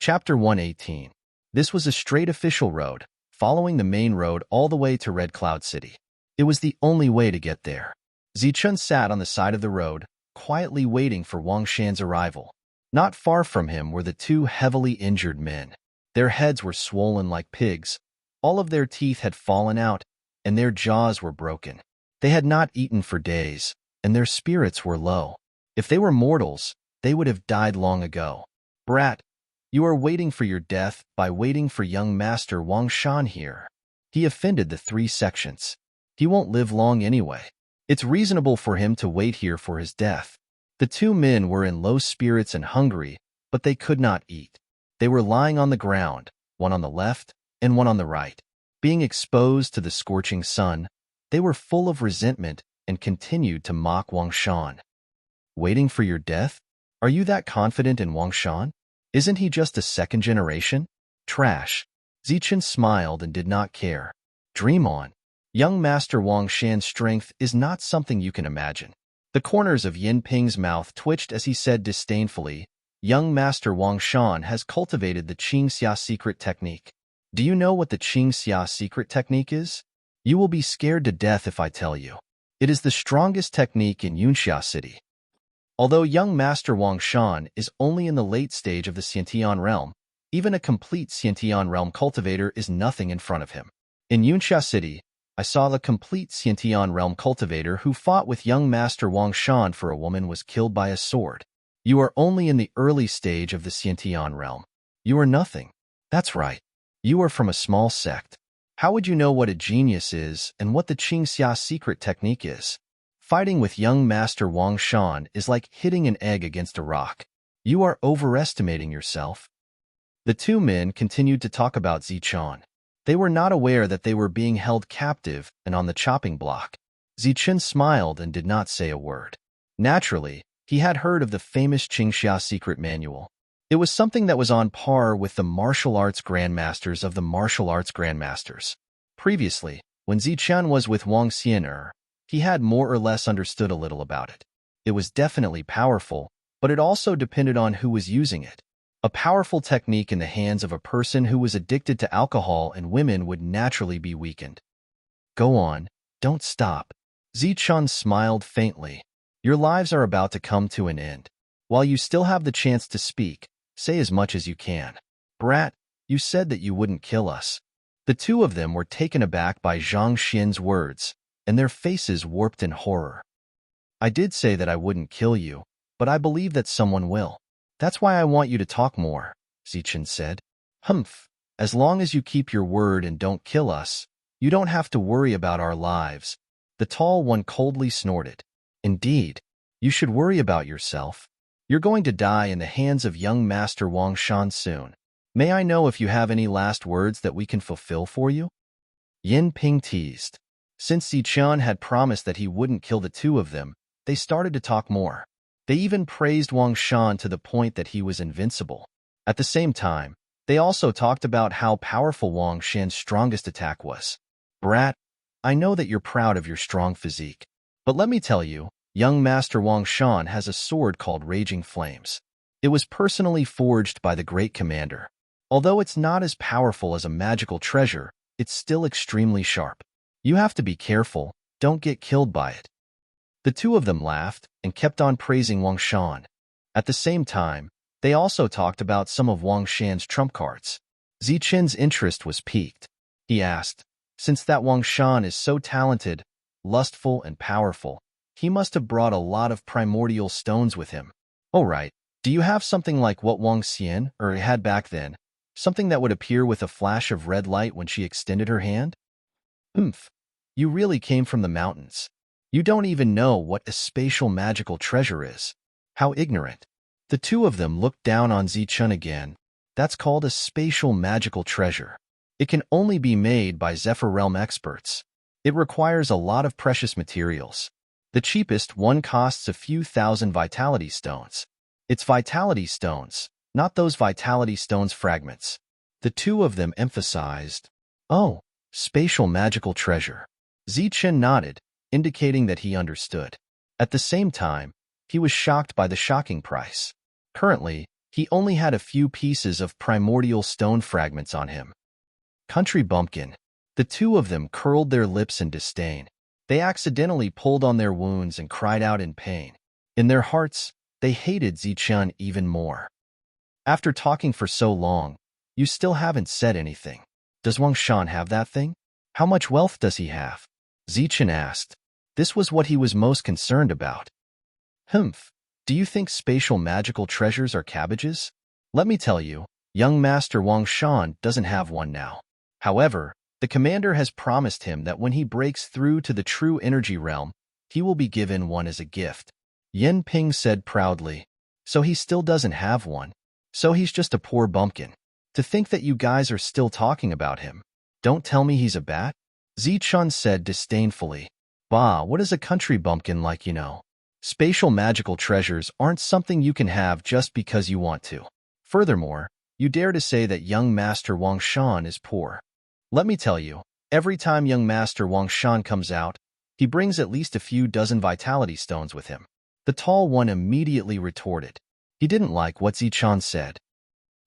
Chapter 118. This was a straight official road, following the main road all the way to Red Cloud City. It was the only way to get there. Zichun sat on the side of the road, quietly waiting for Wang Shan's arrival. Not far from him were the two heavily injured men. Their heads were swollen like pigs, all of their teeth had fallen out, and their jaws were broken. They had not eaten for days, and their spirits were low. If they were mortals, they would have died long ago. Brat, you are waiting for your death by waiting for young Master Wang Shan here. He offended the 3 sections. He won't live long anyway. It's reasonable for him to wait here for his death. The 2 men were in low spirits and hungry, but they could not eat. They were lying on the ground, one on the left and one on the right. Being exposed to the scorching sun, they were full of resentment and continued to mock Wang Shan. Waiting for your death? Are you that confident in Wang Shan? Isn't he just a 2nd generation? Trash. Zichun smiled and did not care. Dream on. Young Master Wang Shan's strength is not something you can imagine. The corners of Yin Ping's mouth twitched as he said disdainfully, Young Master Wang Shan has cultivated the Qingxia secret technique. Do you know what the Qingxia secret technique is? You will be scared to death if I tell you. It is the strongest technique in Yunxia City. Although young Master Wang Shan is only in the late stage of the Xiantian realm, even a complete Xiantian realm cultivator is nothing in front of him. In Yunxia City, I saw the complete Xiantian realm cultivator who fought with young Master Wang Shan for a woman was killed by a sword. You are only in the early stage of the Xiantian realm. You are nothing. That's right. You are from a small sect. How would you know what a genius is and what the Qingxia secret technique is? Fighting with young Master Wang Shan is like hitting an egg against a rock. You are overestimating yourself. The 2 men continued to talk about Zichun. They were not aware that they were being held captive and on the chopping block. Zichun smiled and did not say a word. Naturally, he had heard of the famous Qingxia secret manual. It was something that was on par with the martial arts grandmasters of the martial arts grandmasters. Previously, when Zichun was with Wang Xian'er, he had more or less understood a little about it. It was definitely powerful, but it also depended on who was using it. A powerful technique in the hands of a person who was addicted to alcohol and women would naturally be weakened. Go on, don't stop. Zichun smiled faintly. Your lives are about to come to an end. While you still have the chance to speak, say as much as you can. Brat, you said that you wouldn't kill us. The 2 of them were taken aback by Zhang Xian's words, and their faces warped in horror. I did say that I wouldn't kill you, but I believe that someone will. That's why I want you to talk more, Zichun said. Humph, as long as you keep your word and don't kill us, you don't have to worry about our lives. The tall one coldly snorted. Indeed, you should worry about yourself. You're going to die in the hands of young Master Wang Shan soon. May I know if you have any last words that we can fulfill for you? Yin Ping teased. Since Zichun had promised that he wouldn't kill the 2 of them, they started to talk more. They even praised Wang Shan to the point that he was invincible. At the same time, they also talked about how powerful Wang Shan's strongest attack was. Brat, I know that you're proud of your strong physique, but let me tell you, young Master Wang Shan has a sword called Raging Flames. It was personally forged by the great commander. Although it's not as powerful as a magical treasure, it's still extremely sharp. You have to be careful, don't get killed by it. The 2 of them laughed and kept on praising Wang Shan. At the same time, they also talked about some of Wang Shan's trump cards. Zichun's interest was piqued. He asked, since that Wang Shan is so talented, lustful, and powerful, he must have brought a lot of primordial stones with him. Oh right, do you have something like what Wang Xian'er had back then? Something that would appear with a flash of red light when she extended her hand? Humph, you really came from the mountains. You don't even know what a spatial magical treasure is. How ignorant. The 2 of them looked down on Zichun again. That's called a spatial magical treasure. It can only be made by Zephyr Realm experts. It requires a lot of precious materials. The cheapest one costs a few thousand vitality stones. It's vitality stones, not those vitality stones fragments. The 2 of them emphasized, oh, spatial magical treasure. Zichun nodded, indicating that he understood. At the same time, he was shocked by the shocking price. Currently, He only had a few pieces of primordial stone fragments on him. Country bumpkin. The two of them curled their lips in disdain. They accidentally pulled on their wounds and cried out in pain. In their hearts, they hated Zichun even more. After talking for so long, you still haven't said anything. Does Wang Shan have that thing? How much wealth does he have? Zichun asked. This was what he was most concerned about. Humph. Do you think spatial magical treasures are cabbages? Let me tell you, young Master Wang Shan doesn't have one now. However, the commander has promised him that when he breaks through to the true energy realm, he will be given one as a gift. Yin Ping said proudly. So he still doesn't have one. So he's just a poor bumpkin. To think that you guys are still talking about him. Don't tell me he's a bat? Zichun said disdainfully. Bah, what is a country bumpkin like, you know? Spatial magical treasures aren't something you can have just because you want to. Furthermore, you dare to say that young Master Wang Shan is poor. Let me tell you, every time young Master Wang Shan comes out, he brings at least a few dozen vitality stones with him. The tall one immediately retorted. He didn't like what Zichun said.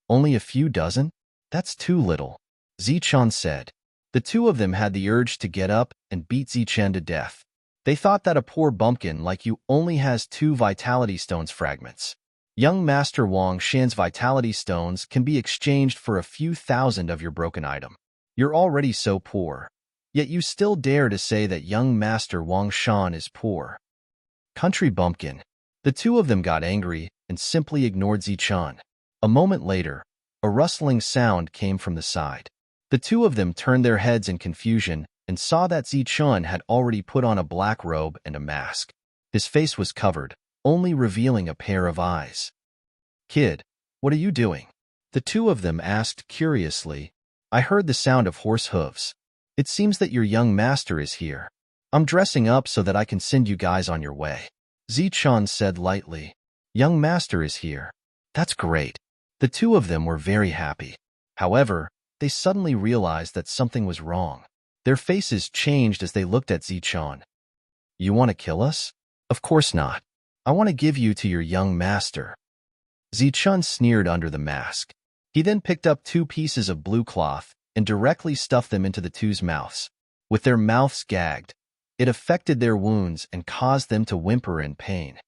Only a few dozen? That's too little, Zichun said. The two of them had the urge to get up and beat Zichun to death. They thought that a poor bumpkin like you only has 2 vitality stones fragments. Young Master Wang Shan's vitality stones can be exchanged for a few thousand of your broken item. You're already so poor, yet you still dare to say that young Master Wang Shan is poor. Country bumpkin. The two of them got angry and simply ignored Zichun. A moment later, a rustling sound came from the side. The two of them turned their heads in confusion and saw that Zichun had already put on a black robe and a mask. His face was covered, only revealing a pair of eyes. Kid, what are you doing? The two of them asked curiously. I heard the sound of horse hooves. It seems that your young master is here. I'm dressing up so that I can send you guys on your way. Zichun said lightly. Young master is here. That's great. The two of them were very happy. However, they suddenly realized that something was wrong. Their faces changed as they looked at Zichun. You want to kill us? Of course not. I want to give you to your young master. Zichun sneered under the mask. He then picked up 2 pieces of blue cloth and directly stuffed them into the two's mouths. With their mouths gagged, it affected their wounds and caused them to whimper in pain.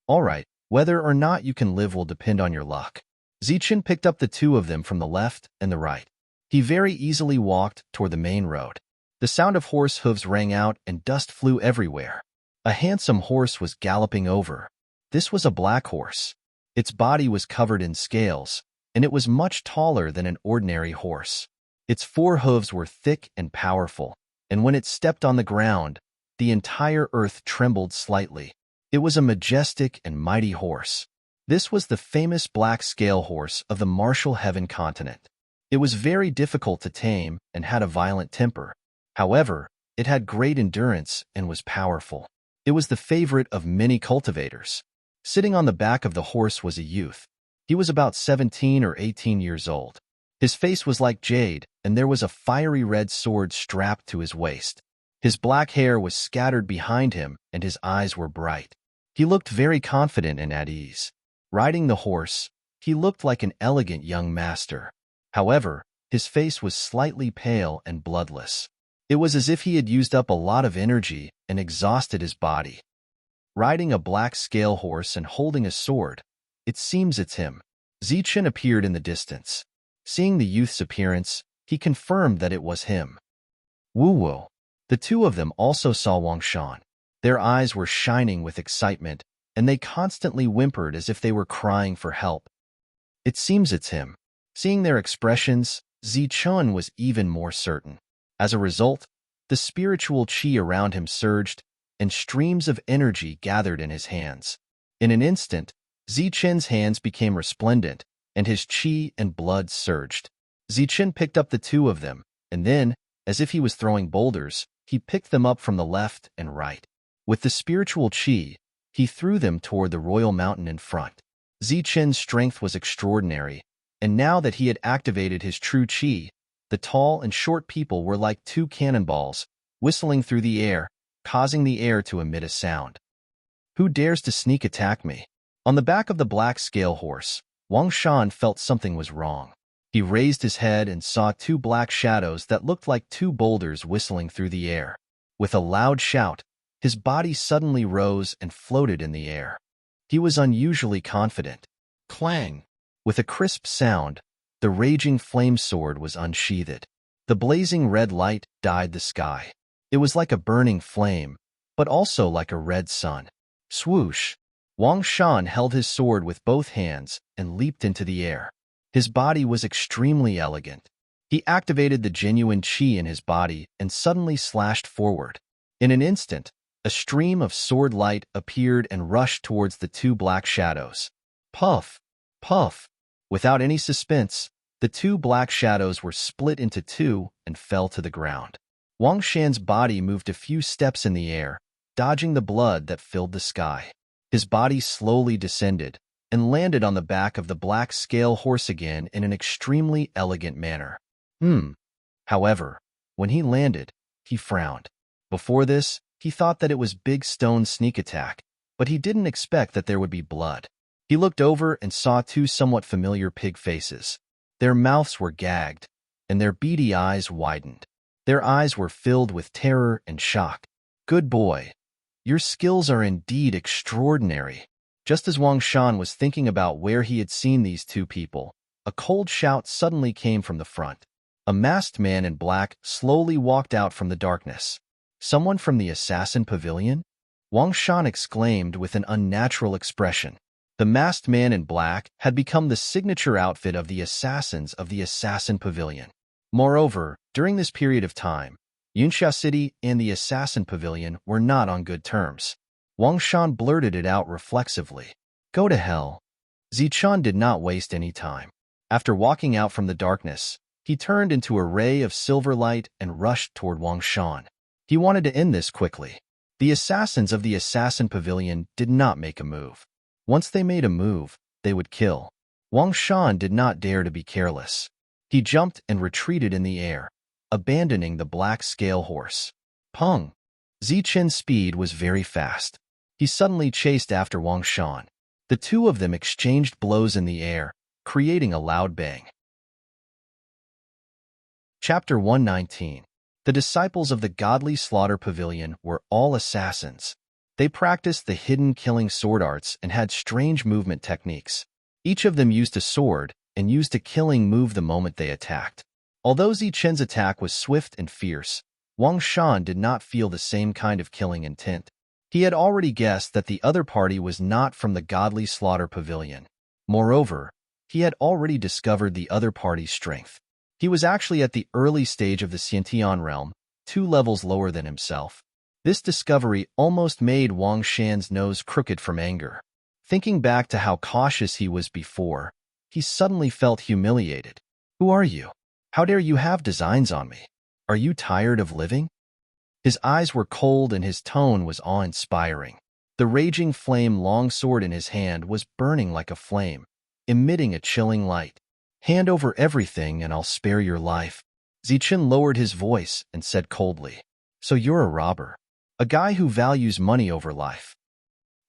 All right, whether or not you can live will depend on your luck. Zichun picked up the 2 of them from the left and the right. He very easily walked toward the main road. The sound of horse hooves rang out and dust flew everywhere. A handsome horse was galloping over. This was a black horse. Its body was covered in scales, and it was much taller than an ordinary horse. Its 4 hooves were thick and powerful, and when it stepped on the ground, the entire earth trembled slightly. It was a majestic and mighty horse. This was the famous black scale horse of the Martial Heaven continent. It was very difficult to tame and had a violent temper. However, it had great endurance and was powerful. It was the favorite of many cultivators. Sitting on the back of the horse was a youth. He was about 17 or 18 years old. His face was like jade, and there was a fiery red sword strapped to his waist. His black hair was scattered behind him, and his eyes were bright. He looked very confident and at ease. Riding the horse, he looked like an elegant young master. However, his face was slightly pale and bloodless. It was as if he had used up a lot of energy and exhausted his body. Riding a black scale horse and holding a sword, it seems it's him. Zichun appeared in the distance. Seeing the youth's appearance, he confirmed that it was him. Woo-woo. The two of them also saw Wang Shan. Their eyes were shining with excitement, and they constantly whimpered as if they were crying for help. It seems it's him. Seeing their expressions, Zichun was even more certain. As a result, the spiritual qi around him surged, and streams of energy gathered in his hands. In an instant, Zichun's hands became resplendent, and his qi and blood surged. Zichun picked up the 2 of them, and then, as if he was throwing boulders, he picked them up from the left and right. With the spiritual qi, he threw them toward the royal mountain in front. Zichun's strength was extraordinary, and now that he had activated his true qi, the tall and short people were like 2 cannonballs, whistling through the air, causing the air to emit a sound. Who dares to sneak attack me? On the back of the black scale horse, Wang Shan felt something was wrong. He raised his head and saw two black shadows that looked like two boulders whistling through the air. With a loud shout, his body suddenly rose and floated in the air. He was unusually confident. Clang! With a crisp sound, the raging flame sword was unsheathed. The blazing red light dyed the sky. It was like a burning flame, but also like a red sun. Swoosh! Wang Shan held his sword with both hands and leaped into the air. His body was extremely elegant. He activated the genuine qi in his body and suddenly slashed forward. In an instant, a stream of sword light appeared and rushed towards the two black shadows. Puff! Puff! Without any suspense, the two black shadows were split into two and fell to the ground. Wang Shan's body moved a few steps in the air, dodging the blood that filled the sky. His body slowly descended and landed on the back of the black scale horse again in an extremely elegant manner. However, when he landed, he frowned. Before this, he thought that it was Big Stone's sneak attack, but he didn't expect that there would be blood. He looked over and saw two somewhat familiar pig faces. Their mouths were gagged, and their beady eyes widened. Their eyes were filled with terror and shock. Good boy. Your skills are indeed extraordinary. Just as Wang Shan was thinking about where he had seen these two people, a cold shout suddenly came from the front. A masked man in black slowly walked out from the darkness. Someone from the assassin pavilion? Wang Shan exclaimed with an unnatural expression. The masked man in black had become the signature outfit of the assassins of the assassin pavilion. Moreover, during this period of time, Yunxia City and the assassin pavilion were not on good terms. Wang Shan blurted it out reflexively. Go to hell. Zichun did not waste any time. After walking out from the darkness, he turned into a ray of silver light and rushed toward Wang Shan. He wanted to end this quickly. The assassins of the assassin pavilion did not make a move. Once they made a move, they would kill. Wang Shan did not dare to be careless. He jumped and retreated in the air, abandoning the black scale horse. Pung! Zichen's speed was very fast. He suddenly chased after Wang Shan. The two of them exchanged blows in the air, creating a loud bang. Chapter 119. The disciples of the Godly Slaughter Pavilion were all assassins. They practiced the hidden killing sword arts and had strange movement techniques. Each of them used a sword and used a killing move the moment they attacked. Although Zichen's attack was swift and fierce, Wang Shan did not feel the same kind of killing intent. He had already guessed that the other party was not from the Godly Slaughter Pavilion. Moreover, he had already discovered the other party's strength. He was actually at the early stage of the Xiantian realm, 2 levels lower than himself. This discovery almost made Wang Shan's nose crooked from anger. Thinking back to how cautious he was before, he suddenly felt humiliated. Who are you? How dare you have designs on me? Are you tired of living? His eyes were cold and his tone was awe-inspiring. The raging flame longsword in his hand was burning like a flame, emitting a chilling light. Hand over everything and I'll spare your life. Zichen lowered his voice and said coldly, So you're a robber. A guy who values money over life.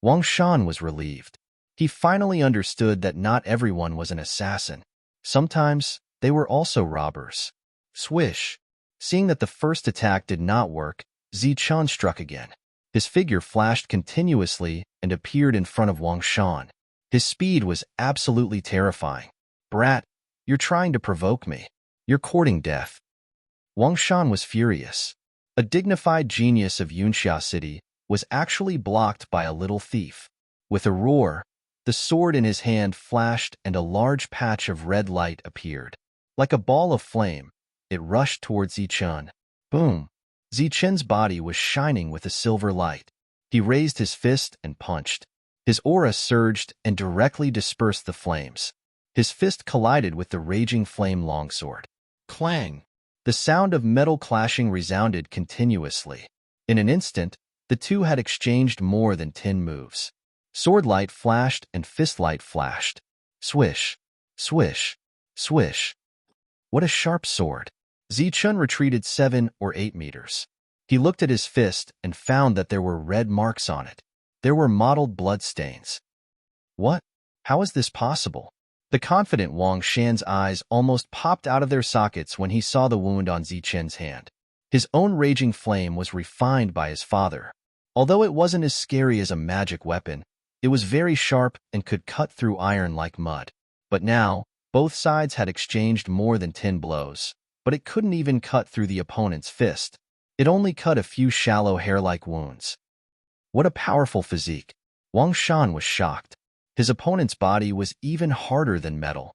Wang Shan was relieved. He finally understood that not everyone was an assassin. Sometimes, they were also robbers. Swish. Seeing that the first attack did not work, Zichen struck again. His figure flashed continuously and appeared in front of Wang Shan. His speed was absolutely terrifying. Brat, you're trying to provoke me. You're courting death. Wang Shan was furious. A dignified genius of Yunxia City was actually blocked by a little thief. With a roar, the sword in his hand flashed and a large patch of red light appeared. Like a ball of flame, it rushed towards Zichen. Boom! Zichen's body was shining with a silver light. He raised his fist and punched. His aura surged and directly dispersed the flames. His fist collided with the raging flame longsword. Clang! The sound of metal clashing resounded continuously. In an instant, the two had exchanged more than 10 moves. Sword light flashed and fist light flashed. Swish! Swish! Swish! What a sharp sword! Zichen retreated 7 or 8 meters. He looked at his fist and found that there were red marks on it. There were mottled blood stains. What? How is this possible? The confident Wang Shan's eyes almost popped out of their sockets when he saw the wound on Zichen's hand. His own raging flame was refined by his father. Although it wasn't as scary as a magic weapon, it was very sharp and could cut through iron like mud. But now, both sides had exchanged more than 10 blows, but it couldn't even cut through the opponent's fist. It only cut a few shallow hair-like wounds. What a powerful physique! Wang Shan was shocked. His opponent's body was even harder than metal.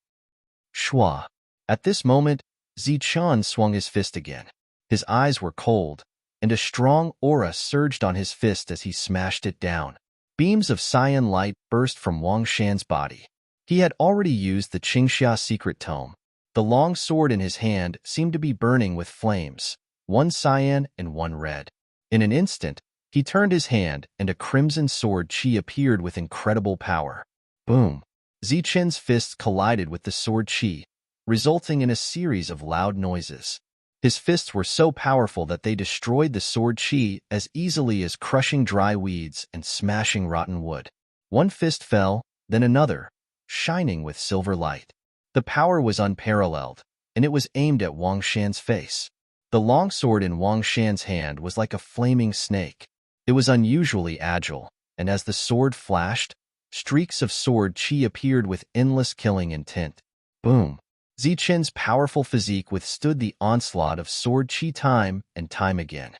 Shua. At this moment, Zichen swung his fist again. His eyes were cold, and a strong aura surged on his fist as he smashed it down. Beams of cyan light burst from Wang Shan's body. He had already used the Qingxia secret tome. The long sword in his hand seemed to be burning with flames, one cyan and one red. In an instant, he turned his hand and a crimson sword qi appeared with incredible power. Boom! Zichen's fists collided with the sword qi, resulting in a series of loud noises. His fists were so powerful that they destroyed the sword qi as easily as crushing dry weeds and smashing rotten wood. One fist fell, then another, shining with silver light. The power was unparalleled, and it was aimed at Wang Shan's face. The long sword in Wang Shan's hand was like a flaming snake. It was unusually agile, and as the sword flashed, streaks of sword qi appeared with endless killing intent. Boom! Zichen's powerful physique withstood the onslaught of sword qi time and time again.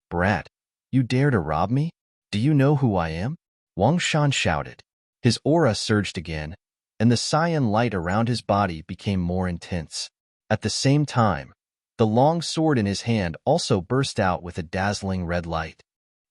Brat, you dare to rob me? Do you know who I am? Wang Shan shouted. His aura surged again, and the cyan light around his body became more intense. At the same time, the long sword in his hand also burst out with a dazzling red light.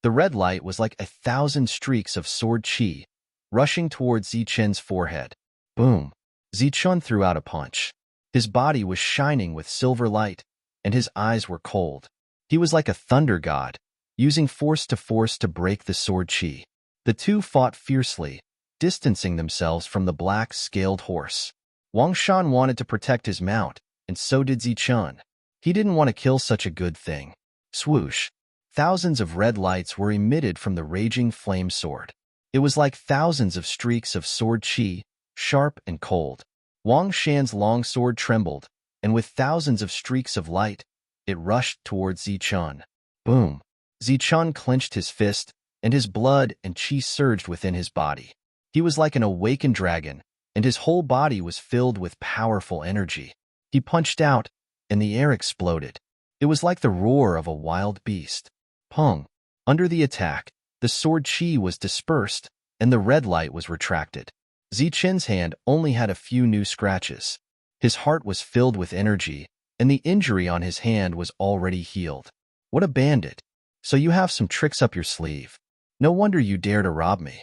The red light was like 1,000 streaks of sword qi, rushing towards Zichen's forehead. Boom! Zichen threw out a punch. His body was shining with silver light, and his eyes were cold. He was like a thunder god, using force to break the sword qi. The two fought fiercely, distancing themselves from the black, scaled horse. Wang Shan wanted to protect his mount, and so did Zichen. He didn't want to kill such a good thing. Swoosh! Thousands of red lights were emitted from the raging flame sword. It was like thousands of streaks of sword qi, sharp and cold. Wang Shan's long sword trembled, and with thousands of streaks of light, it rushed towards Zichen. Boom! Zichen clenched his fist, and his blood and qi surged within his body. He was like an awakened dragon, and his whole body was filled with powerful energy. He punched out, and the air exploded. It was like the roar of a wild beast. Pung! Under the attack, the sword qi was dispersed, and the red light was retracted. Zichen's hand only had a few new scratches. His heart was filled with energy, and the injury on his hand was already healed. What a bandit! So you have some tricks up your sleeve. No wonder you dare to rob me.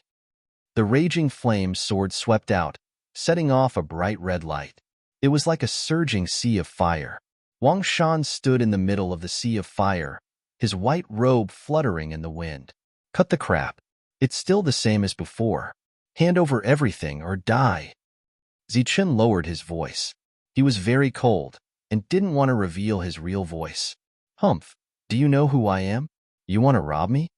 The raging flame sword swept out, setting off a bright red light. It was like a surging sea of fire. Wang Shan stood in the middle of the sea of fire, his white robe fluttering in the wind. Cut the crap. It's still the same as before. Hand over everything or die. Zichen lowered his voice. He was very cold and didn't want to reveal his real voice. Humph, do you know who I am? You want to rob me?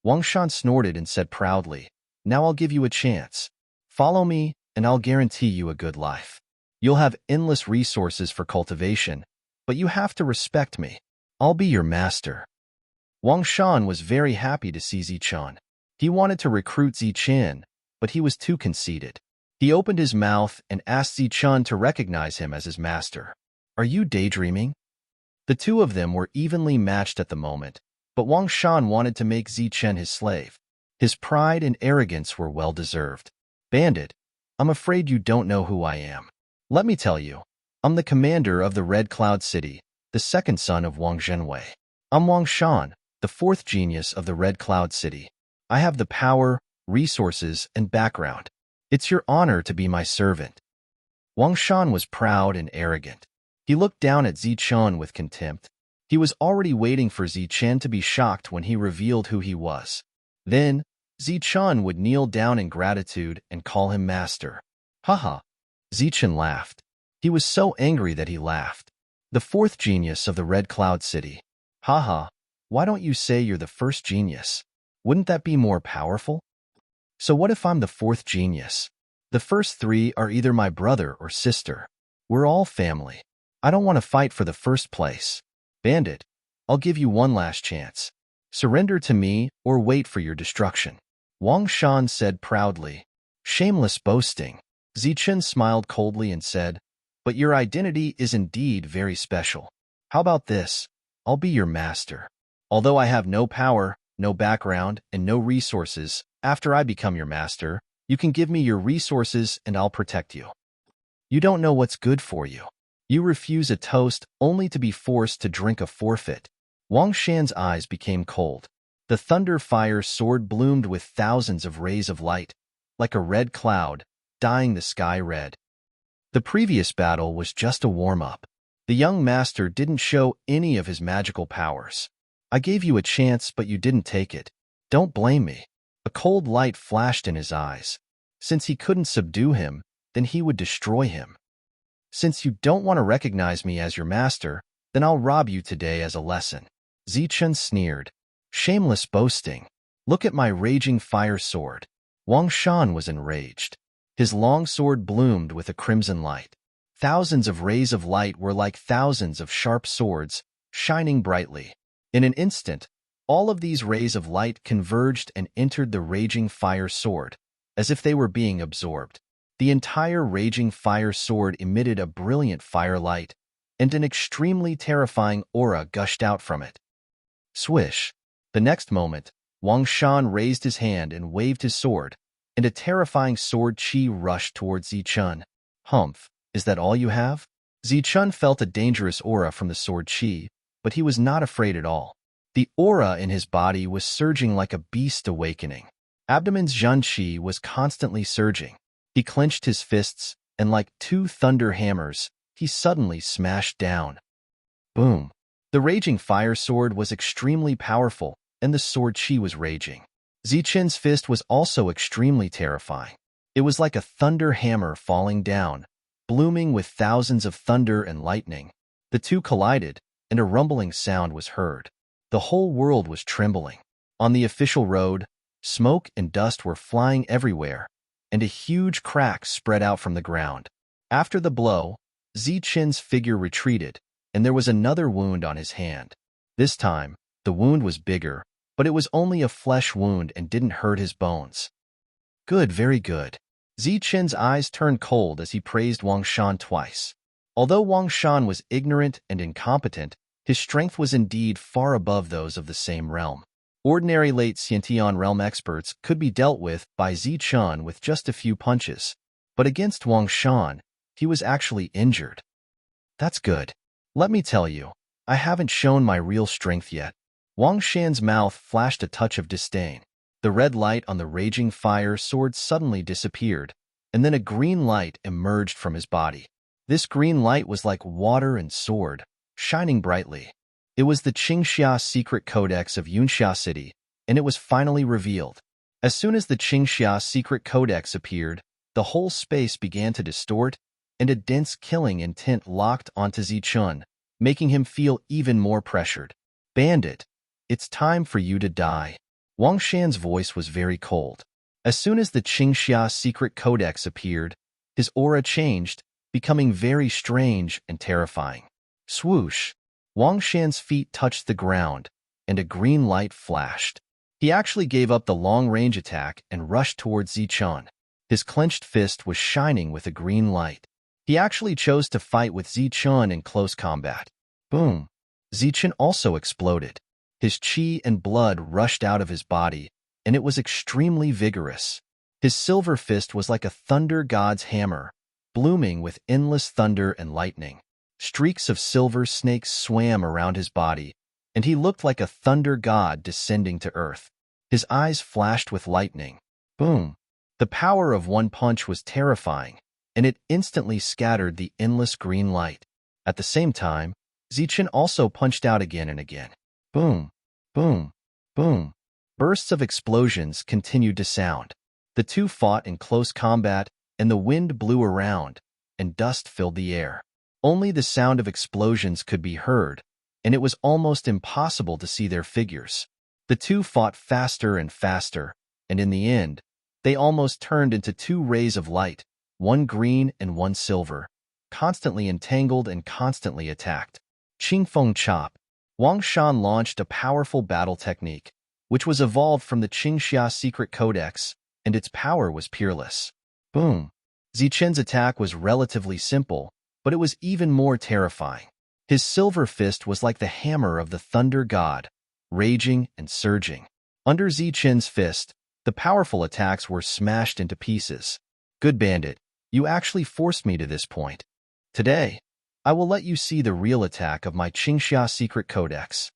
Wang Shan snorted and said proudly, now I'll give you a chance. Follow me, and I'll guarantee you a good life. You'll have endless resources for cultivation, but you have to respect me. I'll be your master. Wang Shan was very happy to see Zichen. He wanted to recruit Zichen, but he was too conceited. He opened his mouth and asked Zichen to recognize him as his master. Are you daydreaming? The two of them were evenly matched at the moment, but Wang Shan wanted to make Zichen his slave. His pride and arrogance were well-deserved. Bandit, I'm afraid you don't know who I am. Let me tell you, I'm the commander of the Red Cloud City, the second son of Wang Zhenwei. I'm Wang Shan, the fourth genius of the Red Cloud City. I have the power, resources, and background. It's your honor to be my servant. Wang Shan was proud and arrogant. He looked down at Zichen with contempt. He was already waiting for Zichen to be shocked when he revealed who he was. Then, Zichen would kneel down in gratitude and call him master. Haha. Zichen laughed. He was so angry that he laughed. The fourth genius of the Red Cloud City. Haha. Why don't you say you're the first genius? Wouldn't that be more powerful? So what if I'm the fourth genius? The first three are either my brother or sister. We're all family. I don't want to fight for the first place. Bandit, I'll give you one last chance. Surrender to me or wait for your destruction. Wang Shan said proudly. Shameless boasting. Zichun smiled coldly and said, but your identity is indeed very special. How about this? I'll be your master. Although I have no power, no background, and no resources, after I become your master, you can give me your resources and I'll protect you. You don't know what's good for you. You refuse a toast only to be forced to drink a forfeit. Wang Shan's eyes became cold. The thunder fire sword bloomed with thousands of rays of light, like a red cloud, dyeing the sky red. The previous battle was just a warm-up. The young master didn't show any of his magical powers. I gave you a chance, but you didn't take it. Don't blame me. A cold light flashed in his eyes. Since he couldn't subdue him, then he would destroy him. Since you don't want to recognize me as your master, then I'll rob you today as a lesson. Zichun sneered. Shameless boasting. Look at my raging fire sword. Wang Shan was enraged. His long sword bloomed with a crimson light. Thousands of rays of light were like thousands of sharp swords, shining brightly. In an instant, all of these rays of light converged and entered the raging fire sword, as if they were being absorbed. The entire raging fire sword emitted a brilliant firelight, and an extremely terrifying aura gushed out from it. Swish! The next moment, Wang Shan raised his hand and waved his sword, and a terrifying sword chi rushed towards Zichun. Humph, is that all you have? Zichun felt a dangerous aura from the sword chi, but he was not afraid at all. The aura in his body was surging like a beast awakening. Abdomen's zhan chi was constantly surging. He clenched his fists, and like two thunder hammers, he suddenly smashed down. Boom! The raging fire sword was extremely powerful, and the sword chi was raging. Zichun's fist was also extremely terrifying. It was like a thunder hammer falling down, blooming with thousands of thunder and lightning. The two collided, and a rumbling sound was heard. The whole world was trembling. On the official road, smoke and dust were flying everywhere, and a huge crack spread out from the ground. After the blow, Zichun's figure retreated, and there was another wound on his hand. This time, the wound was bigger, but it was only a flesh wound and didn't hurt his bones. Good, very good. Zichun's eyes turned cold as he praised Wang Shan twice. Although Wang Shan was ignorant and incompetent, his strength was indeed far above those of the same realm. Ordinary late Xiantian realm experts could be dealt with by Zichun with just a few punches, but against Wang Shan, he was actually injured. That's good. Let me tell you, I haven't shown my real strength yet. Wang Shan's mouth flashed a touch of disdain. The red light on the raging fire sword suddenly disappeared, and then a green light emerged from his body. This green light was like water and sword, shining brightly. It was the Qingxia secret codex of Yunxia City, and it was finally revealed. As soon as the Qingxia secret codex appeared, the whole space began to distort, and a dense killing intent locked onto Zichun, making him feel even more pressured. Bandit, it's time for you to die. Wang Shan's voice was very cold. As soon as the Qingxia secret codex appeared, his aura changed, becoming very strange and terrifying. Swoosh! Wang Shan's feet touched the ground, and a green light flashed. He actually gave up the long-range attack and rushed towards Zichun. His clenched fist was shining with a green light. He actually chose to fight with Zichun in close combat. Boom! Zichun also exploded. His chi and blood rushed out of his body, and it was extremely vigorous. His silver fist was like a thunder god's hammer, blooming with endless thunder and lightning. Streaks of silver snakes swam around his body, and he looked like a thunder god descending to earth. His eyes flashed with lightning. Boom! The power of one punch was terrifying, and it instantly scattered the endless green light. At the same time, Zichun also punched out again and again. Boom! Boom! Boom! Bursts of explosions continued to sound. The two fought in close combat, and the wind blew around, and dust filled the air. Only the sound of explosions could be heard, and it was almost impossible to see their figures. The two fought faster and faster, and in the end, They almost turned into two rays of light, one green and one silver, constantly entangled and constantly attacked. Qingfeng Chop. Wang Shan launched a powerful battle technique, which was evolved from the Qingxia secret codex, and its power was peerless. Boom! Zichen's attack was relatively simple, but it was even more terrifying. His silver fist was like the hammer of the thunder god, raging and surging. Under Zichen's fist, the powerful attacks were smashed into pieces. Good bandit, you actually forced me to this point. Today, I will let you see the real attack of my Qingxia secret codex.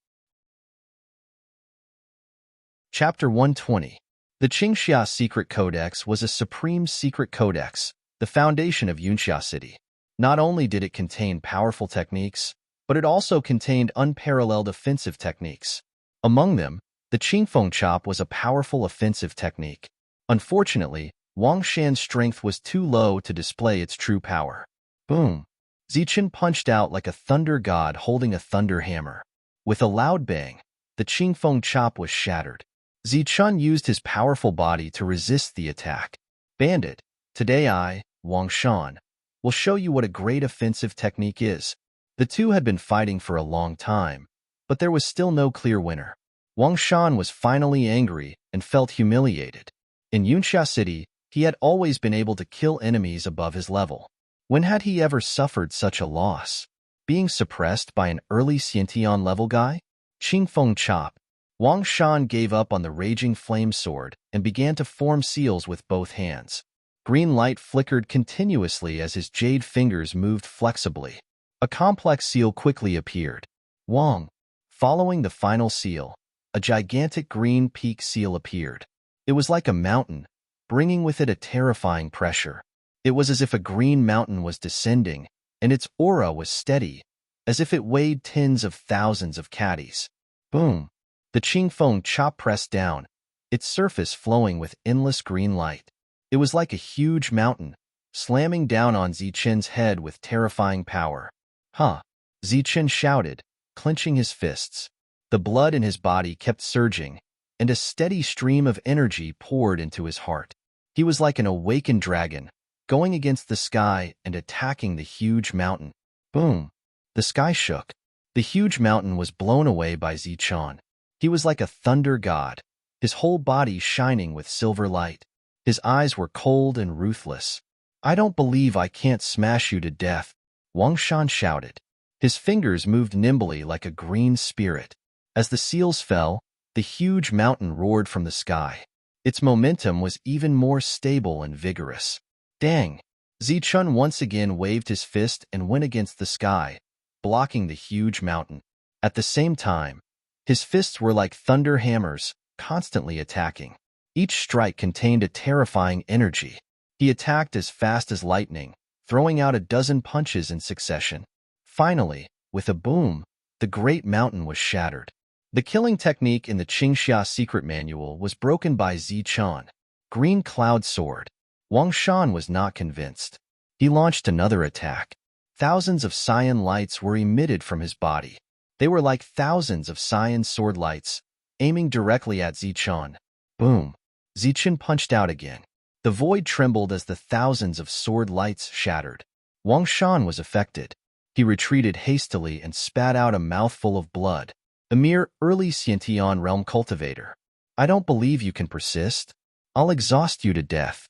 Chapter 120. The Qingxia secret codex was a supreme secret codex, the foundation of Yunxia City. Not only did it contain powerful techniques, but it also contained unparalleled offensive techniques. Among them, the Qingfeng Chop was a powerful offensive technique. Unfortunately, Wang Shan's strength was too low to display its true power. Boom! Zichen punched out like a thunder god holding a thunder hammer. With a loud bang, the Qingfeng Chop was shattered. Zichen used his powerful body to resist the attack. Bandit, today I, Wang Shan, will show you what a great offensive technique is. The two had been fighting for a long time, but there was still no clear winner. Wang Shan was finally angry and felt humiliated. In Yunxia City, he had always been able to kill enemies above his level. When had he ever suffered such a loss? Being suppressed by an early Xiantian level guy? Qingfeng Chop. Wang Shan gave up on the raging flame sword and began to form seals with both hands. Green light flickered continuously as his jade fingers moved flexibly. A complex seal quickly appeared. Wang. Following the final seal, a gigantic green peak seal appeared. It was like a mountain, bringing with it a terrifying pressure. It was as if a green mountain was descending, and its aura was steady, as if it weighed tens of thousands of caddies. Boom! The Qingfeng Chop pressed down, its surface flowing with endless green light. It was like a huge mountain, slamming down on Zichen's head with terrifying power. Huh! Zichen shouted, clenching his fists. The blood in his body kept surging, and a steady stream of energy poured into his heart. He was like an awakened dragon, going against the sky and attacking the huge mountain. Boom! The sky shook. The huge mountain was blown away by Zichen. He was like a thunder god, his whole body shining with silver light. His eyes were cold and ruthless. I don't believe I can't smash you to death, Wang Shan shouted. His fingers moved nimbly like a green spirit. As the seals fell, the huge mountain roared from the sky. Its momentum was even more stable and vigorous. Dang! Zichen once again waved his fist and went against the sky, blocking the huge mountain. At the same time, his fists were like thunder hammers, constantly attacking. Each strike contained a terrifying energy. He attacked as fast as lightning, throwing out a dozen punches in succession. Finally, with a boom, the great mountain was shattered. The killing technique in the Qingxia secret manual was broken by Zichen. Green Cloud Sword. Wang Shan was not convinced. He launched another attack. Thousands of cyan lights were emitted from his body. They were like thousands of cyan sword lights, aiming directly at Zichen. Boom! Zichen punched out again. The void trembled as the thousands of sword lights shattered. Wang Shan was affected. He retreated hastily and spat out a mouthful of blood. A mere early Xiantian realm cultivator. I don't believe you can persist. I'll exhaust you to death.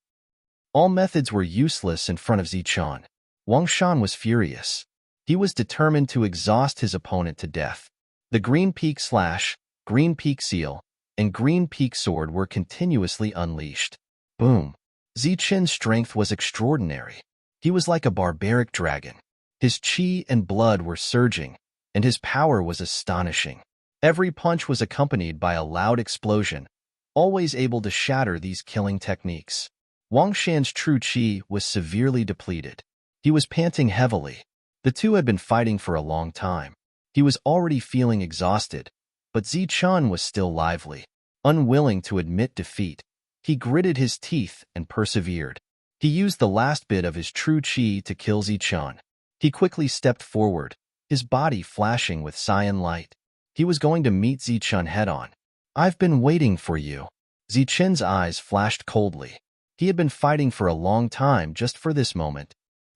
All methods were useless in front of Zichen. Wang Shan was furious. He was determined to exhaust his opponent to death. The Green Peak Slash, Green Peak Seal, and Green Peak Sword were continuously unleashed. Boom! Zichen's strength was extraordinary. He was like a barbaric dragon. His chi and blood were surging, and his power was astonishing. Every punch was accompanied by a loud explosion, always able to shatter these killing techniques. Wang Shan's true chi was severely depleted. He was panting heavily. The two had been fighting for a long time. He was already feeling exhausted, but Zichen was still lively. Unwilling to admit defeat, he gritted his teeth and persevered. He used the last bit of his true chi to kill Zichen. He quickly stepped forward, his body flashing with cyan light. He was going to meet Zichen head-on. I've been waiting for you. Zichen's eyes flashed coldly. He had been fighting for a long time just for this moment.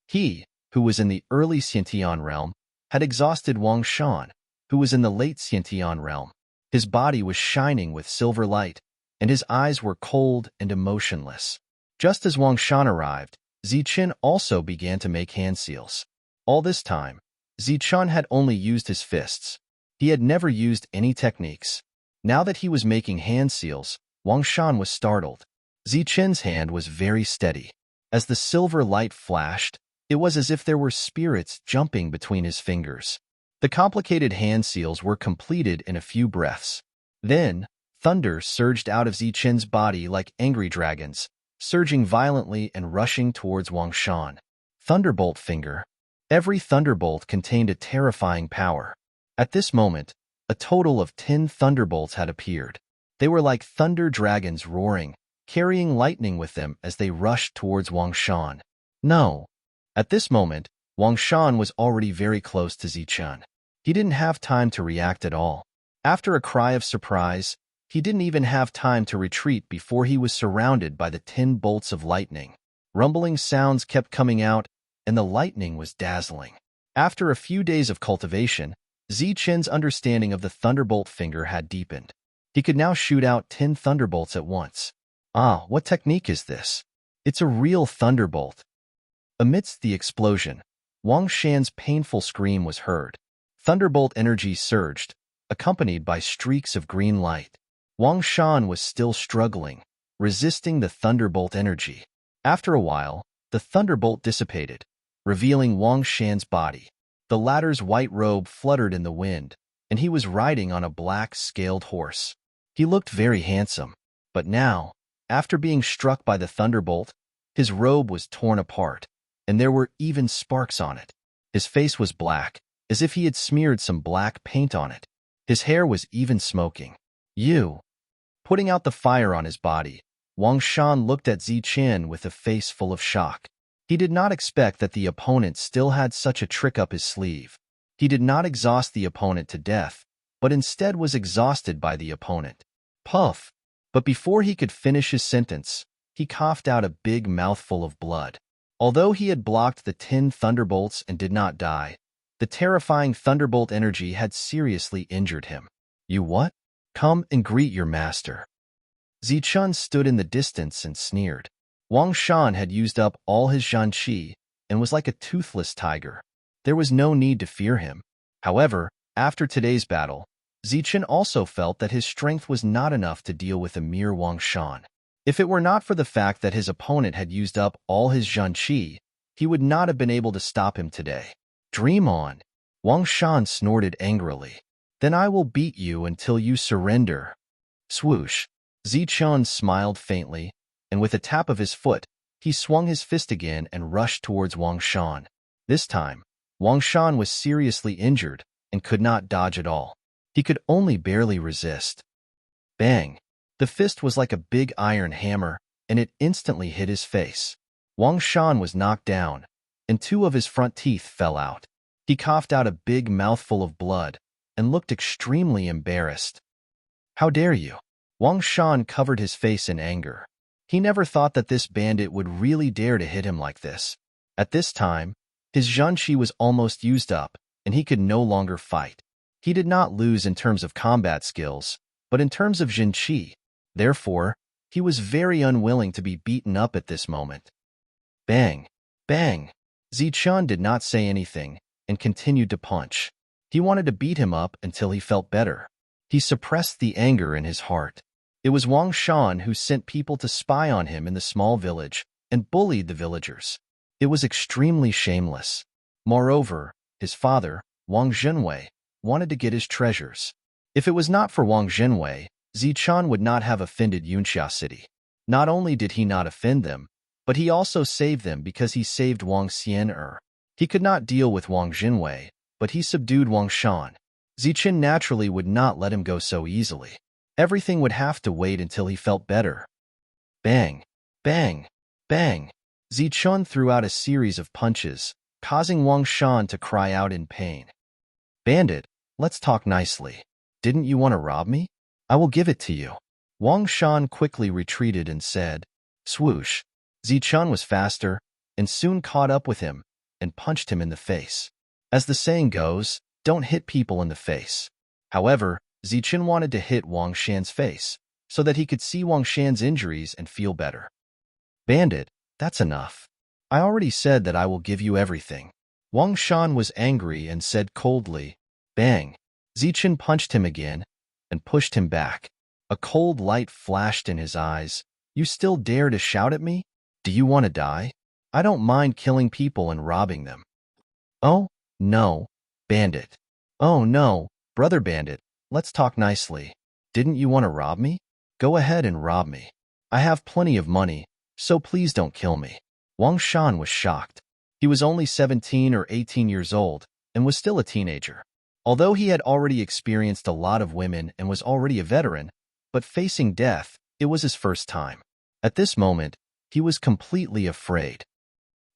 He, who was in the early Xiantian realm, had exhausted Wang Shan, who was in the late Xiantian realm. His body was shining with silver light, and his eyes were cold and emotionless. Just as Wang Shan arrived, Zichen also began to make hand seals. All this time, Zichen had only used his fists. He had never used any techniques. Now that he was making hand seals, Wang Shan was startled. Zichen's hand was very steady. As the silver light flashed, it was as if there were spirits jumping between his fingers. The complicated hand seals were completed in a few breaths. Then, thunder surged out of Zichen's body like angry dragons, surging violently and rushing towards Wang Shan. Thunderbolt finger. Every thunderbolt contained a terrifying power. At this moment, a total of 10 thunderbolts had appeared. They were like thunder dragons roaring, carrying lightning with them as they rushed towards Wang Shan. No. At this moment, Wang Shan was already very close to Zichen. He didn't have time to react at all. After a cry of surprise, he didn't even have time to retreat before he was surrounded by the 10 bolts of lightning. Rumbling sounds kept coming out, and the lightning was dazzling. After a few days of cultivation, Zichen's understanding of the thunderbolt finger had deepened. He could now shoot out 10 thunderbolts at once. Ah, what technique is this? It's a real thunderbolt. Amidst the explosion, Wang Shan's painful scream was heard. Thunderbolt energy surged, accompanied by streaks of green light. Wang Shan was still struggling, resisting the thunderbolt energy. After a while, the thunderbolt dissipated, revealing Wang Shan's body. The latter's white robe fluttered in the wind, and he was riding on a black, scaled horse. He looked very handsome, but now, after being struck by the thunderbolt, his robe was torn apart, and there were even sparks on it. His face was black, as if he had smeared some black paint on it. His hair was even smoking. Putting out the fire on his body, Wang Shan looked at Zichen with a face full of shock. He did not expect that the opponent still had such a trick up his sleeve. He did not exhaust the opponent to death, but instead was exhausted by the opponent. Puff! But before he could finish his sentence, he coughed out a big mouthful of blood. Although he had blocked the 10 thunderbolts and did not die, the terrifying thunderbolt energy had seriously injured him. You what? Come and greet your master. Zichen stood in the distance and sneered. Wang Shan had used up all his Zhanqi and was like a toothless tiger. There was no need to fear him. However, after today's battle, Zichen also felt that his strength was not enough to deal with a mere Wang Shan. If it were not for the fact that his opponent had used up all his Zhanqi, he would not have been able to stop him today. Dream on. Wang Shan snorted angrily. Then I will beat you until you surrender. Swoosh. Zichen smiled faintly, and with a tap of his foot, he swung his fist again and rushed towards Wang Shan. This time, Wang Shan was seriously injured and could not dodge at all. He could only barely resist. Bang! The fist was like a big iron hammer, and it instantly hit his face. Wang Shan was knocked down, and 2 of his front teeth fell out. He coughed out a big mouthful of blood and looked extremely embarrassed. How dare you? Wang Shan covered his face in anger. He never thought that this bandit would really dare to hit him like this. At this time, his Zhanqi was almost used up, and he could no longer fight. He did not lose in terms of combat skills, but in terms of Zhanqi. Therefore, he was very unwilling to be beaten up at this moment. Bang! Bang! Zichen did not say anything and continued to punch. He wanted to beat him up until he felt better. He suppressed the anger in his heart. It was Wang Shan who sent people to spy on him in the small village and bullied the villagers. It was extremely shameless. Moreover, his father, Wang Zhenwei, wanted to get his treasures. If it was not for Wang Zhenwei, Zichen would not have offended Yunxia City. Not only did he not offend them, but he also saved them because he saved Wang Xian'er. He could not deal with Wang Zhenwei, but he subdued Wang Shan. Zichen naturally would not let him go so easily. Everything would have to wait until he felt better. Bang! Bang! Bang! Zichen threw out a series of punches, causing Wang Shan to cry out in pain. Bandit, let's talk nicely. Didn't you want to rob me? I will give it to you. Wang Shan quickly retreated and said, Swoosh! Zichun was faster and soon caught up with him and punched him in the face. As the saying goes, don't hit people in the face. However, Zichun wanted to hit Wang Shan's face so that he could see Wang Shan's injuries and feel better. Bandit, that's enough. I already said that I will give you everything. Wang Shan was angry and said coldly, bang. Zichun punched him again and pushed him back. A cold light flashed in his eyes. You still dare to shout at me? Do you want to die? I don't mind killing people and robbing them. Oh, no, Bandit. Oh, no, Brother Bandit, let's talk nicely. Didn't you want to rob me? Go ahead and rob me. I have plenty of money, so please don't kill me. Wang Shan was shocked. He was only 17 or 18 years old and was still a teenager. Although he had already experienced a lot of women and was already a veteran, but facing death, it was his first time. At this moment, he was completely afraid.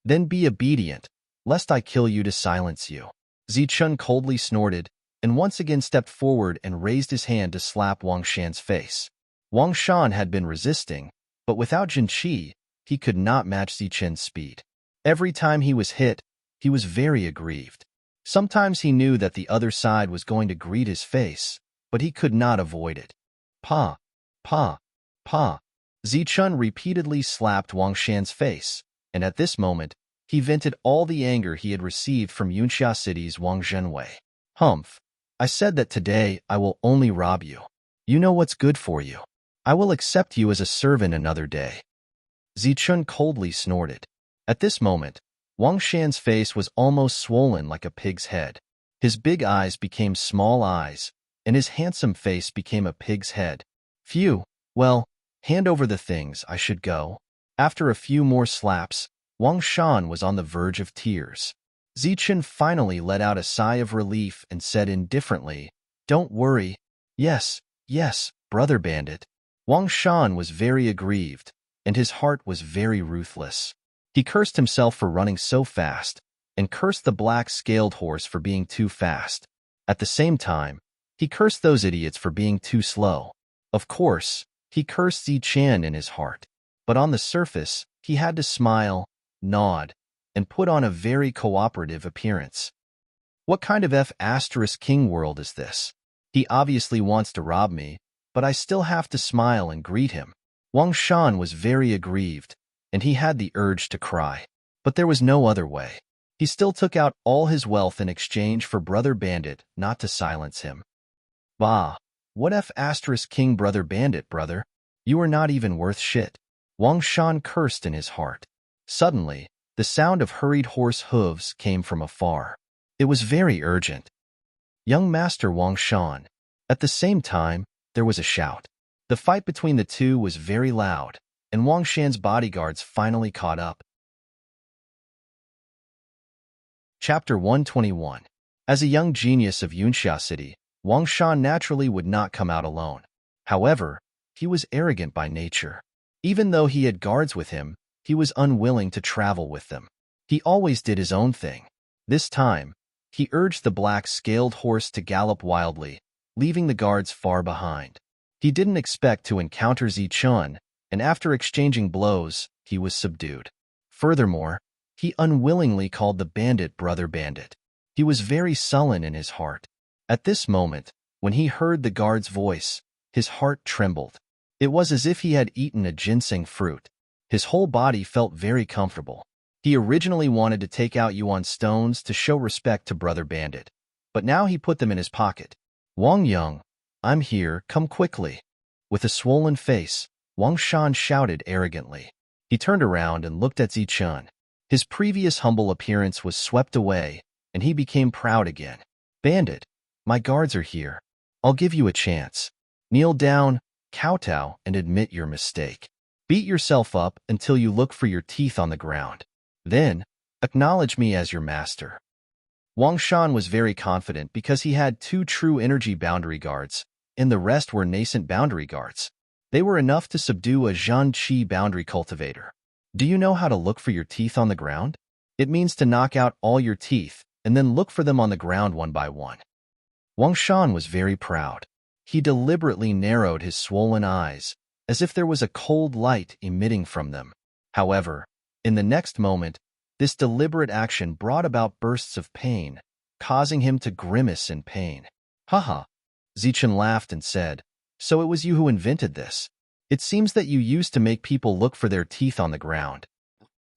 Then be obedient, lest I kill you to silence you. Zichun coldly snorted and once again stepped forward and raised his hand to slap Wang Shan's face. Wang Shan had been resisting, but without Jinqi, he could not match Zichun's speed. Every time he was hit, he was very aggrieved. Sometimes he knew that the other side was going to greet his face, but he could not avoid it. Pa, pa, pa. Zichun repeatedly slapped Wang Shan's face, and at this moment, he vented all the anger he had received from Yunxia City's Wang Zhenwei. Humph, I said that today I will only rob you. You know what's good for you. I will accept you as a servant another day. Zichun coldly snorted. At this moment, Wang Shan's face was almost swollen like a pig's head. His big eyes became small eyes, and his handsome face became a pig's head. Phew, well, hand over the things, I should go. After a few more slaps, Wang Shan was on the verge of tears. Zichun finally let out a sigh of relief and said indifferently, don't worry. Yes, yes, Brother Bandit. Wang Shan was very aggrieved, and his heart was very ruthless. He cursed himself for running so fast, and cursed the black-scaled horse for being too fast. At the same time, he cursed those idiots for being too slow. Of course, he cursed Zichun in his heart, but on the surface, he had to smile, nod, and put on a very cooperative appearance. What kind of F***king world is this? He obviously wants to rob me, but I still have to smile and greet him. Wang Shan was very aggrieved, and he had the urge to cry. But there was no other way. He still took out all his wealth in exchange for Brother Bandit not to silence him. Bah, what F***king Brother Bandit, brother? You are not even worth shit. Wang Shan cursed in his heart. Suddenly, the sound of hurried horse hooves came from afar. It was very urgent. Young Master Wang Shan. At the same time, there was a shout. The fight between the two was very loud, and Wang Shan's bodyguards finally caught up. Chapter 121. As a young genius of Yunxia City, Wang Shan naturally would not come out alone. However, he was arrogant by nature. Even though he had guards with him, he was unwilling to travel with them. He always did his own thing. This time, he urged the black-scaled horse to gallop wildly, leaving the guards far behind. He didn't expect to encounter Zichun, and after exchanging blows, he was subdued. Furthermore, he unwillingly called the bandit Brother Bandit. He was very sullen in his heart. At this moment, when he heard the guard's voice, his heart trembled. It was as if he had eaten a ginseng fruit. His whole body felt very comfortable. He originally wanted to take out Yuan stones to show respect to Brother Bandit, but now he put them in his pocket. Wang Yang, I'm here, come quickly. With a swollen face, Wang Shan shouted arrogantly. He turned around and looked at Zichun. His previous humble appearance was swept away, and he became proud again. Bandit, my guards are here. I'll give you a chance. Kneel down, kowtow, and admit your mistake. Beat yourself up until you look for your teeth on the ground. Then, acknowledge me as your master. Wang Shan was very confident because he had 2 true energy boundary guards, and the rest were nascent boundary guards. They were enough to subdue a Zhan Qi boundary cultivator. Do you know how to look for your teeth on the ground? It means to knock out all your teeth and then look for them on the ground one by one. Wang Shan was very proud. He deliberately narrowed his swollen eyes as if there was a cold light emitting from them. However, in the next moment, this deliberate action brought about bursts of pain, causing him to grimace in pain. Haha. Zichen laughed and said, "So it was you who invented this. It seems that you used to make people look for their teeth on the ground.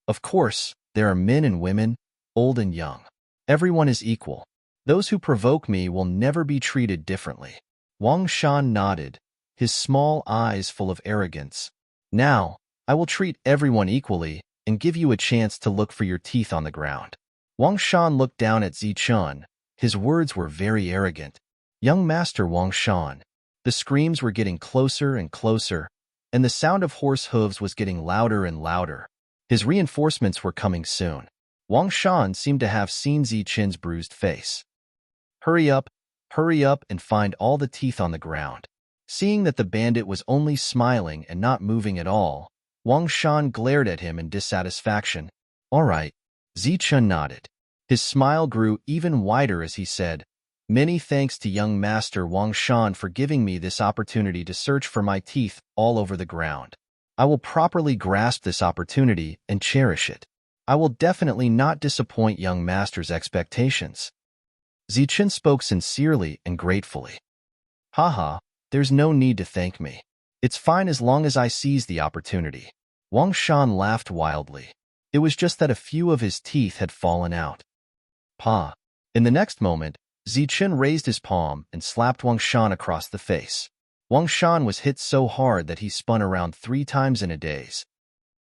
Of course, there are men and women, old and young. Everyone is equal. Those who provoke me will never be treated differently." Wang Shan nodded, his small eyes full of arrogance. "Now, I will treat everyone equally and give you a chance to look for your teeth on the ground." Wang Shan looked down at Zichun. His words were very arrogant. "Young Master Wang Shan." The screams were getting closer and closer, and the sound of horse hooves was getting louder and louder. His reinforcements were coming soon. Wang Shan seemed to have seen Zichun's bruised face. Hurry up, and find all the teeth on the ground." Seeing that the bandit was only smiling and not moving at all, Wang Shan glared at him in dissatisfaction. "All right." Zichun nodded. His smile grew even wider as he said, "Many thanks to young Master Wang Shan for giving me this opportunity to search for my teeth all over the ground. I will properly grasp this opportunity and cherish it. I will definitely not disappoint young Master's expectations." Zichun spoke sincerely and gratefully. "Haha, there's no need to thank me. It's fine as long as I seize the opportunity." Wang Shan laughed wildly. It was just that a few of his teeth had fallen out. Pa. In the next moment, Zichun raised his palm and slapped Wang Shan across the face. Wang Shan was hit so hard that he spun around 3 times in a daze.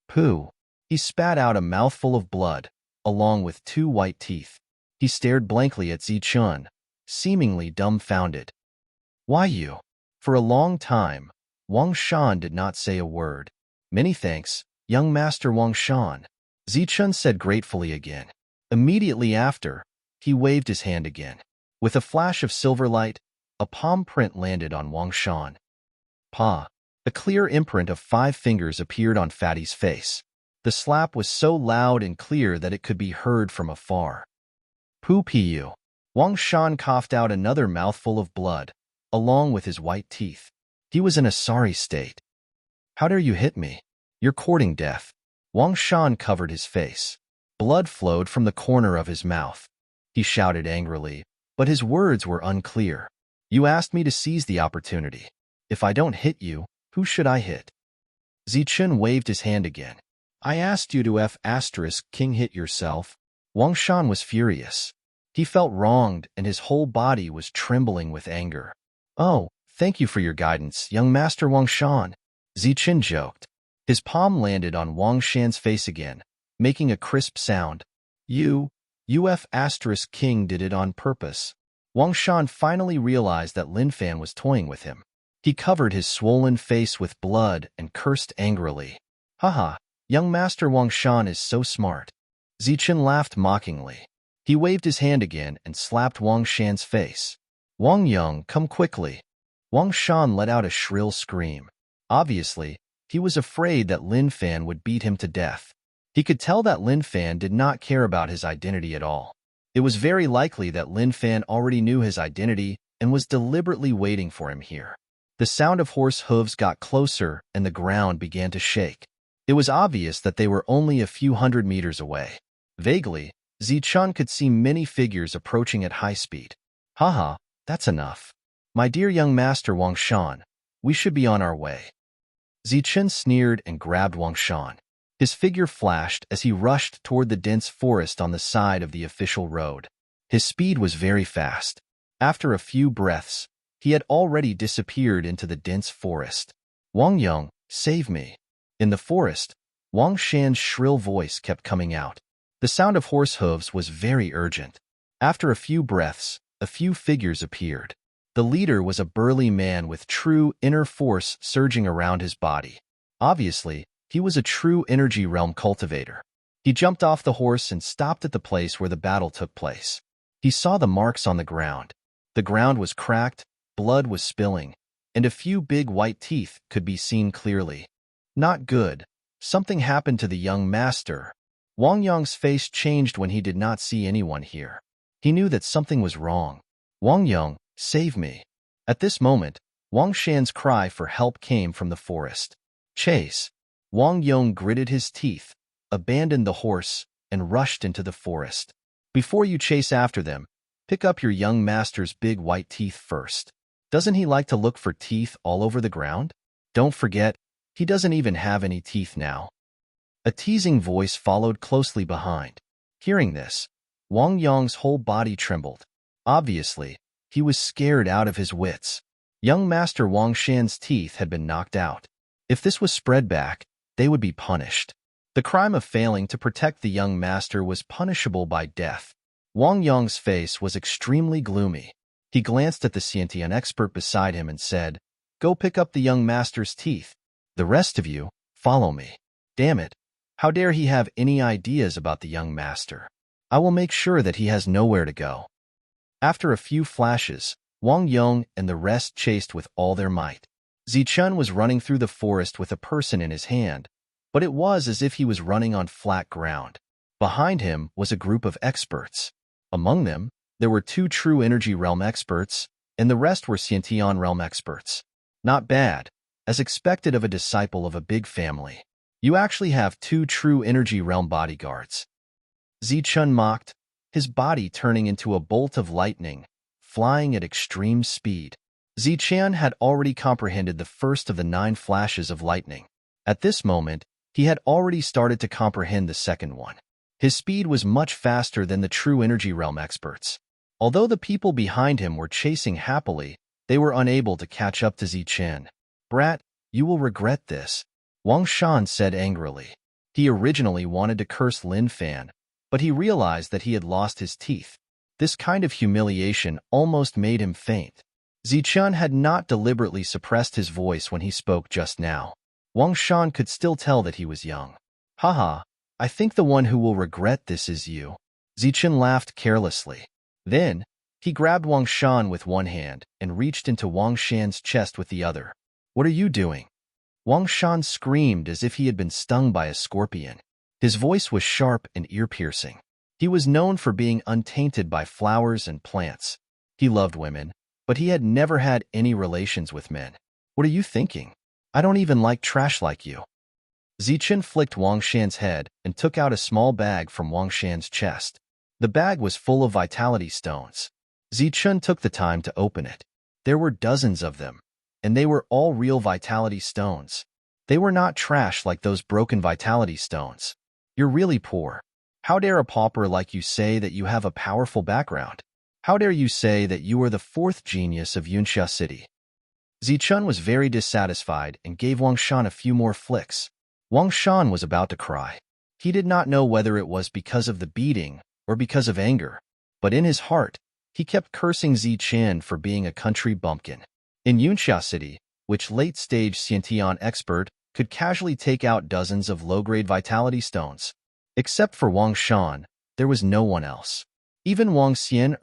Pooh. He spat out a mouthful of blood, along with 2 white teeth. He stared blankly at Zichun, seemingly dumbfounded. "Why you?" For a long time, Wang Shan did not say a word. "Many thanks, young Master Wang Shan," Zichun said gratefully again. Immediately after, he waved his hand again. With a flash of silver light, a palm print landed on Wang Shan. Pa. A clear imprint of 5 fingers appeared on Fatty's face. The slap was so loud and clear that it could be heard from afar. Poo-pee-you. Wang Shan coughed out another mouthful of blood, along with his white teeth. He was in a sorry state. "How dare you hit me? You're courting death." Wang Shan covered his face. Blood flowed from the corner of his mouth. He shouted angrily, but his words were unclear. "You asked me to seize the opportunity. If I don't hit you, who should I hit?" Zichun waved his hand again. "I asked you to King hit yourself." Wang Shan was furious. He felt wronged and his whole body was trembling with anger. "Oh, thank you for your guidance, young Master Wang Shan," Zichun joked. His palm landed on Wang Shan's face again, making a crisp sound. King did it on purpose." Wang Shan finally realized that Lin Fan was toying with him. He covered his swollen face with blood and cursed angrily. "Haha, young Master Wang Shan is so smart." Zichun laughed mockingly. He waved his hand again and slapped Wang Shan's face. "Wang Yang, come quickly." Wang Shan let out a shrill scream. Obviously, he was afraid that Lin Fan would beat him to death. He could tell that Lin Fan did not care about his identity at all. It was very likely that Lin Fan already knew his identity and was deliberately waiting for him here. The sound of horse hooves got closer and the ground began to shake. It was obvious that they were only a few hundred meters away. Vaguely, Zichun could see many figures approaching at high speed. "Haha, that's enough. My dear young Master Wang Shan, we should be on our way." Zichun sneered and grabbed Wang Shan. His figure flashed as he rushed toward the dense forest on the side of the official road. His speed was very fast. After a few breaths, he had already disappeared into the dense forest. "Wang Yang, save me." In the forest, Wang Shan's shrill voice kept coming out. The sound of horse hooves was very urgent. After a few breaths, a few figures appeared. The leader was a burly man with true inner force surging around his body. Obviously, he was a true energy realm cultivator. He jumped off the horse and stopped at the place where the battle took place. He saw the marks on the ground. The ground was cracked, blood was spilling, and a few big white teeth could be seen clearly. Not good. Something happened to the young master. Wang Yang's face changed when he did not see anyone here. He knew that something was wrong. "Wang Yang, save me." At this moment, Wang Shan's cry for help came from the forest. Chase! Wang Yong gritted his teeth, abandoned the horse, and rushed into the forest. Before you chase after them, pick up your young master's big white teeth first. Doesn't he like to look for teeth all over the ground? Don't forget, he doesn't even have any teeth now. A teasing voice followed closely behind. Hearing this, Wang Yong's whole body trembled. Obviously, he was scared out of his wits. Young Master Wang Shan's teeth had been knocked out. If this was spread back, they would be punished. The crime of failing to protect the young master was punishable by death. Wang Yong's face was extremely gloomy. He glanced at the Xiantian expert beside him and said, "Go pick up the young master's teeth. The rest of you, follow me." Damn it! How dare he have any ideas about the young master? I will make sure that he has nowhere to go. After a few flashes, Wang Yong and the rest chased with all their might. Zichun was running through the forest with a person in his hand, but it was as if he was running on flat ground. Behind him was a group of experts. Among them, there were 2 true energy realm experts, and the rest were Xiantian realm experts. Not bad, as expected of a disciple of a big family. You actually have 2 true energy realm bodyguards. Zichun mocked, his body turning into a bolt of lightning, flying at extreme speed. Zichun had already comprehended the first of the 9 flashes of lightning. At this moment, he had already started to comprehend the second one. His speed was much faster than the true energy realm experts. Although the people behind him were chasing happily, they were unable to catch up to Zichun. "Brat, you will regret this," Wang Shan said angrily. He originally wanted to curse Lin Fan, but he realized that he had lost his teeth. This kind of humiliation almost made him faint. Zichun had not deliberately suppressed his voice when he spoke just now. Wang Shan could still tell that he was young. "Haha, I think the one who will regret this is you." Zichun laughed carelessly. Then, he grabbed Wang Shan with one hand and reached into Wang Shan's chest with the other. "What are you doing?" Wang Shan screamed as if he had been stung by a scorpion. His voice was sharp and ear-piercing. He was known for being untainted by flowers and plants. He loved women, but he had never had any relations with men. "What are you thinking? I don't even like trash like you." Zichun flicked Wang Shan's head and took out a small bag from Wang Shan's chest. The bag was full of vitality stones. Zichun took the time to open it. There were dozens of them, and they were all real vitality stones. They were not trash like those broken vitality stones. "You're really poor. How dare a pauper like you say that you have a powerful background? How dare you say that you are the 4th genius of Yunxia City?" Zichun was very dissatisfied and gave Wang Shan a few more flicks. Wang Shan was about to cry. He did not know whether it was because of the beating or because of anger, but in his heart, he kept cursing Zichun for being a country bumpkin. In Yunxia City, which late-stage Xiantian expert could casually take out dozens of low-grade vitality stones. Except for Wang Shan, there was no one else. Even Wang Xian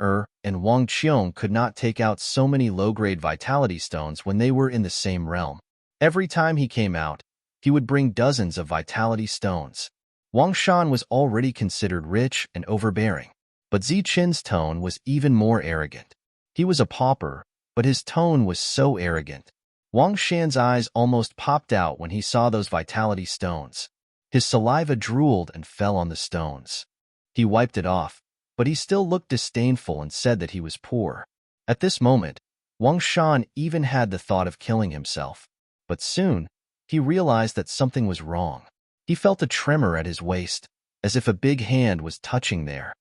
and Wang Qiong could not take out so many low-grade vitality stones when they were in the same realm. Every time he came out, he would bring dozens of vitality stones. Wang Shan was already considered rich and overbearing, but Zichun's tone was even more arrogant. He was a pauper, but his tone was so arrogant. Wang Shan's eyes almost popped out when he saw those vitality stones. His saliva drooled and fell on the stones. He wiped it off, but he still looked disdainful and said that he was poor. At this moment, Wang Shan even had the thought of killing himself. But soon, he realized that something was wrong. He felt a tremor at his waist, as if a big hand was touching there.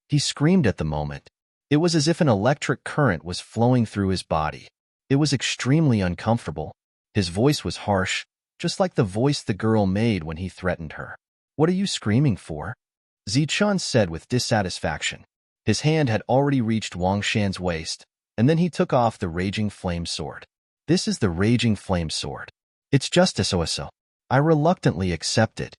He screamed at the moment. It was as if an electric current was flowing through his body. It was extremely uncomfortable. His voice was harsh, just like the voice the girl made when he threatened her. "What are you screaming for?" Zichun said with dissatisfaction. His hand had already reached Wang Shan's waist, and then he took off the Raging Flame Sword. "This is the Raging Flame Sword. It's just a so-so. I reluctantly accept it."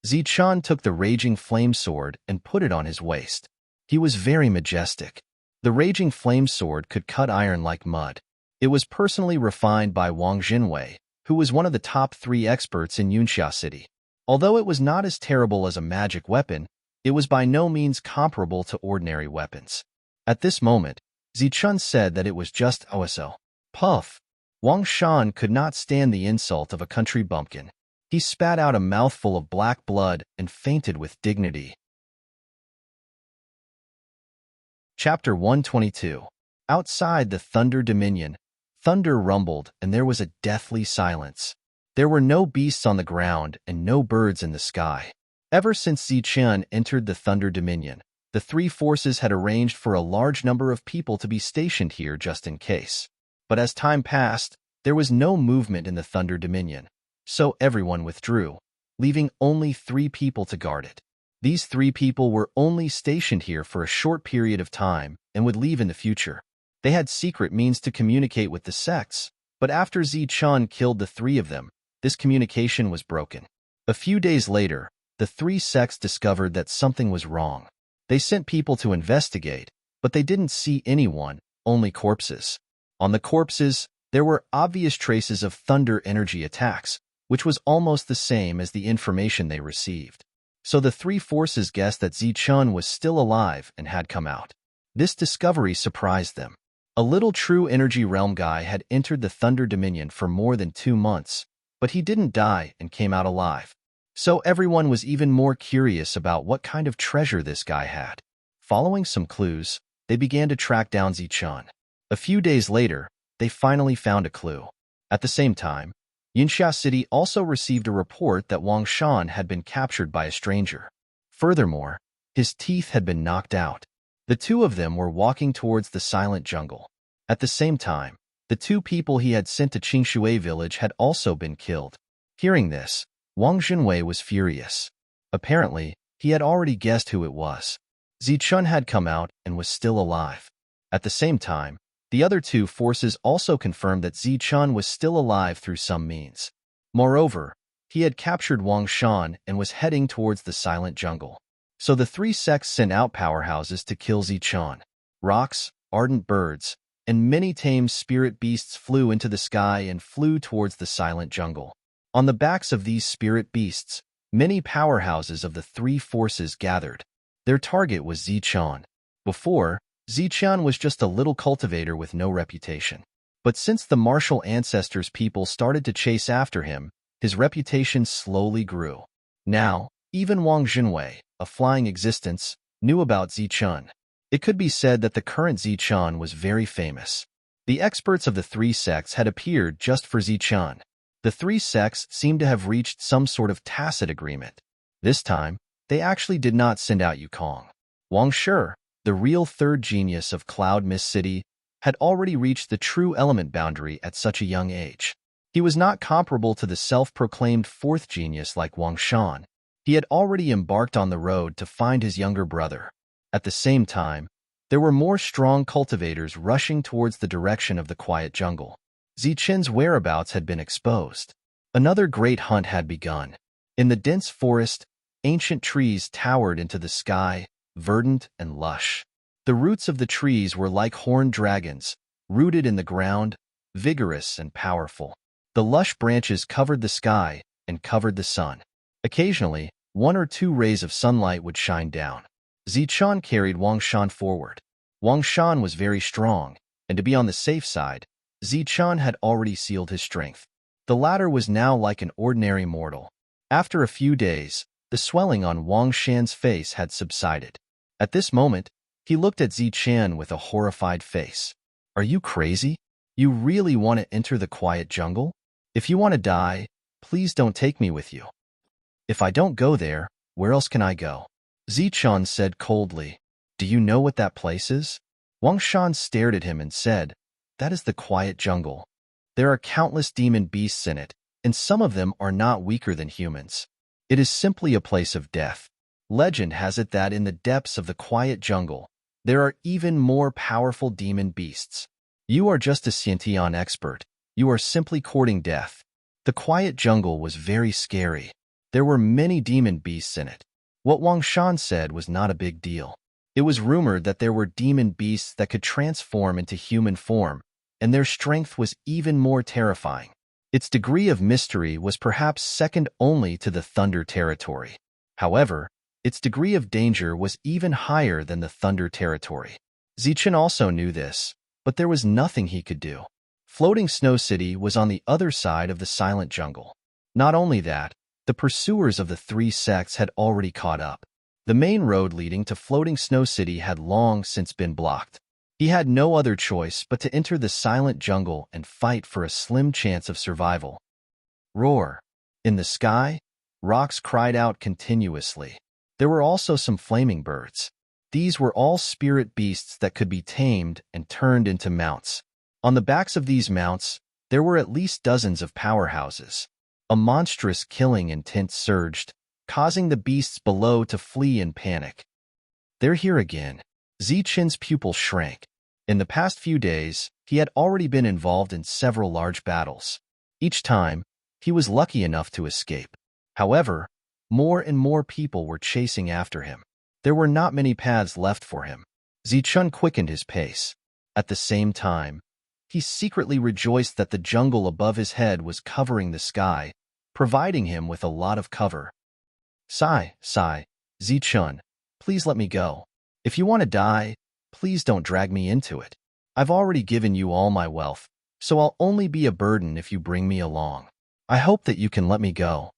Zichun took the Raging Flame Sword and put it on his waist. He was very majestic. The Raging Flame Sword could cut iron like mud. It was personally refined by Wang Jinwei, who was one of the top 3 experts in Yunxia City. Although it was not as terrible as a magic weapon, it was by no means comparable to ordinary weapons. At this moment, Zichun said that it was just OSO. Puff! Wang Shan could not stand the insult of a country bumpkin. He spat out a mouthful of black blood and fainted with dignity. Chapter 122. Outside the Thunder Dominion, thunder rumbled and there was a deathly silence. There were no beasts on the ground and no birds in the sky. Ever since Zichun entered the Thunder Dominion, the three forces had arranged for a large number of people to be stationed here just in case. But as time passed, there was no movement in the Thunder Dominion, so everyone withdrew, leaving only 3 people to guard it. These 3 people were only stationed here for a short period of time and would leave in the future. They had secret means to communicate with the sects, but after Zichun killed the 3 of them, this communication was broken. A few days later, the 3 sects discovered that something was wrong. They sent people to investigate, but they didn't see anyone, only corpses. On the corpses, there were obvious traces of thunder energy attacks, which was almost the same as the information they received. So the 3 forces guessed that Zichun was still alive and had come out. This discovery surprised them. A little true energy realm guy had entered the Thunder Dominion for more than 2 months, but he didn't die and came out alive. So everyone was even more curious about what kind of treasure this guy had. Following some clues, they began to track down Zichun. A few days later, they finally found a clue. At the same time, Yinxia City also received a report that Wang Shan had been captured by a stranger. Furthermore, his teeth had been knocked out. The 2 of them were walking towards the silent jungle. At the same time, the 2 people he had sent to Qingshui village had also been killed. Hearing this, Wang Junwei was furious. Apparently, he had already guessed who it was. Zichun had come out and was still alive. At the same time, the other 2 forces also confirmed that Zichun was still alive through some means. Moreover, he had captured Wang Shan and was heading towards the silent jungle. So the 3 sects sent out powerhouses to kill Zichun. Rocks, ardent birds, and many tame spirit beasts flew into the sky and flew towards the silent jungle. On the backs of these spirit beasts, many powerhouses of the 3 forces gathered. Their target was Zichun. Before, Zichun was just a little cultivator with no reputation. But since the martial ancestors' people started to chase after him, his reputation slowly grew. Now, even Wang Junwei, a flying existence, knew about Zichun. It could be said that the current Zichun was very famous. The experts of the 3 sects had appeared just for Zichun. The 3 sects seemed to have reached some sort of tacit agreement. This time, they actually did not send out Yukong. Wang Shi, the real 3rd genius of Cloud Mist City, had already reached the true element boundary at such a young age. He was not comparable to the self-proclaimed 4th genius like Wang Shan. He had already embarked on the road to find his younger brother. At the same time, there were more strong cultivators rushing towards the direction of the quiet jungle. Zichun's whereabouts had been exposed. Another great hunt had begun. In the dense forest, ancient trees towered into the sky, verdant and lush. The roots of the trees were like horned dragons, rooted in the ground, vigorous and powerful. The lush branches covered the sky and covered the sun. Occasionally, 1 or 2 rays of sunlight would shine down. Zichun carried Wang Shan forward. Wang Shan was very strong, and to be on the safe side, Zichun had already sealed his strength. The latter was now like an ordinary mortal. After a few days, the swelling on Wang Shan's face had subsided. At this moment, he looked at Zichun with a horrified face. "Are you crazy? You really want to enter the quiet jungle? If you want to die, please don't take me with you." "If I don't go there, where else can I go?" Zichun said coldly. "Do you know what that place is?" Wang Shan stared at him and said, "That is the quiet jungle. There are countless demon beasts in it, and some of them are not weaker than humans. It is simply a place of death. Legend has it that in the depths of the quiet jungle, there are even more powerful demon beasts. You are just a Xiantian expert. You are simply courting death." The quiet jungle was very scary. There were many demon beasts in it. What Wang Shan said was not a big deal. It was rumored that there were demon beasts that could transform into human form, and their strength was even more terrifying. Its degree of mystery was perhaps second only to the Thunder territory. However, its degree of danger was even higher than the Thunder territory. Zichun also knew this, but there was nothing he could do. Floating Snow City was on the other side of the silent jungle. Not only that, the pursuers of the three sects had already caught up. The main road leading to Floating Snow City had long since been blocked. He had no other choice but to enter the silent jungle and fight for a slim chance of survival. Roar! In the sky, rocks cried out continuously. There were also some flaming birds. These were all spirit beasts that could be tamed and turned into mounts. On the backs of these mounts, there were at least dozens of powerhouses. A monstrous killing intent surged, causing the beasts below to flee in panic. They're here again. Zichen's pupil shrank. In the past few days, he had already been involved in several large battles. Each time, he was lucky enough to escape. However, more and more people were chasing after him. There were not many paths left for him. Zichen quickened his pace. At the same time, he secretly rejoiced that the jungle above his head was covering the sky, providing him with a lot of cover. Sigh, Zichen, please let me go. If you want to die, please don't drag me into it. I've already given you all my wealth, so I'll only be a burden if you bring me along. I hope that you can let me go.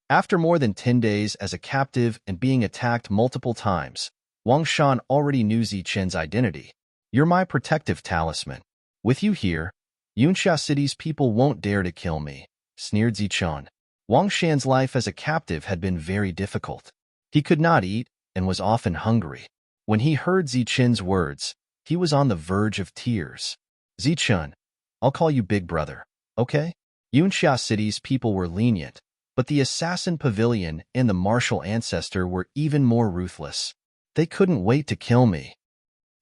After more than 10 days as a captive and being attacked multiple times, Wang Shan already knew Zichen's identity. You're my protective talisman. With you here, Yunxia City's people won't dare to kill me, sneered Zichen. Wang Shan's life as a captive had been very difficult. He could not eat and was often hungry. When he heard Zichen's words, he was on the verge of tears. Zichen, I'll call you Big Brother, okay? Yunxia City's people were lenient, but the Assassin Pavilion and the Martial Ancestor were even more ruthless. They couldn't wait to kill me.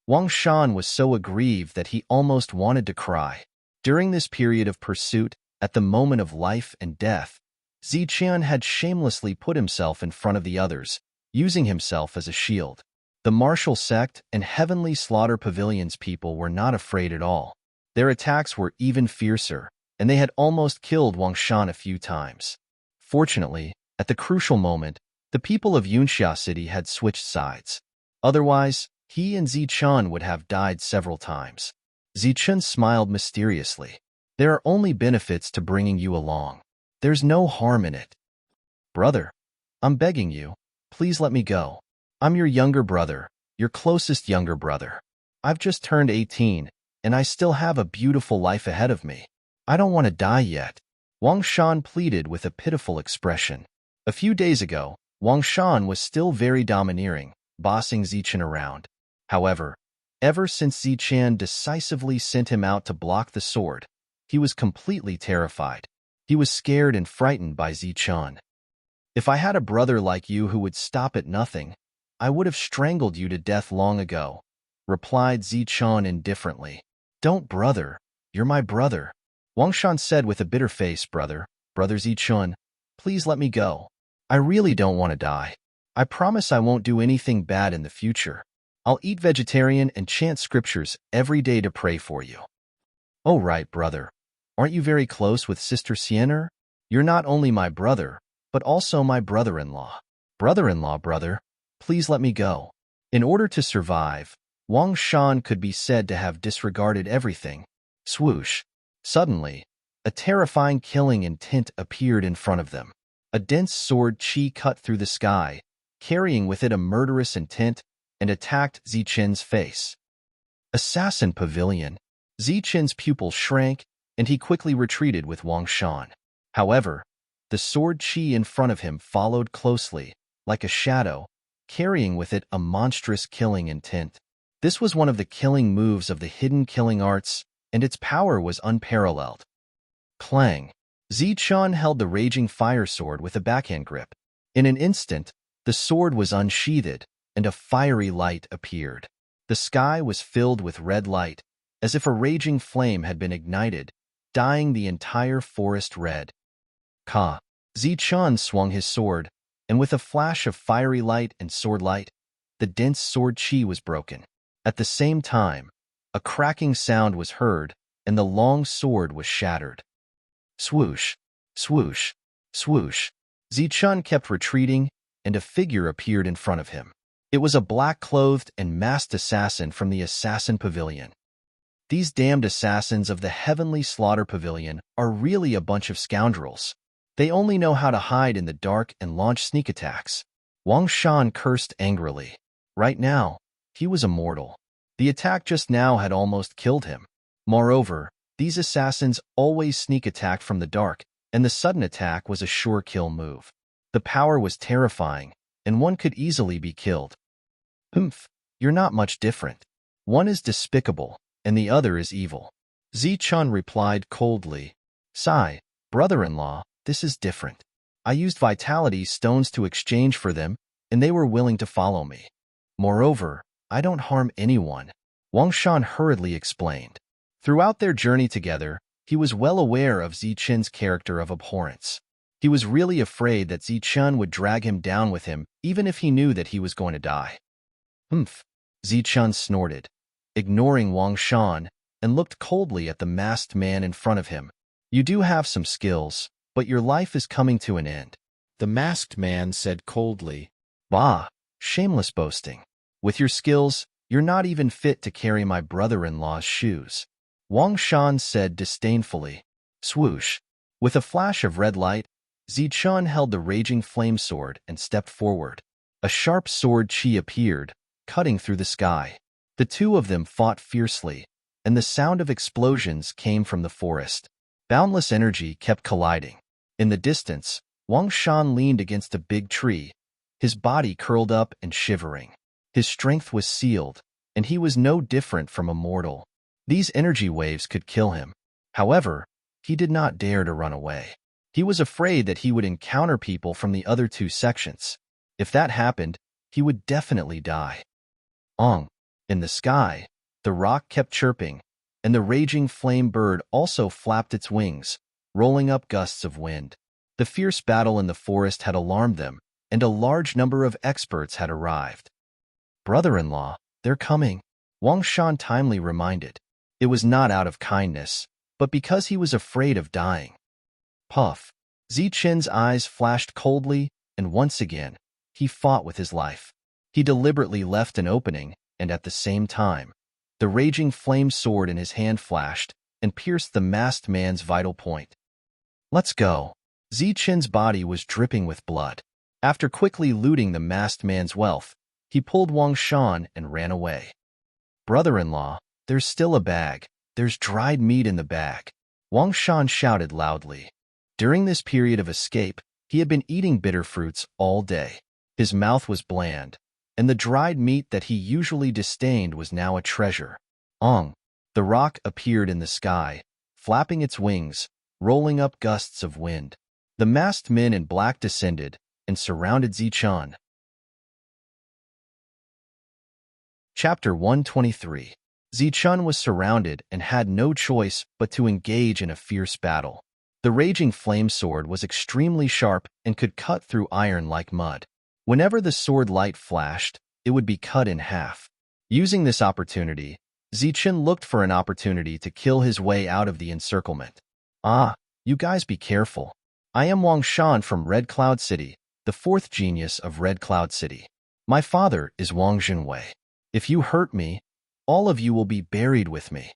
Wang Shan was so aggrieved that he almost wanted to cry. During this period of pursuit, at the moment of life and death, Zichen had shamelessly put himself in front of the others, using himself as a shield. The Martial Sect and Heavenly Slaughter Pavilion's people were not afraid at all. Their attacks were even fiercer, and they had almost killed Wang Shan a few times. Fortunately, at the crucial moment, the people of Yunxia City had switched sides. Otherwise, he and Zichen would have died several times. Zichen smiled mysteriously. There are only benefits to bringing you along. There's no harm in it. Brother, I'm begging you, please let me go. I'm your younger brother, your closest younger brother. I've just turned 18, and I still have a beautiful life ahead of me. I don't want to die yet. Wang Shan pleaded with a pitiful expression. A few days ago, Wang Shan was still very domineering, bossing Zichen around. However, ever since Zichen decisively sent him out to block the sword, he was completely terrified. He was scared and frightened by Zichen. If I had a brother like you who would stop at nothing, I would have strangled you to death long ago, replied Zichen indifferently. Don't, brother. You're my brother. Wang Shan said with a bitter face, Brother Zichen, please let me go. I really don't want to die. I promise I won't do anything bad in the future. I'll eat vegetarian and chant scriptures every day to pray for you. Oh right, brother. Aren't you very close with Sister Siener? You're not only my brother, but also my brother-in-law. Brother-in-law, brother, please let me go. In order to survive, Wang Shan could be said to have disregarded everything. Swoosh. Suddenly, a terrifying killing intent appeared in front of them. A dense sword chi cut through the sky, carrying with it a murderous intent, and attacked Zichen's face. Assassin Pavilion. Zichen's pupil shrank, and he quickly retreated with Wang Shan. However, the sword chi in front of him followed closely, like a shadow, carrying with it a monstrous killing intent. This was one of the killing moves of the hidden killing arts, and its power was unparalleled. Clang! Zichen held the raging fire sword with a backhand grip. In an instant, the sword was unsheathed, and a fiery light appeared. The sky was filled with red light, as if a raging flame had been ignited, dyeing the entire forest red. Ka! Zichen swung his sword, and with a flash of fiery light and sword light, the dense sword chi was broken. At the same time, a cracking sound was heard, and the long sword was shattered. Swoosh! Swoosh! Swoosh! Zichen kept retreating, and a figure appeared in front of him. It was a black-clothed and masked assassin from the Assassin Pavilion. These damned assassins of the Heavenly Slaughter Pavilion are really a bunch of scoundrels. They only know how to hide in the dark and launch sneak attacks. Wang Shan cursed angrily. Right now, he was immortal. The attack just now had almost killed him. Moreover, these assassins always sneak attack from the dark, and the sudden attack was a sure kill move. The power was terrifying, and one could easily be killed. Humph, you're not much different. One is despicable, and the other is evil. Zichun replied coldly. Sigh, brother-in-law, this is different. I used vitality stones to exchange for them, and they were willing to follow me. Moreover, I don't harm anyone, Wang Shan hurriedly explained. Throughout their journey together, he was well aware of Zichun's character of abhorrence. He was really afraid that Zichun would drag him down with him, even if he knew that he was going to die. Humph, Zichun snorted, ignoring Wang Shan, and looked coldly at the masked man in front of him. You do have some skills, but your life is coming to an end. The masked man said coldly. Bah, shameless boasting. With your skills, you're not even fit to carry my brother-in-law's shoes. Wang Shan said disdainfully. Swoosh. With a flash of red light, Zichun held the raging flame sword and stepped forward. A sharp sword chi appeared, cutting through the sky. The two of them fought fiercely, and the sound of explosions came from the forest. Boundless energy kept colliding. In the distance, Wang Shan leaned against a big tree, his body curled up and shivering. His strength was sealed, and he was no different from a mortal. These energy waves could kill him. However, he did not dare to run away. He was afraid that he would encounter people from the other two sections. If that happened, he would definitely die. Ong. In the sky, the rock kept chirping, and the raging flame bird also flapped its wings, rolling up gusts of wind. The fierce battle in the forest had alarmed them, and a large number of experts had arrived. Brother-in-law, they're coming, Wang Shan timely reminded. It was not out of kindness, but because he was afraid of dying. Puff. Zichun's eyes flashed coldly, and once again, he fought with his life. He deliberately left an opening, and at the same time, the raging flame sword in his hand flashed and pierced the masked man's vital point. Let's go. Zichun's body was dripping with blood. After quickly looting the masked man's wealth, he pulled Wang Shan and ran away. Brother-in-law, there's still a bag. There's dried meat in the bag. Wang Shan shouted loudly. During this period of escape, he had been eating bitter fruits all day. His mouth was bland, and the dried meat that he usually disdained was now a treasure. Ong. The rock appeared in the sky, flapping its wings, rolling up gusts of wind. The masked men in black descended and surrounded Zichun. Chapter 123. Zichun was surrounded and had no choice but to engage in a fierce battle. The raging flame sword was extremely sharp and could cut through iron like mud. Whenever the sword light flashed, it would be cut in half. Using this opportunity, Zichun looked for an opportunity to kill his way out of the encirclement. Ah, you guys be careful. I am Wang Shan from Red Cloud City, the fourth genius of Red Cloud City. My father is Wang Junwei. If you hurt me, all of you will be buried with me.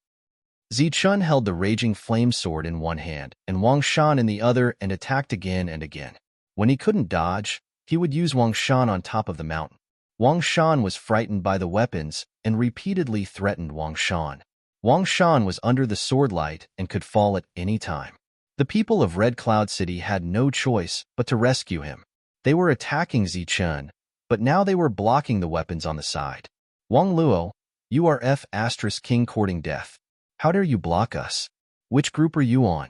Zichun held the raging flame sword in one hand and Wang Shan in the other and attacked again and again. When he couldn't dodge, he would use Wang Shan on top of the mountain. Wang Shan was frightened by the weapons and repeatedly threatened Wang Shan. Wang Shan was under the sword light and could fall at any time. The people of Red Cloud City had no choice but to rescue him. They were attacking Zichun, but now they were blocking the weapons on the side. Wang Luo, you are King courting death. How dare you block us? Which group are you on?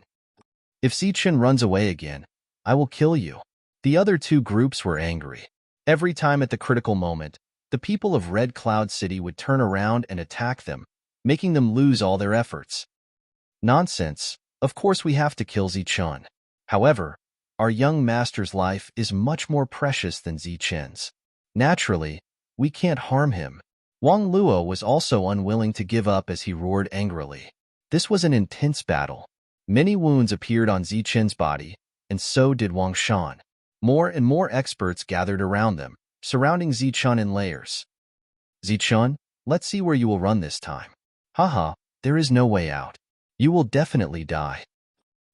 If Zichun runs away again, I will kill you. The other two groups were angry. Every time at the critical moment, the people of Red Cloud City would turn around and attack them, making them lose all their efforts. Nonsense. Of course we have to kill Zichun. However, our young master's life is much more precious than Zichun's. Naturally, we can't harm him. Wang Luo was also unwilling to give up as he roared angrily. This was an intense battle. Many wounds appeared on Zichun's body, and so did Wang Shan. More and more experts gathered around them, surrounding Zichun in layers. Zichun, let's see where you will run this time. Haha, there is no way out. You will definitely die.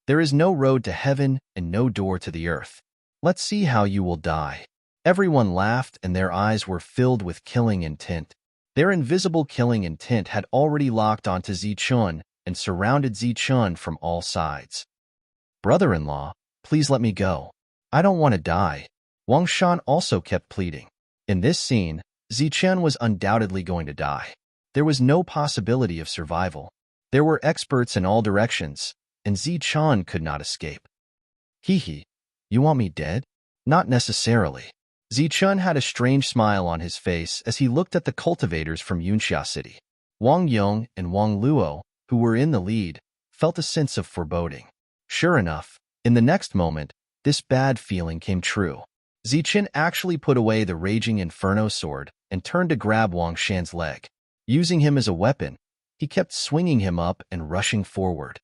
There is no road to heaven and no door to the earth. Let's see how you will die." Everyone laughed and their eyes were filled with killing intent. Their invisible killing intent had already locked onto Zichun and surrounded Zichun from all sides. "Brother-in-law, please let me go. I don't want to die." Wang Shan also kept pleading. In this scene, Zichun was undoubtedly going to die. There was no possibility of survival. There were experts in all directions, and Zichun could not escape. "Hee, you want me dead?" "Not necessarily." Zichun had a strange smile on his face as he looked at the cultivators from Yunxia City. Wang Yong and Wang Luo, who were in the lead, felt a sense of foreboding. Sure enough, in the next moment, this bad feeling came true. Zichun actually put away the Raging Inferno sword and turned to grab Wang Shan's leg. Using him as a weapon, he kept swinging him up and rushing forward.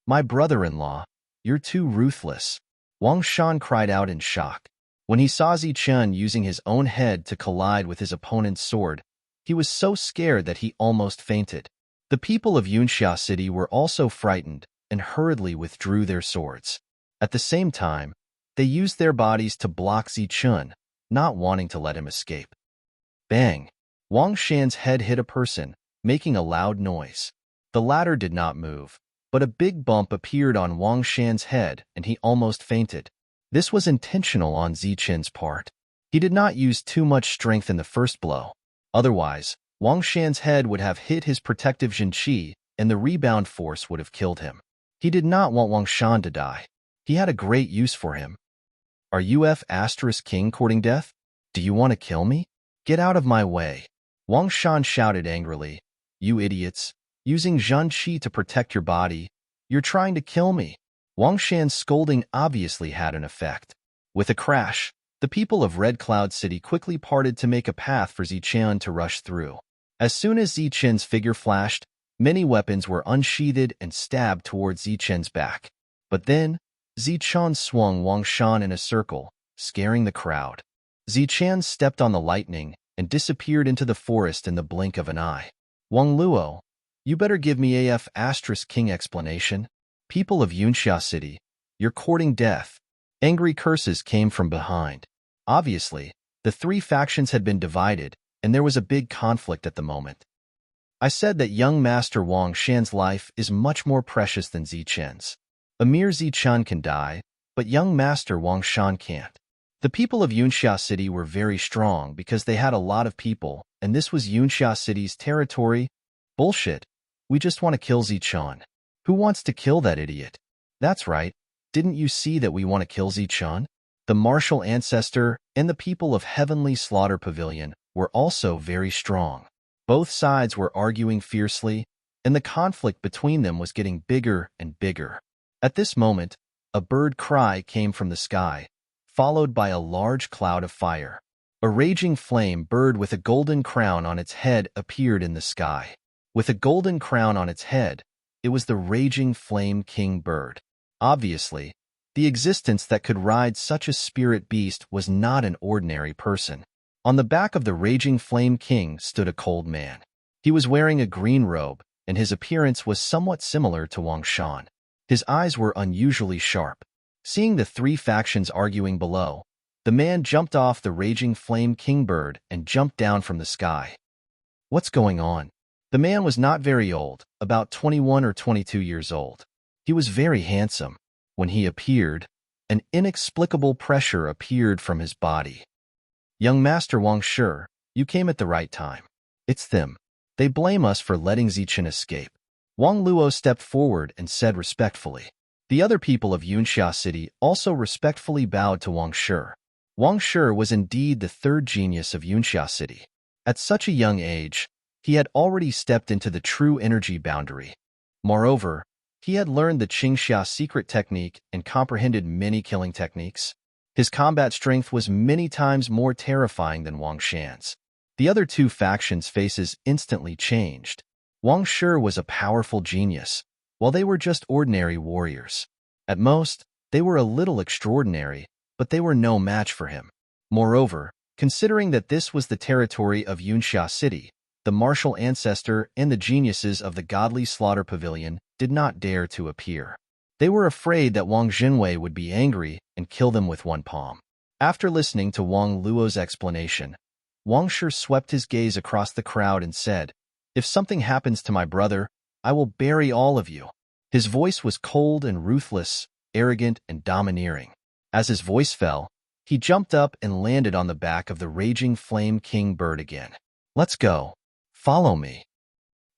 "My brother-in-law, you're too ruthless," Wang Shan cried out in shock. When he saw Zichun using his own head to collide with his opponent's sword, he was so scared that he almost fainted. The people of Yunxia City were also frightened and hurriedly withdrew their swords. At the same time, they used their bodies to block Zichun, not wanting to let him escape. Bang! Wang Shan's head hit a person, making a loud noise. The latter did not move, but a big bump appeared on Wang Shan's head and he almost fainted. This was intentional on Zichun's part. He did not use too much strength in the first blow. Otherwise, Wang Shan's head would have hit his protective Jinqi and the rebound force would have killed him. He did not want Wang Shan to die. He had a great use for him. "Are you King courting death? Do you want to kill me? Get out of my way." Wang Shan shouted angrily. "You idiots, using Jinqi to protect your body. You're trying to kill me." Wang Shan's scolding obviously had an effect. With a crash, the people of Red Cloud City quickly parted to make a path for Zichun to rush through. As soon as Zichun's figure flashed, many weapons were unsheathed and stabbed towards Zichun's back. But then, Zichun swung Wang Shan in a circle, scaring the crowd. Zichun stepped on the lightning and disappeared into the forest in the blink of an eye. "Wang Luo, you better give me King explanation. People of Yunxia City, you're courting death." Angry curses came from behind. Obviously, the three factions had been divided, and there was a big conflict at the moment. "I said that young Master Wang Shan's life is much more precious than Zichun's. Emir Zichun can die, but young Master Wang Shan can't." The people of Yunxia City were very strong because they had a lot of people, and this was Yunxia City's territory. "Bullshit. We just want to kill Zichun." "Who wants to kill that idiot?" "That's right. Didn't you see that we want to kill Zichun?" The martial ancestor and the people of Heavenly Slaughter Pavilion were also very strong. Both sides were arguing fiercely, and the conflict between them was getting bigger and bigger. At this moment, a bird cry came from the sky, followed by a large cloud of fire. A raging flame bird with a golden crown on its head appeared in the sky. With a golden crown on its head, it was the Raging Flame King bird. Obviously, the existence that could ride such a spirit beast was not an ordinary person. On the back of the Raging Flame King stood a cold man. He was wearing a green robe, and his appearance was somewhat similar to Wang Shan. His eyes were unusually sharp. Seeing the three factions arguing below, the man jumped off the Raging Flame King bird and jumped down from the sky. "What's going on?" The man was not very old, about 21 or 22 years old. He was very handsome. When he appeared, an inexplicable pressure appeared from his body. "Young Master Wang Shi, you came at the right time. It's them. They blame us for letting Zichun escape." Wang Luo stepped forward and said respectfully. The other people of Yunxia City also respectfully bowed to Wang Shi. Wang Shi was indeed the third genius of Yunxia City. At such a young age, he had already stepped into the true energy boundary. Moreover, he had learned the Qingxia secret technique and comprehended many killing techniques. His combat strength was many times more terrifying than Wang Shan's. The other two factions' faces instantly changed. Wang Shi was a powerful genius, while they were just ordinary warriors. At most, they were a little extraordinary, but they were no match for him. Moreover, considering that this was the territory of Yunxia City, the martial ancestor and the geniuses of the godly slaughter pavilion did not dare to appear. They were afraid that Wang Jinwei would be angry and kill them with one palm. After listening to Wang Luo's explanation, Wang Shi swept his gaze across the crowd and said, "If something happens to my brother, I will bury all of you." His voice was cold and ruthless, arrogant and domineering. As his voice fell, he jumped up and landed on the back of the raging flame king bird again. "Let's go. Follow me."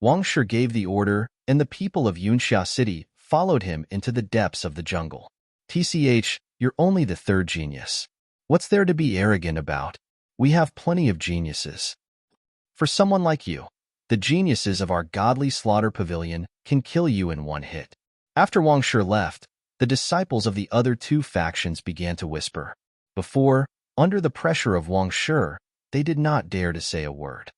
Wang Shi gave the order, and the people of Yunxia City followed him into the depths of the jungle. "TCH, you're only the third genius. What's there to be arrogant about? We have plenty of geniuses. For someone like you, the geniuses of our godly slaughter pavilion can kill you in one hit." After Wang Shi left, the disciples of the other two factions began to whisper. Before, under the pressure of Wang Shi, they did not dare to say a word.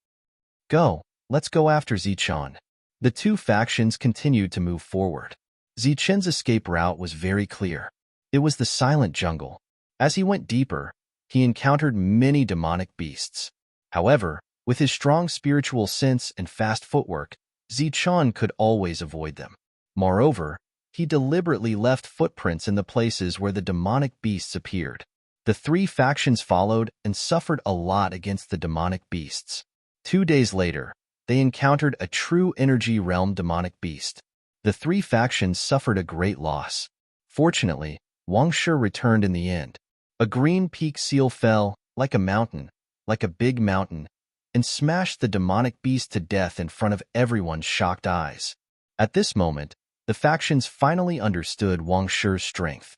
"Go, let's go after Zichen." The two factions continued to move forward. Zichen's escape route was very clear. It was the silent jungle. As he went deeper, he encountered many demonic beasts. However, with his strong spiritual sense and fast footwork, Zichen could always avoid them. Moreover, he deliberately left footprints in the places where the demonic beasts appeared. The three factions followed and suffered a lot against the demonic beasts. 2 days later, they encountered a true energy realm demonic beast. The three factions suffered a great loss. Fortunately, Wang Shi returned in the end. A green peak seal fell, like a mountain, like a big mountain, and smashed the demonic beast to death in front of everyone's shocked eyes. At this moment, the factions finally understood Wang Shi's strength.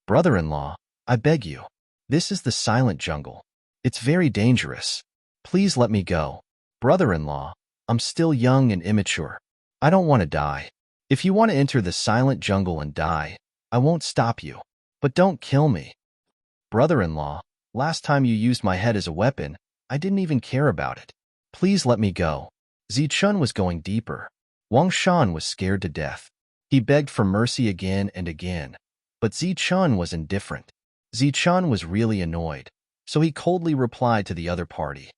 "Brother-in-law, I beg you. This is the silent jungle. It's very dangerous. Please let me go. Brother-in-law, I'm still young and immature. I don't want to die. If you want to enter the silent jungle and die, I won't stop you. But don't kill me. Brother-in-law, last time you used my head as a weapon, I didn't even care about it. Please let me go." Zichen was going deeper. Wang Shan was scared to death. He begged for mercy again and again, but Zichen was indifferent. Zichen was really annoyed, so he coldly replied to the other party,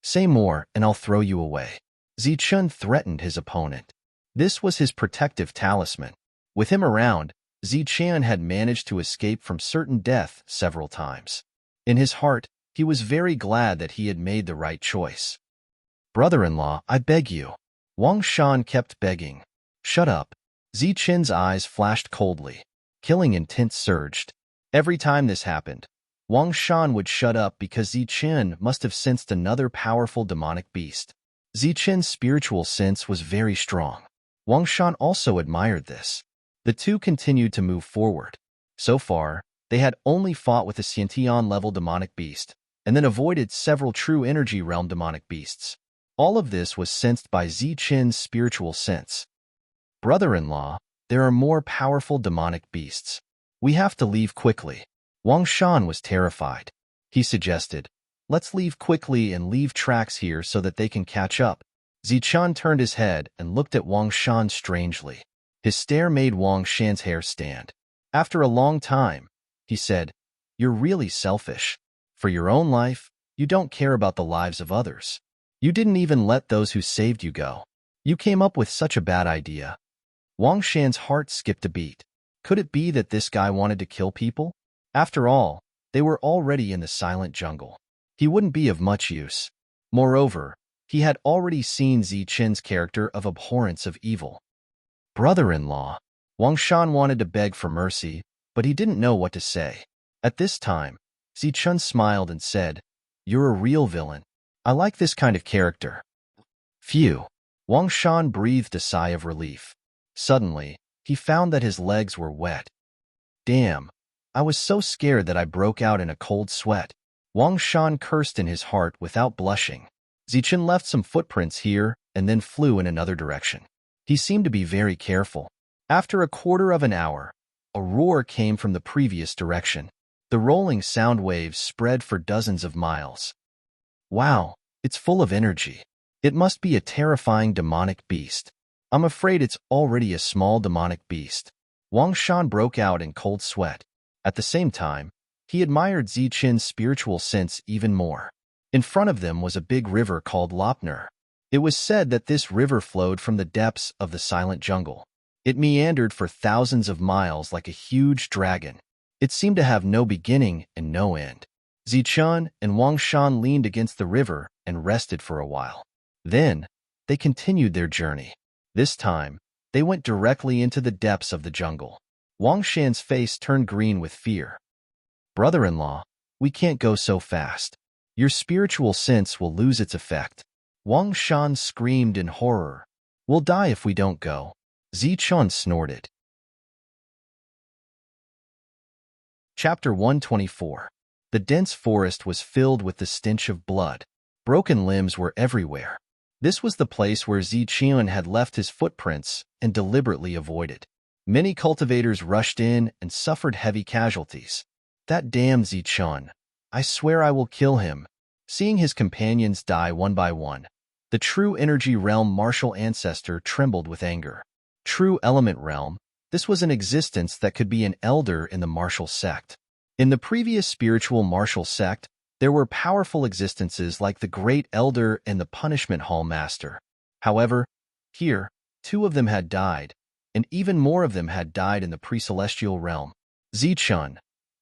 "Say more and I'll throw you away." Zichen threatened his opponent. This was his protective talisman. With him around, Zichen had managed to escape from certain death several times. In his heart, he was very glad that he had made the right choice. "Brother-in-law, I beg you." Wang Shan kept begging. "Shut up." Zichen's eyes flashed coldly. Killing intent surged. Every time this happened, Wang Shan would shut up because Zichen must have sensed another powerful demonic beast. Zichen's spiritual sense was very strong. Wang Shan also admired this. The two continued to move forward. So far, they had only fought with a Xiantian-level demonic beast, and then avoided several true energy realm demonic beasts. All of this was sensed by Zichen's spiritual sense. "Brother-in-law, there are more powerful demonic beasts. We have to leave quickly." Wang Shan was terrified. He suggested, "Let's leave quickly and leave tracks here so that they can catch up." Zichen turned his head and looked at Wang Shan strangely. His stare made Wang Shan's hair stand. After a long time, he said, "You're really selfish. For your own life, you don't care about the lives of others. You didn't even let those who saved you go. You came up with such a bad idea." Wang Shan's heart skipped a beat. Could it be that this guy wanted to kill people? After all, they were already in the silent jungle. He wouldn't be of much use. Moreover, he had already seen Zichen's character of abhorrence of evil. "Brother-in-law." Wang Shan wanted to beg for mercy, but he didn't know what to say. At this time, Zichen smiled and said, "You're a real villain. I like this kind of character." Phew. Wang Shan breathed a sigh of relief. Suddenly, he found that his legs were wet. Damn, I was so scared that I broke out in a cold sweat. Wang Shan cursed in his heart without blushing. Zichen left some footprints here and then flew in another direction. He seemed to be very careful. After a quarter of an hour, a roar came from the previous direction. The rolling sound waves spread for dozens of miles. Wow, it's full of energy. It must be a terrifying demonic beast. I'm afraid it's already a small demonic beast. Wang Shan broke out in cold sweat. At the same time, he admired Zichen's spiritual sense even more. In front of them was a big river called Lopner. It was said that this river flowed from the depths of the silent jungle. It meandered for thousands of miles like a huge dragon. It seemed to have no beginning and no end. Zichun and Wang Shan leaned against the river and rested for a while. Then, they continued their journey. This time, they went directly into the depths of the jungle. Wang Shan's face turned green with fear. "Brother-in-law, we can't go so fast. Your spiritual sense will lose its effect." Wang Shan screamed in horror. "We'll die if we don't go." Zichun snorted. Chapter 124. The dense forest was filled with the stench of blood. Broken limbs were everywhere. This was the place where Zichun had left his footprints and deliberately avoided. Many cultivators rushed in and suffered heavy casualties. "That damn Zichun. I swear I will kill him." Seeing his companions die one by one, the True Energy Realm martial ancestor trembled with anger. True Element Realm, this was an existence that could be an elder in the martial sect. In the previous spiritual martial sect, there were powerful existences like the Great Elder and the Punishment Hall Master. However, here, 2 of them had died, and even more of them had died in the pre-celestial realm. Zichun,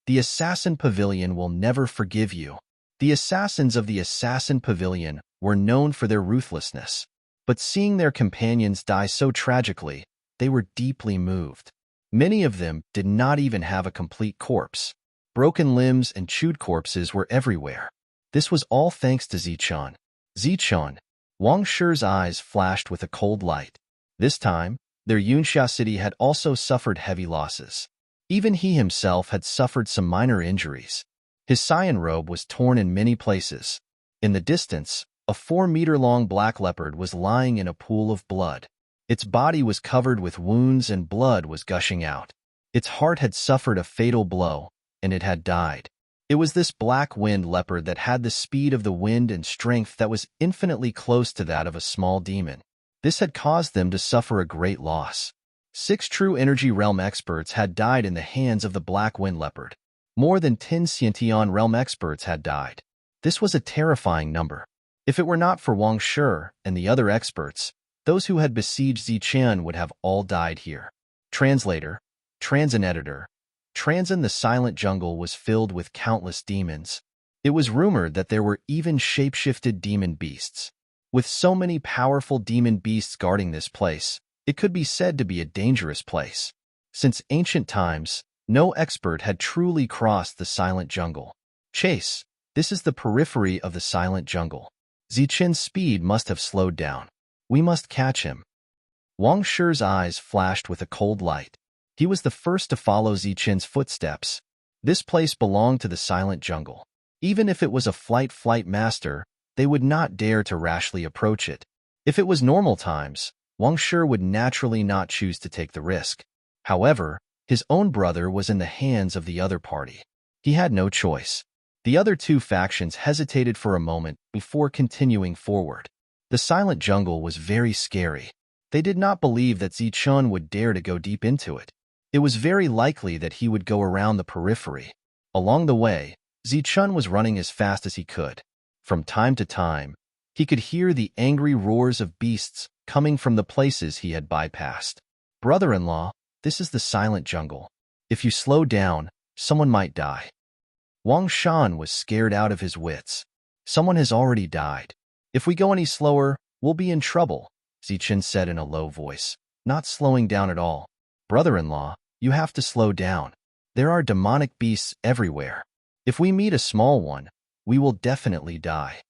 the Assassin Pavilion will never forgive you. The assassins of the Assassin Pavilion were known for their ruthlessness, but seeing their companions die so tragically, they were deeply moved. Many of them did not even have a complete corpse. Broken limbs and chewed corpses were everywhere. This was all thanks to Zichun. Zichun, Wang Shi's eyes flashed with a cold light. This time, their Yunxia city had also suffered heavy losses. Even he himself had suffered some minor injuries. His cyan robe was torn in many places. In the distance, a 4-meter-long black leopard was lying in a pool of blood. Its body was covered with wounds and blood was gushing out. Its heart had suffered a fatal blow, and it had died. It was this black wind leopard that had the speed of the wind and strength that was infinitely close to that of a small demon. This had caused them to suffer a great loss. 6 True Energy Realm experts had died in the hands of the black wind leopard. More than 10 Xiantian Realm experts had died. This was a terrifying number. If it were not for Wang Shi and the other experts, those who had besieged Zichun would have all died here. Translator, Transin Editor. Transin the Silent Jungle was filled with countless demons. It was rumored that there were even shape-shifted demon beasts. With so many powerful demon beasts guarding this place, it could be said to be a dangerous place. Since ancient times, no expert had truly crossed the Silent Jungle. Chase, this is the periphery of the Silent Jungle. Zichun's speed must have slowed down. We must catch him. Wang Shi's eyes flashed with a cold light. He was the first to follow Zichun's footsteps. This place belonged to the Silent Jungle. Even if it was a flight master, they would not dare to rashly approach it. If it was normal times, Wang Shi would naturally not choose to take the risk. However, his own brother was in the hands of the other party. He had no choice. The other 2 factions hesitated for a moment before continuing forward. The Silent Jungle was very scary. They did not believe that Zichun would dare to go deep into it. It was very likely that he would go around the periphery. Along the way, Zichun was running as fast as he could. From time to time, he could hear the angry roars of beasts coming from the places he had bypassed. "Brother-in-law, this is the Silent Jungle. If you slow down, someone might die." Wang Shan was scared out of his wits. "Someone has already died. If we go any slower, we'll be in trouble," Zichun said in a low voice, not slowing down at all. "Brother-in-law, you have to slow down. There are demonic beasts everywhere. If we meet a small one, we will definitely die,"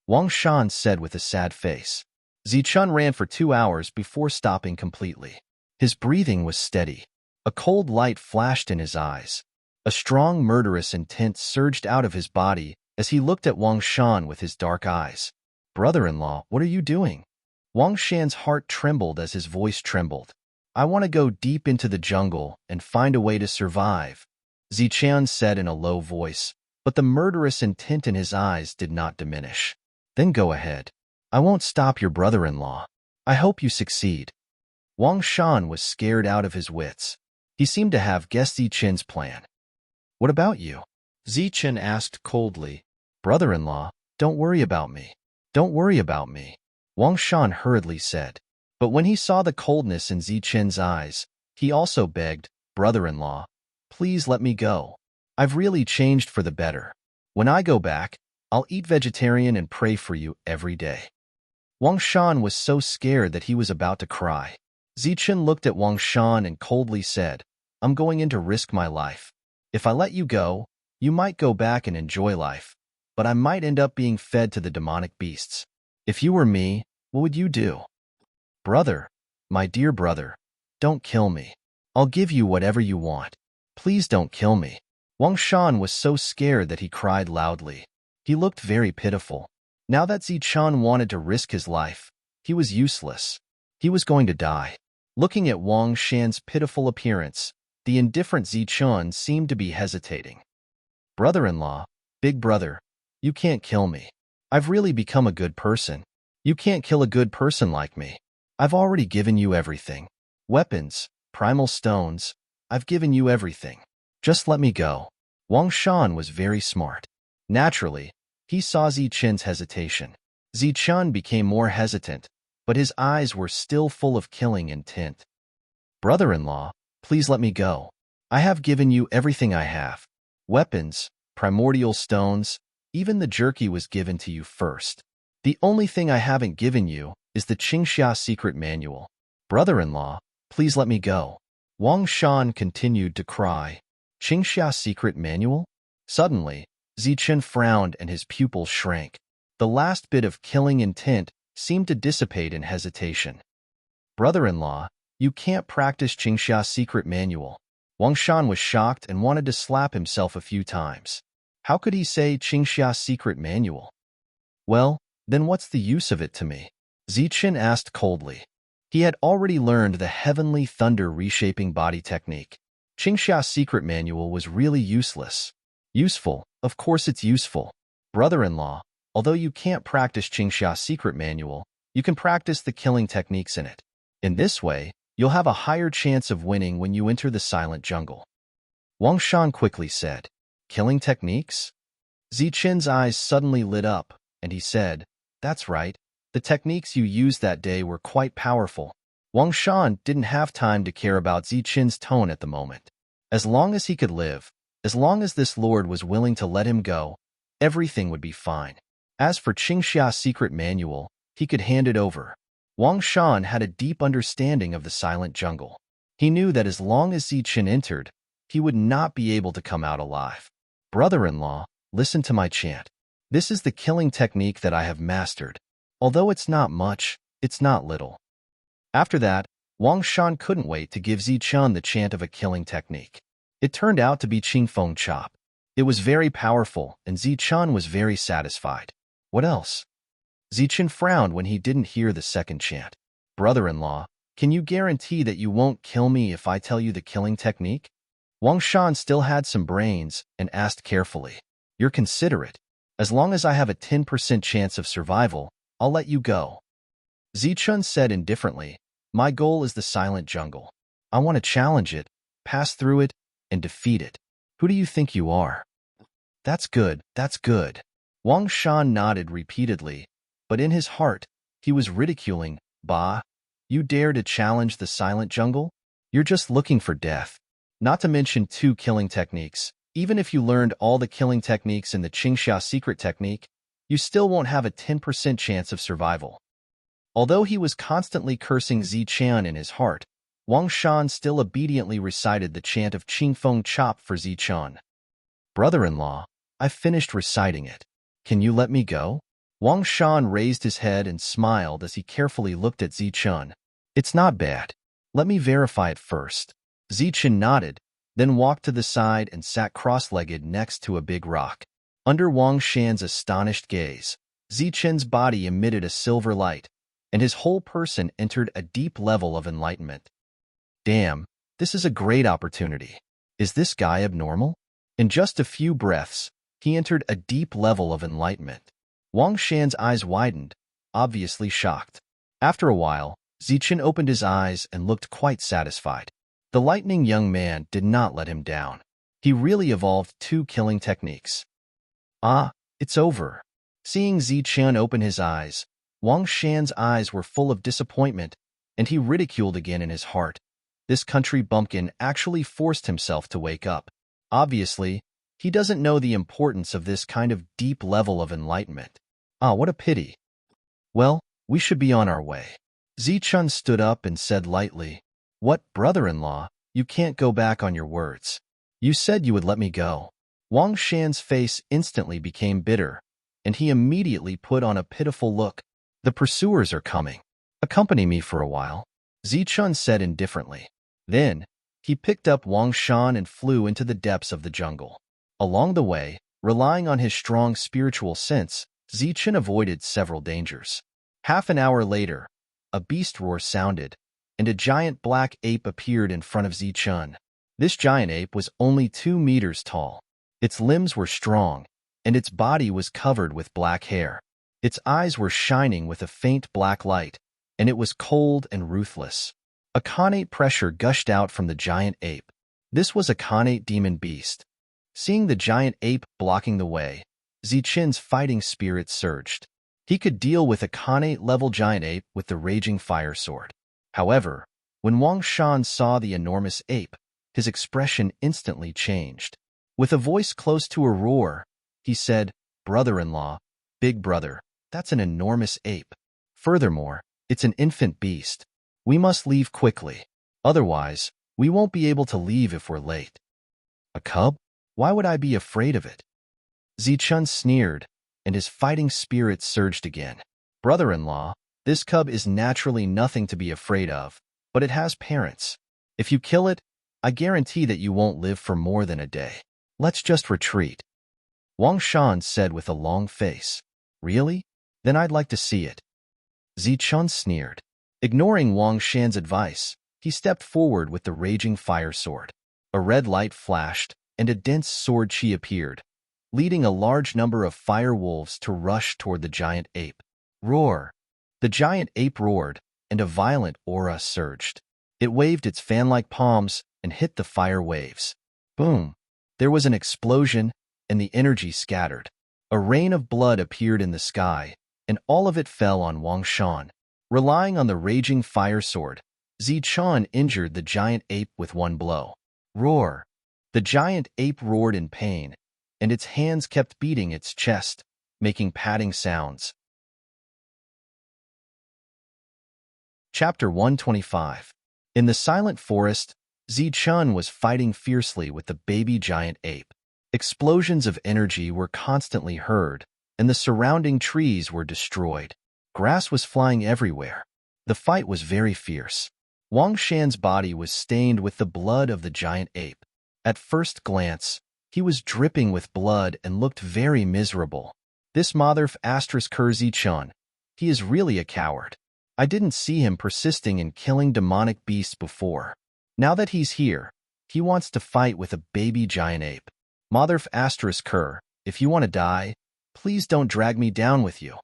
Wang Shan said with a sad face. Zichun ran for 2 hours before stopping completely. His breathing was steady. A cold light flashed in his eyes. A strong murderous intent surged out of his body as he looked at Wang Shan with his dark eyes. "Brother-in-law, what are you doing?" Wang Shan's heart trembled as his voice trembled. "I want to go deep into the jungle and find a way to survive," Zichun said in a low voice, but the murderous intent in his eyes did not diminish. "Then go ahead. I won't stop your brother-in-law. I hope you succeed." Wang Shan was scared out of his wits. He seemed to have guessed Zichun's plan. "What about you?" Zichun asked coldly. "Brother-in-law, don't worry about me. Don't worry about me." Wang Shan hurriedly said. But when he saw the coldness in Zichen's eyes, he also begged, "Brother-in-law, please let me go. I've really changed for the better. When I go back, I'll eat vegetarian and pray for you every day." Wang Shan was so scared that he was about to cry. Zichen looked at Wang Shan and coldly said, "I'm going in to risk my life. If I let you go, you might go back and enjoy life, but I might end up being fed to the demonic beasts. If you were me, what would you do?" "Brother, my dear brother, don't kill me. I'll give you whatever you want. Please don't kill me." Wang Shan was so scared that he cried loudly. He looked very pitiful. Now that Zichen wanted to risk his life, he was useless. He was going to die. Looking at Wang Shan's pitiful appearance, the indifferent Zichen seemed to be hesitating. "Brother-in-law, big brother, you can't kill me. I've really become a good person. You can't kill a good person like me. I've already given you everything. Weapons, primal stones, I've given you everything. Just let me go." Wang Shan was very smart. Naturally, he saw Zichen's hesitation. Zichen became more hesitant, but his eyes were still full of killing intent. "Brother-in-law, please let me go. I have given you everything I have. Weapons, primordial stones, even the jerky was given to you first. The only thing I haven't given you is the Qingxia secret manual. Brother-in-law, please let me go." Wang Shan continued to cry. "Qingxia secret manual?" Suddenly, Zichen frowned and his pupils shrank. The last bit of killing intent seemed to dissipate in hesitation. "Brother-in-law, you can't practice Qingxia secret manual." Wang Shan was shocked and wanted to slap himself a few times. How could he say Qingxia secret manual? "Well, then what's the use of it to me?" Zichen asked coldly. He had already learned the heavenly thunder reshaping body technique. Qingxia's secret manual was really useless. Useful, of course it's useful. Brother-in-law, although you can't practice Qingxia's secret manual, you can practice the killing techniques in it. In this way, you'll have a higher chance of winning when you enter the silent jungle. Wang Shan quickly said, "Killing techniques?" Zichen's eyes suddenly lit up, and he said, "That's right. The techniques you used that day were quite powerful." Wang Shan didn't have time to care about Zichen's tone at the moment. As long as he could live, as long as this lord was willing to let him go, everything would be fine. As for Qingxia's secret manual, he could hand it over. Wang Shan had a deep understanding of the silent jungle. He knew that as long as Zichen entered, he would not be able to come out alive. "Brother-in-law, listen to my chant. This is the killing technique that I have mastered. Although it's not much, it's not little." After that, Wang Shan couldn't wait to give Zichen the chant of a killing technique. It turned out to be Qingfeng Chop. It was very powerful, and Zichen was very satisfied. What else? Zichen frowned when he didn't hear the second chant. "Brother-in-law, can you guarantee that you won't kill me if I tell you the killing technique?" Wang Shan still had some brains and asked carefully. "You're considerate. As long as I have a 10% chance of survival, I'll let you go." Zichen said indifferently, "My goal is the silent jungle. I want to challenge it, pass through it, and defeat it. Who do you think you are?" That's good, that's good." Wang Shan nodded repeatedly, but in his heart, he was ridiculing. "Bah, you dare to challenge the silent jungle? You're just looking for death. Not to mention 2 killing techniques. Even if you learned all the killing techniques in the Qingxia secret technique, you still won't have a 10% chance of survival." Although he was constantly cursing Zichen in his heart, Wang Shan still obediently recited the chant of Qingfeng Chop for Zichen. "Brother-in-law, I've finished reciting it. Can you let me go?" Wang Shan raised his head and smiled as he carefully looked at Zichen. "It's not bad. Let me verify it first." Zichen nodded, then walked to the side and sat cross-legged next to a big rock. Under Wang Shan's astonished gaze, Zichen's body emitted a silver light, and his whole person entered a deep level of enlightenment. Damn, this is a great opportunity. Is this guy abnormal? In just a few breaths, he entered a deep level of enlightenment. Wang Shan's eyes widened, obviously shocked. After a while, Zichen opened his eyes and looked quite satisfied. The lightning young man did not let him down. He really evolved 2 killing techniques. "Ah, it's over." Seeing Zichen open his eyes, Wang Shan's eyes were full of disappointment, and he ridiculed again in his heart. This country bumpkin actually forced himself to wake up. Obviously, he doesn't know the importance of this kind of deep level of enlightenment. Ah, what a pity. Well, we should be on our way. Zichun stood up and said lightly, "What, brother-in-law, you can't go back on your words. You said you would let me go." Wang Shan's face instantly became bitter, and he immediately put on a pitiful look. "The pursuers are coming. Accompany me for a while," Zichun said indifferently. Then, he picked up Wang Shan and flew into the depths of the jungle. Along the way, relying on his strong spiritual sense, Zichun avoided several dangers. Half an hour later, a beast roar sounded, and a giant black ape appeared in front of Zichun. This giant ape was only 2 meters tall. Its limbs were strong, and its body was covered with black hair. Its eyes were shining with a faint black light, and it was cold and ruthless. A Khanate pressure gushed out from the giant ape. This was a Khanate demon beast. Seeing the giant ape blocking the way, Zichun's fighting spirit surged. He could deal with a Khanate-level giant ape with the raging fire sword. However, when Wang Shan saw the enormous ape, his expression instantly changed. With a voice close to a roar, he said, "Brother-in-law, big brother, that's an enormous ape. Furthermore, it's an infant beast. We must leave quickly. Otherwise, we won't be able to leave if we're late." "A cub? Why would I be afraid of it?" Zichun sneered, and his fighting spirit surged again. "Brother-in-law, this cub is naturally nothing to be afraid of, but it has parents. If you kill it, I guarantee that you won't live for more than a day. Let's just retreat," Wang Shan said with a long face. "Really? Then I'd like to see it." Zichun sneered. Ignoring Wang Shan's advice, he stepped forward with the raging fire sword. A red light flashed, and a dense sword chi appeared, leading a large number of fire wolves to rush toward the giant ape. Roar! The giant ape roared, and a violent aura surged. It waved its fan-like palms and hit the fire waves. Boom! There was an explosion, and the energy scattered. A rain of blood appeared in the sky, and all of it fell on Wang Shan. Relying on the raging fire sword, Zichun injured the giant ape with one blow. Roar! The giant ape roared in pain, and its hands kept beating its chest, making patting sounds. Chapter 125. In the silent forest, Zichun was fighting fiercely with the baby giant ape. Explosions of energy were constantly heard, and the surrounding trees were destroyed. Grass was flying everywhere. The fight was very fierce. Wang Shan's body was stained with the blood of the giant ape. At first glance, he was dripping with blood and looked very miserable. "This Motherf Asterisker Zichun, he is really a coward. I didn't see him persisting in killing demonic beasts before. Now that he's here, he wants to fight with a baby giant ape. Motherf Asterisker, if you want to die, please don't drag me down with you."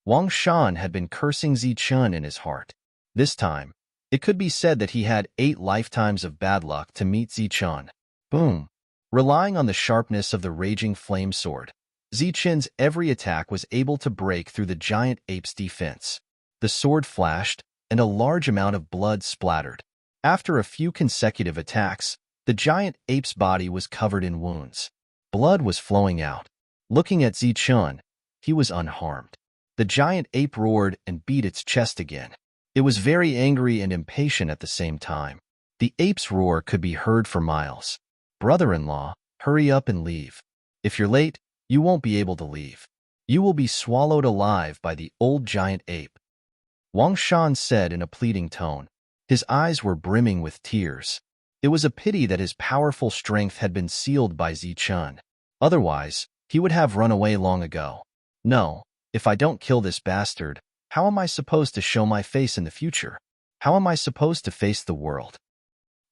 Wang Shan had been cursing Zichun in his heart. This time, it could be said that he had 8 lifetimes of bad luck to meet Zichun. Boom! Relying on the sharpness of the raging flame sword, Zichun's every attack was able to break through the giant ape's defense. The sword flashed, and a large amount of blood splattered. After a few consecutive attacks, the giant ape's body was covered in wounds. Blood was flowing out. Looking at Zichun, he was unharmed. The giant ape roared and beat its chest again. It was very angry and impatient at the same time. The ape's roar could be heard for miles. "Brother-in-law, hurry up and leave. If you're late, you won't be able to leave. You will be swallowed alive by the old giant ape," Wang Shan said in a pleading tone. His eyes were brimming with tears. It was a pity that his powerful strength had been sealed by Zichun. Otherwise, he would have run away long ago. "No, if I don't kill this bastard, how am I supposed to show my face in the future? How am I supposed to face the world?"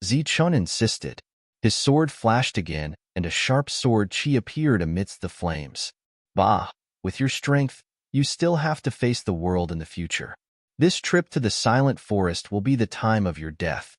Zichun insisted. His sword flashed again, and a sharp sword chi appeared amidst the flames. "Bah, with your strength, you still have to face the world in the future. This trip to the silent forest will be the time of your death."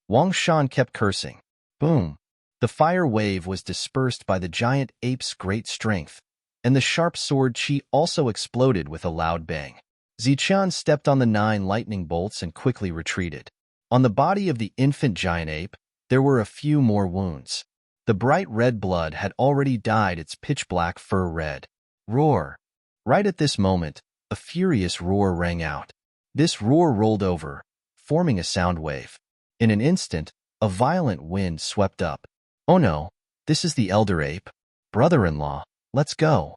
Wang Shan kept cursing. Boom! The fire wave was dispersed by the giant ape's great strength, and the sharp sword chi also exploded with a loud bang. Ziqian stepped on the 9 lightning bolts and quickly retreated. On the body of the infant giant ape, there were a few more wounds. The bright red blood had already dyed its pitch-black fur red. Roar! Right at this moment, a furious roar rang out. This roar rolled over, forming a sound wave. In an instant, a violent wind swept up. Oh no, this is the elder ape. Brother-in-law, let's go.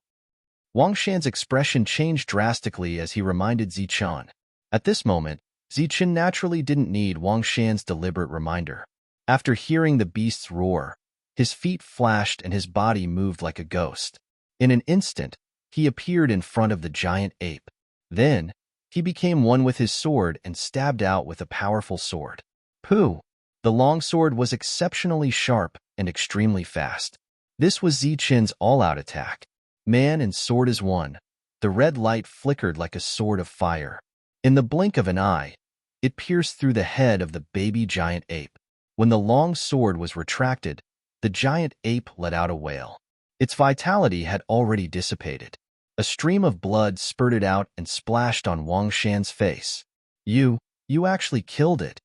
Wang Shan's expression changed drastically as he reminded Ziqian. At this moment, Ziqian naturally didn't need Wang Shan's deliberate reminder. After hearing the beast's roar, his feet flashed and his body moved like a ghost. In an instant, he appeared in front of the giant ape. Then, he became one with his sword and stabbed out with a powerful sword. Pooh! The long sword was exceptionally sharp and extremely fast. This was Ziqian's all-out attack. Man and sword as one. The red light flickered like a sword of fire. In the blink of an eye, it pierced through the head of the baby giant ape. When the long sword was retracted, the giant ape let out a wail. Its vitality had already dissipated. A stream of blood spurted out and splashed on Wang Shan's face. You actually killed it.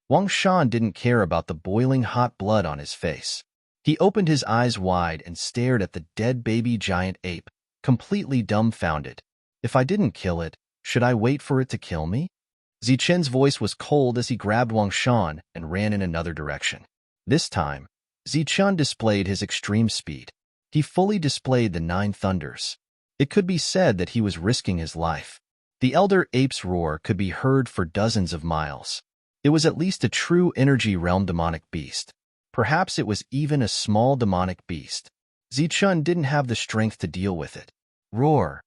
Wang Shan didn't care about the boiling hot blood on his face. He opened his eyes wide and stared at the dead baby giant ape, completely dumbfounded. If I didn't kill it, should I wait for it to kill me? Ziqian's voice was cold as he grabbed Wang Shan and ran in another direction. This time, Ziqian displayed his extreme speed. He fully displayed the 9 thunders. It could be said that he was risking his life. The elder ape's roar could be heard for dozens of miles. It was at least a true energy realm demonic beast. Perhaps it was even a small demonic beast. Ziqian didn't have the strength to deal with it. Roar!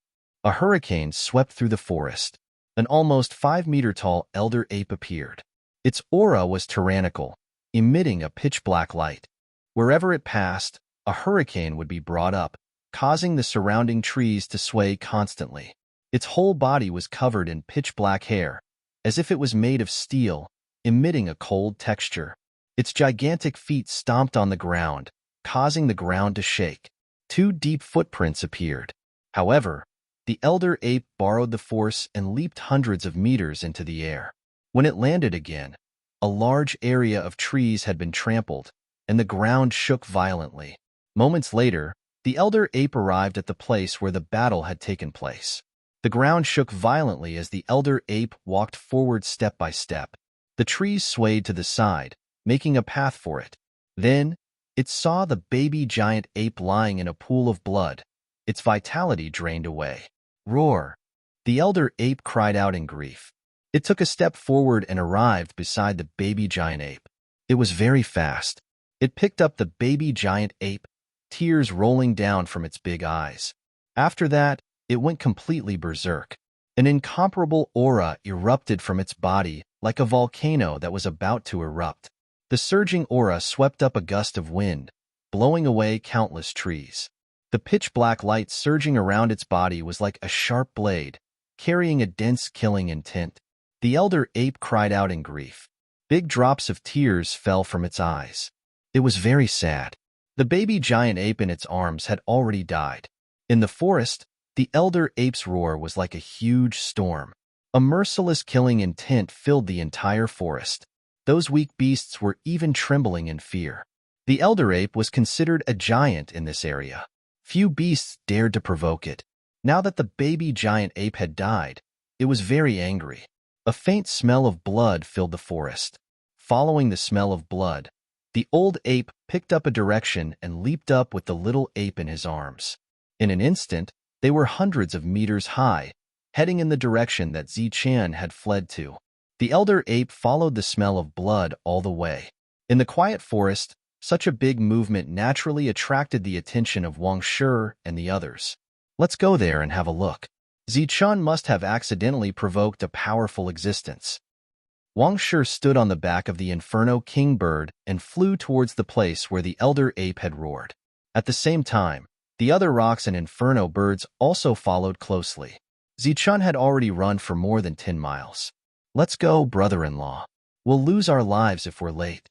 A hurricane swept through the forest. An almost 5-meter-tall elder ape appeared. Its aura was tyrannical, emitting a pitch-black light. Wherever it passed, a hurricane would be brought up, causing the surrounding trees to sway constantly. Its whole body was covered in pitch-black hair, as if it was made of steel, emitting a cold texture. Its gigantic feet stomped on the ground, causing the ground to shake. 2 deep footprints appeared. However, the elder ape borrowed the force and leaped hundreds of meters into the air. When it landed again, a large area of trees had been trampled, and the ground shook violently. Moments later, the elder ape arrived at the place where the battle had taken place. The ground shook violently as the elder ape walked forward step by step. The trees swayed to the side, making a path for it. Then, it saw the baby giant ape lying in a pool of blood, its vitality drained away. Roar! The elder ape cried out in grief. It took a step forward and arrived beside the baby giant ape. It was very fast. It picked up the baby giant ape, tears rolling down from its big eyes. After that, it went completely berserk. An incomparable aura erupted from its body like a volcano that was about to erupt. The surging aura swept up a gust of wind, blowing away countless trees. The pitch-black light surging around its body was like a sharp blade, carrying a dense killing intent. The elder ape cried out in grief. Big drops of tears fell from its eyes. It was very sad. The baby giant ape in its arms had already died. In the forest, the elder ape's roar was like a huge storm. A merciless killing intent filled the entire forest. Those weak beasts were even trembling in fear. The elder ape was considered a giant in this area. Few beasts dared to provoke it. Now that the baby giant ape had died, it was very angry. A faint smell of blood filled the forest. Following the smell of blood, the old ape picked up a direction and leaped up with the little ape in his arms. In an instant, they were hundreds of meters high, heading in the direction that Ziqian had fled to. The elder ape followed the smell of blood all the way. In the quiet forest, such a big movement naturally attracted the attention of Wang Shi and the others. Let's go there and have a look. Ziqian must have accidentally provoked a powerful existence. Wang Shi stood on the back of the Inferno King bird and flew towards the place where the elder ape had roared. At the same time, the other rocks and Inferno birds also followed closely. Ziqian had already run for more than 10 miles. Let's go, brother-in-law. We'll lose our lives if we're late.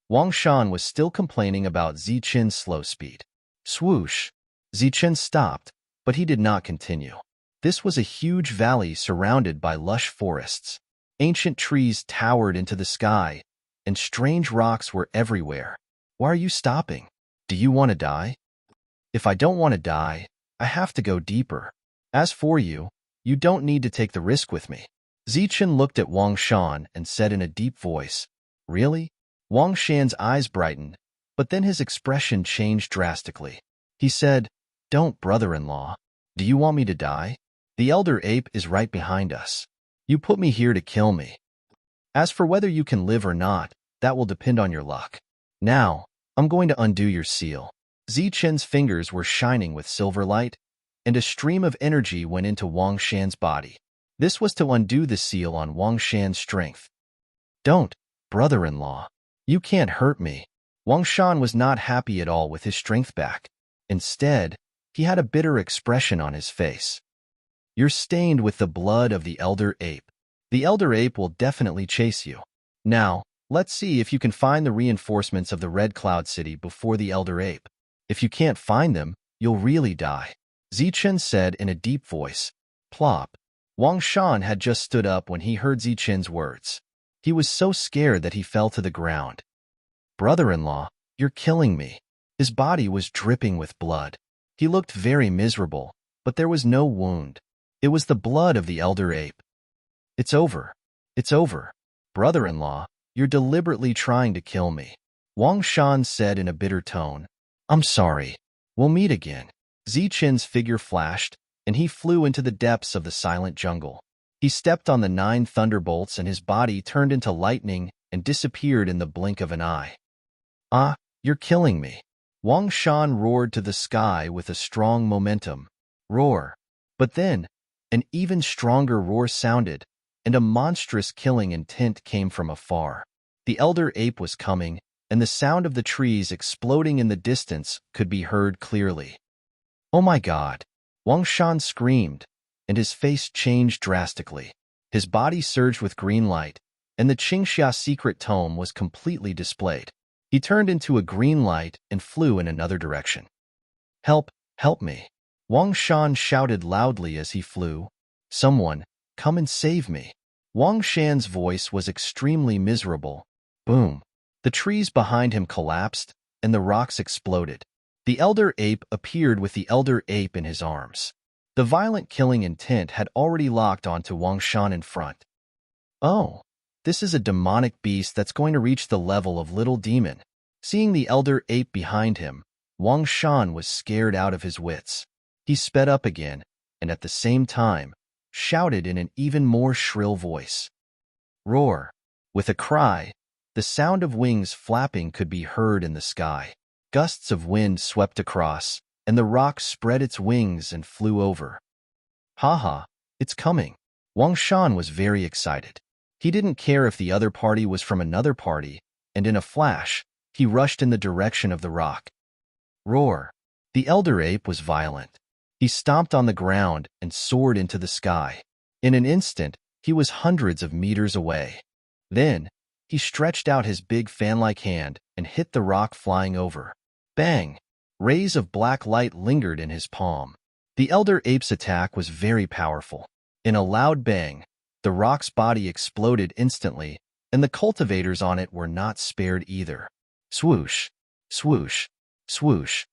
Wang Shan was still complaining about Ziqian's slow speed. Swoosh! Ziqian stopped, but he did not continue. This was a huge valley surrounded by lush forests. Ancient trees towered into the sky, and strange rocks were everywhere. Why are you stopping? Do you want to die? If I don't want to die, I have to go deeper. As for you, you don't need to take the risk with me. Zichen looked at Wang Shan and said in a deep voice, Really? Wang Shan's eyes brightened, but then his expression changed drastically. He said, Don't, brother-in-law. Do you want me to die? The elder ape is right behind us. You put me here to kill me. As for whether you can live or not, that will depend on your luck. Now, I'm going to undo your seal. Zichen's fingers were shining with silver light, and a stream of energy went into Wang Shan's body. This was to undo the seal on Wang Shan's strength. Don't, brother-in-law. You can't hurt me. Wang Shan was not happy at all with his strength back. Instead, he had a bitter expression on his face. You're stained with the blood of the elder ape. The elder ape will definitely chase you. Now, let's see if you can find the reinforcements of the Red Cloud City before the elder ape. If you can't find them, you'll really die. Zichen said in a deep voice. Plop. Wang Shan had just stood up when he heard Zichen's words. He was so scared that he fell to the ground. Brother-in-law, you're killing me. His body was dripping with blood. He looked very miserable, but there was no wound. It was the blood of the elder ape. It's over. It's over. Brother-in-law, you're deliberately trying to kill me. Wang Shan said in a bitter tone. I'm sorry. We'll meet again. Zichen's figure flashed, and he flew into the depths of the silent jungle. He stepped on the 9 thunderbolts and his body turned into lightning and disappeared in the blink of an eye. Ah, you're killing me. Wang Shan roared to the sky with a strong momentum. Roar. But then, an even stronger roar sounded, and a monstrous killing intent came from afar. The elder ape was coming, and the sound of the trees exploding in the distance could be heard clearly. Oh my God! Wang Shan screamed, and his face changed drastically. His body surged with green light, and the Qingxia secret tome was completely displayed. He turned into a green light and flew in another direction. Help! Help me! Wang Shan shouted loudly as he flew. Someone, come and save me. Wang Shan's voice was extremely miserable. Boom! The trees behind him collapsed, and the rocks exploded. The elder ape appeared with the elder ape in his arms. The violent killing intent had already locked onto Wang Shan in front. Oh, this is a demonic beast that's going to reach the level of little demon. Seeing the elder ape behind him, Wang Shan was scared out of his wits. He sped up again, and at the same time, shouted in an even more shrill voice. Roar! With a cry, the sound of wings flapping could be heard in the sky. Gusts of wind swept across, and the rock spread its wings and flew over. Haha, it's coming. Wang Shan was very excited. He didn't care if the other party was from another party, and in a flash, he rushed in the direction of the rock. Roar! The elder ape was violent. He stomped on the ground and soared into the sky. In an instant, he was hundreds of meters away. Then, he stretched out his big fan-like hand and hit the rock flying over. Bang! Rays of black light lingered in his palm. The elder ape's attack was very powerful. In a loud bang, the rock's body exploded instantly, and the cultivators on it were not spared either. Swoosh! Swoosh! Swoosh!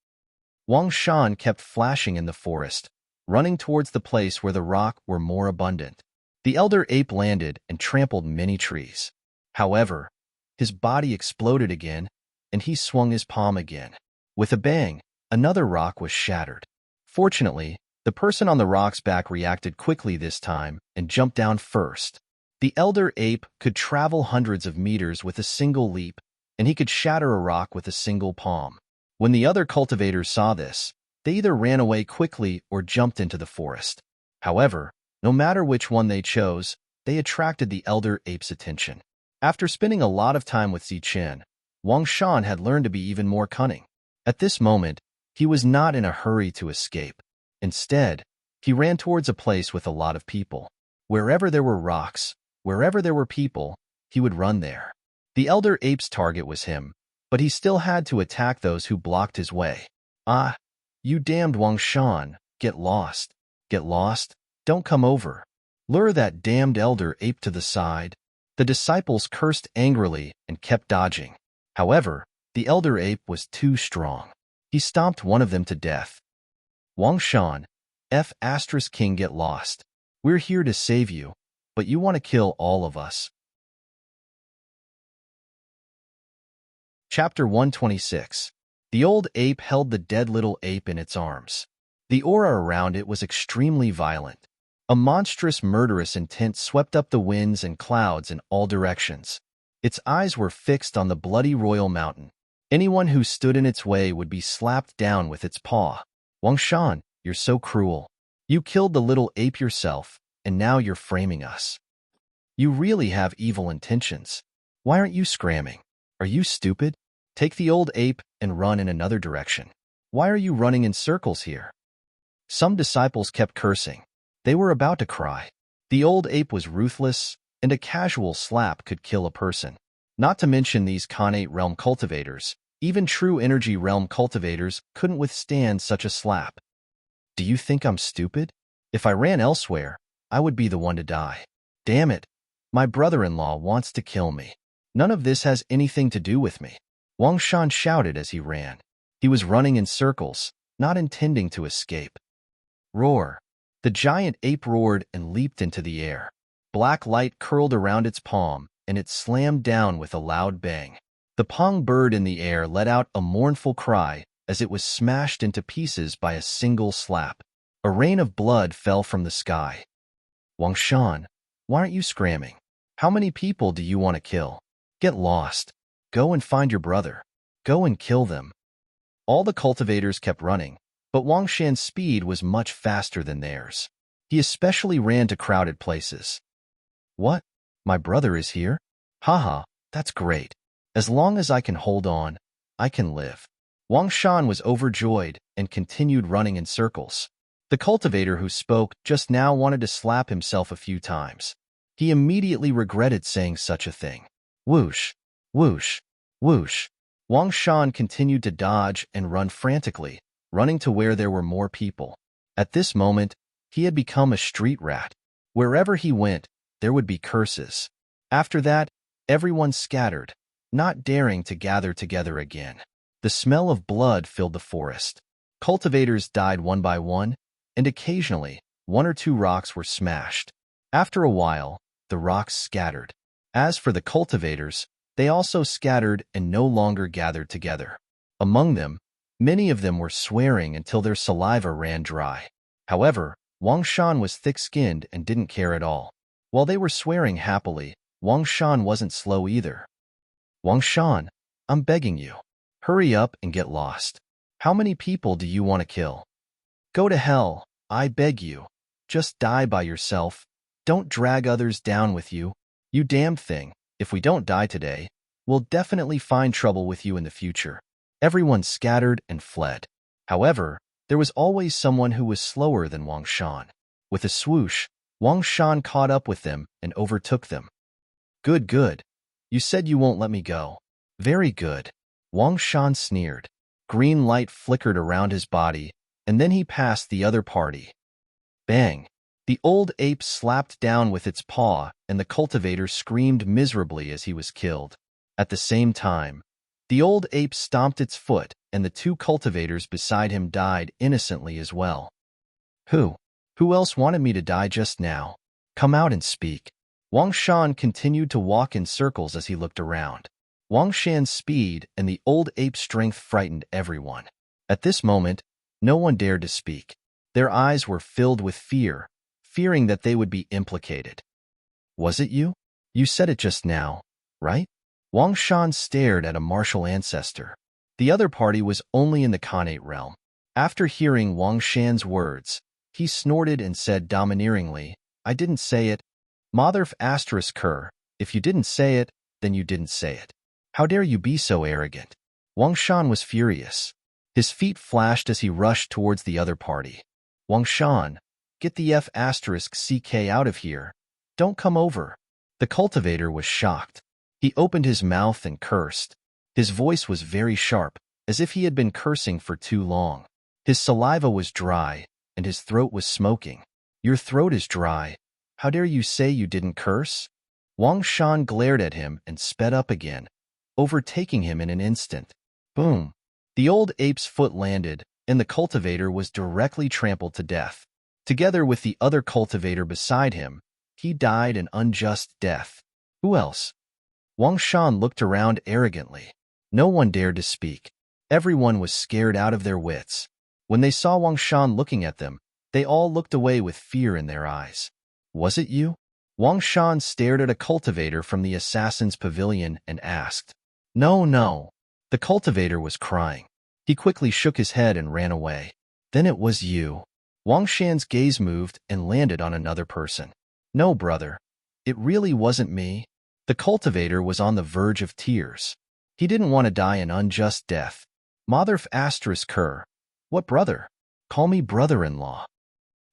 Wang Shan kept flashing in the forest, running towards the place where the rock were more abundant. The elder ape landed and trampled many trees. However, his body exploded again, and he swung his palm again. With a bang, another rock was shattered. Fortunately, the person on the rock's back reacted quickly this time and jumped down first. The elder ape could travel hundreds of meters with a single leap, and he could shatter a rock with a single palm. When the other cultivators saw this, they either ran away quickly or jumped into the forest. However, no matter which one they chose, they attracted the elder ape's attention. After spending a lot of time with Zichen, Wang Shan had learned to be even more cunning. At this moment, he was not in a hurry to escape. Instead, he ran towards a place with a lot of people. Wherever there were rocks, wherever there were people, he would run there. The elder ape's target was him, but he still had to attack those who blocked his way. Ah, you damned Wang Shan, get lost. Get lost? Don't come over. Lure that damned elder ape to the side. The disciples cursed angrily and kept dodging. However, the elder ape was too strong. He stomped one of them to death. Wang Shan, F*** King, get lost. We're here to save you, but you want to kill all of us. Chapter 126. The old ape held the dead little ape in its arms. The aura around it was extremely violent. A monstrous, murderous intent swept up the winds and clouds in all directions. Its eyes were fixed on the bloody royal mountain. Anyone who stood in its way would be slapped down with its paw. Wang Shan, you're so cruel. You killed the little ape yourself, and now you're framing us. You really have evil intentions. Why aren't you scramming? Are you stupid? Take the old ape and run in another direction. Why are you running in circles here? Some disciples kept cursing. They were about to cry. The old ape was ruthless, and a casual slap could kill a person. Not to mention these Khanate realm cultivators. Even true energy realm cultivators couldn't withstand such a slap. Do you think I'm stupid? If I ran elsewhere, I would be the one to die. Damn it. My brother-in-law wants to kill me. None of this has anything to do with me. Wang Shan shouted as he ran. He was running in circles, not intending to escape. Roar. The giant ape roared and leaped into the air. Black light curled around its palm, and it slammed down with a loud bang. The pong bird in the air let out a mournful cry as it was smashed into pieces by a single slap. A rain of blood fell from the sky. Wang Shan, why aren't you scramming? How many people do you want to kill? Get lost. Go and find your brother. Go and kill them. All the cultivators kept running, but Wang Shan's speed was much faster than theirs. He especially ran to crowded places. What? My brother is here? Haha, that's great. As long as I can hold on, I can live. Wang Shan was overjoyed and continued running in circles. The cultivator who spoke just now wanted to slap himself a few times. He immediately regretted saying such a thing. Whoosh, whoosh, whoosh. Wang Shan continued to dodge and run frantically, running to where there were more people. At this moment, he had become a street rat. Wherever he went, there would be curses. After that, everyone scattered, not daring to gather together again. The smell of blood filled the forest. Cultivators died one by one, and occasionally, one or two rocks were smashed. After a while, the rocks scattered. As for the cultivators, they also scattered and no longer gathered together. Among them, many of them were swearing until their saliva ran dry. However, Wang Shan was thick-skinned and didn't care at all. While they were swearing happily, Wang Shan wasn't slow either. Wang Shan, I'm begging you. Hurry up and get lost. How many people do you want to kill? Go to hell, I beg you. Just die by yourself. Don't drag others down with you. You damned thing. If we don't die today, we'll definitely find trouble with you in the future. Everyone scattered and fled. However, there was always someone who was slower than Wang Shan. With a swoosh, Wang Shan caught up with them and overtook them. Good, good. You said you won't let me go. Very good. Wang Shan sneered. Green light flickered around his body, and then he passed the other party. Bang! The old ape slapped down with its paw, and the cultivator screamed miserably as he was killed. At the same time, the old ape stomped its foot, and the two cultivators beside him died innocently as well. Who else wanted me to die just now? Come out and speak. Wang Shan continued to walk in circles as he looked around. Wang Shan's speed and the old ape's strength frightened everyone. At this moment, no one dared to speak. Their eyes were filled with fear, fearing that they would be implicated. Was it you? You said it just now, right? Wang Shan stared at a martial ancestor. The other party was only in the Khanate realm. After hearing Wang Shan's words, he snorted and said domineeringly, I didn't say it. Motherf asterisk cur, if you didn't say it, then you didn't say it. How dare you be so arrogant? Wang Shan was furious. His feet flashed as he rushed towards the other party. Wang Shan, get the F asterisk CK out of here. Don't come over. The cultivator was shocked. He opened his mouth and cursed. His voice was very sharp, as if he had been cursing for too long. His saliva was dry, and his throat was smoking. Your throat is dry. How dare you say you didn't curse? Wang Shan glared at him and sped up again, overtaking him in an instant. Boom! The old ape's foot landed, and the cultivator was directly trampled to death. Together with the other cultivator beside him, he died an unjust death. Who else? Wang Shan looked around arrogantly. No one dared to speak. Everyone was scared out of their wits. When they saw Wang Shan looking at them, they all looked away with fear in their eyes. Was it you? Wang Shan stared at a cultivator from the assassin's pavilion and asked. No, no. The cultivator was crying. He quickly shook his head and ran away. Then it was you. Wang Shan's gaze moved and landed on another person. No, brother. It really wasn't me. The cultivator was on the verge of tears. He didn't want to die an unjust death. Mother asterisk her. What brother? Call me brother-in-law.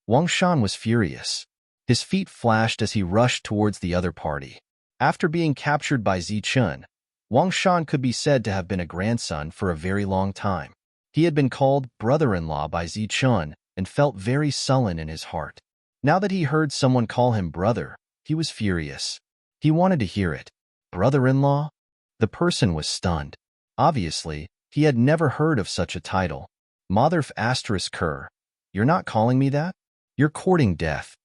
Wang Shan was furious. His feet flashed as he rushed towards the other party. After being captured by Zichun, Wang Shan could be said to have been a grandson for a very long time. He had been called brother-in-law by Zichun and felt very sullen in his heart. Now that he heard someone call him brother, he was furious. He wanted to hear it. Brother-in-law? The person was stunned. Obviously, he had never heard of such a title. Mother asterisk her. You're not calling me that? You're courting death.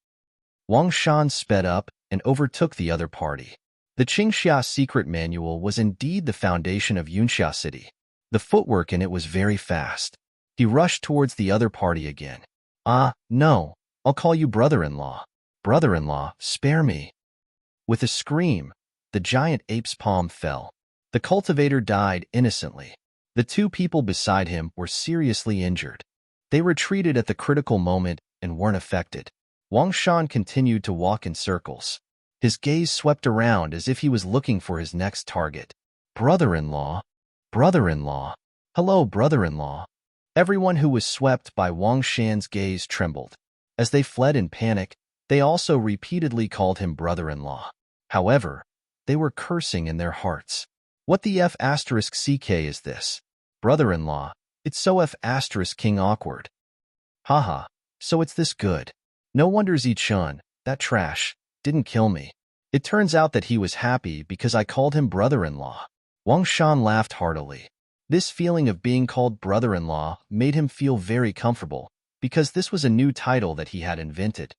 Wang Shan sped up and overtook the other party. The Qingxia secret manual was indeed the foundation of Yunxia City. The footwork in it was very fast. He rushed towards the other party again. No, I'll call you brother-in-law. Brother-in-law, spare me. With a scream, the giant ape's palm fell. The cultivator died innocently. The two people beside him were seriously injured. They retreated at the critical moment and weren't affected. Wang Shan continued to walk in circles. His gaze swept around as if he was looking for his next target. Brother-in-law. Brother-in-law. Hello, brother-in-law. Everyone who was swept by Wang Shan's gaze trembled. As they fled in panic, they also repeatedly called him brother-in-law. However, they were cursing in their hearts. What the F asterisk CK is this? Brother-in-law, it's so F asterisk king awkward. Haha, so it's this good. No wonder Zichun, that trash, didn't kill me. It turns out that he was happy because I called him brother-in-law. Wang Shan laughed heartily. This feeling of being called brother-in-law made him feel very comfortable, because this was a new title that he had invented.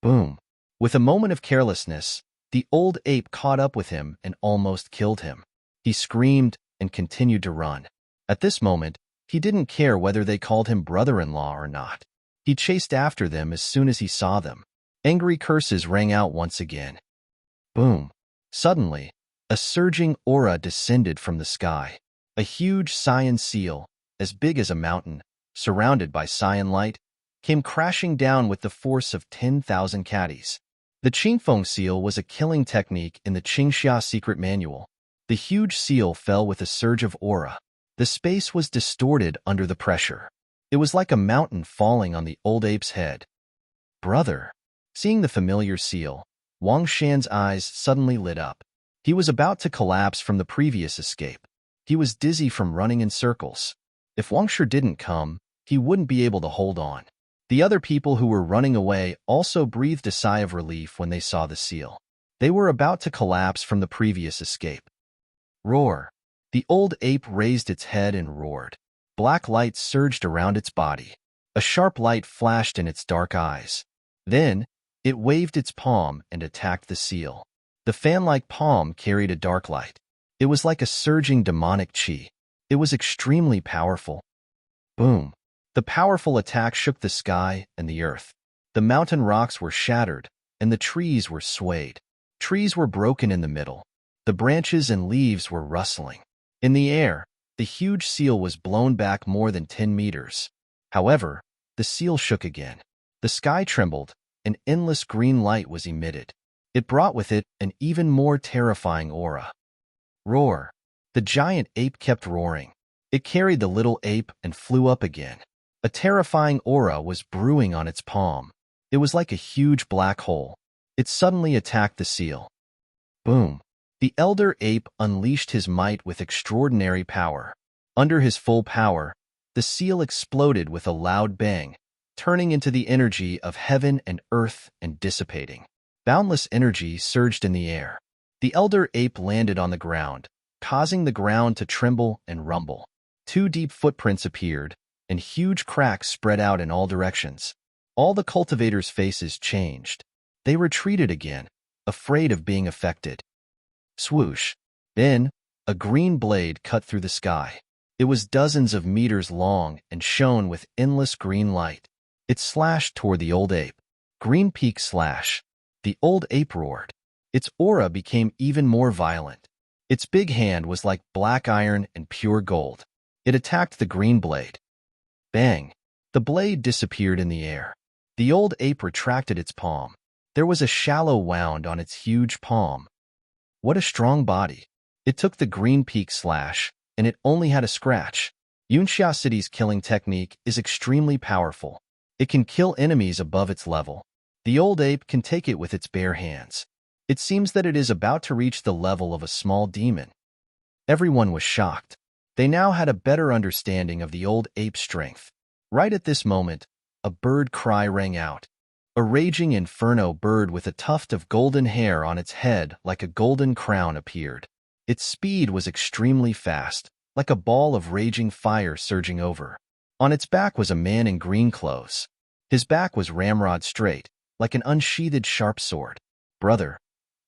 Boom. With a moment of carelessness, the old ape caught up with him and almost killed him. He screamed and continued to run. At this moment, he didn't care whether they called him brother-in-law or not. He chased after them as soon as he saw them. Angry curses rang out once again. Boom. Suddenly, a surging aura descended from the sky. A huge cyan seal, as big as a mountain, surrounded by cyan light, came crashing down with the force of 10,000 caddies. The Qingfeng seal was a killing technique in the Qingxia secret manual. The huge seal fell with a surge of aura. The space was distorted under the pressure. It was like a mountain falling on the old ape's head. Brother. Seeing the familiar seal, Wang Shan's eyes suddenly lit up. He was about to collapse from the previous escape. He was dizzy from running in circles. If Wang Shi didn't come, he wouldn't be able to hold on. The other people who were running away also breathed a sigh of relief when they saw the seal. They were about to collapse from the previous escape. Roar. The old ape raised its head and roared. Black light surged around its body. A sharp light flashed in its dark eyes. Then, it waved its palm and attacked the seal. The fan-like palm carried a dark light. It was like a surging demonic chi. It was extremely powerful. Boom. The powerful attack shook the sky and the earth. The mountain rocks were shattered, and the trees were swayed. Trees were broken in the middle. The branches and leaves were rustling. In the air, the huge seal was blown back more than 10 meters. However, the seal shook again. The sky trembled, and endless green light was emitted. It brought with it an even more terrifying aura. Roar. The giant ape kept roaring. It carried the little ape and flew up again. A terrifying aura was brewing on its palm. It was like a huge black hole. It suddenly attacked the seal. Boom. The elder ape unleashed his might with extraordinary power. Under his full power, the seal exploded with a loud bang, turning into the energy of heaven and earth and dissipating. Boundless energy surged in the air. The elder ape landed on the ground, causing the ground to tremble and rumble. Two deep footprints appeared, and huge cracks spread out in all directions. All the cultivators' faces changed. They retreated again, afraid of being affected. Swoosh. Then, a green blade cut through the sky. It was dozens of meters long and shone with endless green light. It slashed toward the old ape. Green peak slash. The old ape roared. Its aura became even more violent. Its big hand was like black iron and pure gold. It attacked the green blade. Bang! The blade disappeared in the air. The old ape retracted its palm. There was a shallow wound on its huge palm. What a strong body! It took the green peak slash, and it only had a scratch. Yunxia City's killing technique is extremely powerful. It can kill enemies above its level. The old ape can take it with its bare hands. It seems that it is about to reach the level of a small demon. Everyone was shocked. They now had a better understanding of the old ape's strength. Right at this moment, a bird cry rang out. A raging inferno bird with a tuft of golden hair on its head like a golden crown appeared. Its speed was extremely fast, like a ball of raging fire surging over. On its back was a man in green clothes. His back was ramrod straight, like an unsheathed sharp sword. "Brother,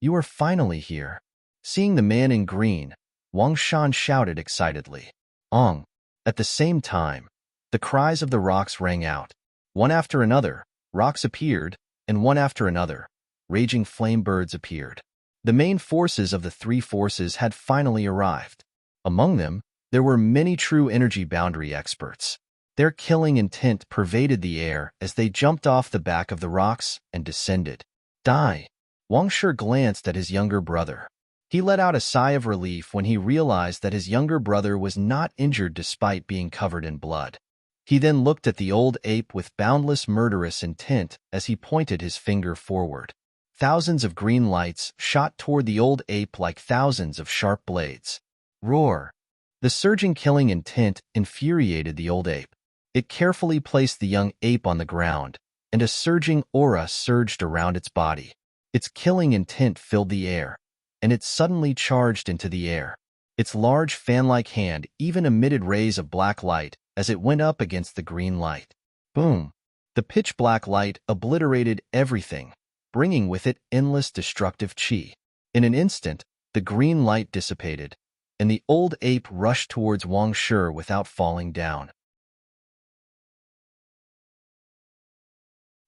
you are finally here." Seeing the man in green, Wang Shan shouted excitedly. "Ong!" At the same time, the cries of the rocks rang out. One after another, rocks appeared, and one after another, raging flame birds appeared. The main forces of the three forces had finally arrived. Among them, there were many true energy boundary experts. Their killing intent pervaded the air as they jumped off the back of the rocks and descended. Die! Wang Shi glanced at his younger brother. He let out a sigh of relief when he realized that his younger brother was not injured despite being covered in blood. He then looked at the old ape with boundless murderous intent as he pointed his finger forward. Thousands of green lights shot toward the old ape like thousands of sharp blades. Roar! The surging killing intent infuriated the old ape. It carefully placed the young ape on the ground, and a surging aura surged around its body. Its killing intent filled the air, and it suddenly charged into the air. Its large fan-like hand even emitted rays of black light as it went up against the green light. Boom! The pitch-black light obliterated everything, bringing with it endless destructive qi. In an instant, the green light dissipated, and the old ape rushed towards Wang Shi without falling down.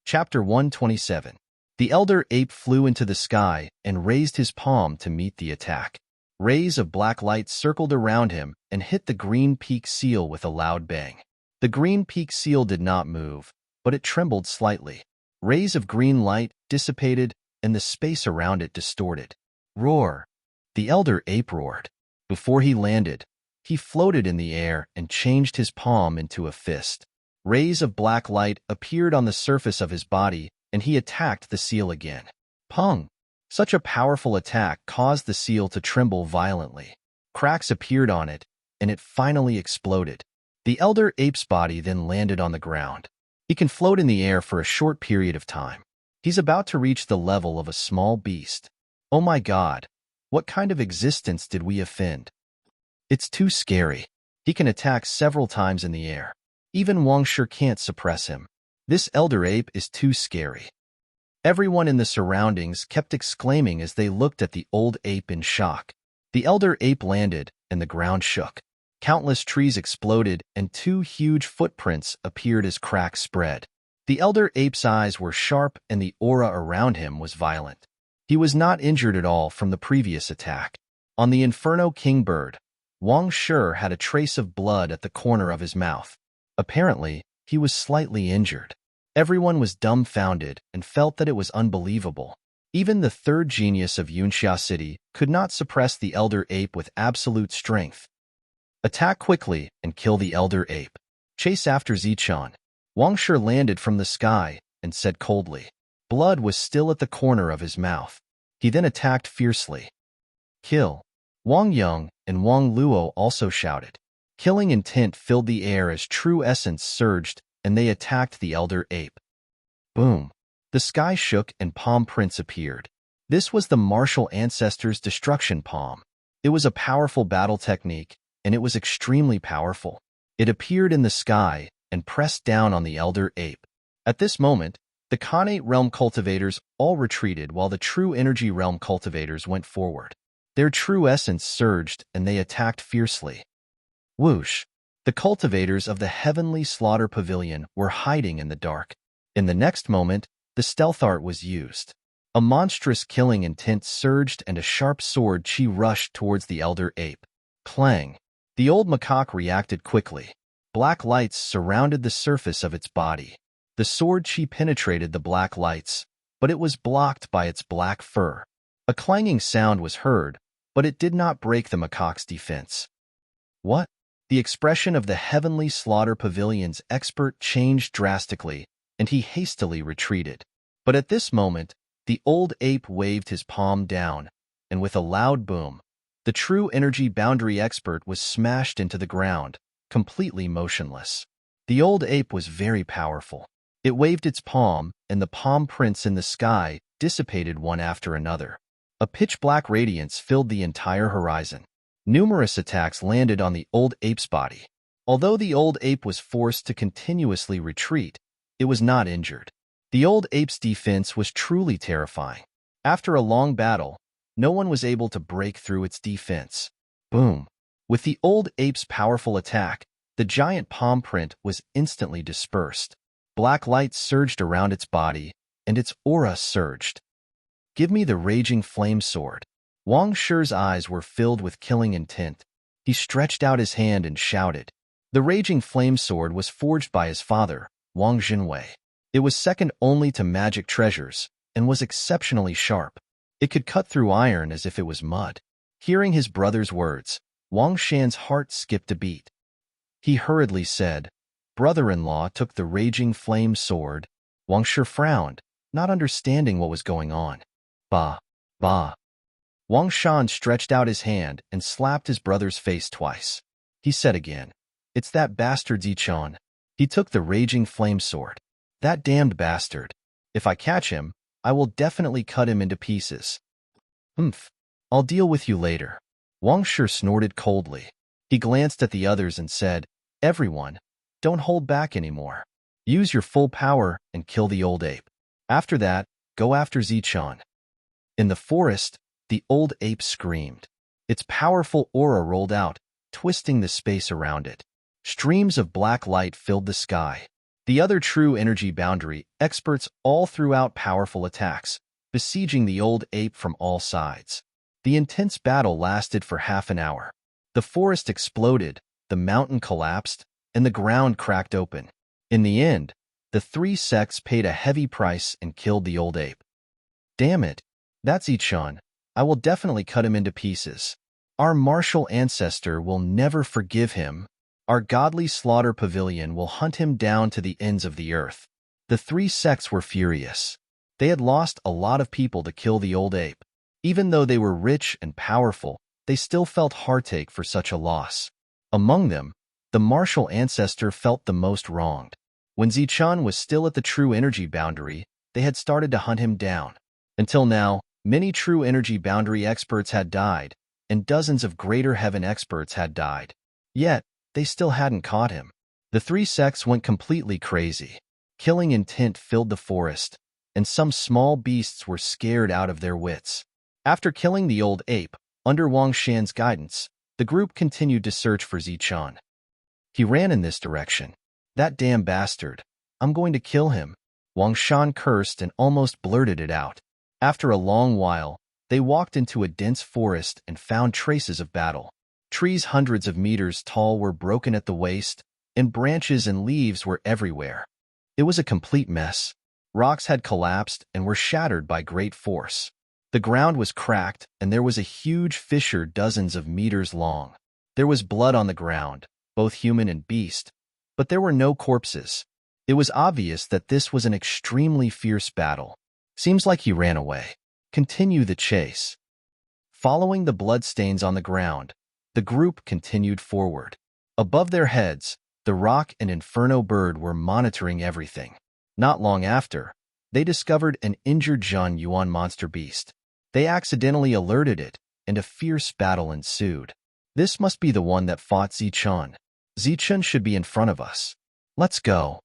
Chapter 127. The elder ape flew into the sky and raised his palm to meet the attack. Rays of black light circled around him and hit the green peak seal with a loud bang. The green peak seal did not move, but it trembled slightly. Rays of green light dissipated, and the space around it distorted. Roar! The elder ape roared. Before he landed, he floated in the air and changed his palm into a fist. Rays of black light appeared on the surface of his body, and he attacked the seal again. Pung! Such a powerful attack caused the seal to tremble violently. Cracks appeared on it, and it finally exploded. The elder ape's body then landed on the ground. He can float in the air for a short period of time. He's about to reach the level of a small beast. Oh my God! What kind of existence did we offend? It's too scary. He can attack several times in the air. Even Wang Shi can't suppress him. This elder ape is too scary. Everyone in the surroundings kept exclaiming as they looked at the old ape in shock. The elder ape landed, and the ground shook. Countless trees exploded, and two huge footprints appeared as cracks spread. The elder ape's eyes were sharp, and the aura around him was violent. He was not injured at all from the previous attack. On the Inferno Kingbird, Wang Shi had a trace of blood at the corner of his mouth. Apparently, he was slightly injured. Everyone was dumbfounded and felt that it was unbelievable. Even the third genius of Yunxia City could not suppress the elder ape with absolute strength. Attack quickly and kill the elder ape. Chase after Zichun. Wang Shi landed from the sky and said coldly. Blood was still at the corner of his mouth. He then attacked fiercely. Kill. Wang Yang and Wang Luo also shouted. Killing intent filled the air as true essence surged, and they attacked the elder ape. Boom! The sky shook and palm prints appeared. This was the martial ancestor's destruction palm. It was a powerful battle technique, and it was extremely powerful. It appeared in the sky and pressed down on the elder ape. At this moment, the Khanate realm cultivators all retreated while the true energy realm cultivators went forward. Their true essence surged and they attacked fiercely. Whoosh! The cultivators of the heavenly slaughter pavilion were hiding in the dark. In the next moment, the stealth art was used. A monstrous killing intent surged and a sharp sword chi rushed towards the elder ape. Clang! The old macaque reacted quickly. Black lights surrounded the surface of its body. The sword chi penetrated the black lights, but it was blocked by its black fur. A clanging sound was heard, but it did not break the macaque's defense. What? The expression of the heavenly slaughter pavilion's expert changed drastically, and he hastily retreated. But at this moment, the old ape waved his palm down, and with a loud boom, the true energy boundary expert was smashed into the ground, completely motionless. The old ape was very powerful. It waved its palm, and the palm prints in the sky dissipated one after another. A pitch-black radiance filled the entire horizon. Numerous attacks landed on the old ape's body. Although the old ape was forced to continuously retreat, it was not injured. The old ape's defense was truly terrifying. After a long battle, no one was able to break through its defense. Boom! With the old ape's powerful attack, the giant palm print was instantly dispersed. Black light surged around its body, and its aura surged. Give me the raging flame sword. Wang Shi's eyes were filled with killing intent. He stretched out his hand and shouted. The raging flame sword was forged by his father, Wang Jinwei. It was second only to magic treasures, and was exceptionally sharp. It could cut through iron as if it was mud. Hearing his brother's words, Wang Shan's heart skipped a beat. He hurriedly said, "Brother-in-law took the raging flame sword." Wang Shi frowned, not understanding what was going on. Bah! Bah! Wang Shan stretched out his hand and slapped his brother's face twice. He said again, "It's that bastard Zichun. He took the raging flame sword. That damned bastard. If I catch him, I will definitely cut him into pieces." "Humph. I'll deal with you later." Wang Shi snorted coldly. He glanced at the others and said, "Everyone, don't hold back anymore. Use your full power and kill the old ape. After that, go after Zichun." In the forest, the old ape screamed. Its powerful aura rolled out, twisting the space around it. Streams of black light filled the sky. The other true energy boundary experts all threw out powerful attacks, besieging the old ape from all sides. The intense battle lasted for half an hour. The forest exploded, the mountain collapsed, and the ground cracked open. In the end, the three sects paid a heavy price and killed the old ape. "Damn it, that's Zichun. I will definitely cut him into pieces. Our martial ancestor will never forgive him. Our godly slaughter pavilion will hunt him down to the ends of the earth." The three sects were furious. They had lost a lot of people to kill the old ape. Even though they were rich and powerful, they still felt heartache for such a loss. Among them, the martial ancestor felt the most wronged. When Zichun was still at the true energy boundary, they had started to hunt him down. Until now, many true energy boundary experts had died, and dozens of greater heaven experts had died. Yet, they still hadn't caught him. The three sects went completely crazy. Killing intent filled the forest, and some small beasts were scared out of their wits. After killing the old ape, under Wang Shan's guidance, the group continued to search for Zichun. He ran in this direction. "That damn bastard. I'm going to kill him." Wang Shan cursed and almost blurted it out. After a long while, they walked into a dense forest and found traces of battle. Trees hundreds of meters tall were broken at the waist, and branches and leaves were everywhere. It was a complete mess. Rocks had collapsed and were shattered by great force. The ground was cracked, and there was a huge fissure dozens of meters long. There was blood on the ground, both human and beast, but there were no corpses. It was obvious that this was an extremely fierce battle. Seems like he ran away. Continue the chase. Following the bloodstains on the ground, the group continued forward. Above their heads, The rock and inferno bird were monitoring everything. Not long after, they discovered an injured Zhan Yuan monster beast. They accidentally alerted it, and a fierce battle ensued. This must be the one that fought Zichun. Zichun should be in front of us. Let's go.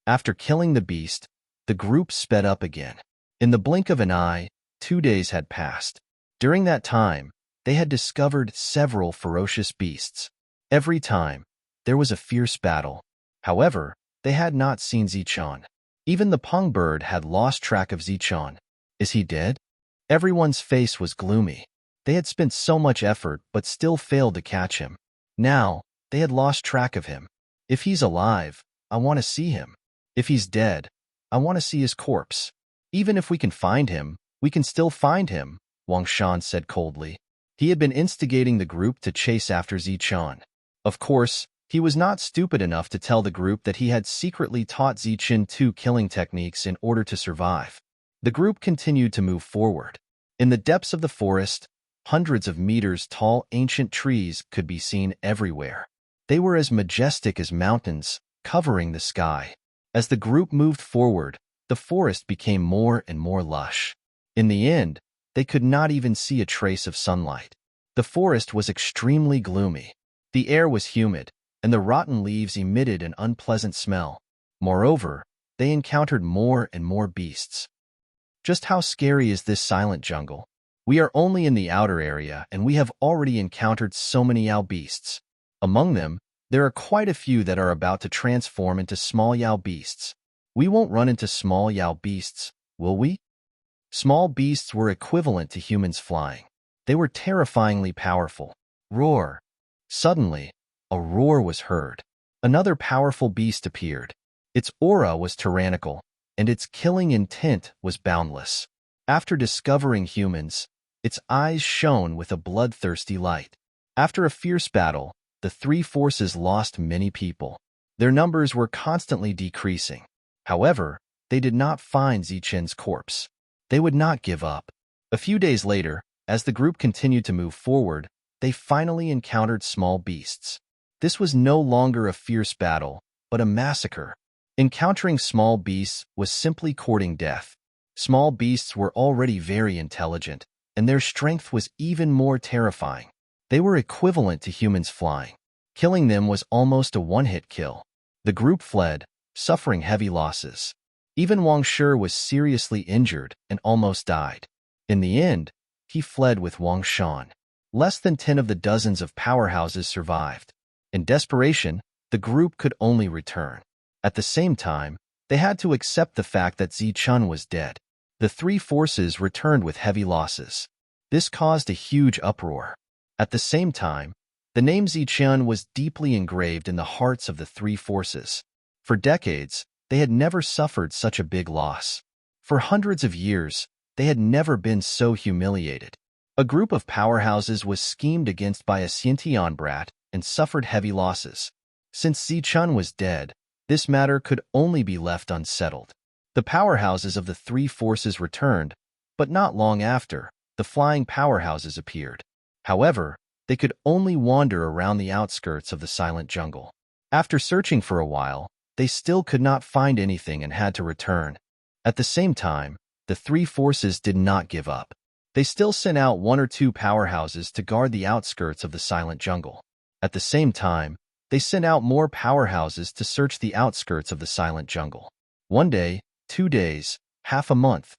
After killing the beast, the group sped up again. In the blink of an eye, 2 days had passed. During that time, they had discovered several ferocious beasts. Every time, there was a fierce battle. However, they had not seen Zichun. Even the Peng bird had lost track of Zichun. Is he dead? Everyone's face was gloomy. They had spent so much effort but still failed to catch him. Now, they had lost track of him. If he's alive, I want to see him. If he's dead, I want to see his corpse. Even if we can find him, we can still find him, Wang Shan said coldly. He had been instigating the group to chase after Zichun. Of course, he was not stupid enough to tell the group that he had secretly taught Zichun 2 killing techniques in order to survive. The group continued to move forward. In the depths of the forest, hundreds of meters tall ancient trees could be seen everywhere. They were as majestic as mountains, covering the sky. As the group moved forward, the forest became more and more lush. In the end, they could not even see a trace of sunlight. The forest was extremely gloomy. The air was humid, and the rotten leaves emitted an unpleasant smell. Moreover, they encountered more and more beasts. Just how scary is this silent jungle? We are only in the outer area, and we have already encountered so many Yao beasts. Among them, there are quite a few that are about to transform into small Yao beasts. We won't run into small Yao beasts, will we? Small beasts were equivalent to humans flying. They were terrifyingly powerful. Roar! Suddenly, a roar was heard. Another powerful beast appeared. Its aura was tyrannical, and its killing intent was boundless. After discovering humans, its eyes shone with a bloodthirsty light. After a fierce battle, the 3 forces lost many people. Their numbers were constantly decreasing. However, they did not find Zichun's corpse. They would not give up. A few days later, as the group continued to move forward, they finally encountered small beasts. This was no longer a fierce battle, but a massacre. Encountering small beasts was simply courting death. Small beasts were already very intelligent, and their strength was even more terrifying. They were equivalent to humans flying. Killing them was almost a one-hit kill. The group fled, suffering heavy losses. Even Wang Shi was seriously injured and almost died. In the end, he fled with Wang Shan. Less than 10 of the dozens of powerhouses survived. In desperation, the group could only return. At the same time, they had to accept the fact that Zichun was dead. The 3 forces returned with heavy losses. This caused a huge uproar. At the same time, the name Zichun was deeply engraved in the hearts of the 3 forces. For decades, they had never suffered such a big loss. For hundreds of years, they had never been so humiliated. A group of powerhouses was schemed against by a Xiantian brat and suffered heavy losses. Since Zichun was dead, this matter could only be left unsettled. The powerhouses of the 3 forces returned, but not long after, the flying powerhouses appeared. However, they could only wander around the outskirts of the silent jungle. After searching for a while, they still could not find anything and had to return. At the same time, the 3 forces did not give up. They still sent out 1 or 2 powerhouses to guard the outskirts of the silent jungle. At the same time, they sent out more powerhouses to search the outskirts of the silent jungle. 1 day, 2 days, half a month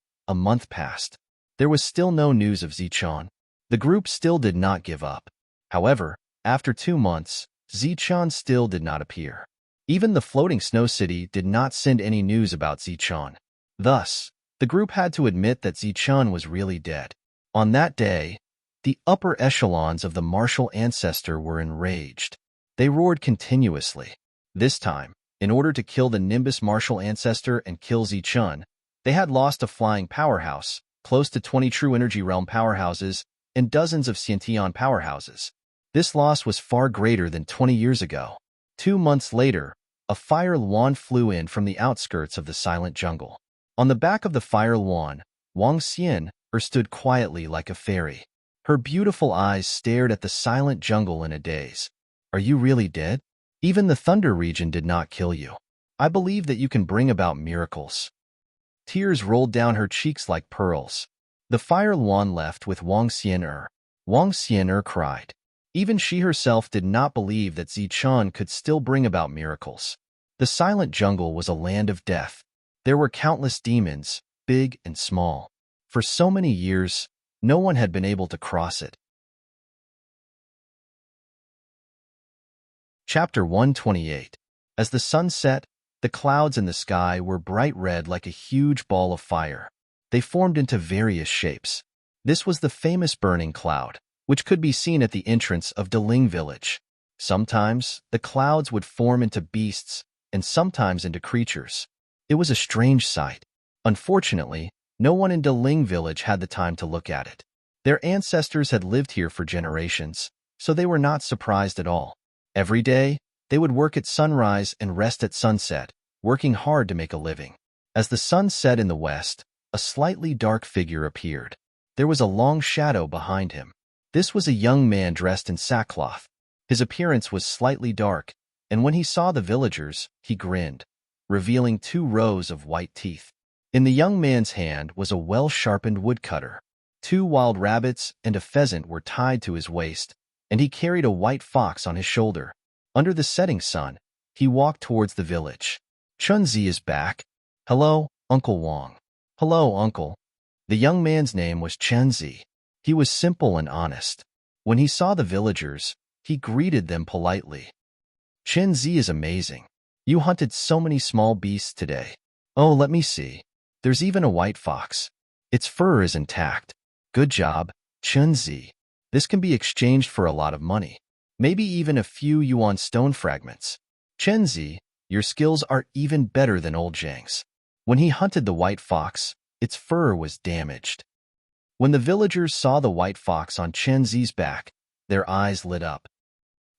passed. There was still no news of Zichun. The group still did not give up. However, after 2 months, Zichun still did not appear. Even the floating snow city did not send any news about Zichun. Thus, the group had to admit that Zichun was really dead. On that day, the upper echelons of the martial ancestor were enraged. They roared continuously. This time, in order to kill the Nimbus martial ancestor and kill Zichun, they had lost a flying powerhouse, close to 20 true energy realm powerhouses, and dozens of Xiantian powerhouses. This loss was far greater than 20 years ago. 2 months later, a fire luan flew in from the outskirts of the silent jungle. On the back of the fire luan, Wang Xian stood quietly like a fairy. Her beautiful eyes stared at the silent jungle in a daze. Are you really dead? Even the Thunder region did not kill you. I believe that you can bring about miracles. Tears rolled down her cheeks like pearls. The Fire Luan left with Wang Xian'er. Wang Xian'er cried. Even she herself did not believe that Zichun could still bring about miracles. The silent jungle was a land of death. There were countless demons, big and small. For so many years, no one had been able to cross it. Chapter 128. As the sun set, the clouds in the sky were bright red like a huge ball of fire. They formed into various shapes. This was the famous burning cloud, which could be seen at the entrance of Daling village. Sometimes, the clouds would form into beasts, and sometimes into creatures. It was a strange sight. Unfortunately, no one in Daling village had the time to look at it. Their ancestors had lived here for generations, so they were not surprised at all. Every day, they would work at sunrise and rest at sunset, working hard to make a living. As the sun set in the west, a slightly dark figure appeared. There was a long shadow behind him. This was a young man dressed in sackcloth. His appearance was slightly dark, and when he saw the villagers, he grinned, revealing 2 rows of white teeth. In the young man's hand was a well-sharpened woodcutter. 2 wild rabbits and a pheasant were tied to his waist, and he carried a white fox on his shoulder. Under the setting sun, he walked towards the village. Chunzi is back. Hello, Uncle Wang. Hello, Uncle. The young man's name was Chunzi. He was simple and honest. When he saw the villagers, he greeted them politely. Chunzi is amazing. You hunted so many small beasts today. Oh, let me see. There's even a white fox. Its fur is intact. Good job, Chunzi. This can be exchanged for a lot of money. Maybe even a few yuan stone fragments. Chunzi, your skills are even better than old Zhang's. When he hunted the white fox, its fur was damaged. When the villagers saw the white fox on Chunzi's back, their eyes lit up.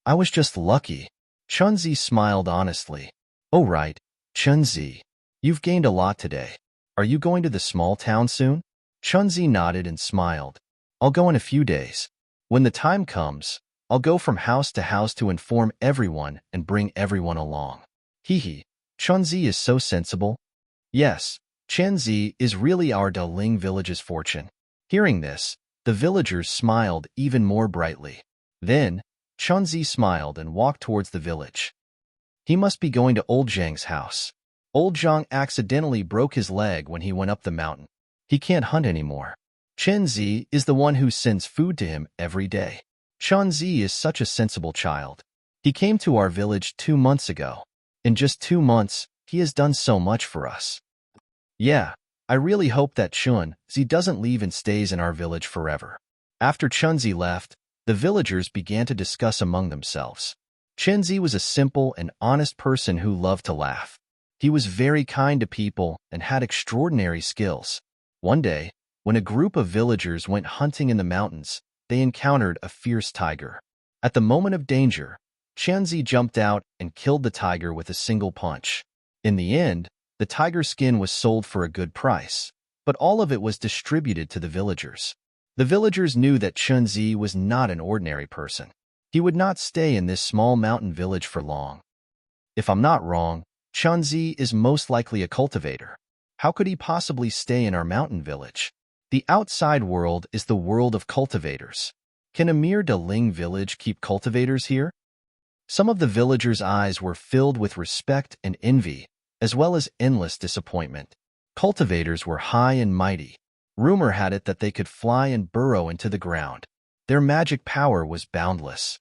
I was just lucky. Chunzi smiled honestly. Oh right, Chunzi. You've gained a lot today. Are you going to the small town soon? Chunzi nodded and smiled. I'll go in a few days. When the time comes, I'll go from house to house to inform everyone and bring everyone along. Hee. Chunzi is so sensible. Yes, Chunzi is really our Daling village's fortune. Hearing this, the villagers smiled even more brightly. Then, Chunzi smiled and walked towards the village. He must be going to Old Zhang's house. Old Zhang accidentally broke his leg when he went up the mountain. He can't hunt anymore. Chunzi is the one who sends food to him every day. Chunzi is such a sensible child. He came to our village 2 months ago. In just 2 months, he has done so much for us. Yeah, I really hope that Chunzi doesn't leave and stays in our village forever. After Chunzi left, the villagers began to discuss among themselves. Chunzi was a simple and honest person who loved to laugh. He was very kind to people and had extraordinary skills. One day, when a group of villagers went hunting in the mountains, they encountered a fierce tiger. At the moment of danger, Chunzi jumped out and killed the tiger with a single punch. In the end, the tiger's skin was sold for a good price, but all of it was distributed to the villagers. The villagers knew that Chunzi was not an ordinary person. He would not stay in this small mountain village for long. If I'm not wrong, Chunzi is most likely a cultivator. How could he possibly stay in our mountain village? The outside world is the world of cultivators. Can a mere Daling village keep cultivators here? Some of the villagers' eyes were filled with respect and envy, as well as endless disappointment. Cultivators were high and mighty. Rumor had it that they could fly and burrow into the ground. Their magic power was boundless.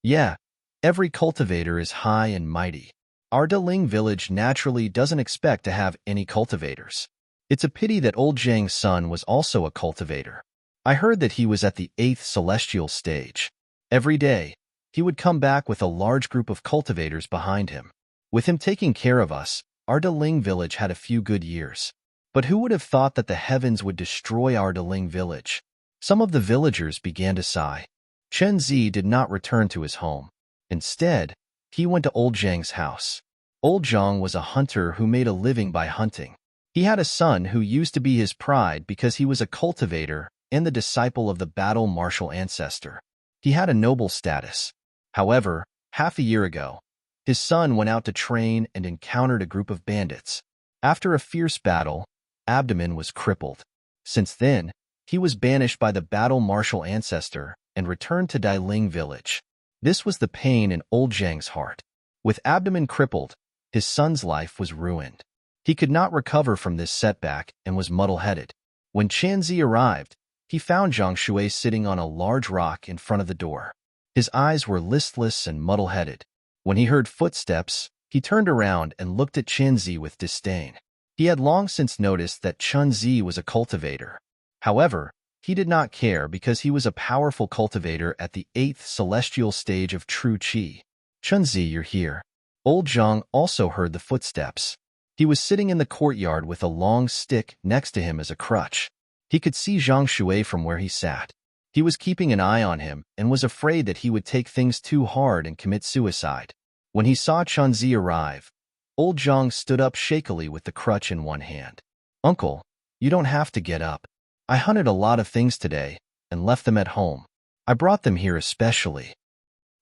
Yeah, every cultivator is high and mighty. Our Daling village naturally doesn't expect to have any cultivators. It's a pity that old Zhang's son was also a cultivator. I heard that he was at the 8th celestial stage. Every day, he would come back with a large group of cultivators behind him. With him taking care of us, our Daling village had a few good years. But who would have thought that the heavens would destroy our Daling village? Some of the villagers began to sigh. Chunzi did not return to his home. Instead, he went to Old Zhang's house. Old Zhang was a hunter who made a living by hunting. He had a son who used to be his pride because he was a cultivator and the disciple of the battle martial ancestor. He had a noble status. However, half a year ago, His son went out to train and encountered a group of bandits. After a fierce battle, Abdomen was crippled. Since then, he was banished by the battle martial ancestor and returned to Dailing village. This was the pain in old Zhang's heart. With Abdomen crippled, his son's life was ruined. He could not recover from this setback and was muddle-headed. When Qianzi arrived, he found Zhang Shui sitting on a large rock in front of the door. His eyes were listless and muddle-headed. When he heard footsteps, he turned around and looked at Qianzi with disdain. He had long since noticed that Qianzi was a cultivator. However, he did not care because he was a powerful cultivator at the 8th celestial stage of true qi. Qianzi, you're here. Old Zhang also heard the footsteps. He was sitting in the courtyard with a long stick next to him as a crutch. He could see Zhang Shui from where he sat. He was keeping an eye on him and was afraid that he would take things too hard and commit suicide. When he saw Qianzi arrive, old Zhang stood up shakily with the crutch in one hand. Uncle, you don't have to get up. I hunted a lot of things today and left them at home. I brought them here especially.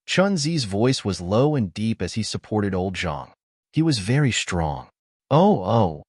Qianzi's voice was low and deep as he supported old Zhang. He was very strong. Oh.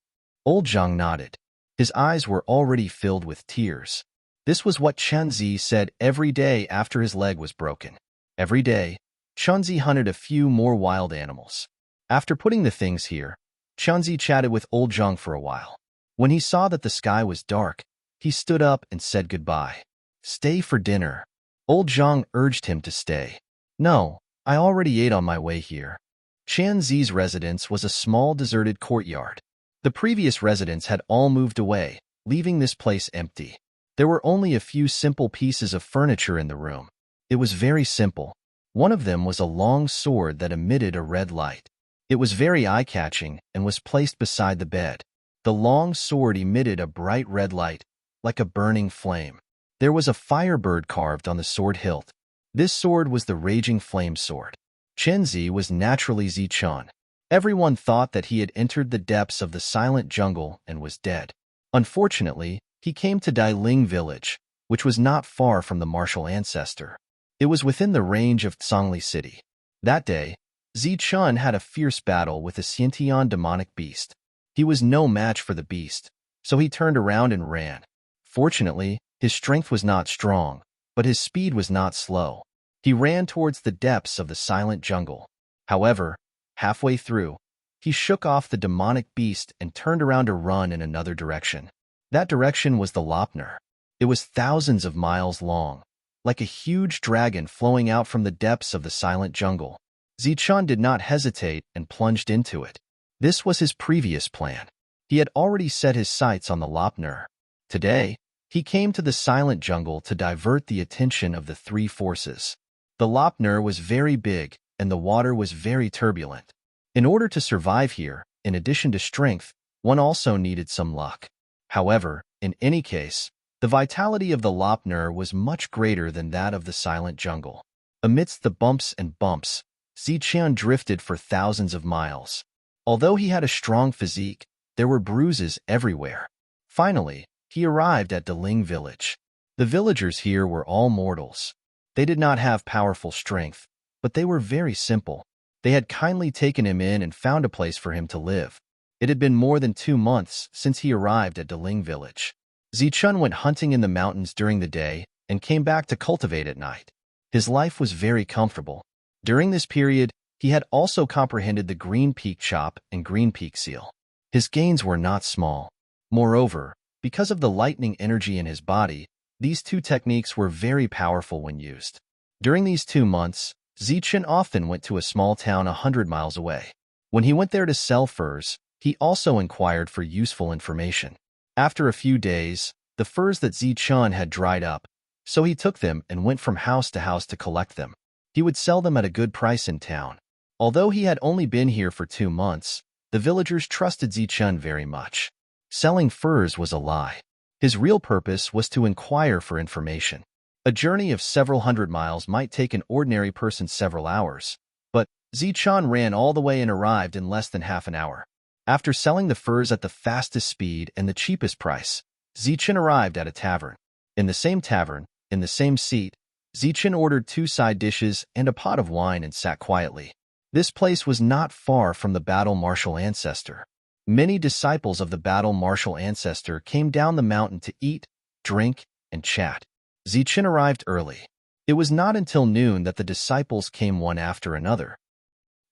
Old Zhang nodded. His eyes were already filled with tears. This was what Qianzi said every day after his leg was broken. Every day, Qianzi hunted a few more wild animals. After putting the things here, Qianzi chatted with old Zhang for a while. When he saw that the sky was dark, he stood up and said goodbye. Stay for dinner. Old Zhang urged him to stay. No, I already ate on my way here. Qianzi's residence was a small deserted courtyard. The previous residents had all moved away, leaving this place empty. There were only a few simple pieces of furniture in the room. It was very simple. One of them was a long sword that emitted a red light. It was very eye-catching and was placed beside the bed. The long sword emitted a bright red light, like a burning flame. There was a firebird carved on the sword hilt. This sword was the Raging Flame Sword. Qianzi was naturally Zichun. Everyone thought that he had entered the depths of the silent jungle and was dead. Unfortunately, he came to Dailing village, which was not far from the martial ancestor. It was within the range of Tsangli city. That day, Zichun had a fierce battle with a Xiantian demonic beast. He was no match for the beast, so he turned around and ran. Fortunately, his strength was not strong, but his speed was not slow. He ran towards the depths of the silent jungle. However, halfway through, he shook off the demonic beast and turned around to run in another direction. That direction was the Lopner. It was thousands of miles long, like a huge dragon flowing out from the depths of the silent jungle. Zichun did not hesitate and plunged into it. This was his previous plan. He had already set his sights on the Lopner. Today, he came to the silent jungle to divert the attention of the three forces. The Lopner was very big and the water was very turbulent. In order to survive here, in addition to strength, one also needed some luck. However, in any case, the vitality of the Lopner was much greater than that of the silent jungle. Amidst the bumps and bumps, Zichun drifted for thousands of miles. Although he had a strong physique, there were bruises everywhere. Finally, he arrived at Dailing village. The villagers here were all mortals. They did not have powerful strength, but they were very simple. They had kindly taken him in and found a place for him to live. It had been more than 2 months since he arrived at Dailing village. Zichun went hunting in the mountains during the day and came back to cultivate at night. His life was very comfortable. During this period, he had also comprehended the Green Peak Chop and Green Peak Seal. His gains were not small. Moreover, because of the lightning energy in his body, these two techniques were very powerful when used. During these 2 months, Zichun often went to a small town 100 miles away. When he went there to sell furs, he also inquired for useful information. After a few days, the furs that Zichun had dried up, so he took them and went from house to collect them. He would sell them at a good price in town. Although he had only been here for 2 months, the villagers trusted Zichun very much. Selling furs was a lie. His real purpose was to inquire for information. A journey of several hundred miles might take an ordinary person several hours, but Zichun ran all the way and arrived in less than half an hour. After selling the furs at the fastest speed and the cheapest price, Zichun arrived at a tavern. In the same tavern, in the same seat, Zichun ordered 2 side dishes and a pot of wine and sat quietly. This place was not far from the battle martial ancestor. Many disciples of the battle martial ancestor came down the mountain to eat, drink, and chat. Zichen arrived early. It was not until noon that the disciples came one after another.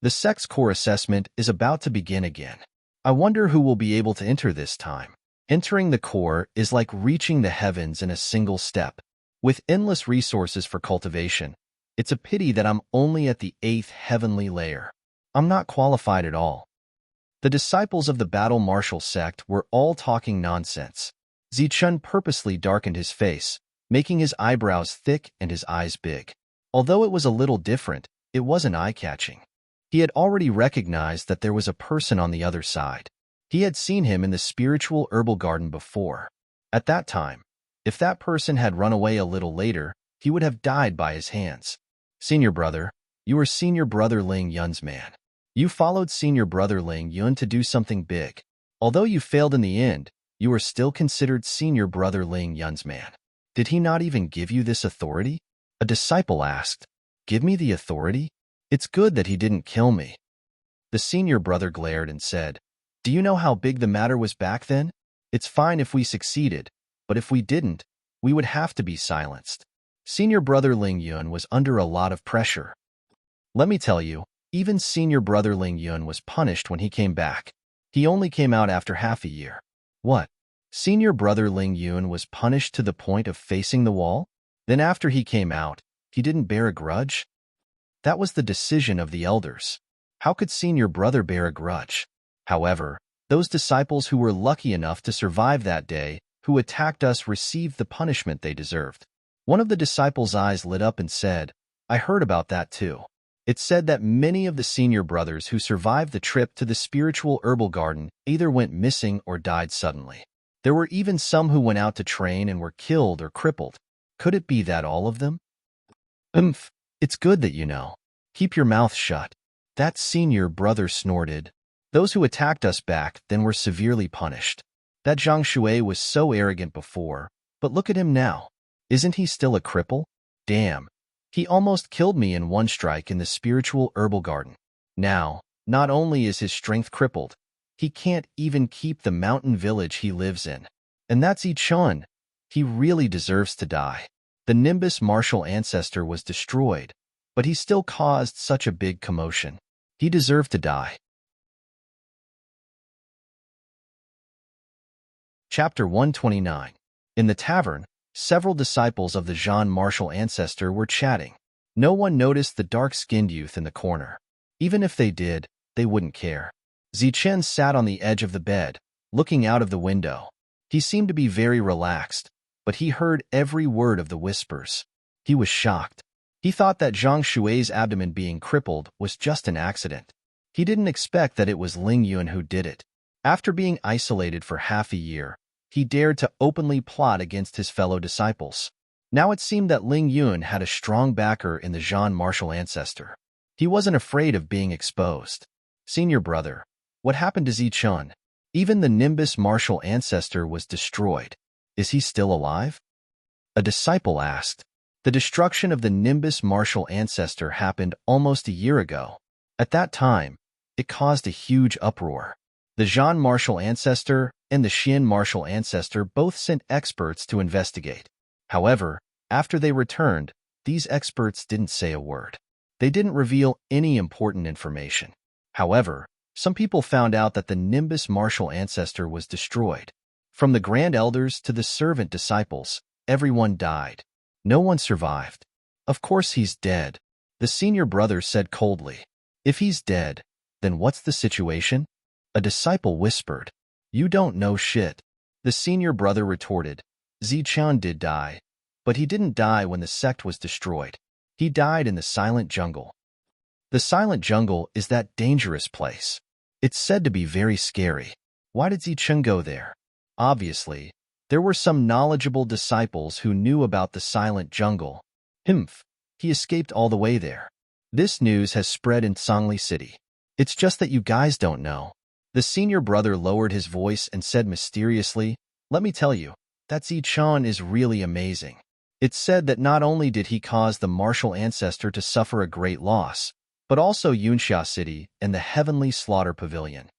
The sect's core assessment is about to begin again. I wonder who will be able to enter this time. Entering the core is like reaching the heavens in a single step. With endless resources for cultivation, it's a pity that I'm only at the 8th heavenly layer. I'm not qualified at all. The disciples of the battle martial sect were all talking nonsense. Zichen purposely darkened his face, making his eyebrows thick and his eyes big. Although it was a little different, it wasn't eye-catching. He had already recognized that there was a person on the other side. He had seen him in the spiritual herbal garden before. At that time, if that person had run away a little later, he would have died by his hands. Senior brother, you are senior brother Ling Yun's man. You followed senior brother Ling Yun to do something big. Although you failed in the end, you are still considered senior brother Ling Yun's man. Did he not even give you this authority? A disciple asked. Give me the authority? It's good that he didn't kill me. The senior brother glared and said, do you know how big the matter was back then? It's fine if we succeeded, but if we didn't, we would have to be silenced. Senior brother Ling Yun was under a lot of pressure. Let me tell you, even senior brother Ling Yun was punished when he came back. He only came out after half a year. What? Senior brother Ling Yun was punished to the point of facing the wall? Then after he came out, he didn't bear a grudge? That was the decision of the elders. How could senior brother bear a grudge? However, those disciples who were lucky enough to survive that day, who attacked us, received the punishment they deserved. One of the disciples' eyes lit up and said, I heard about that too. It said that many of the senior brothers who survived the trip to the spiritual herbal garden either went missing or died suddenly. There were even some who went out to train and were killed or crippled. Could it be that all of them? It's good that you know. Keep your mouth shut. That senior brother snorted. Those who attacked us back then were severely punished. That Zhang Shui was so arrogant before, but look at him now. Isn't he still a cripple? Damn. He almost killed me in one strike in the spiritual herbal garden. Now, not only is his strength crippled, he can't even keep the mountain village he lives in. And that's Yichun. He really deserves to die. The Nimbus martial ancestor was destroyed, but he still caused such a big commotion. He deserved to die. Chapter 129. In the tavern, several disciples of the Zhan martial ancestor were chatting. No one noticed the dark-skinned youth in the corner. Even if they did, they wouldn't care. Zichen sat on the edge of the bed, looking out of the window. He seemed to be very relaxed, but he heard every word of the whispers. He was shocked. He thought that Zhang Shui's abdomen being crippled was just an accident. He didn't expect that it was Ling Yun who did it. After being isolated for half a year, he dared to openly plot against his fellow disciples. Now it seemed that Ling Yun had a strong backer in the Zhan martial ancestor. He wasn't afraid of being exposed. Senior brother, what happened to Zichun? Even the Nimbus martial ancestor was destroyed. Is he still alive? A disciple asked. The destruction of the Nimbus martial ancestor happened almost a year ago. At that time, it caused a huge uproar. The Zhan martial ancestor and the Xian martial ancestor both sent experts to investigate. However, after they returned, these experts didn't say a word. They didn't reveal any important information. However, some people found out that the Nimbus martial ancestor was destroyed. From the Grand Elders to the servant disciples, everyone died. No one survived. Of course he's dead, the senior brother said coldly. If he's dead, then what's the situation? A disciple whispered. You don't know shit. The senior brother retorted. Zichun did die, but he didn't die when the sect was destroyed. He died in the Silent Jungle. The Silent Jungle is that dangerous place. It's said to be very scary. Why did Zichun go there? Obviously, there were some knowledgeable disciples who knew about the Silent Jungle. He escaped all the way there. This news has spread in Songli City. It's just that you guys don't know. The senior brother lowered his voice and said mysteriously, let me tell you, that Zichun is really amazing. It's said that not only did he cause the martial ancestor to suffer a great loss, but also Yunxia City and the Heavenly Slaughter Pavilion.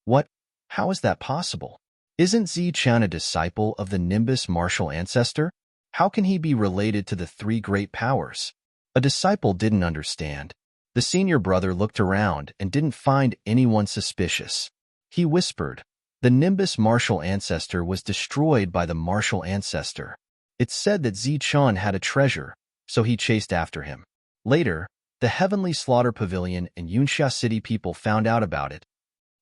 What? How is that possible? Isn't Zichun a disciple of the Nimbus martial ancestor? How can he be related to the three great powers? A disciple didn't understand. The senior brother looked around and didn't find anyone suspicious. He whispered, "The Nimbus martial ancestor was destroyed by the martial ancestor. It's said that Zichun had a treasure, so he chased after him. Later, the Heavenly Slaughter Pavilion and Yunxia City people found out about it.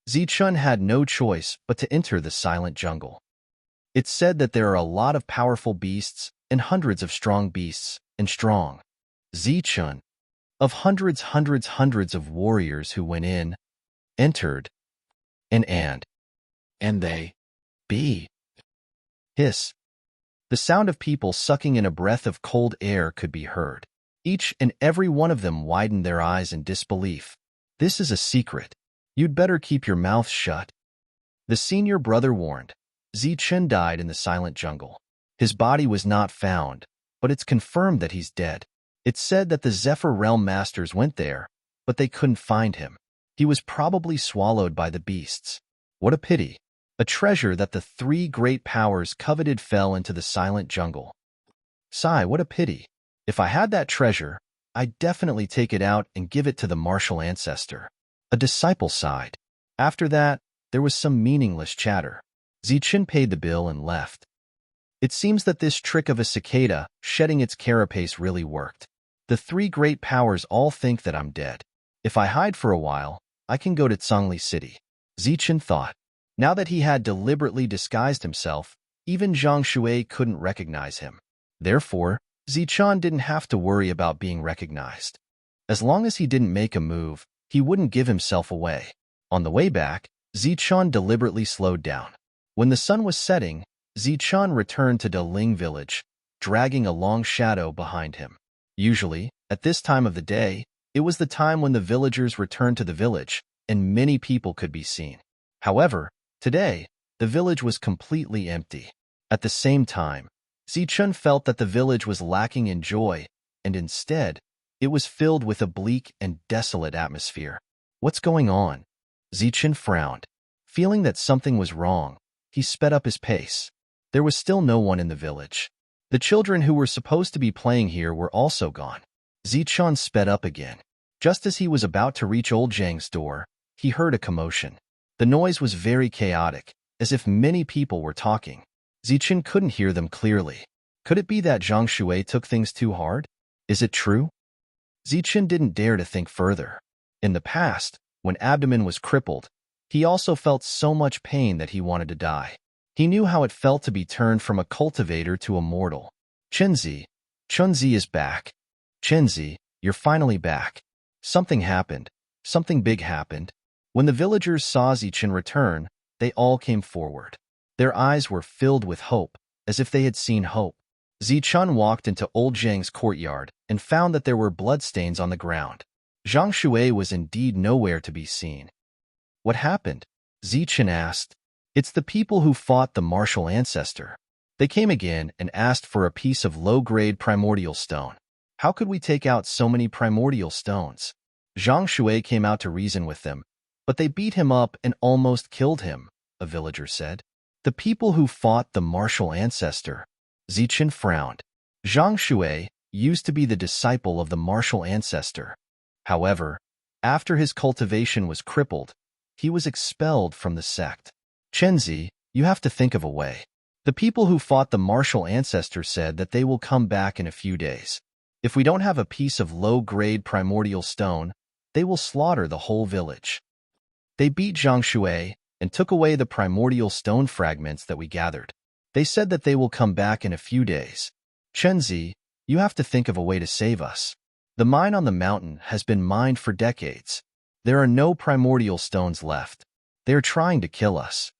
Zichun had no choice but to enter the silent jungle. It's said that there are a lot of powerful beasts and hundreds of strong beasts and strong. Zichun, of hundreds of warriors who went in, entered, and they be hiss. The sound of people sucking in a breath of cold air could be heard. Each and every one of them widened their eyes in disbelief. This is a secret. You'd better keep your mouth shut. The senior brother warned. Zichun died in the silent jungle. His body was not found, but it's confirmed that he's dead. It's said that the Zephyr Realm Masters went there, but they couldn't find him. He was probably swallowed by the beasts. What a pity. A treasure that the three great powers coveted fell into the silent jungle. Sigh, what a pity. If I had that treasure, I'd definitely take it out and give it to the martial ancestor. A disciple sighed. After that, there was some meaningless chatter. Zichun paid the bill and left. It seems that this trick of a cicada shedding its carapace really worked. The three great powers all think that I'm dead. If I hide for a while, I can go to Zhongli City. Zichun thought. Now that he had deliberately disguised himself, even Zhang Shui couldn't recognize him. Therefore, Zichun didn't have to worry about being recognized. As long as he didn't make a move, he wouldn't give himself away. On the way back, Zichun deliberately slowed down. When the sun was setting, Zichun returned to Deling village, dragging a long shadow behind him. Usually, at this time of the day, it was the time when the villagers returned to the village, and many people could be seen. However, today, the village was completely empty. At the same time, Zichun felt that the village was lacking in joy, and instead, it was filled with a bleak and desolate atmosphere. What's going on? Zichun frowned. Feeling that something was wrong, he sped up his pace. There was still no one in the village. The children who were supposed to be playing here were also gone. Zichun sped up again. Just as he was about to reach old Zhang's door, he heard a commotion. The noise was very chaotic, as if many people were talking. Zichun couldn't hear them clearly. Could it be that Zhang Shui took things too hard? Is it true? Zichun didn't dare to think further. In the past, when abdomen was crippled, he also felt so much pain that he wanted to die. He knew how it felt to be turned from a cultivator to a mortal. Chunzi is back. Chunzi, you're finally back. Something happened. Something big happened. When the villagers saw Zichun return, they all came forward. Their eyes were filled with hope, as if they had seen hope. Zichun walked into old Zhang's courtyard and found that there were bloodstains on the ground. Zhang Shui was indeed nowhere to be seen. What happened? Zichun asked. It's the people who fought the martial ancestor. They came again and asked for a piece of low-grade primordial stone. How could we take out so many primordial stones? Zhang Shui came out to reason with them, but they beat him up and almost killed him, a villager said. The people who fought the martial ancestor. Zichun frowned. Zhang Shui used to be the disciple of the martial ancestor. However, after his cultivation was crippled, he was expelled from the sect. Chunzi, you have to think of a way. The people who fought the martial ancestor said that they will come back in a few days. If we don't have a piece of low-grade primordial stone, they will slaughter the whole village. They beat Zhang Shui and took away the primordial stone fragments that we gathered. They said that they will come back in a few days. Chunzi, you have to think of a way to save us. The mine on the mountain has been mined for decades. There are no primordial stones left. They are trying to kill us.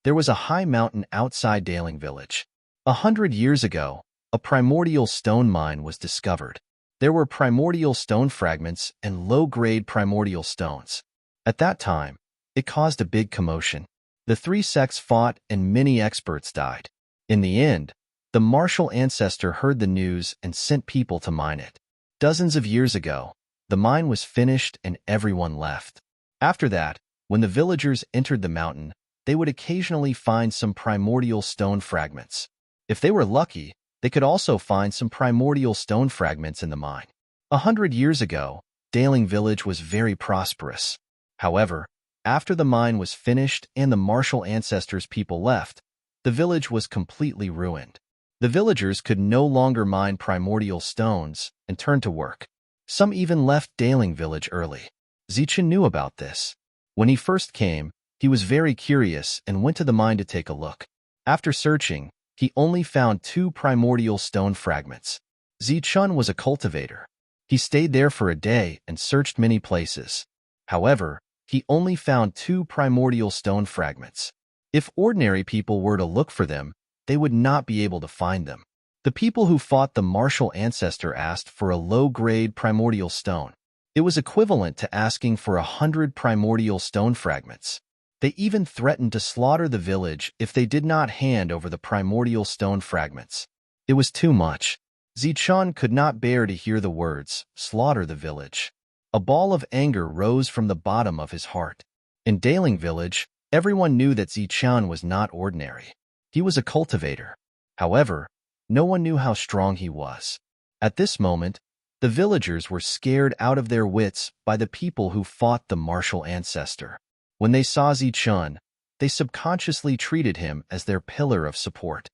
There was a high mountain outside Daling village. 100 years ago, a primordial stone mine was discovered. There were primordial stone fragments and low-grade primordial stones. At that time, it caused a big commotion. The three sects fought and many experts died. In the end, the martial ancestor heard the news and sent people to mine it. Dozens of years ago, The mine was finished and everyone left. After that, when the villagers entered the mountain, they would occasionally find some primordial stone fragments. If they were lucky, they could also find some primordial stone fragments in the mine. 100 years ago, Daling Village was very prosperous. However, after the mine was finished and the martial ancestors' people left, the village was completely ruined. The villagers could no longer mine primordial stones and turned to work. Some even left Daling Village early. Zichen knew about this. When he first came, he was very curious and went to the mine to take a look. After searching, he only found 2 primordial stone fragments. Zichen was a cultivator. He stayed there for a day and searched many places. However, he only found 2 primordial stone fragments. If ordinary people were to look for them, they would not be able to find them. The people who fought the martial ancestor asked for a low-grade primordial stone. It was equivalent to asking for 100 primordial stone fragments. They even threatened to slaughter the village if they did not hand over the primordial stone fragments. It was too much. Zichen could not bear to hear the words, "slaughter the village." A ball of anger rose from the bottom of his heart. In Daling Village, everyone knew that Zichen was not ordinary. He was a cultivator. However, no one knew how strong he was. At this moment, the villagers were scared out of their wits by the people who fought the martial ancestor. When they saw Zichen, they subconsciously treated him as their pillar of support.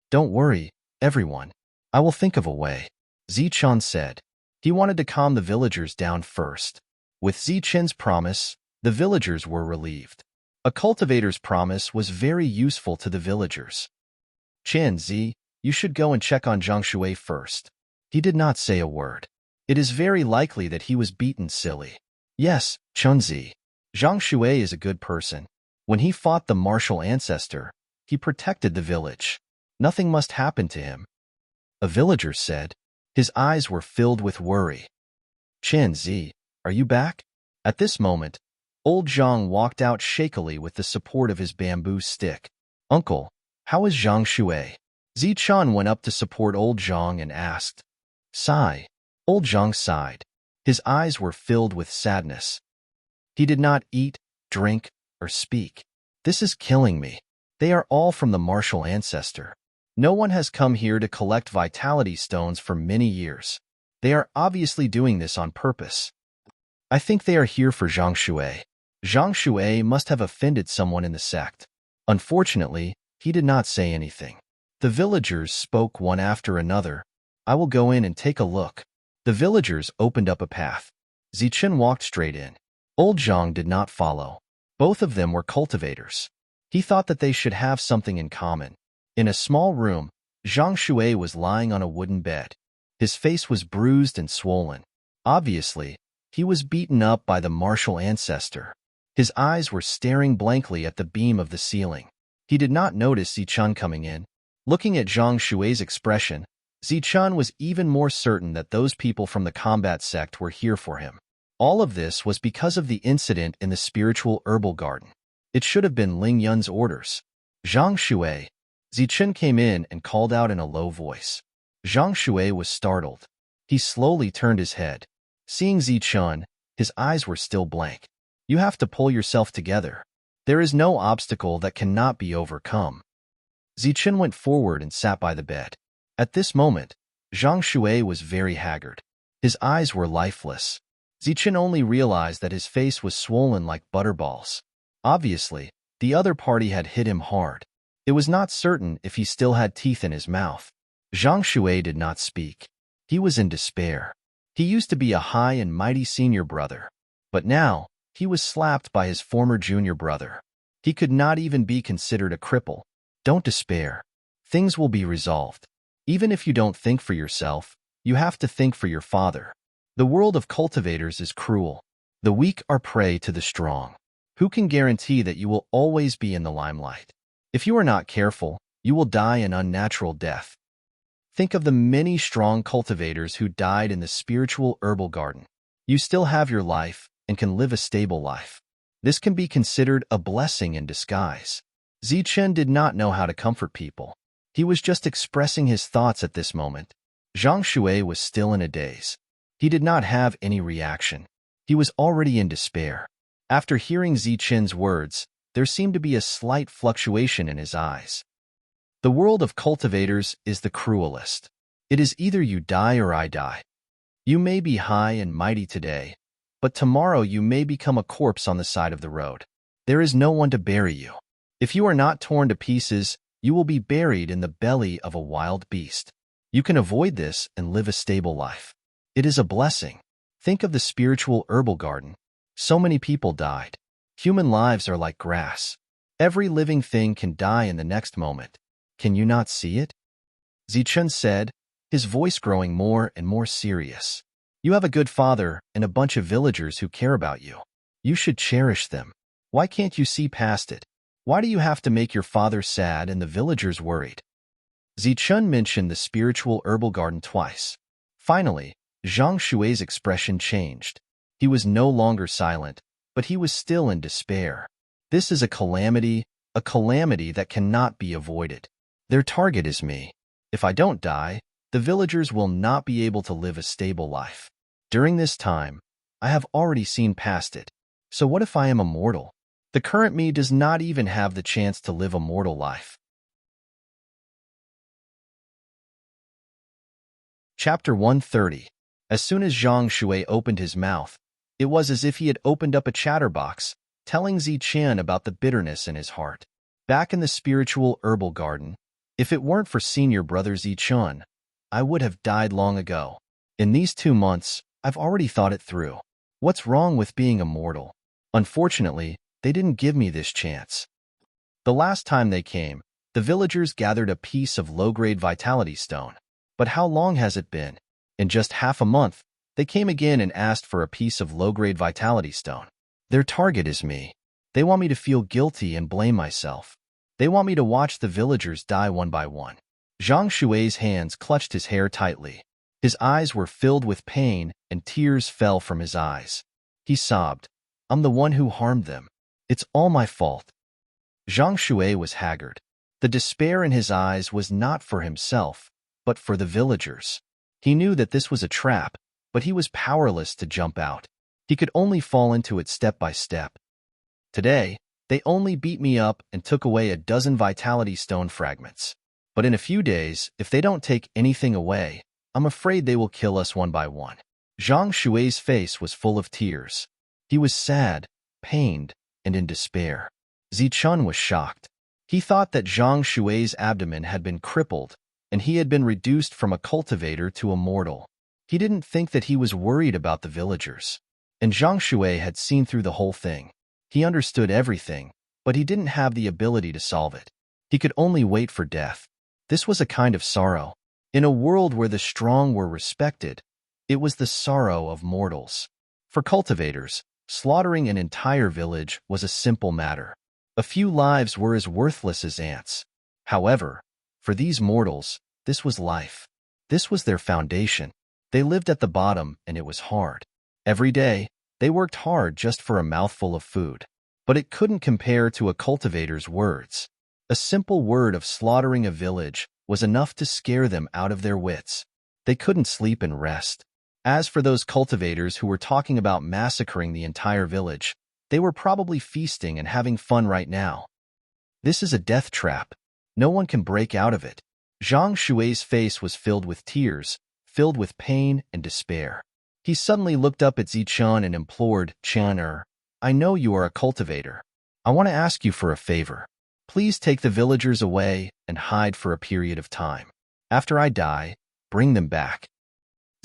"Don't worry, everyone. I will think of a way," Zichen said. He wanted to calm the villagers down first. With Zichen's promise, the villagers were relieved. A cultivator's promise was very useful to the villagers. "Chen Zi, you should go and check on Zhang Shui first." He did not say a word. It is very likely that he was beaten silly. "Yes, Chen Zi. Zhang Shui is a good person. When he fought the martial ancestor, he protected the village. Nothing must happen to him," a villager said. His eyes were filled with worry. "Chen Zi, are you back?" At this moment, old Zhang walked out shakily with the support of his bamboo stick. "Uncle, how is Zhang Shui?" Zichen went up to support old Zhang and asked. "Sigh." Old Zhang sighed. His eyes were filled with sadness. He did not eat, drink, or speak. "This is killing me. They are all from the martial ancestor. No one has come here to collect vitality stones for many years. They are obviously doing this on purpose. I think they are here for Zhang Shui. Zhang Shui must have offended someone in the sect." Unfortunately, he did not say anything. The villagers spoke one after another. "I will go in and take a look." The villagers opened up a path. Zichen walked straight in. Old Zhang did not follow. Both of them were cultivators. He thought that they should have something in common. In a small room, Zhang Shui was lying on a wooden bed. His face was bruised and swollen. Obviously, he was beaten up by the martial ancestor. His eyes were staring blankly at the beam of the ceiling. He did not notice Zichen coming in. Looking at Zhang Shui's expression, Zichen was even more certain that those people from the combat sect were here for him. All of this was because of the incident in the spiritual herbal garden. It should have been Ling Yun's orders. "Zhang Shui." Zichen came in and called out in a low voice. Zhang Shui was startled. He slowly turned his head. Seeing Zichen, his eyes were still blank. "You have to pull yourself together. There is no obstacle that cannot be overcome." Zichen went forward and sat by the bed. At this moment, Zhang Shui was very haggard. His eyes were lifeless. Zichen only realized that his face was swollen like butterballs. Obviously, the other party had hit him hard. It was not certain if he still had teeth in his mouth. Zhang Shui did not speak. He was in despair. He used to be a high and mighty senior brother, but now he was slapped by his former junior brother. He could not even be considered a cripple. Don't despair. Things will be resolved. Even if you don't think for yourself, you have to think for your father. The world of cultivators is cruel. The weak are prey to the strong. Who can guarantee that you will always be in the limelight? If you are not careful, you will die an unnatural death. Think of the many strong cultivators who died in the spiritual herbal garden. You still have your life and can live a stable life. This can be considered a blessing in disguise. Zichen did not know how to comfort people. He was just expressing his thoughts at this moment. Zhang Shui was still in a daze. He did not have any reaction. He was already in despair. After hearing Zichen's words, there seemed to be a slight fluctuation in his eyes. The world of cultivators is the cruelest. It is either you die or I die. You may be high and mighty today, but tomorrow you may become a corpse on the side of the road. There is no one to bury you. If you are not torn to pieces, you will be buried in the belly of a wild beast. You can avoid this and live a stable life. It is a blessing. Think of the spiritual herbal garden. So many people died. Human lives are like grass. Every living thing can die in the next moment. Can you not see it? Zichun said, his voice growing more and more serious. You have a good father and a bunch of villagers who care about you. You should cherish them. Why can't you see past it? Why do you have to make your father sad and the villagers worried? Zichun mentioned the spiritual herbal garden twice. Finally, Zhang Shui's expression changed. He was no longer silent, but he was still in despair. This is a calamity that cannot be avoided. Their target is me. If I don't die, the villagers will not be able to live a stable life. During this time, I have already seen past it. So what if I am immortal? The current me does not even have the chance to live a mortal life. Chapter 130. As soon as Zhang Shui opened his mouth, it was as if he had opened up a chatterbox, telling Zichen about the bitterness in his heart. Back in the spiritual herbal garden, if it weren't for senior brother Zichun, I would have died long ago. In these 2 months, I've already thought it through. What's wrong with being immortal? Unfortunately, they didn't give me this chance. The last time they came, the villagers gathered a piece of low-grade vitality stone. But how long has it been? In just half a month, they came again and asked for a piece of low-grade vitality stone. Their target is me. They want me to feel guilty and blame myself. They want me to watch the villagers die one by one. Zhang Shui's hands clutched his hair tightly. His eyes were filled with pain and tears fell from his eyes. He sobbed, I'm the one who harmed them. It's all my fault. Zhang Shui was haggard. The despair in his eyes was not for himself, but for the villagers. He knew that this was a trap, but he was powerless to jump out. He could only fall into it step by step. Today, they only beat me up and took away a dozen vitality stone fragments. But in a few days, if they don't take anything away, I'm afraid they will kill us one by one. Zhang Shui's face was full of tears. He was sad, pained, and in despair. Zichun was shocked. He thought that Zhang Shui's abdomen had been crippled, and he had been reduced from a cultivator to a mortal. He didn't think that he was worried about the villagers. And Zhang Shui had seen through the whole thing. He understood everything, but he didn't have the ability to solve it. He could only wait for death. This was a kind of sorrow. In a world where the strong were respected, it was the sorrow of mortals. For cultivators, slaughtering an entire village was a simple matter. A few lives were as worthless as ants. However, for these mortals, this was life. This was their foundation. They lived at the bottom, and it was hard. Every day, they worked hard just for a mouthful of food. But it couldn't compare to a cultivator's words. A simple word of slaughtering a village was enough to scare them out of their wits. They couldn't sleep and rest. As for those cultivators who were talking about massacring the entire village, they were probably feasting and having fun right now. This is a death trap. No one can break out of it. Zhang Shui's face was filled with tears, filled with pain and despair. He suddenly looked up at Zichun and implored, Chen, I know you are a cultivator. I want to ask you for a favor. Please take the villagers away and hide for a period of time. After I die, bring them back.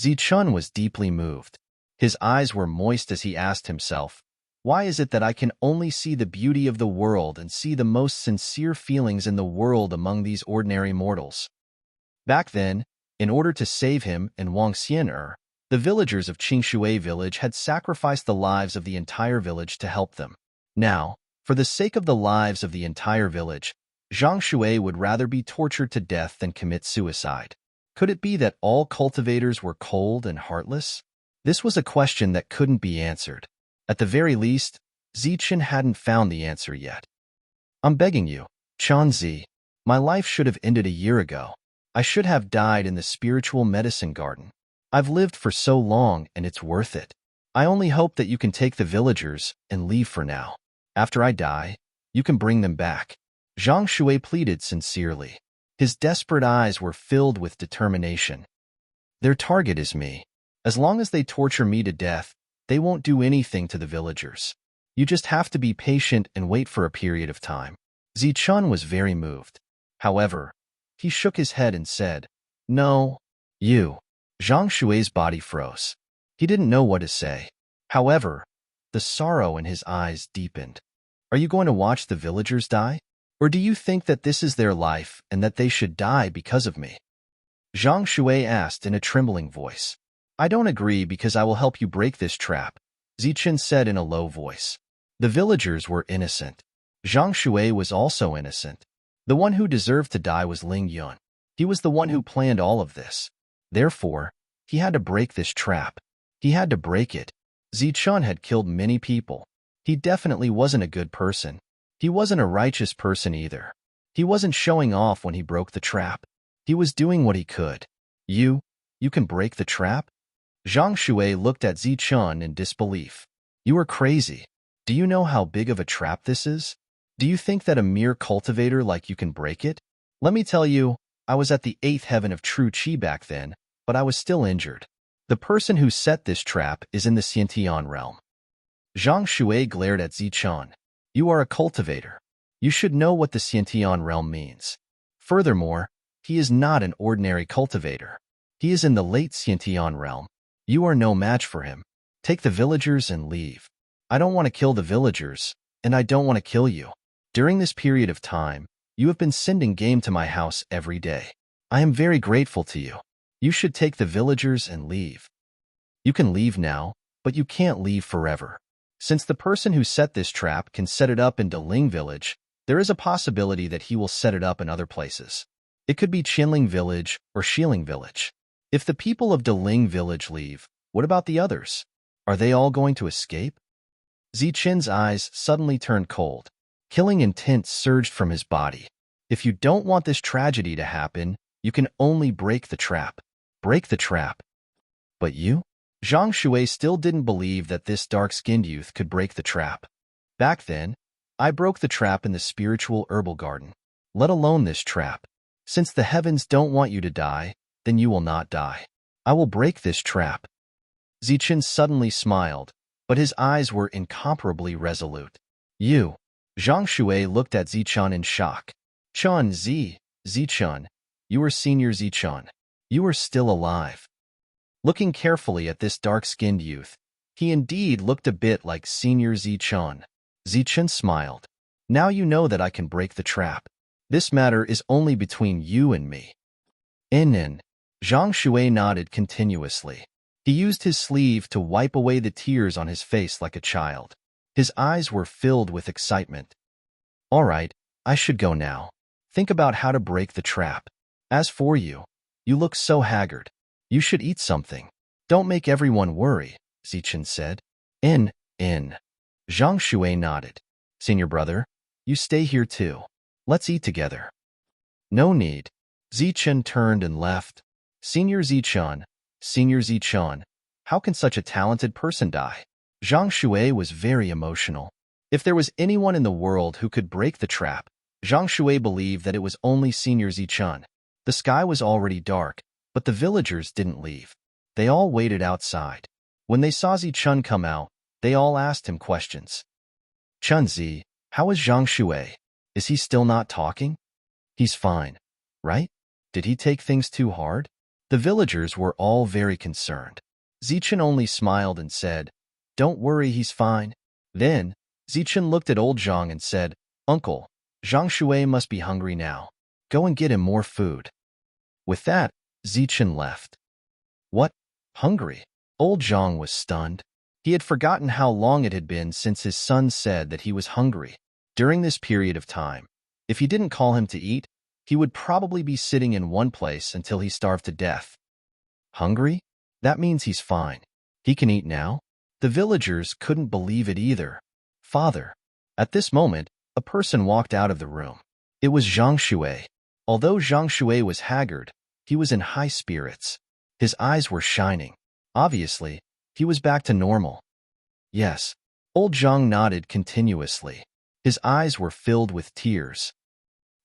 Zichun was deeply moved. His eyes were moist as he asked himself, why is it that I can only see the beauty of the world and see the most sincere feelings in the world among these ordinary mortals? Back then, in order to save him and Wang Xian'er, the villagers of Qingshui village had sacrificed the lives of the entire village to help them. Now, for the sake of the lives of the entire village, Zhang Shui would rather be tortured to death than commit suicide. Could it be that all cultivators were cold and heartless? This was a question that couldn't be answered. At the very least, Zichen hadn't found the answer yet. I'm begging you, Chanzi. My life should have ended a year ago. I should have died in the spiritual medicine garden. I've lived for so long and it's worth it. I only hope that you can take the villagers and leave for now. After I die, you can bring them back. Zhang Shui pleaded sincerely. His desperate eyes were filled with determination. Their target is me. As long as they torture me to death, they won't do anything to the villagers. You just have to be patient and wait for a period of time. Zichun was very moved. However, he shook his head and said, "No, you." Zhang Shui's body froze. He didn't know what to say. However, the sorrow in his eyes deepened. Are you going to watch the villagers die? Or do you think that this is their life and that they should die because of me? Zhang Shui asked in a trembling voice. I don't agree because I will help you break this trap, Zichun said in a low voice. The villagers were innocent. Zhang Shui was also innocent. The one who deserved to die was Ling Yun. He was the one who planned all of this. Therefore, he had to break this trap. He had to break it. Zichun had killed many people. He definitely wasn't a good person. He wasn't a righteous person either. He wasn't showing off when he broke the trap. He was doing what he could. You can break the trap? Zhang Shui looked at Zichun in disbelief. You are crazy. Do you know how big of a trap this is? Do you think that a mere cultivator like you can break it? Let me tell you, I was at the 8th heaven of true qi back then, but I was still injured. The person who set this trap is in the Xiantian realm. Zhang Shui glared at Zichun. You are a cultivator. You should know what the Xiantian realm means. Furthermore, he is not an ordinary cultivator. He is in the late Xiantian realm. You are no match for him. Take the villagers and leave. I don't want to kill the villagers, and I don't want to kill you. During this period of time, you have been sending game to my house every day. I am very grateful to you. You should take the villagers and leave. You can leave now, but you can't leave forever. Since the person who set this trap can set it up in Deling village, there is a possibility that he will set it up in other places. It could be Qinling village or Shiling village. If the people of Deling village leave, what about the others? Are they all going to escape? Zichen's eyes suddenly turned cold. Killing intent surged from his body. If you don't want this tragedy to happen, you can only break the trap. Break the trap. But you? Zhang Shui still didn't believe that this dark-skinned youth could break the trap. Back then, I broke the trap in the spiritual herbal garden. Let alone this trap. Since the heavens don't want you to die, then you will not die. I will break this trap. Zichen suddenly smiled, but his eyes were incomparably resolute. You. Zhang Shui looked at Zichun in shock. Zichun, you are Senior Zichun. You are still alive. Looking carefully at this dark-skinned youth, he indeed looked a bit like Senior Zichun. Zichun smiled. Now you know that I can break the trap. This matter is only between you and me. Zhang Shui nodded continuously. He used his sleeve to wipe away the tears on his face like a child. His eyes were filled with excitement. All right, I should go now. Think about how to break the trap. As for you, you look so haggard. You should eat something. Don't make everyone worry, Zichen said. Zhang Shui nodded. Senior brother, you stay here too. Let's eat together. No need. Zichen turned and left. Senior Zichun, how can such a talented person die? Zhang Shui was very emotional. If there was anyone in the world who could break the trap, Zhang Shui believed that it was only Senior Zichun. The sky was already dark, but the villagers didn't leave. They all waited outside. When they saw Zichun come out, they all asked him questions. Chunzi, how is Zhang Shui? Is he still not talking? He's fine, right? Did he take things too hard? The villagers were all very concerned. Zichen only smiled and said, Don't worry, he's fine. Then, Zichen looked at old Zhang and said, Uncle, Zhang Shui must be hungry now. Go and get him more food. With that, Zichen left. What? Hungry? Old Zhang was stunned. He had forgotten how long it had been since his son said that he was hungry. During this period of time, if he didn't call him to eat, he would probably be sitting in one place until he starved to death. Hungry? That means he's fine. He can eat now? The villagers couldn't believe it either. Father. At this moment, a person walked out of the room. It was Zhang Shui. Although Zhang Shui was haggard, he was in high spirits. His eyes were shining. Obviously, he was back to normal. Yes. Old Zhang nodded continuously. His eyes were filled with tears.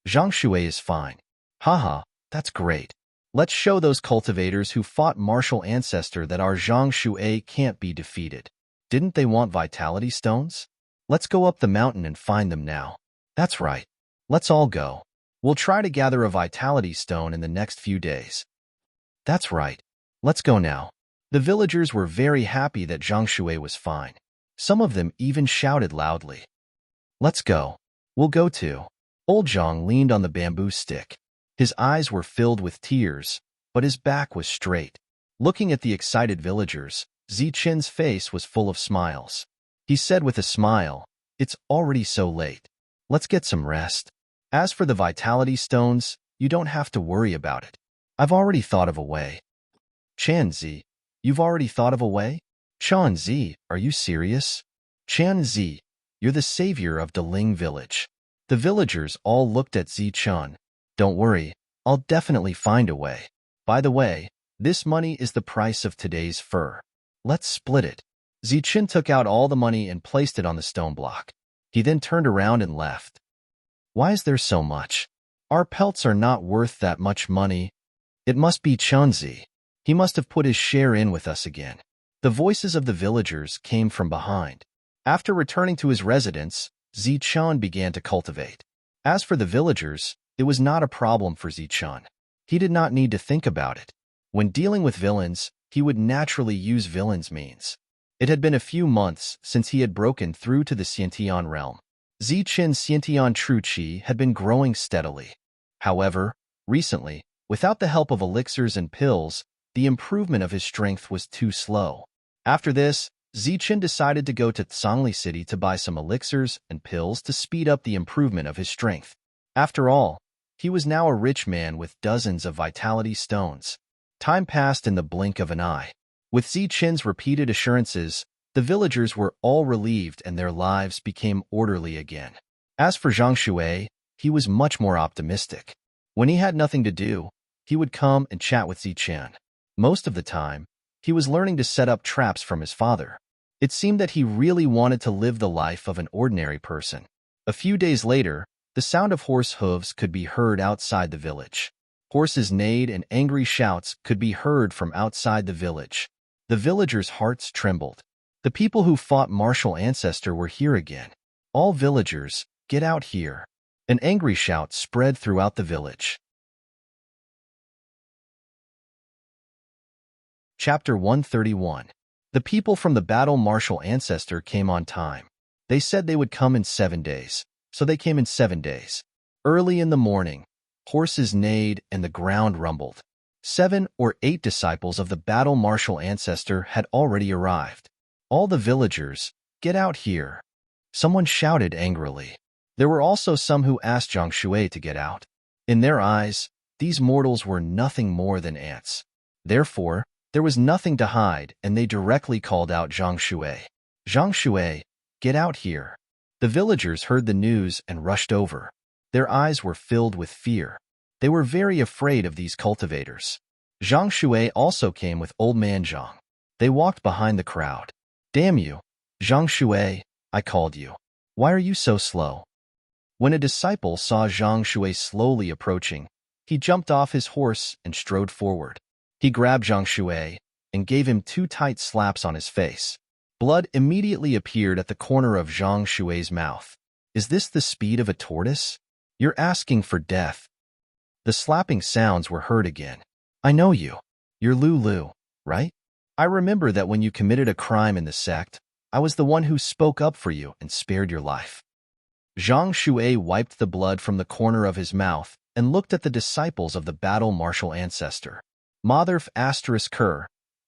Zhang Shui is fine. Haha, that's great. Let's show those cultivators who fought martial ancestor that our Zhang Shui can't be defeated. Didn't they want vitality stones? Let's go up the mountain and find them now. That's right. Let's all go. We'll try to gather a vitality stone in the next few days. That's right. Let's go now. The villagers were very happy that Zhang Shui was fine. Some of them even shouted loudly. Let's go. We'll go too. Old Zhang leaned on the bamboo stick. His eyes were filled with tears, but his back was straight. Looking at the excited villagers, Zichen's face was full of smiles. He said with a smile, "It's already so late. Let's get some rest. As for the vitality stones, you don't have to worry about it. I've already thought of a way." Chanzi, you've already thought of a way? Chanzi, are you serious? Chanzi, you're the savior of Deling village. The villagers all looked at Zichun. Don't worry, I'll definitely find a way. By the way, this money is the price of today's fur. Let's split it. Zichun took out all the money and placed it on the stone block. He then turned around and left. Why is there so much? Our pelts are not worth that much money. It must be Chunzi. He must have put his share in with us again. The voices of the villagers came from behind. After returning to his residence, Zichun began to cultivate. As for the villagers, it was not a problem for Zichun. He did not need to think about it. When dealing with villains, he would naturally use villains' means. It had been a few months since he had broken through to the Xiantian realm. Zichen's Xiantian true qi had been growing steadily. However, recently, without the help of elixirs and pills, the improvement of his strength was too slow. After this, Zichen decided to go to Tsangli City to buy some elixirs and pills to speed up the improvement of his strength. After all, he was now a rich man with dozens of vitality stones. Time passed in the blink of an eye. With Zichen's repeated assurances, the villagers were all relieved and their lives became orderly again. As for Zhang Shui, he was much more optimistic. When he had nothing to do, he would come and chat with Zichen. Most of the time, he was learning to set up traps from his father. It seemed that he really wanted to live the life of an ordinary person. A few days later, the sound of horse hooves could be heard outside the village. Horses neighed and angry shouts could be heard from outside the village. The villagers' hearts trembled. The people who fought martial ancestor were here again. All villagers, get out here. An angry shout spread throughout the village. Chapter 131. The people from the battle martial ancestor came on time. They said they would come in 7 days, so they came in 7 days. Early in the morning, horses neighed and the ground rumbled. 7 or 8 disciples of the battle martial ancestor had already arrived. All the villagers, get out here. Someone shouted angrily. There were also some who asked Zhang Shui to get out. In their eyes, these mortals were nothing more than ants. Therefore, there was nothing to hide, and they directly called out Zhang Shui. Zhang Shui, get out here. The villagers heard the news and rushed over. Their eyes were filled with fear. They were very afraid of these cultivators. Zhang Shui also came with Old Man Zhang. They walked behind the crowd. Damn you, Zhang Shui, I called you. Why are you so slow? When a disciple saw Zhang Shui slowly approaching, he jumped off his horse and strode forward. He grabbed Zhang Shui and gave him 2 tight slaps on his face. Blood immediately appeared at the corner of Zhang Shui's mouth. Is this the speed of a tortoise? You're asking for death. The slapping sounds were heard again. I know you. You're Lulu, right? I remember that when you committed a crime in the sect, I was the one who spoke up for you and spared your life. Zhang Shui wiped the blood from the corner of his mouth and looked at the disciples of the battle martial ancestor. Motherf *Ker,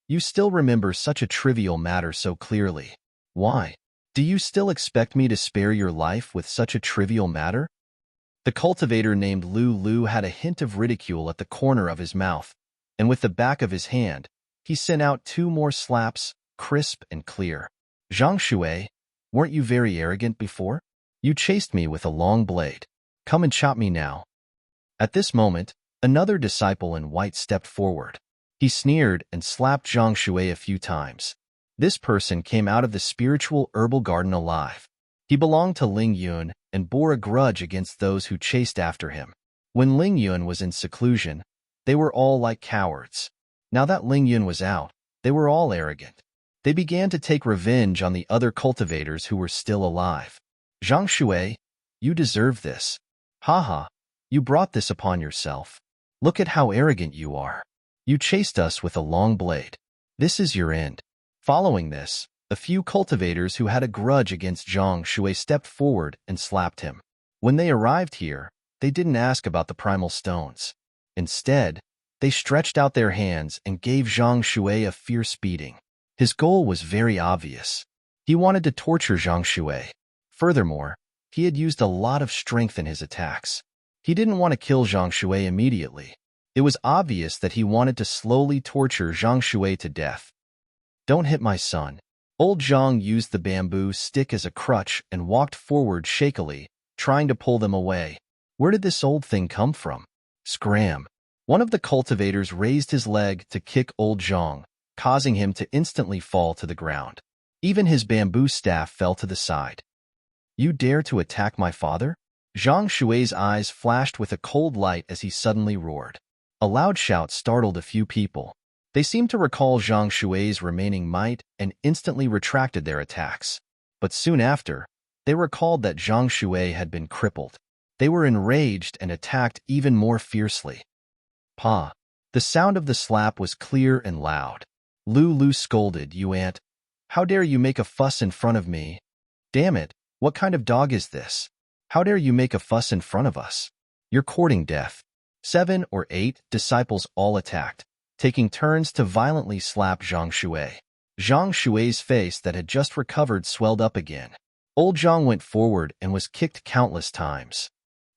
you still remember such a trivial matter so clearly. Why? Do you still expect me to spare your life with such a trivial matter? The cultivator named Lulu had a hint of ridicule at the corner of his mouth, and with the back of his hand, he sent out 2 more slaps, crisp and clear. Zhang Shui, weren't you very arrogant before? You chased me with a long blade. Come and chop me now. At this moment, another disciple in white stepped forward. He sneered and slapped Zhang Shui a few times. This person came out of the spiritual herbal garden alive. He belonged to Ling Yun and bore a grudge against those who chased after him. When Ling Yun was in seclusion, they were all like cowards. Now that Ling Yun was out, they were all arrogant. They began to take revenge on the other cultivators who were still alive. Zhang Shui, you deserve this. Haha, you brought this upon yourself. Look at how arrogant you are. You chased us with a long blade. This is your end. Following this, a few cultivators who had a grudge against Zhang Shui stepped forward and slapped him. When they arrived here, they didn't ask about the primal stones. Instead, they stretched out their hands and gave Zhang Shui a fierce beating. His goal was very obvious. He wanted to torture Zhang Shui. Furthermore, he had used a lot of strength in his attacks. He didn't want to kill Zhang Shui immediately. It was obvious that he wanted to slowly torture Zhang Shui to death. Don't hit my son. Old Zhang used the bamboo stick as a crutch and walked forward shakily, trying to pull them away. Where did this old thing come from? Scram. One of the cultivators raised his leg to kick old Zhang, causing him to instantly fall to the ground. Even his bamboo staff fell to the side. You dare to attack my father? Zhang Shui's eyes flashed with a cold light as he suddenly roared. A loud shout startled a few people. They seemed to recall Zhang Shui's remaining might and instantly retracted their attacks. But soon after, they recalled that Zhang Shui had been crippled. They were enraged and attacked even more fiercely. Pa! The sound of the slap was clear and loud. Lu scolded, you ant. How dare you make a fuss in front of me? Damn it, what kind of dog is this? How dare you make a fuss in front of us? You're courting death. 7 or 8 disciples all attacked, taking turns to violently slap Zhang Shui. Zhang Shui's face that had just recovered swelled up again. Old Zhang went forward and was kicked countless times.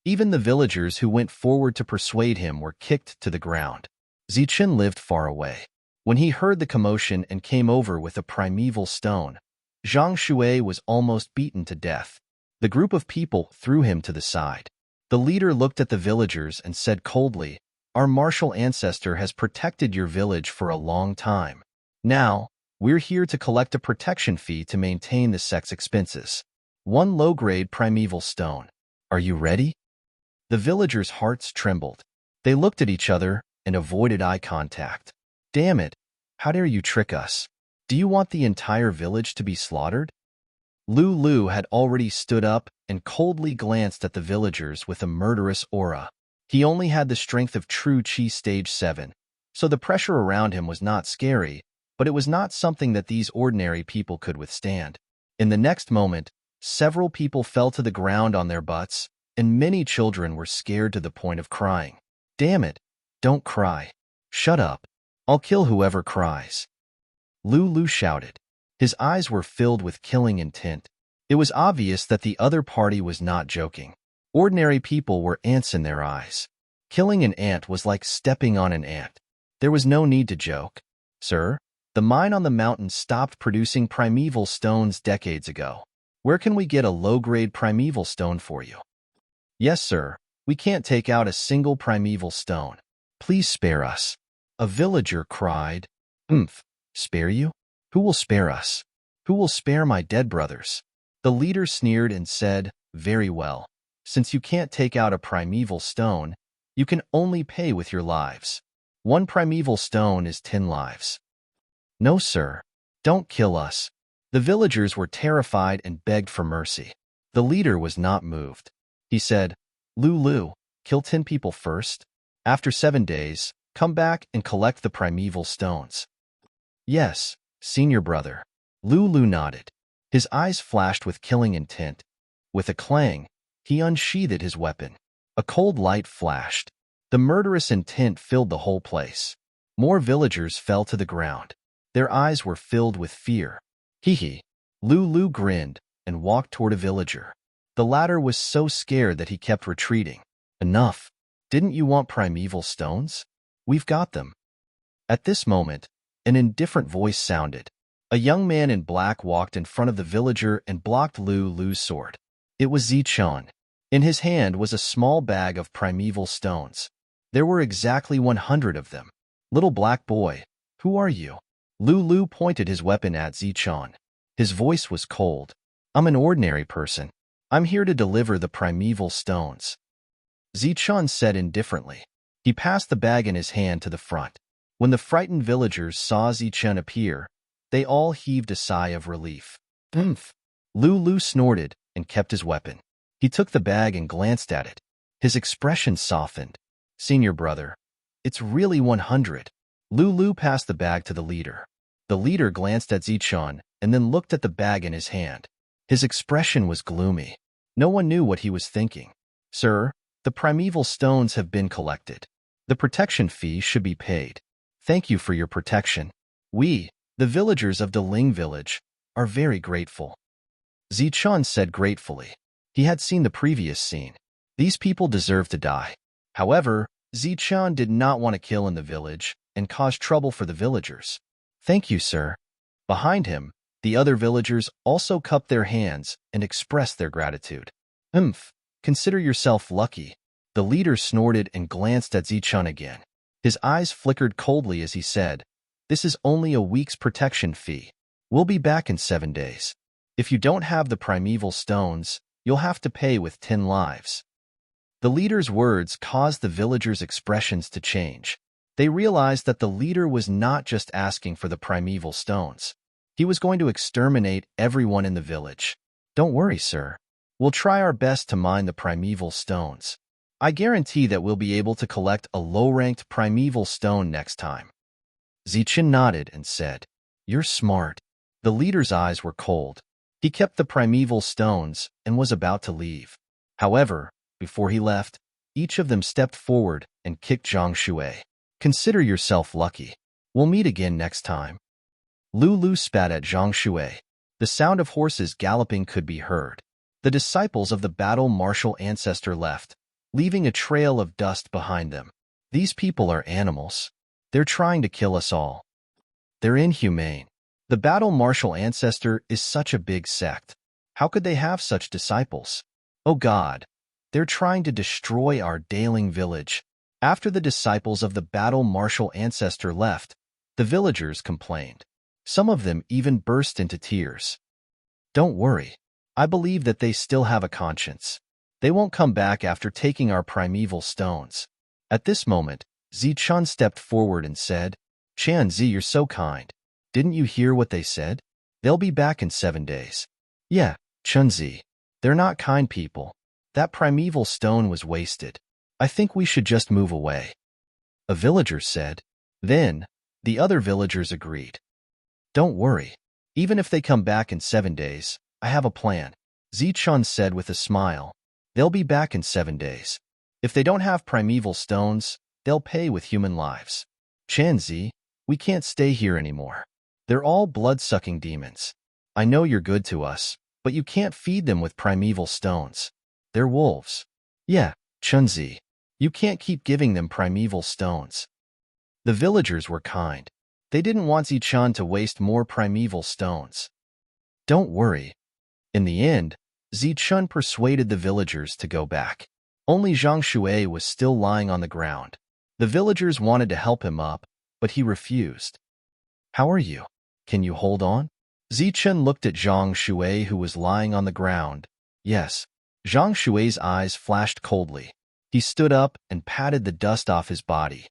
Even the villagers who went forward to persuade him were kicked to the ground. Zichen lived far away. When he heard the commotion and came over with a primeval stone, Zhang Shui was almost beaten to death. The group of people threw him to the side. The leader looked at the villagers and said coldly, Our martial ancestor has protected your village for a long time. Now, we're here to collect a protection fee to maintain the sect's expenses. 1 low-grade primeval stone. Are you ready? The villagers' hearts trembled. They looked at each other and avoided eye contact. Damn it! How dare you trick us? Do you want the entire village to be slaughtered? Lu had already stood up and coldly glanced at the villagers with a murderous aura. He only had the strength of true Qi Stage 7, so the pressure around him was not scary, but it was not something that these ordinary people could withstand. In the next moment, several people fell to the ground on their butts, and many children were scared to the point of crying. Damn it! Don't cry. Shut up. I'll kill whoever cries. Lu shouted. His eyes were filled with killing intent. It was obvious that the other party was not joking. Ordinary people were ants in their eyes. Killing an ant was like stepping on an ant. There was no need to joke. Sir, the mine on the mountain stopped producing primeval stones decades ago. Where can we get a low-grade primeval stone for you? Yes, sir. We can't take out a single primeval stone. Please spare us. A villager cried. Spare you? Who will spare us? Who will spare my dead brothers? The leader sneered and said, Very well. Since you can't take out a primeval stone, you can only pay with your lives. 1 primeval stone is 10 lives. No, sir. Don't kill us. The villagers were terrified and begged for mercy. The leader was not moved. He said, Lu, kill 10 people first. After 7 days, come back and collect the primeval stones. Yes, senior brother. Lu nodded. His eyes flashed with killing intent. With a clang, he unsheathed his weapon. A cold light flashed. The murderous intent filled the whole place. More villagers fell to the ground. Their eyes were filled with fear. Hee. Lu grinned and walked toward a villager. The latter was so scared that he kept retreating. Enough. Didn't you want primeval stones? We've got them. At this moment, an indifferent voice sounded. A young man in black walked in front of the villager and blocked Lu's sword. It was Zichen. In his hand was a small bag of primeval stones. There were exactly 100 of them. Little black boy, who are you? Lulu pointed his weapon at Zichun. His voice was cold. I'm an ordinary person. I'm here to deliver the primeval stones. Zichun said indifferently. He passed the bag in his hand to the front. When the frightened villagers saw Zichun appear, they all heaved a sigh of relief. Oomph! Lulu snorted and kept his weapon. He took the bag and glanced at it. His expression softened. Senior brother, it's really 100. Lulu passed the bag to the leader. The leader glanced at Zichun and then looked at the bag in his hand. His expression was gloomy. No one knew what he was thinking. Sir, the primeval stones have been collected. The protection fee should be paid. Thank you for your protection. We, the villagers of Deling village, are very grateful. Zichun said gratefully. He had seen the previous scene. These people deserve to die. However, Zichun did not want to kill in the village and cause trouble for the villagers. Thank you, sir. Behind him, the other villagers also cupped their hands and expressed their gratitude. Consider yourself lucky. The leader snorted and glanced at Zichun again. His eyes flickered coldly as he said, This is only a week's protection fee. We'll be back in 7 days. If you don't have the primeval stones, you'll have to pay with 10 lives. The leader's words caused the villagers' expressions to change. They realized that the leader was not just asking for the primeval stones. He was going to exterminate everyone in the village. Don't worry, sir. We'll try our best to mine the primeval stones. I guarantee that we'll be able to collect a low-ranked primeval stone next time. Zichun nodded and said, You're smart. The leader's eyes were cold. He kept the primeval stones and was about to leave. However, before he left, each of them stepped forward and kicked Zhang Shui. Consider yourself lucky. We'll meet again next time. Lulu spat at Zhang Shui. The sound of horses galloping could be heard. The disciples of the battle martial ancestor left, leaving a trail of dust behind them. These people are animals. They're trying to kill us all. They're inhumane. The battle martial ancestor is such a big sect. How could they have such disciples? Oh God, they're trying to destroy our Deling village. After the disciples of the battle martial ancestor left, the villagers complained. Some of them even burst into tears. Don't worry. I believe that they still have a conscience. They won't come back after taking our primeval stones. At this moment, Zichun stepped forward and said, Zi, you're so kind. Didn't you hear what they said? They'll be back in 7 days. Yeah, Zi. They're not kind people. That primeval stone was wasted. I think we should just move away. A villager said. Then, the other villagers agreed. Don't worry. Even if they come back in 7 days, I have a plan. Zichun said with a smile. They'll be back in 7 days. If they don't have primeval stones, they'll pay with human lives. Zi, we can't stay here anymore. They're all blood-sucking demons. I know you're good to us, but you can't feed them with primeval stones. They're wolves. Yeah, Zi. You can't keep giving them primeval stones. The villagers were kind. They didn't want Zichun to waste more primeval stones. Don't worry. In the end, Zichun persuaded the villagers to go back. Only Zhang Shui was still lying on the ground. The villagers wanted to help him up, but he refused. How are you? Can you hold on? Zichun looked at Zhang Shui, who was lying on the ground. Yes. Zhang Shui's eyes flashed coldly. He stood up and patted the dust off his body.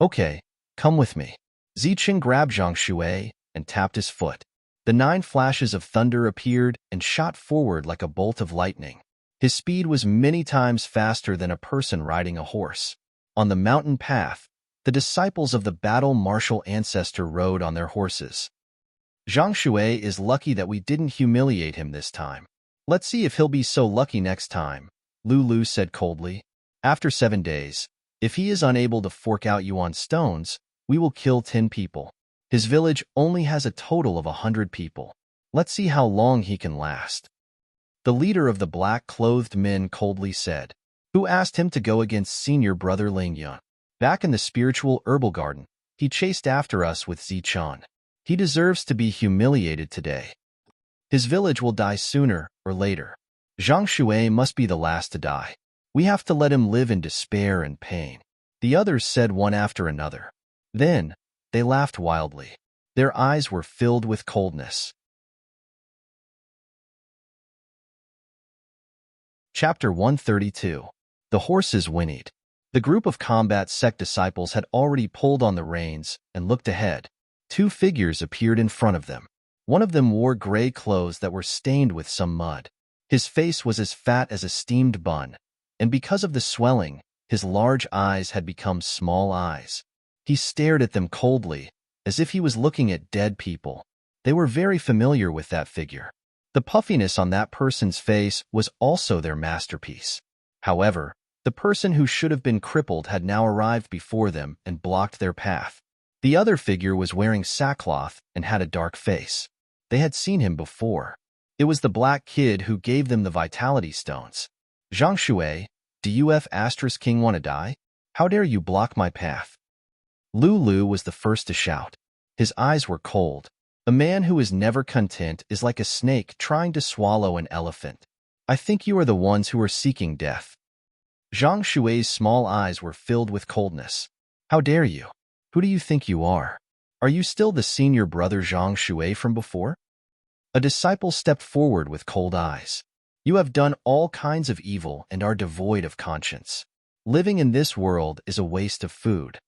Okay, come with me. Zichun grabbed Zhang Shui and tapped his foot. The 9 flashes of thunder appeared and shot forward like a bolt of lightning. His speed was many times faster than a person riding a horse. On the mountain path, the disciples of the battle martial ancestor rode on their horses. Zhang Shui is lucky that we didn't humiliate him this time. Let's see if he'll be so lucky next time, Lulu said coldly. After 7 days, if he is unable to fork out Yuan stones, we will kill 10 people. His village only has a total of 100 people. Let's see how long he can last. The leader of the black-clothed men coldly said, Who asked him to go against senior brother Lingyun? Back in the spiritual herbal garden, he chased after us with Zichun. He deserves to be humiliated today. His village will die sooner or later. Zhang Shui must be the last to die. We have to let him live in despair and pain. The others said one after another. Then, they laughed wildly. Their eyes were filled with coldness. Chapter 132. The Horses Whinnied. The group of combat sect disciples had already pulled on the reins and looked ahead. Two figures appeared in front of them. One of them wore gray clothes that were stained with some mud. His face was as fat as a steamed bun, and because of the swelling, his large eyes had become small eyes. He stared at them coldly, as if he was looking at dead people. They were very familiar with that figure. The puffiness on that person's face was also their masterpiece. However, the person who should have been crippled had now arrived before them and blocked their path. The other figure was wearing sackcloth and had a dark face. They had seen him before. It was the black kid who gave them the vitality stones. Zhang Shui, do you King want to die? How dare you block my path? Lulu was the first to shout. His eyes were cold. A man who is never content is like a snake trying to swallow an elephant. I think you are the ones who are seeking death. Zhang Shui's small eyes were filled with coldness. How dare you? Who do you think you are? Are you still the senior brother Zhang Shui from before? A disciple stepped forward with cold eyes. You have done all kinds of evil and are devoid of conscience. Living in this world is a waste of food.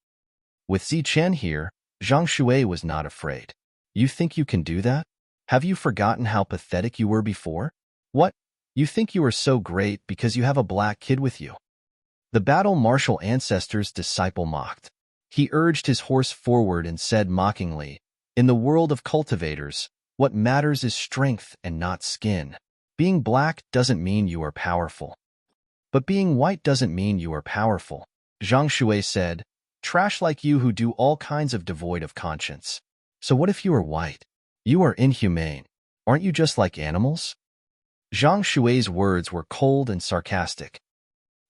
With Zichen here, Zhang Shui was not afraid. You think you can do that? Have you forgotten how pathetic you were before? What? You think you are so great because you have a black kid with you? The battle martial ancestor's disciple mocked. He urged his horse forward and said mockingly, in the world of cultivators, what matters is strength and not skin. Being black doesn't mean you are powerful. But being white doesn't mean you are powerful. Zhang Shui said, trash like you who do all kinds of devoid of conscience. So what if you are white? You are inhumane. Aren't you just like animals? Zhang Shui's words were cold and sarcastic.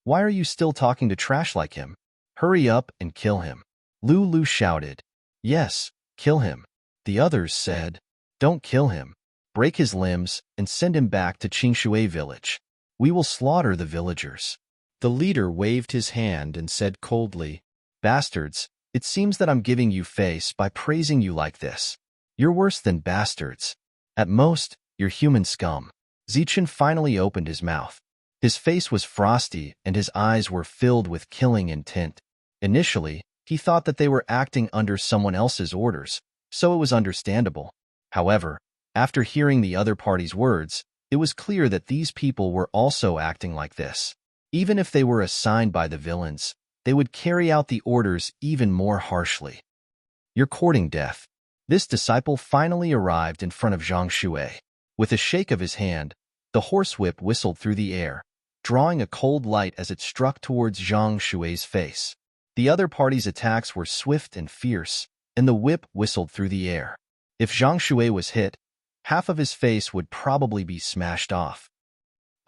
Why are you still talking to trash like him? Hurry up and kill him. Lulu shouted. Yes, kill him. The others said, don't kill him. Break his limbs and send him back to Qingshui village. We will slaughter the villagers. The leader waved his hand and said coldly, bastards, it seems that I'm giving you face by praising you like this. You're worse than bastards. At most, you're human scum. Zichen finally opened his mouth. His face was frosty and his eyes were filled with killing intent. Initially, he thought that they were acting under someone else's orders, so it was understandable. However, after hearing the other party's words, it was clear that these people were also acting like this. Even if they were assigned by the villains, they would carry out the orders even more harshly. You're courting death. This disciple finally arrived in front of Zhang Shui. With a shake of his hand, the horsewhip whistled through the air, drawing a cold light as it struck towards Zhang Shui's face. The other party's attacks were swift and fierce, and the whip whistled through the air. If Zhang Shui was hit, half of his face would probably be smashed off.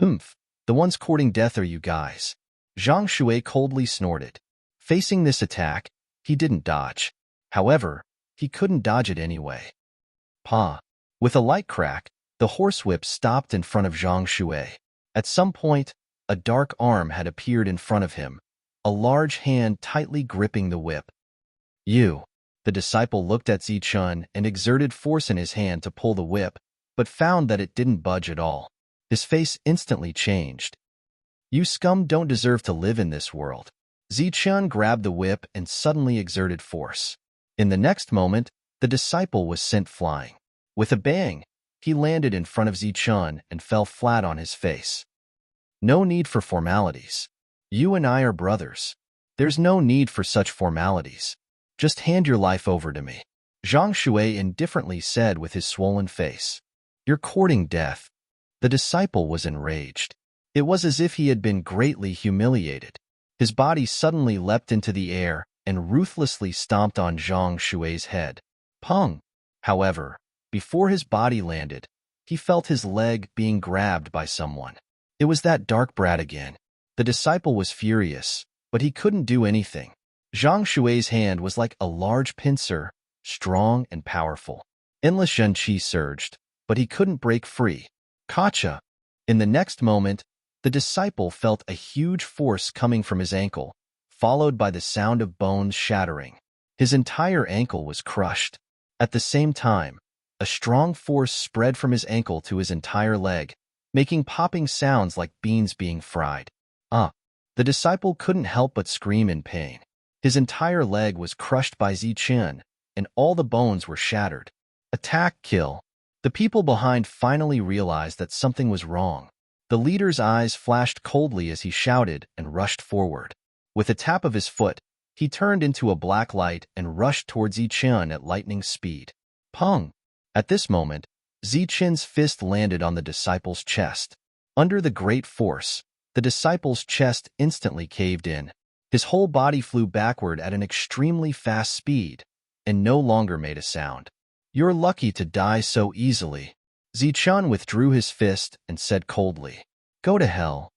Oomph, the ones courting death are you guys. Zhang Shui coldly snorted. Facing this attack, he didn't dodge. However, he couldn't dodge it anyway. Pa! With a light crack, the horsewhip stopped in front of Zhang Shui. At some point, a dark arm had appeared in front of him, a large hand tightly gripping the whip. You! The disciple looked at Zichen and exerted force in his hand to pull the whip, but found that it didn't budge at all. His face instantly changed. You scum don't deserve to live in this world. Zichen grabbed the whip and suddenly exerted force. In the next moment, the disciple was sent flying. With a bang, he landed in front of Zichen and fell flat on his face. No need for formalities. You and I are brothers. There's no need for such formalities. Just hand your life over to me. Zhang Shui indifferently said with his swollen face. You're courting death. The disciple was enraged. It was as if he had been greatly humiliated. His body suddenly leapt into the air and ruthlessly stomped on Zhang Shui's head. Pung! However, before his body landed, he felt his leg being grabbed by someone. It was that dark brat again. The disciple was furious, but he couldn't do anything. Zhang Shui's hand was like a large pincer, strong and powerful. Endless Zhen Qi surged, but he couldn't break free. Gotcha! In the next moment, the disciple felt a huge force coming from his ankle, followed by the sound of bones shattering. His entire ankle was crushed. At the same time, a strong force spread from his ankle to his entire leg, making popping sounds like beans being fried. The disciple couldn't help but scream in pain. His entire leg was crushed by Zichen, and all the bones were shattered. Attack, kill. The people behind finally realized that something was wrong. The leader's eyes flashed coldly as he shouted and rushed forward. With a tap of his foot, he turned into a black light and rushed towards Zichen at lightning speed. Pung! At this moment, Zichen's fist landed on the disciple's chest. Under the great force, the disciple's chest instantly caved in. His whole body flew backward at an extremely fast speed and no longer made a sound. You're lucky to die so easily. Zichen withdrew his fist and said coldly, Go to hell.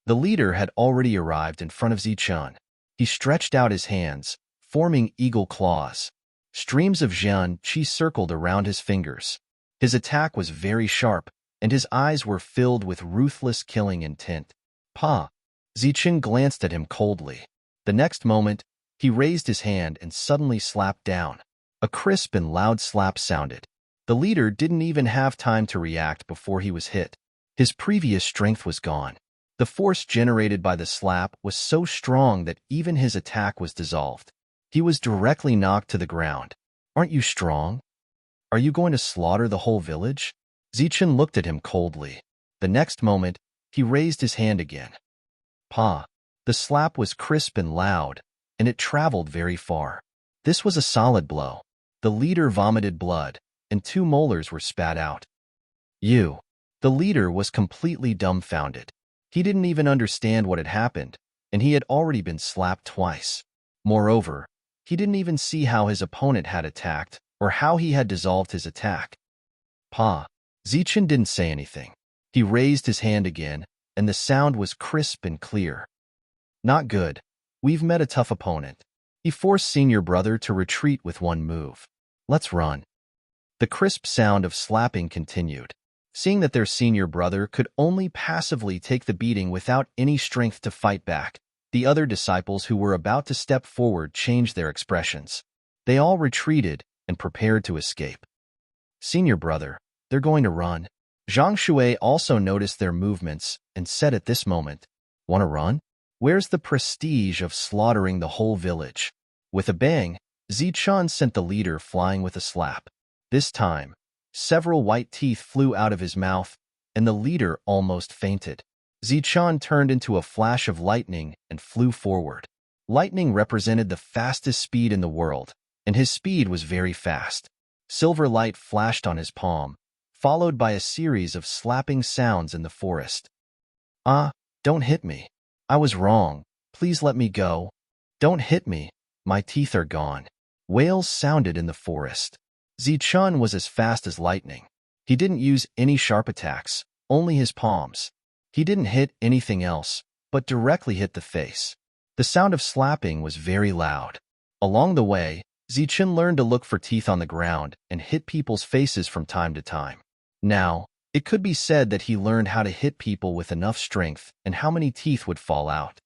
The leader had already arrived in front of Zichen. He stretched out his hands, forming eagle claws. Streams of Zhen Qi circled around his fingers. His attack was very sharp, and his eyes were filled with ruthless killing intent. Pa! Zichen glanced at him coldly. The next moment, he raised his hand and suddenly slapped down. A crisp and loud slap sounded. The leader didn't even have time to react before he was hit. His previous strength was gone. The force generated by the slap was so strong that even his attack was dissolved. He was directly knocked to the ground. Aren't you strong? Are you going to slaughter the whole village? Zichen looked at him coldly. The next moment, he raised his hand again. Pa! The slap was crisp and loud, and it traveled very far. This was a solid blow. The leader vomited blood, and 2 molars were spat out. The leader was completely dumbfounded. He didn't even understand what had happened, and he had already been slapped twice. Moreover, he didn't even see how his opponent had attacked or how he had dissolved his attack. Pa! Zichen didn't say anything. He raised his hand again, and the sound was crisp and clear. Not good. We've met a tough opponent. He forced senior brother to retreat with 1 move. Let's run. The crisp sound of slapping continued. Seeing that their senior brother could only passively take the beating without any strength to fight back, the other disciples who were about to step forward changed their expressions. They all retreated and prepared to escape. Senior brother, they're going to run. Zhang Shui also noticed their movements and said at this moment, Want to run? Where's the prestige of slaughtering the whole village? With a bang, Zichen sent the leader flying with a slap. This time, several white teeth flew out of his mouth, and the leader almost fainted. Zichen turned into a flash of lightning and flew forward. Lightning represented the fastest speed in the world, and his speed was very fast. Silver light flashed on his palm, followed by a series of slapping sounds in the forest. Don't hit me. I was wrong. Please let me go. Don't hit me. My teeth are gone. Wails sounded in the forest. Zichen was as fast as lightning. He didn't use any sharp attacks, only his palms. He didn't hit anything else, but directly hit the face. The sound of slapping was very loud. Along the way, Zichen learned to look for teeth on the ground and hit people's faces from time to time. Now, it could be said that he learned how to hit people with enough strength and how many teeth would fall out.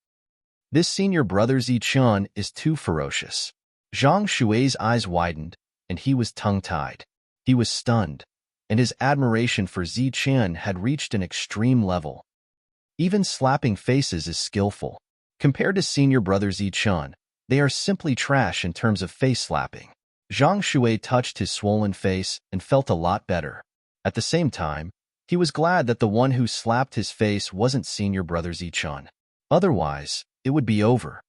This senior brother Zichen is too ferocious. Zhang Shui's eyes widened, and he was tongue-tied. He was stunned, and his admiration for Zichen had reached an extreme level. Even slapping faces is skillful. Compared to senior brother Zichen, they are simply trash in terms of face slapping. Zhang Shui touched his swollen face and felt a lot better. At the same time, he was glad that the one who slapped his face wasn't senior brother Zichen. Otherwise, it would be over.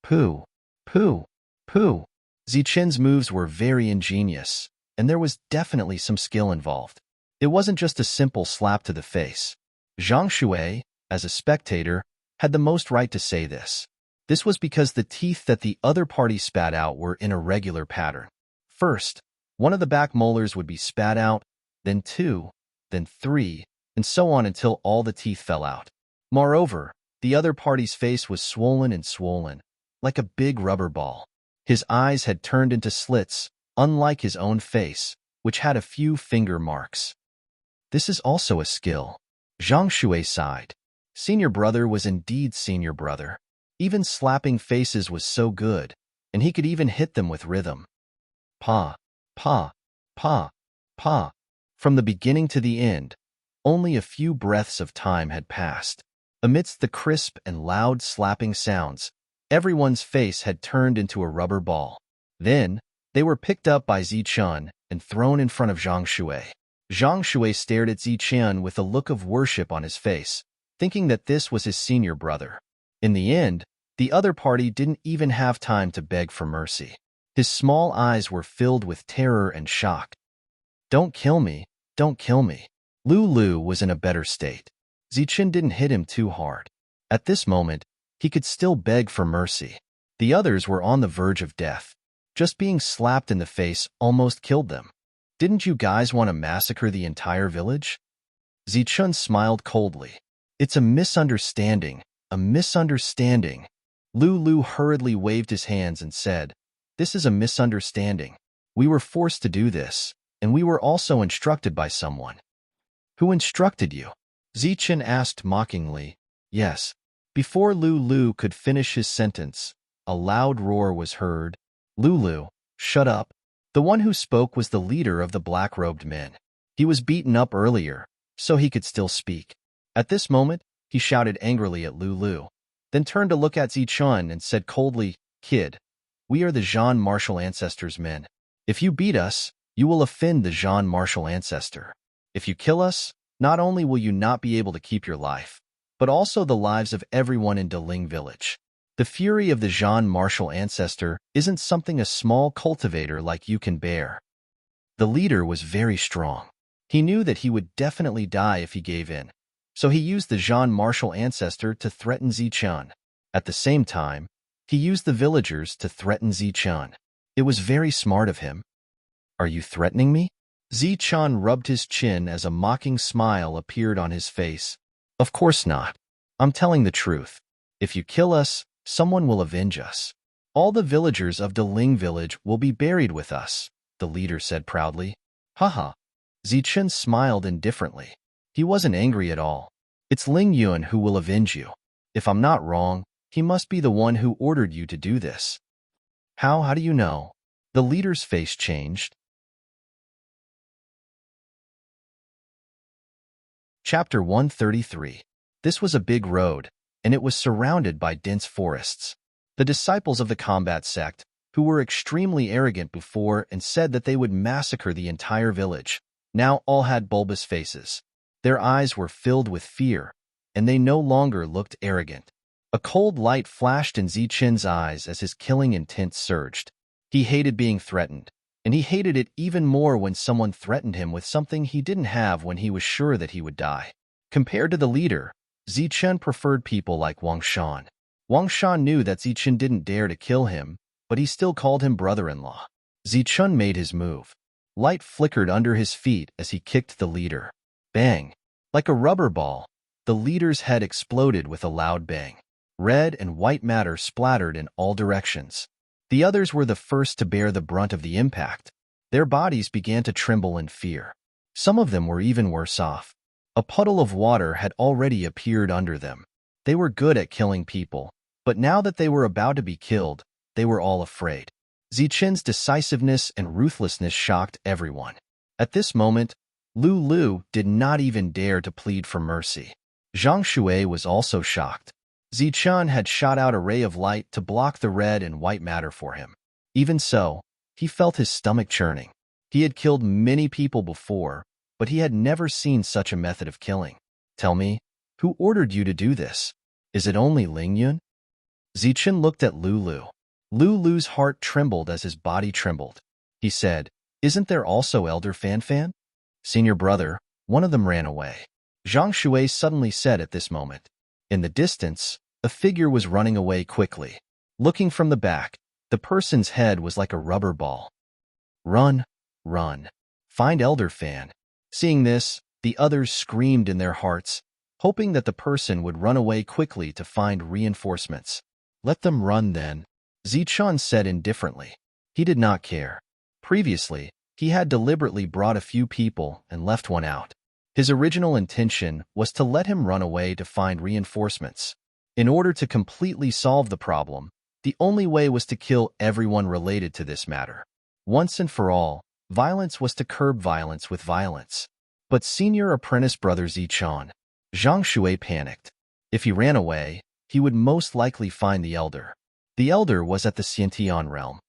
Pooh, pooh, pooh. Zichen's moves were very ingenious, and there was definitely some skill involved. It wasn't just a simple slap to the face. Zhang Shui, as a spectator, had the most right to say this. This was because the teeth that the other party spat out were in a regular pattern. First, one of the back molars would be spat out, then 2, then 3, and so on until all the teeth fell out. Moreover, the other party's face was swollen, like a big rubber ball. His eyes had turned into slits, unlike his own face, which had a few finger marks. This is also a skill. Zhang Shui sighed. Senior brother was indeed senior brother. Even slapping faces was so good, and he could even hit them with rhythm. Pa, pa, pa, pa. From the beginning to the end, only a few breaths of time had passed. Amidst the crisp and loud slapping sounds, everyone's face had turned into a rubber ball. Then, they were picked up by Zichun and thrown in front of Zhang Shui. Zhang Shui stared at Zichun with a look of worship on his face, thinking that this was his senior brother. In the end, the other party didn't even have time to beg for mercy. His small eyes were filled with terror and shock. Don't kill me, don't kill me. Lu was in a better state. Zichun didn't hit him too hard. At this moment, he could still beg for mercy. The others were on the verge of death. Just being slapped in the face almost killed them. Didn't you guys want to massacre the entire village? Zichun smiled coldly. It's a misunderstanding, a misunderstanding. Lu hurriedly waved his hands and said, This is a misunderstanding. We were forced to do this, and we were also instructed by someone. Who instructed you? Zichun asked mockingly. Yes. Before Lu could finish his sentence, a loud roar was heard. Lu, shut up. The one who spoke was the leader of the black-robed men. He was beaten up earlier, so he could still speak. At this moment, he shouted angrily at Lu, then turned to look at Zichun and said coldly, Kid, we are the Jean Martial Ancestors' men. If you beat us, you will offend the Jean Martial Ancestor. If you kill us, not only will you not be able to keep your life, but also the lives of everyone in Deling village. The fury of the Jean Martial Ancestor isn't something a small cultivator like you can bear. The leader was very strong. He knew that he would definitely die if he gave in, so he used the Jean Martial Ancestor to threaten Zichun. At the same time, he used the villagers to threaten Zichun. It was very smart of him. Are you threatening me? Zichun rubbed his chin as a mocking smile appeared on his face. Of course not. I'm telling the truth. If you kill us, someone will avenge us. All the villagers of Deling village will be buried with us, the leader said proudly. Haha. Zichun smiled indifferently. He wasn't angry at all. It's Ling Yun who will avenge you. If I'm not wrong, he must be the one who ordered you to do this. How do you know? The leader's face changed. Chapter 133. This was a big road, and it was surrounded by dense forests. The disciples of the combat sect, who were extremely arrogant before and said that they would massacre the entire village, now all had bulbous faces. Their eyes were filled with fear, and they no longer looked arrogant. A cold light flashed in Zichun's eyes as his killing intent surged. He hated being threatened, and he hated it even more when someone threatened him with something he didn't have when he was sure that he would die. Compared to the leader, Zichun preferred people like Wang Shan. Wang Shan knew that Zichun didn't dare to kill him, but he still called him brother-in-law. Zichun made his move. Light flickered under his feet as he kicked the leader. Bang! Like a rubber ball, the leader's head exploded with a loud bang. Red and white matter splattered in all directions. The others were the first to bear the brunt of the impact. Their bodies began to tremble in fear. Some of them were even worse off. A puddle of water had already appeared under them. They were good at killing people, but now that they were about to be killed, they were all afraid. Zichun's decisiveness and ruthlessness shocked everyone. At this moment, Lu did not even dare to plead for mercy. Zhang Shui was also shocked. Zichun had shot out a ray of light to block the red and white matter for him. Even so, he felt his stomach churning. He had killed many people before, but he had never seen such a method of killing. Tell me, who ordered you to do this? Is it only Ling Yun? Zichun looked at Lu. Lu's heart trembled as his body trembled. He said, Isn't there also Elder Fan? Senior brother, one of them ran away. Zhang Shui suddenly said at this moment. In the distance, a figure was running away quickly. Looking from the back, the person's head was like a rubber ball. Run, run. Find Elder Fan. Seeing this, the others screamed in their hearts, hoping that the person would run away quickly to find reinforcements. Let them run then, Zichun said indifferently. He did not care. Previously, he had deliberately brought a few people and left one out. His original intention was to let him run away to find reinforcements. In order to completely solve the problem, The only way was to kill everyone related to this matter. Once and for all, violence was to curb violence with violence. But senior apprentice brother Zichun, Zhang Shui, panicked. If he ran away, he would most likely find the elder. The elder was at the Xiantian realm.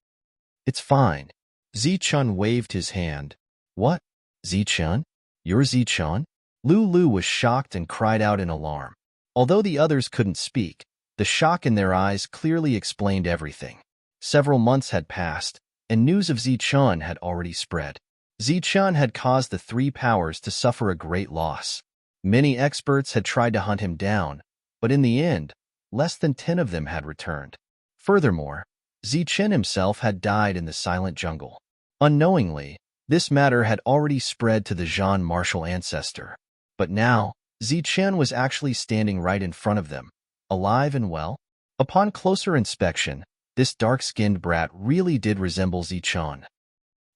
It's fine. Zichun waved his hand. What? Zichun? You're Zichun? Lu was shocked and cried out in alarm. Although the others couldn't speak, the shock in their eyes clearly explained everything. Several months had passed, and news of Zichun had already spread. Zichun had caused the three powers to suffer a great loss. Many experts had tried to hunt him down, but in the end, less than 10 of them had returned. Furthermore, Zichun himself had died in the silent jungle. Unknowingly, this matter had already spread to the Zhan martial ancestor. But now, Zichun was actually standing right in front of them, alive and well. Upon closer inspection, this dark-skinned brat really did resemble Zichun.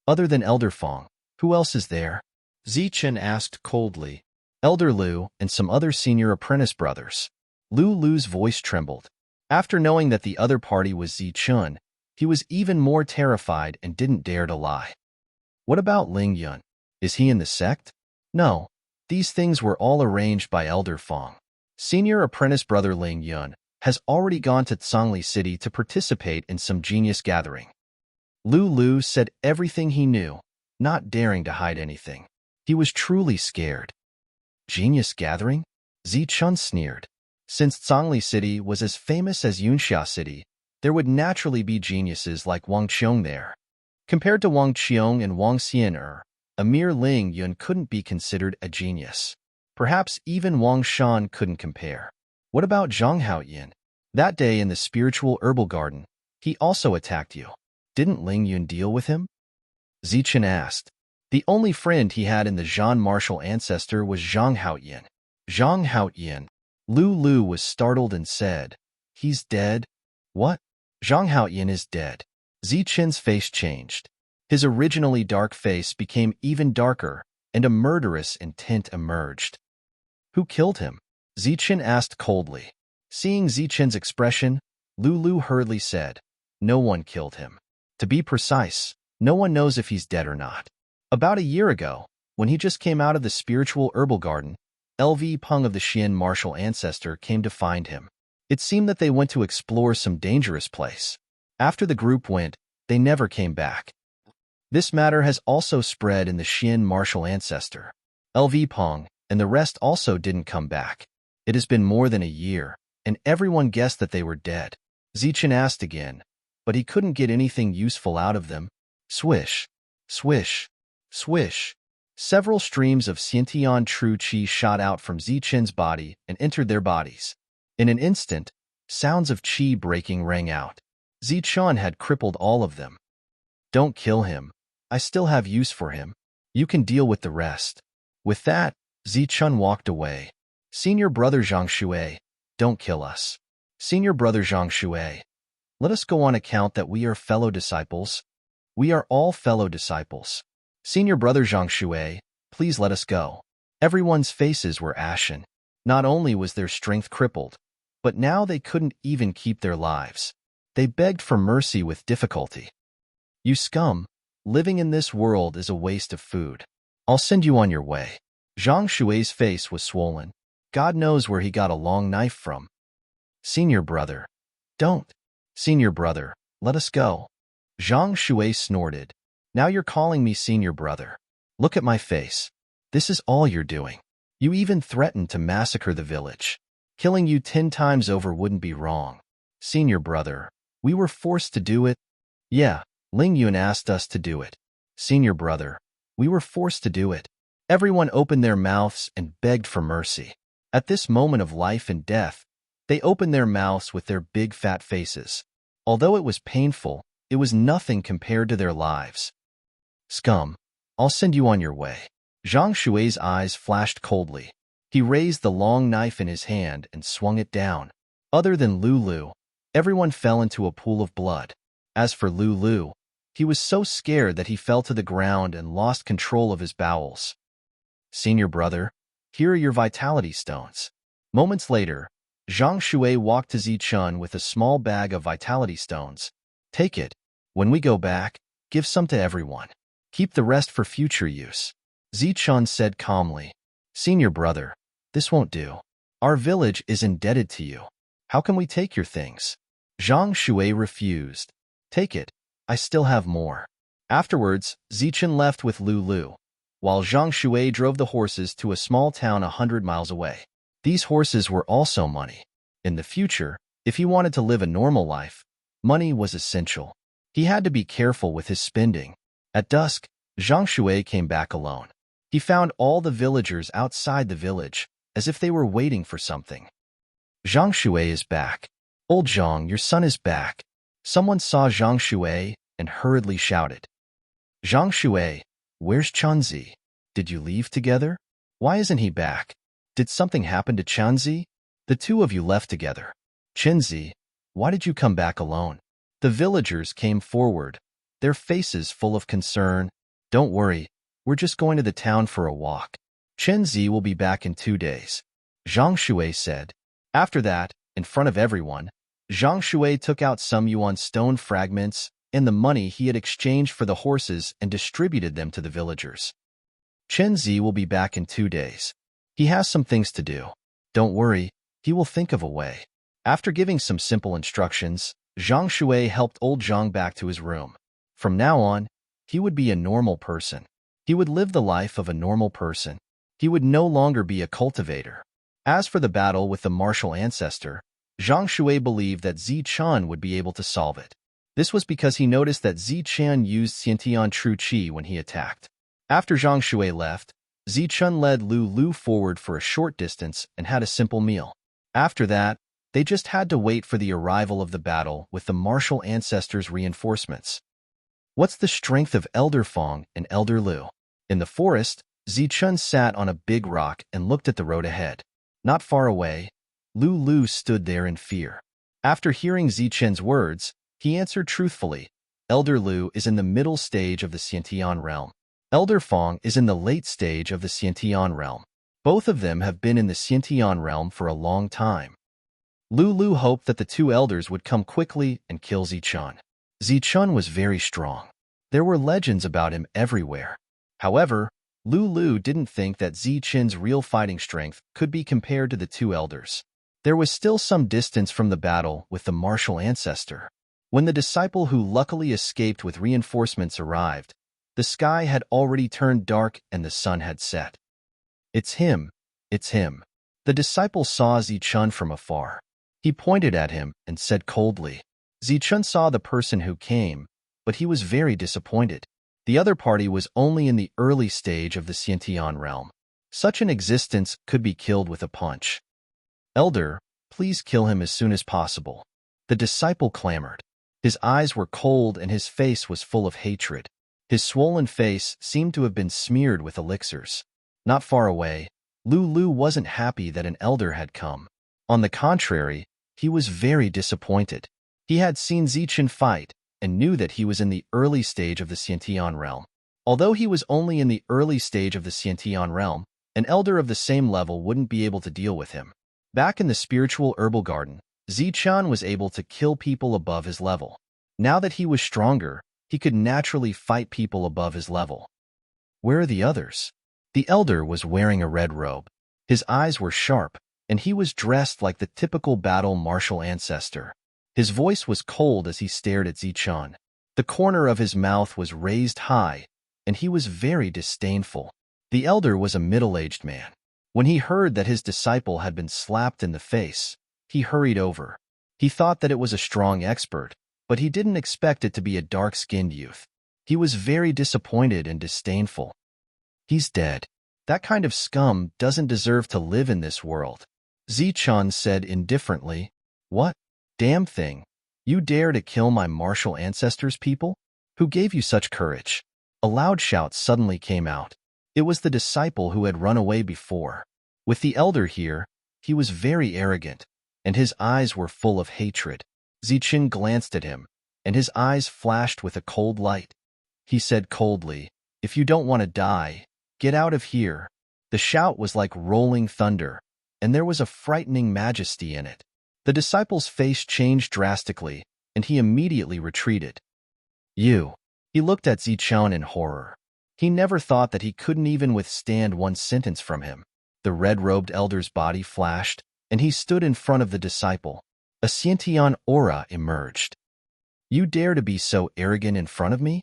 Other than Elder Fong, who else is there? Zichun asked coldly. Elder Lu and some other senior apprentice brothers. Lu's voice trembled. After knowing that the other party was Zichun, he was even more terrified and didn't dare to lie. What about Ling Yun? Is he in the sect? No. These things were all arranged by Elder Fong. Senior apprentice brother Ling Yun has already gone to Tsangli City to participate in some genius gathering. Lu said everything he knew, not daring to hide anything. He was truly scared. Genius gathering? Zichun sneered. Since Tsangli City was as famous as Yunxia City, there would naturally be geniuses like Wang Qiong there. Compared to Wang Qiong and Wang Xian'er, a mere Ling Yun couldn't be considered a genius. Perhaps even Wang Shan couldn't compare. What about Zhang Haoyin? That day in the spiritual herbal garden, he also attacked you. Didn't Ling Yun deal with him? Zichun asked. The only friend he had in the Zhan martial ancestor was Zhang Haoyin. Zhang Haoyin. Lu was startled and said, "He's dead?" What? Zhang Haoyin is dead. Zichun's face changed. His originally dark face became even darker, and a murderous intent emerged. Who killed him? Zichun asked coldly. Seeing Zichun's expression, Lu hurriedly said, "No one killed him. To be precise, no one knows if he's dead or not. About a year ago, when he just came out of the spiritual herbal garden, LV Peng of the Xian martial ancestor came to find him. It seemed that they went to explore some dangerous place. After the group went, they never came back. This matter has also spread in the Xian martial ancestor. LV Peng and the rest also didn't come back. It has been more than a year, and everyone guessed that they were dead." Zichun asked again, but he couldn't get anything useful out of them. Swish, swish, swish. Several streams of Xiantian true qi shot out from Zichun's body and entered their bodies. In an instant, sounds of qi breaking rang out. Zichun had crippled all of them. "Don't kill him. I still have use for him. You can deal with the rest." With that, Zichun walked away. "Senior brother Zhang Shui, don't kill us. Senior brother Zhang Shui, let us go on account that we are fellow disciples. We are all fellow disciples. Senior brother Zhang Shui, please let us go." Everyone's faces were ashen. Not only was their strength crippled, but now they couldn't even keep their lives. They begged for mercy with difficulty. "You scum, living in this world is a waste of food. I'll send you on your way." Zhang Shui's face was swollen. God knows where he got a long knife from. "Senior brother, don't. Senior brother, let us go." Zhang Shui snorted. "Now you're calling me senior brother. Look at my face. This is all you're doing. You even threatened to massacre the village. Killing you 10 times over wouldn't be wrong. Senior brother, we were forced to do it." "Yeah, Ling Yun asked us to do it. Senior brother, we were forced to do it." Everyone opened their mouths and begged for mercy. At this moment of life and death, they opened their mouths with their big fat faces. Although it was painful, it was nothing compared to their lives. "Scum, I'll send you on your way." Zhang Shui's eyes flashed coldly. He raised the long knife in his hand and swung it down. Other than Lu, everyone fell into a pool of blood. As for Lu, he was so scared that he fell to the ground and lost control of his bowels. "Senior brother, here are your vitality stones." Moments later, Zhang Shui walked to Zichun with a small bag of vitality stones. Take it. When we go back, give some to everyone. Keep the rest for future use. Zichun said calmly. Senior brother, this won't do. Our village is indebted to you. How can we take your things? Zhang Shui refused. Take it. I still have more. Afterwards, Zichun left with Lu, while Zhang Shui drove the horses to a small town 100 miles away. These horses were also money. In the future, if he wanted to live a normal life, money was essential. He had to be careful with his spending. At dusk, Zhang Shui came back alone. He found all the villagers outside the village, as if they were waiting for something. Zhang Shui is back. Old Zhang, your son is back. Someone saw Zhang Shui and hurriedly shouted. Zhang Shui, where's Chunzi? Did you leave together? Why isn't he back? Did something happen to Chunzi? The two of you left together. Chinzi, why did you come back alone? The villagers came forward, their faces full of concern. Don't worry, we're just going to the town for a walk. Chinzi will be back in 2 days. Zhang Shui said. After that, in front of everyone, Zhang Shui took out some yuan stone fragments and the money he had exchanged for the horses and distributed them to the villagers. Chenzi will be back in 2 days. He has some things to do. Don't worry, he will think of a way. After giving some simple instructions, Zhang Shui helped old Zhang back to his room. From now on, he would be a normal person. He would live the life of a normal person. He would no longer be a cultivator. As for the battle with the martial ancestor, Zhang Shui believed that Zichun would be able to solve it. This was because he noticed that Zichun used Xiantian True Qi when he attacked. After Zhang Shui left, Zichun led Lu forward for a short distance and had a simple meal. After that, they just had to wait for the arrival of the battle with the martial ancestors' reinforcements. What's the strength of Elder Fong and Elder Lu? In the forest, Zichun sat on a big rock and looked at the road ahead. Not far away, Lu stood there in fear. After hearing Zichun's words, he answered truthfully. Elder Lu is in the middle stage of the Xiantian realm. Elder Fong is in the late stage of the Xiantian realm. Both of them have been in the Xiantian realm for a long time. Lu hoped that the two elders would come quickly and kill Zichun. Zichun was very strong. There were legends about him everywhere. However, Lu didn't think that Zichun's real fighting strength could be compared to the two elders. There was still some distance from the battle with the martial ancestor. When the disciple who luckily escaped with reinforcements arrived, the sky had already turned dark and the sun had set. It's him. It's him. The disciple saw Zichun from afar. He pointed at him and said coldly. Zichun saw the person who came, but he was very disappointed. The other party was only in the early stage of the Xiantian realm. Such an existence could be killed with a punch. Elder, please kill him as soon as possible. The disciple clamored. His eyes were cold and his face was full of hatred. His swollen face seemed to have been smeared with elixirs. Not far away, Lu wasn't happy that an elder had come. On the contrary, he was very disappointed. He had seen Zichun fight and knew that he was in the early stage of the Xiantian realm. Although he was only in the early stage of the Xiantian realm, an elder of the same level wouldn't be able to deal with him. Back in the spiritual herbal garden, Zichun was able to kill people above his level. Now that he was stronger, he could naturally fight people above his level. Where are the others? The elder was wearing a red robe. His eyes were sharp, and he was dressed like the typical battle martial ancestor. His voice was cold as he stared at Zichun. The corner of his mouth was raised high, and he was very disdainful. The elder was a middle-aged man. When he heard that his disciple had been slapped in the face, he hurried over. He thought that it was a strong expert, but he didn't expect it to be a dark-skinned youth. He was very disappointed and disdainful. He's dead. That kind of scum doesn't deserve to live in this world. Zichun said indifferently. What? Damn thing. You dare to kill my martial ancestors' people? Who gave you such courage? A loud shout suddenly came out. It was the disciple who had run away before. With the elder here, he was very arrogant, and his eyes were full of hatred. Zichun glanced at him, and his eyes flashed with a cold light. He said coldly, If you don't want to die, get out of here. The shout was like rolling thunder, and there was a frightening majesty in it. The disciple's face changed drastically, and he immediately retreated. You. He looked at Zichun in horror. He never thought that he couldn't even withstand one sentence from him. The red-robed elder's body flashed, and he stood in front of the disciple. A Xiantian aura emerged. You dare to be so arrogant in front of me?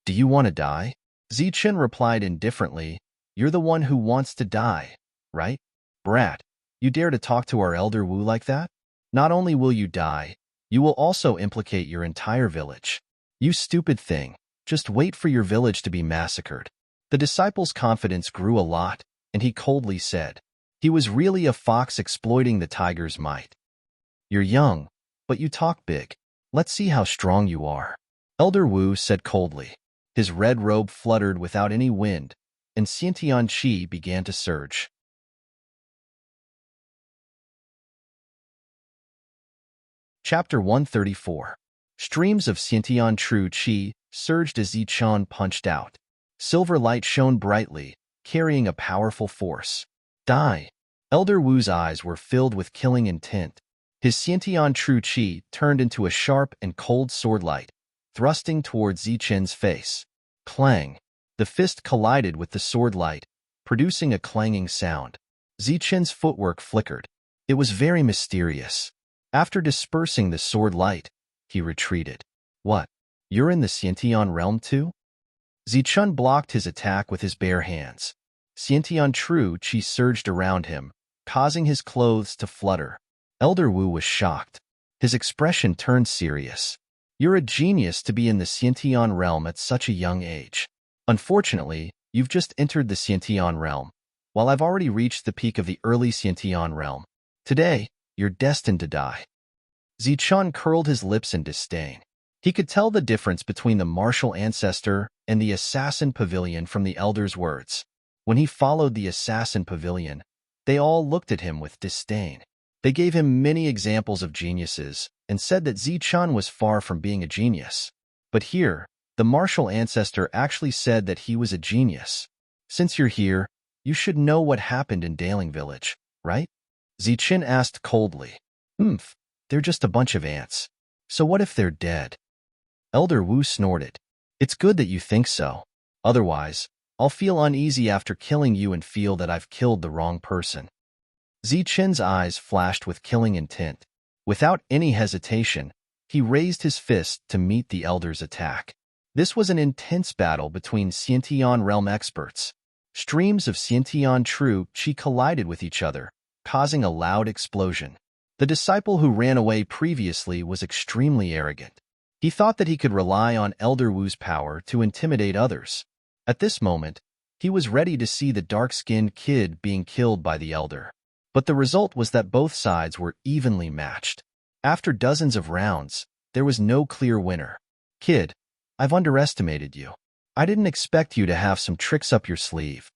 Do you want to die? Zichun replied indifferently, You're the one who wants to die, right? Brat, you dare to talk to our elder Wu like that? Not only will you die, you will also implicate your entire village. You stupid thing, just wait for your village to be massacred. The disciple's confidence grew a lot, and he coldly said, He was really a fox exploiting the tiger's might. You're young, but you talk big. Let's see how strong you are. Elder Wu said coldly. His red robe fluttered without any wind, and Xiantian qi began to surge. Chapter 134. Streams of Xiantian true qi surged as Zichun punched out. Silver light shone brightly, carrying a powerful force. Die! Elder Wu's eyes were filled with killing intent. His Xiantian true qi turned into a sharp and cold swordlight, thrusting towards Zichun's face. Clang! The fist collided with the swordlight, producing a clanging sound. Zichun's footwork flickered. It was very mysterious. After dispersing the sword light, he retreated. What? You're in the Xiantian realm too? Zichun blocked his attack with his bare hands. Xiantian true qi surged around him, causing his clothes to flutter. Elder Wu was shocked. His expression turned serious. You're a genius to be in the Xiantian realm at such a young age. Unfortunately, you've just entered the Xiantian realm, while I've already reached the peak of the early Xiantian realm. Today, you're destined to die. Zichun curled his lips in disdain. He could tell the difference between the martial ancestor and the assassin pavilion from the elder's words. When he followed the assassin pavilion, they all looked at him with disdain. They gave him many examples of geniuses and said that Zichun was far from being a genius. But here, the martial ancestor actually said that he was a genius. Since you're here, you should know what happened in Daling Village, right? Zichun asked coldly. They're just a bunch of ants. So what if they're dead? Elder Wu snorted. It's good that you think so. Otherwise, I'll feel uneasy after killing you and feel that I've killed the wrong person. Zichun's eyes flashed with killing intent. Without any hesitation, he raised his fist to meet the elder's attack. This was an intense battle between Xiantian realm experts. Streams of Xiantian true qi collided with each other, causing a loud explosion. The disciple who ran away previously was extremely arrogant. He thought that he could rely on Elder Wu's power to intimidate others. At this moment, he was ready to see the dark-skinned kid being killed by the elder. But the result was that both sides were evenly matched. After dozens of rounds, there was no clear winner. Kid, I've underestimated you. I didn't expect you to have some tricks up your sleeve.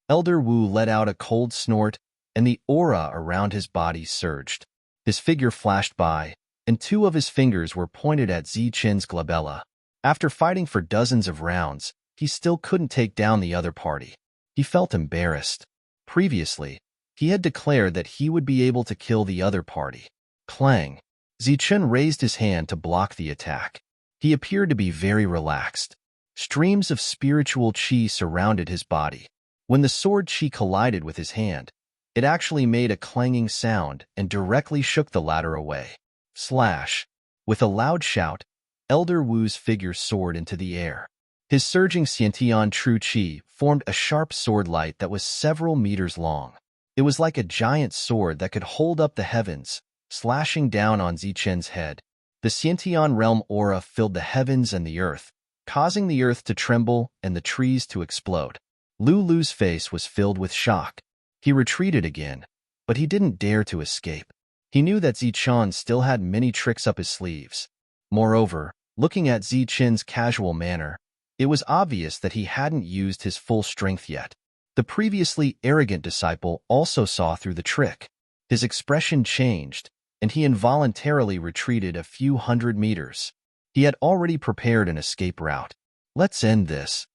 Elder Wu let out a cold snort, and the aura around his body surged. His figure flashed by, and two of his fingers were pointed at Zichun's glabella. After fighting for dozens of rounds, he still couldn't take down the other party. He felt embarrassed. Previously, he had declared that he would be able to kill the other party. Clang! Zichun raised his hand to block the attack. He appeared to be very relaxed. Streams of spiritual qi surrounded his body. When the sword qi collided with his hand, it actually made a clanging sound and directly shook the ladder away. Slash! With a loud shout, Elder Wu's figure soared into the air. His surging Xiantian true qi formed a sharp sword light that was several meters long. It was like a giant sword that could hold up the heavens, slashing down on Zichun's head. The Xiantian realm aura filled the heavens and the earth, causing the earth to tremble and the trees to explode. Lulu's face was filled with shock. He retreated again, but he didn't dare to escape. He knew that Zichun still had many tricks up his sleeves. Moreover, looking at Zichun's casual manner, it was obvious that he hadn't used his full strength yet. The previously arrogant disciple also saw through the trick. His expression changed, and he involuntarily retreated a few hundred meters. He had already prepared an escape route. Let's end this.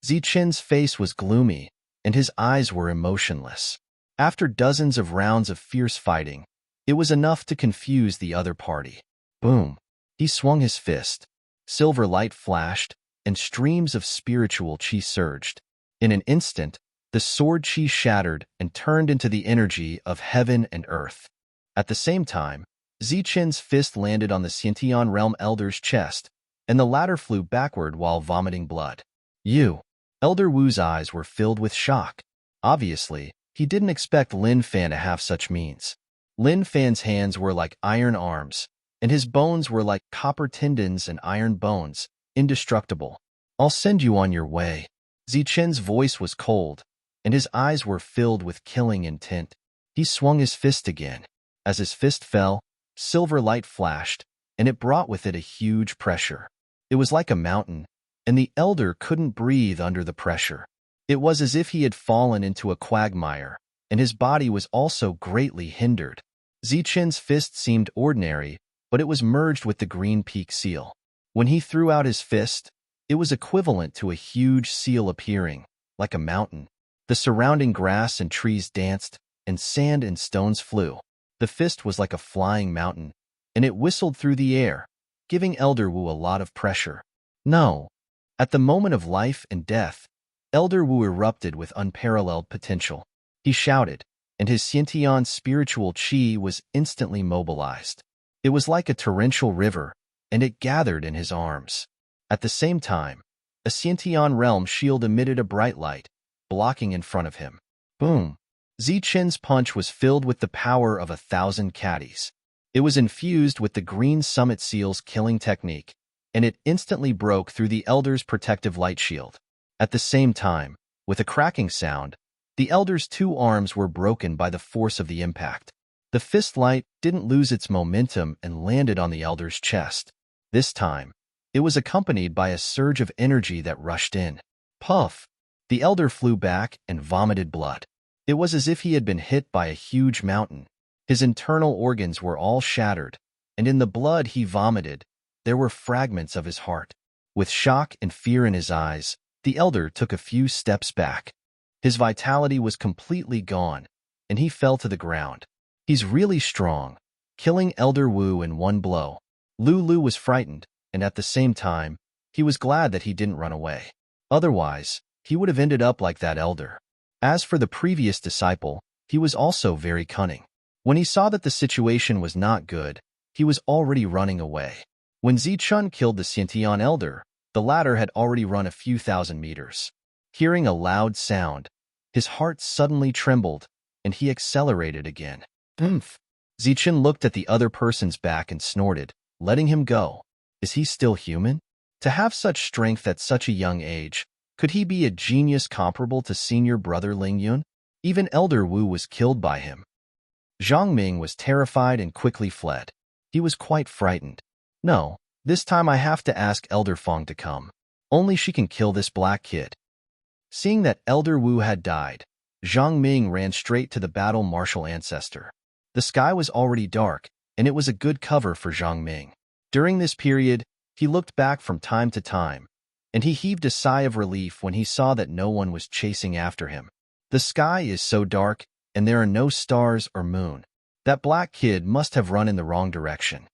Zichun's face was gloomy, and his eyes were emotionless. After dozens of rounds of fierce fighting, it was enough to confuse the other party. Boom! He swung his fist. Silver light flashed, and streams of spiritual chi surged. In an instant, the sword chi shattered and turned into the energy of heaven and earth. At the same time, Zichen's fist landed on the Xiantian realm elder's chest, and the latter flew backward while vomiting blood. Elder Wu's eyes were filled with shock. Obviously, he didn't expect Lin Fan to have such means. Lin Fan's hands were like iron arms, and his bones were like copper tendons and iron bones, indestructible. I'll send you on your way. Zichen's voice was cold, and his eyes were filled with killing intent. He swung his fist again. As his fist fell, silver light flashed, and it brought with it a huge pressure. It was like a mountain, and the elder couldn't breathe under the pressure. It was as if he had fallen into a quagmire, and his body was also greatly hindered. Zichen's fist seemed ordinary, but it was merged with the green peak seal. When he threw out his fist, it was equivalent to a huge seal appearing, like a mountain. The surrounding grass and trees danced, and sand and stones flew. The fist was like a flying mountain, and it whistled through the air, giving Elder Wu a lot of pressure. No. At the moment of life and death, Elder Wu erupted with unparalleled potential. He shouted, and his Xiantian spiritual chi was instantly mobilized. It was like a torrential river, and it gathered in his arms. At the same time, a Xiantian realm shield emitted a bright light, blocking in front of him. Boom! Zichen's punch was filled with the power of 1,000 caddies. It was infused with the green summit seal's killing technique, and it instantly broke through the elder's protective light shield. At the same time, with a cracking sound, the elder's 2 arms were broken by the force of the impact. The fist light didn't lose its momentum and landed on the elder's chest. This time, it was accompanied by a surge of energy that rushed in. Puff! The elder flew back and vomited blood. It was as if he had been hit by a huge mountain. His internal organs were all shattered, and in the blood he vomited, there were fragments of his heart. With shock and fear in his eyes, the elder took a few steps back. His vitality was completely gone, and he fell to the ground. He's really strong, killing Elder Wu in one blow. Lulu was frightened, and at the same time, he was glad that he didn't run away. Otherwise, he would have ended up like that elder. As for the previous disciple, he was also very cunning. When he saw that the situation was not good, he was already running away. When Zichun killed the Xiantian elder, the latter had already run a few thousand meters. Hearing a loud sound, his heart suddenly trembled, and he accelerated again. Oomph! Zichun looked at the other person's back and snorted, letting him go. Is he still human? To have such strength at such a young age, could he be a genius comparable to senior brother Ling Yun? Even Elder Wu was killed by him. Zhang Ming was terrified and quickly fled. He was quite frightened. No, this time I have to ask Elder Fong to come. Only she can kill this black kid. Seeing that Elder Wu had died, Zhang Ming ran straight to the battle martial ancestor. The sky was already dark, and it was a good cover for Zhang Ming. During this period, he looked back from time to time, and he heaved a sigh of relief when he saw that no one was chasing after him. The sky is so dark, and there are no stars or moon. That black kid must have run in the wrong direction.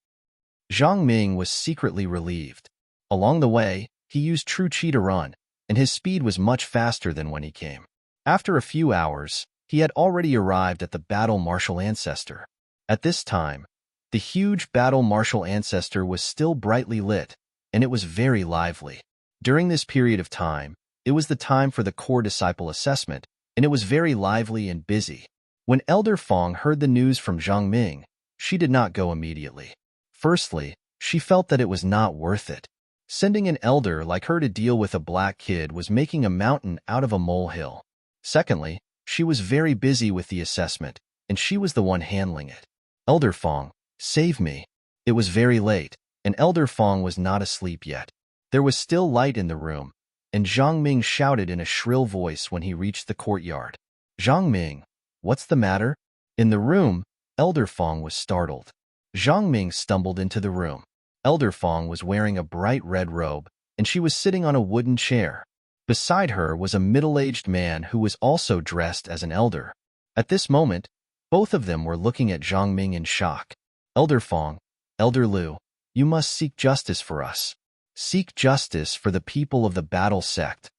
Zhang Ming was secretly relieved. Along the way, he used true chi to run, and his speed was much faster than when he came. After a few hours, he had already arrived at the battle martial ancestor. At this time, the huge battle martial ancestor was still brightly lit, and it was very lively. During this period of time, it was the time for the core disciple assessment, and it was very lively and busy. When Elder Fong heard the news from Zhang Ming, she did not go immediately. Firstly, she felt that it was not worth it. Sending an elder like her to deal with a black kid was making a mountain out of a molehill. Secondly, she was very busy with the assessment, and she was the one handling it. Elder Fong, save me. It was very late, and Elder Fong was not asleep yet. There was still light in the room, and Zhang Ming shouted in a shrill voice when he reached the courtyard. Zhang Ming, what's the matter? In the room, Elder Fong was startled. Zhang Ming stumbled into the room. Elder Fong was wearing a bright red robe, and she was sitting on a wooden chair. Beside her was a middle-aged man who was also dressed as an elder. At this moment, both of them were looking at Zhang Ming in shock. Elder Fong, Elder Lu, you must seek justice for us. Seek justice for the people of the battle sect.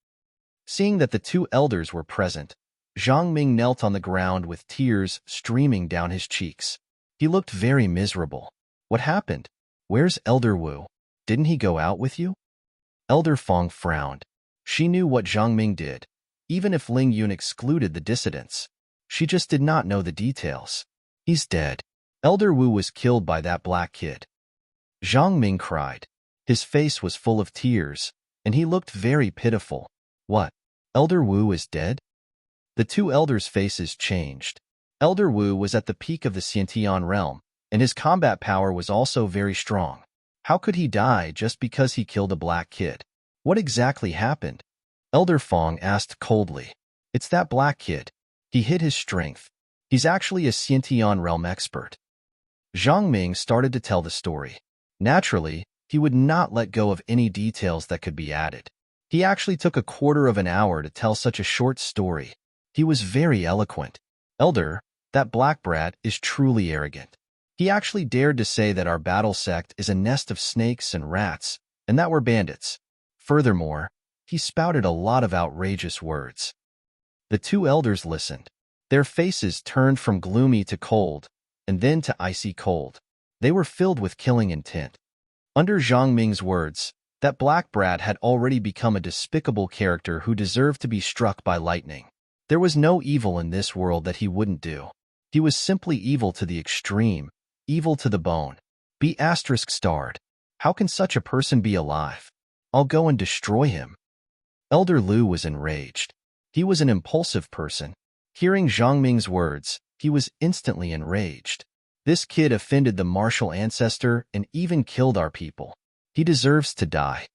Seeing that the two elders were present, Zhang Ming knelt on the ground with tears streaming down his cheeks. He looked very miserable. What happened? Where's Elder Wu? Didn't he go out with you? Elder Fong frowned. She knew what Zhang Ming did, even if Ling Yun excluded the dissidents. She just did not know the details. He's dead. Elder Wu was killed by that black kid. Zhang Ming cried. His face was full of tears, and he looked very pitiful. What? Elder Wu is dead? The two elders' faces changed. Elder Wu was at the peak of the Xiantian realm, and his combat power was also very strong. How could he die just because he killed a black kid? What exactly happened? Elder Fong asked coldly. It's that black kid. He hid his strength. He's actually a Xiantian realm expert. Zhang Ming started to tell the story. Naturally, he would not let go of any details that could be added. He actually took a quarter of an hour to tell such a short story. He was very eloquent. Elder, that black brat is truly arrogant. He actually dared to say that our battle sect is a nest of snakes and rats, and that we're bandits. Furthermore, he spouted a lot of outrageous words. The two elders listened. Their faces turned from gloomy to cold, and then to icy cold. They were filled with killing intent. Under Zhang Ming's words, that black brat had already become a despicable character who deserved to be struck by lightning. There was no evil in this world that he wouldn't do. He was simply evil to the extreme, evil to the bone. Be *starred. How can such a person be alive? I'll go and destroy him. Elder Lu was enraged. He was an impulsive person. Hearing Zhang Ming's words, he was instantly enraged. This kid offended the martial ancestor and even killed our people. He deserves to die.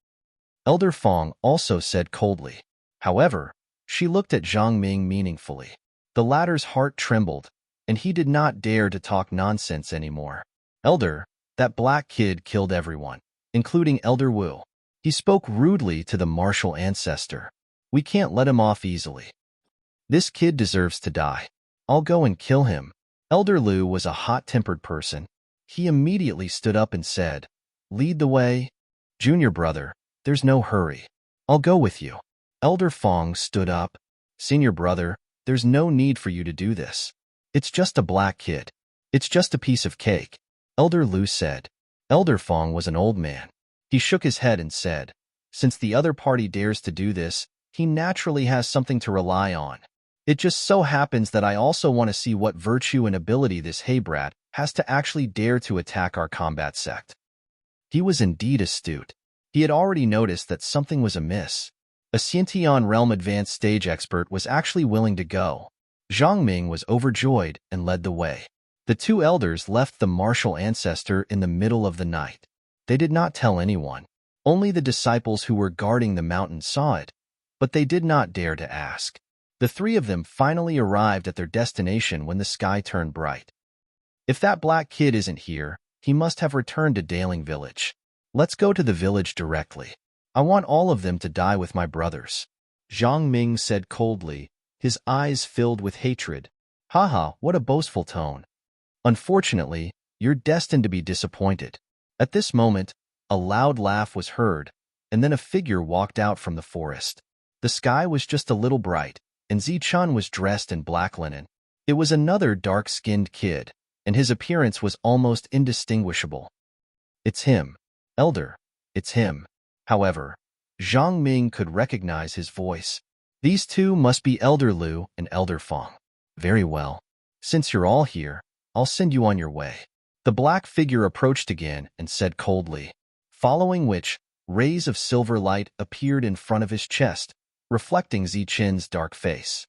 Elder Fong also said coldly. However, she looked at Zhang Ming meaningfully. The latter's heart trembled, and he did not dare to talk nonsense anymore. Elder, that black kid killed everyone, including Elder Wu. He spoke rudely to the martial ancestor. We can't let him off easily. This kid deserves to die. I'll go and kill him. Elder Lu was a hot-tempered person. He immediately stood up and said, Lead the way. Junior brother, there's no hurry. I'll go with you. Elder Fong stood up. Senior brother, there's no need for you to do this. It's just a black kid. It's just a piece of cake. Elder Lu said. Elder Fong was an old man. He shook his head and said, Since the other party dares to do this, he naturally has something to rely on. It just so happens that I also want to see what virtue and ability this Haybrat has to actually dare to attack our combat sect. He was indeed astute. He had already noticed that something was amiss. A Xiantian realm advanced stage expert was actually willing to go. Zhang Ming was overjoyed and led the way. The two elders left the martial ancestor in the middle of the night. They did not tell anyone. Only the disciples who were guarding the mountain saw it, but they did not dare to ask. The three of them finally arrived at their destination when the sky turned bright. If that black kid isn't here, he must have returned to Daling Village. Let's go to the village directly. I want all of them to die with my brothers. Zhang Ming said coldly, his eyes filled with hatred. Haha, what a boastful tone. Unfortunately, you're destined to be disappointed. At this moment, a loud laugh was heard, and then a figure walked out from the forest. The sky was just a little bright, and Zichun was dressed in black linen. It was another dark-skinned kid, and his appearance was almost indistinguishable. It's him. Elder. It's him. However, Zhang Ming could recognize his voice. These two must be Elder Lu and Elder Fong. Very well. Since you're all here, I'll send you on your way. The black figure approached again and said coldly, following which, rays of silver light appeared in front of his chest, reflecting Zichun's dark face.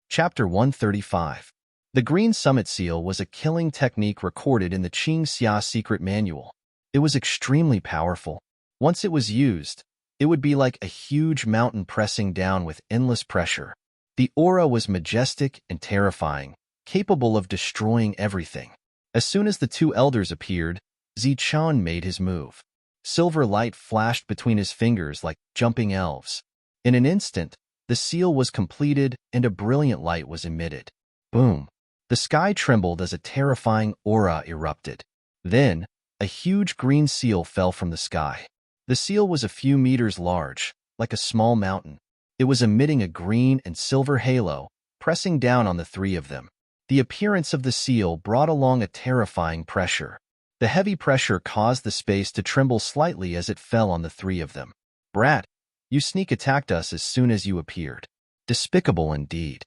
Chapter 135. The Green Summit Seal was a killing technique recorded in the Qing Xia secret manual. It was extremely powerful. Once it was used, it would be like a huge mountain pressing down with endless pressure. The aura was majestic and terrifying, capable of destroying everything. As soon as the two elders appeared, Zichun made his move. Silver light flashed between his fingers like jumping elves. In an instant, the seal was completed and a brilliant light was emitted. Boom! The sky trembled as a terrifying aura erupted. Then, a huge green seal fell from the sky. The seal was a few meters large, like a small mountain. It was emitting a green and silver halo, pressing down on the three of them. The appearance of the seal brought along a terrifying pressure. The heavy pressure caused the space to tremble slightly as it fell on the three of them. Brat, you sneak attacked us as soon as you appeared. Despicable indeed.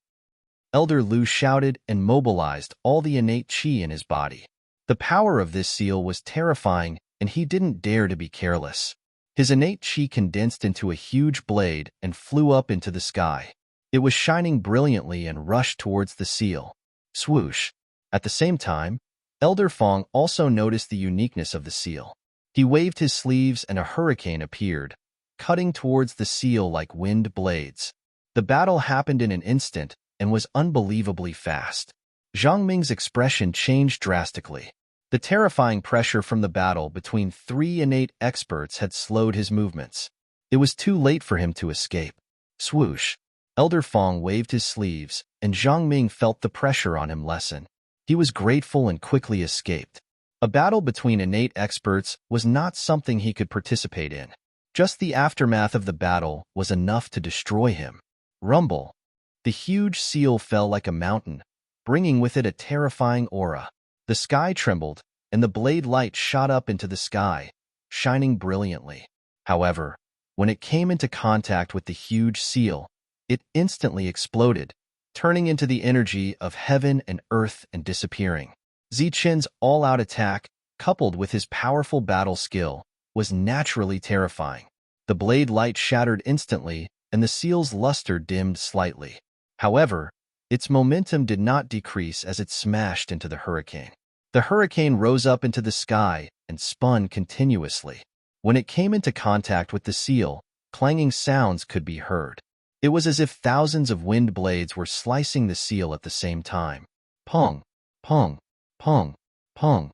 Elder Lu shouted and mobilized all the innate chi in his body. The power of this seal was terrifying, and he didn't dare to be careless. His innate chi condensed into a huge blade and flew up into the sky. It was shining brilliantly and rushed towards the seal. Swoosh! At the same time, Elder Fong also noticed the uniqueness of the seal. He waved his sleeves and a hurricane appeared, cutting towards the seal like wind blades. The battle happened in an instant and was unbelievably fast. Zhang Ming's expression changed drastically. The terrifying pressure from the battle between three innate experts had slowed his movements. It was too late for him to escape. Swoosh! Elder Fong waved his sleeves, and Zhang Ming felt the pressure on him lessen. He was grateful and quickly escaped. A battle between innate experts was not something he could participate in. Just the aftermath of the battle was enough to destroy him. Rumble! The huge seal fell like a mountain, bringing with it a terrifying aura. The sky trembled, and the blade light shot up into the sky, shining brilliantly. However, when it came into contact with the huge seal, it instantly exploded, turning into the energy of heaven and earth and disappearing. Zichen's all-out attack, coupled with his powerful battle skill, was naturally terrifying. The blade light shattered instantly, and the seal's luster dimmed slightly. However, its momentum did not decrease as it smashed into the hurricane. The hurricane rose up into the sky and spun continuously. When it came into contact with the seal, clanging sounds could be heard. It was as if thousands of wind blades were slicing the seal at the same time. Pong, pong, pong, pong.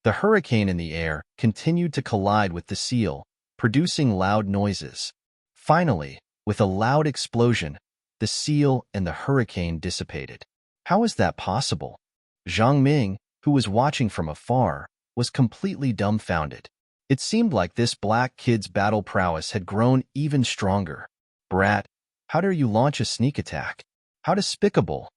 The hurricane in the air continued to collide with the seal, producing loud noises. Finally, with a loud explosion, the seal and the hurricane dissipated. How is that possible? Zhang Ming, who was watching from afar, was completely dumbfounded. It seemed like this black kid's battle prowess had grown even stronger. Brat, how dare you launch a sneak attack? How despicable!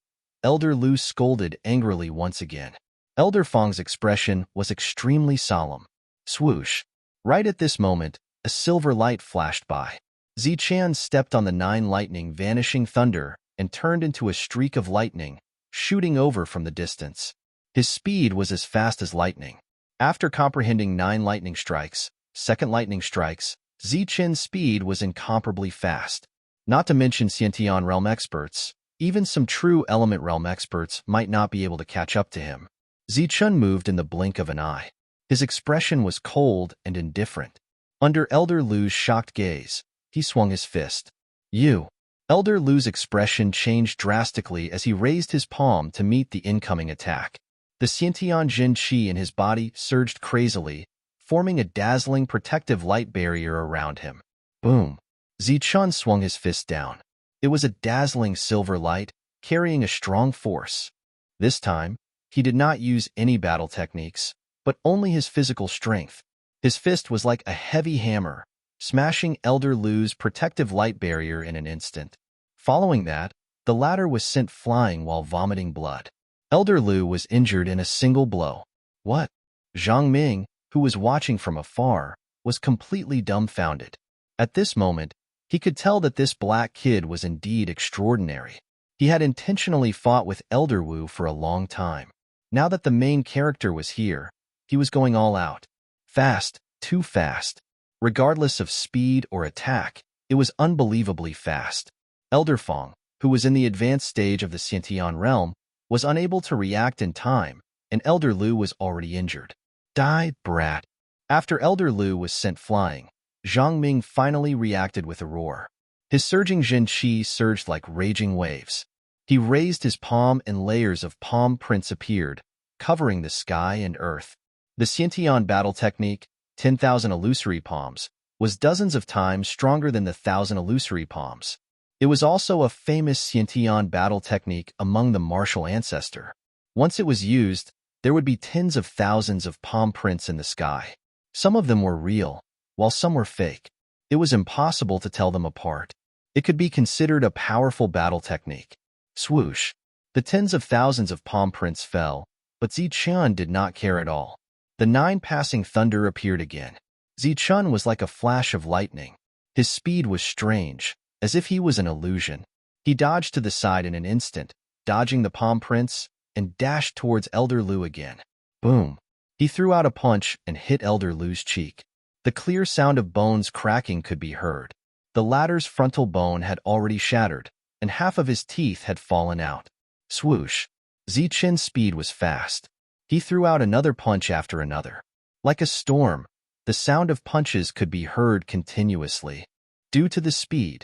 Elder Lu scolded angrily once again. Elder Fong's expression was extremely solemn. Swoosh! Right at this moment, a silver light flashed by. Zichen stepped on the 9 lightning vanishing thunder and turned into a streak of lightning, shooting over from the distance. His speed was as fast as lightning. After comprehending 9 lightning strikes, second lightning strikes, Zichen's speed was incomparably fast. Not to mention Xiantian realm experts, even some true element realm experts might not be able to catch up to him. Zichen moved in the blink of an eye. His expression was cold and indifferent. Under Elder Lu's shocked gaze, he swung his fist. You! Elder Lu's expression changed drastically as he raised his palm to meet the incoming attack. The Xiantian Jin Qi in his body surged crazily, forming a dazzling protective light barrier around him. Boom! Zichen swung his fist down. It was a dazzling silver light, carrying a strong force. This time, he did not use any battle techniques, but only his physical strength. His fist was like a heavy hammer, smashing Elder Lu's protective light barrier in an instant. Following that, the latter was sent flying while vomiting blood. Elder Lu was injured in a single blow. What? Zhang Ming, who was watching from afar, was completely dumbfounded. At this moment, he could tell that this black kid was indeed extraordinary. He had intentionally fought with Elder Wu for a long time. Now that the main character was here, he was going all out. Fast, too fast. Regardless of speed or attack, it was unbelievably fast. Elder Fong, who was in the advanced stage of the Xiantian realm, was unable to react in time, and Elder Lu was already injured. Die, brat! After Elder Lu was sent flying, Zhang Ming finally reacted with a roar. His surging Jin Qi surged like raging waves. He raised his palm and layers of palm prints appeared, covering the sky and earth. The Xiantian battle technique, 10,000 illusory palms, was dozens of times stronger than the 1,000 illusory palms. It was also a famous Xiantian battle technique among the martial ancestor. Once it was used, there would be tens of thousands of palm prints in the sky. Some of them were real, while some were fake. It was impossible to tell them apart. It could be considered a powerful battle technique. Swoosh! The tens of thousands of palm prints fell, but Zichun did not care at all. The 9 passing thunder appeared again. Zichun was like a flash of lightning. His speed was strange, as if he was an illusion. He dodged to the side in an instant, dodging the palm prints, and dashed towards Elder Lu again. Boom! He threw out a punch and hit Elder Lu's cheek. The clear sound of bones cracking could be heard. The latter's frontal bone had already shattered, and half of his teeth had fallen out. Swoosh! Zichun's speed was fast. He threw out another punch after another. Like a storm, the sound of punches could be heard continuously. Due to the speed,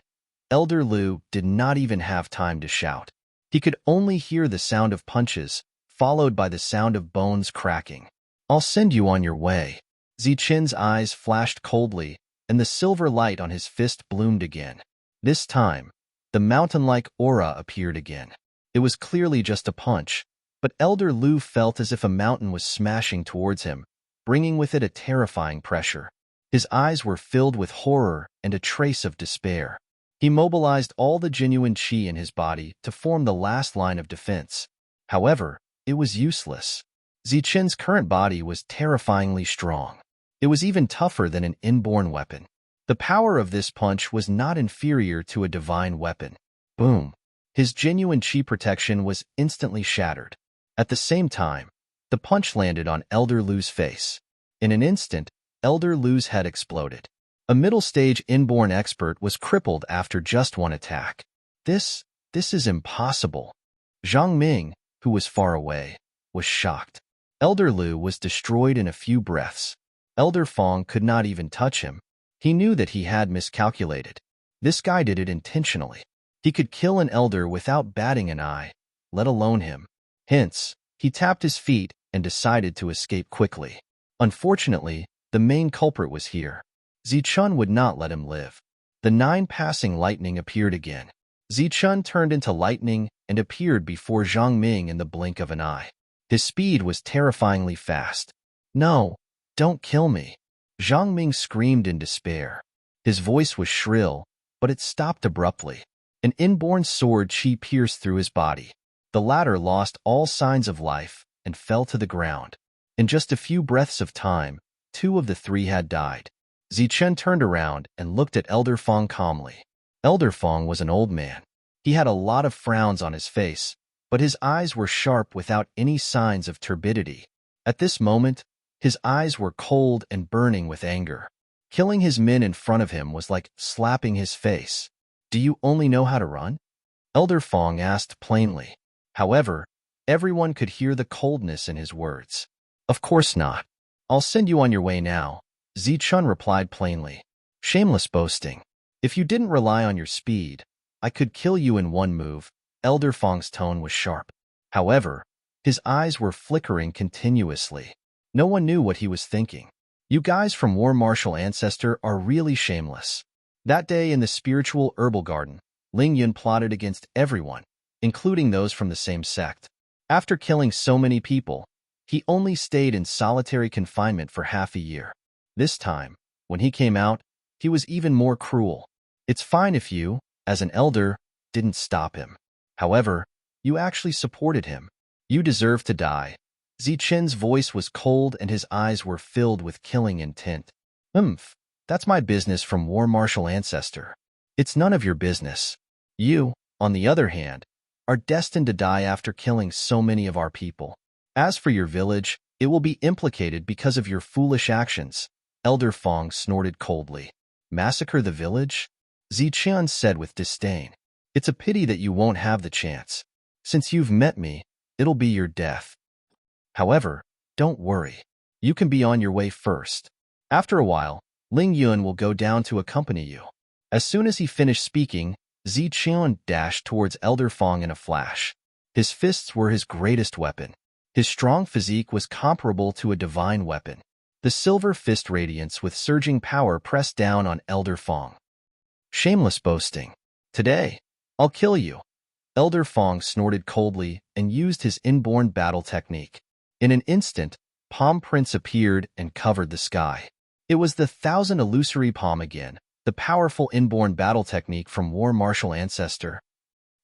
Elder Lu did not even have time to shout. He could only hear the sound of punches, followed by the sound of bones cracking. "I'll send you on your way." Zichun's eyes flashed coldly, and the silver light on his fist bloomed again. This time, the mountain-like aura appeared again. It was clearly just a punch, but Elder Lu felt as if a mountain was smashing towards him, bringing with it a terrifying pressure. His eyes were filled with horror and a trace of despair. He mobilized all the genuine chi in his body to form the last line of defense. However, it was useless. Zichun's current body was terrifyingly strong. It was even tougher than an inborn weapon. The power of this punch was not inferior to a divine weapon. Boom! His genuine chi protection was instantly shattered. At the same time, the punch landed on Elder Lu's face. In an instant, Elder Lu's head exploded. A middle-stage inborn expert was crippled after just one attack. This is impossible. Zhang Ming, who was far away, was shocked. Elder Lu was destroyed in a few breaths. Elder Fong could not even touch him. He knew that he had miscalculated. This guy did it intentionally. He could kill an elder without batting an eye, let alone him. Hence, he tapped his feet and decided to escape quickly. Unfortunately, the main culprit was here. Zichun would not let him live. The 9 passing lightning appeared again. Zichun turned into lightning and appeared before Zhang Ming in the blink of an eye. His speed was terrifyingly fast. "No, don't kill me." Zhang Ming screamed in despair. His voice was shrill, but it stopped abruptly. An inborn sword chi pierced through his body. The latter lost all signs of life and fell to the ground. In just a few breaths of time, 2 of the 3 had died. Zichun turned around and looked at Elder Fong calmly. Elder Fong was an old man. He had a lot of frowns on his face, but his eyes were sharp without any signs of turbidity. At this moment, his eyes were cold and burning with anger. Killing his men in front of him was like slapping his face. "Do you only know how to run?" Elder Fong asked plainly. However, everyone could hear the coldness in his words. "Of course not. I'll send you on your way now," Zichun replied plainly. "Shameless boasting. If you didn't rely on your speed, I could kill you in one move." Elder Fong's tone was sharp. However, his eyes were flickering continuously. No one knew what he was thinking. "You guys from War Martial Ancestor are really shameless." That day in the spiritual herbal garden, Ling Yun plotted against everyone, including those from the same sect. After killing so many people, he only stayed in solitary confinement for half a year. This time, when he came out, he was even more cruel. It's fine if you, as an elder, didn't stop him. However, you actually supported him. You deserve to die. Zichun's voice was cold and his eyes were filled with killing intent. That's my business from War Martial Ancestor. It's none of your business. You, on the other hand, are destined to die after killing so many of our people. As for your village, it will be implicated because of your foolish actions." Elder Fong snorted coldly. "Massacre the village?" Zichun said with disdain. "It's a pity that you won't have the chance. Since you've met me, it'll be your death. However, don't worry. You can be on your way first. After a while, Ling Yun will go down to accompany you." As soon as he finished speaking, Zichun dashed towards Elder Fong in a flash. His fists were his greatest weapon. His strong physique was comparable to a divine weapon. The silver fist radiance with surging power pressed down on Elder Fong. Shameless boasting. Today, I'll kill you. Elder Fong snorted coldly and used his inborn battle technique. In an instant, Palm Prince appeared and covered the sky. It was the Thousand Illusory Palm again, the powerful inborn battle technique from War Martial Ancestor.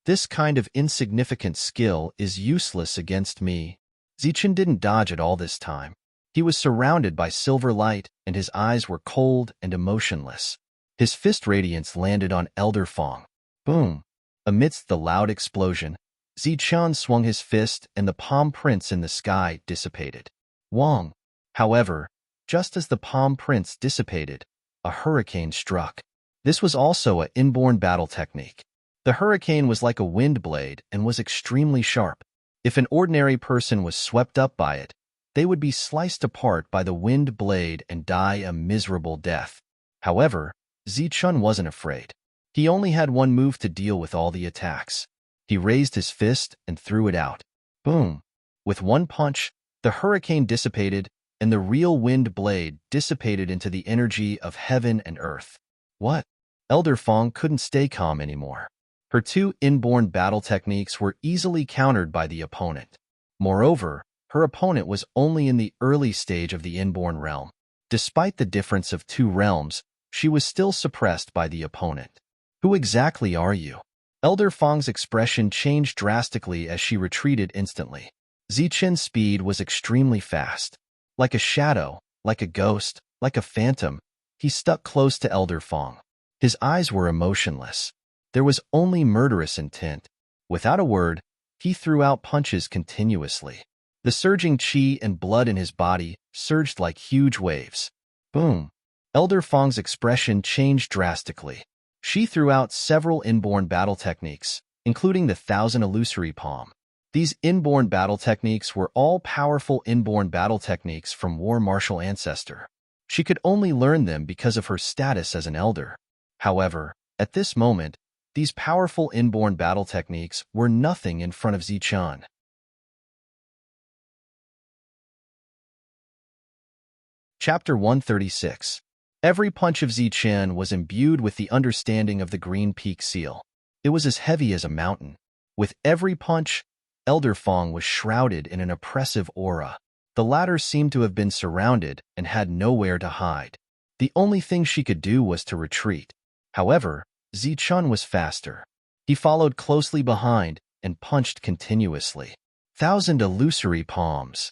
This kind of insignificant skill is useless against me. Zichen didn't dodge at all this time. He was surrounded by silver light, and his eyes were cold and emotionless. His fist radiance landed on Elder Fong. Boom! Amidst the loud explosion, Zichen swung his fist and the Palm Prince in the sky dissipated. Wong! However, just as the Palm Prince dissipated, a hurricane struck. This was also an inborn battle technique. The hurricane was like a wind blade and was extremely sharp. If an ordinary person was swept up by it, they would be sliced apart by the wind blade and die a miserable death. However, Zichen wasn't afraid. He only had one move to deal with all the attacks. He raised his fist and threw it out. Boom! With one punch, the hurricane dissipated, and the real wind blade dissipated into the energy of heaven and earth. What? Elder Fong couldn't stay calm anymore. Her two inborn battle techniques were easily countered by the opponent. Moreover, her opponent was only in the early stage of the inborn realm. Despite the difference of two realms, she was still suppressed by the opponent. Who exactly are you? Elder Fong's expression changed drastically as she retreated instantly. Zichen's speed was extremely fast. Like a shadow, like a ghost, like a phantom, he stuck close to Elder Fong. His eyes were emotionless. There was only murderous intent. Without a word, he threw out punches continuously. The surging qi and blood in his body surged like huge waves. Boom! Elder Fong's expression changed drastically. She threw out several inborn battle techniques, including the Thousand Illusory Palm. These inborn battle techniques were all powerful inborn battle techniques from War Martial Ancestor. She could only learn them because of her status as an elder. However, at this moment, these powerful inborn battle techniques were nothing in front of Zichen. Chapter 136. Every punch of Zichen was imbued with the understanding of the Green Peak Seal. It was as heavy as a mountain. With every punch, Elder Fong was shrouded in an oppressive aura. The latter seemed to have been surrounded and had nowhere to hide. The only thing she could do was to retreat. However, Zichen was faster. He followed closely behind and punched continuously. Thousand Illusory Palms!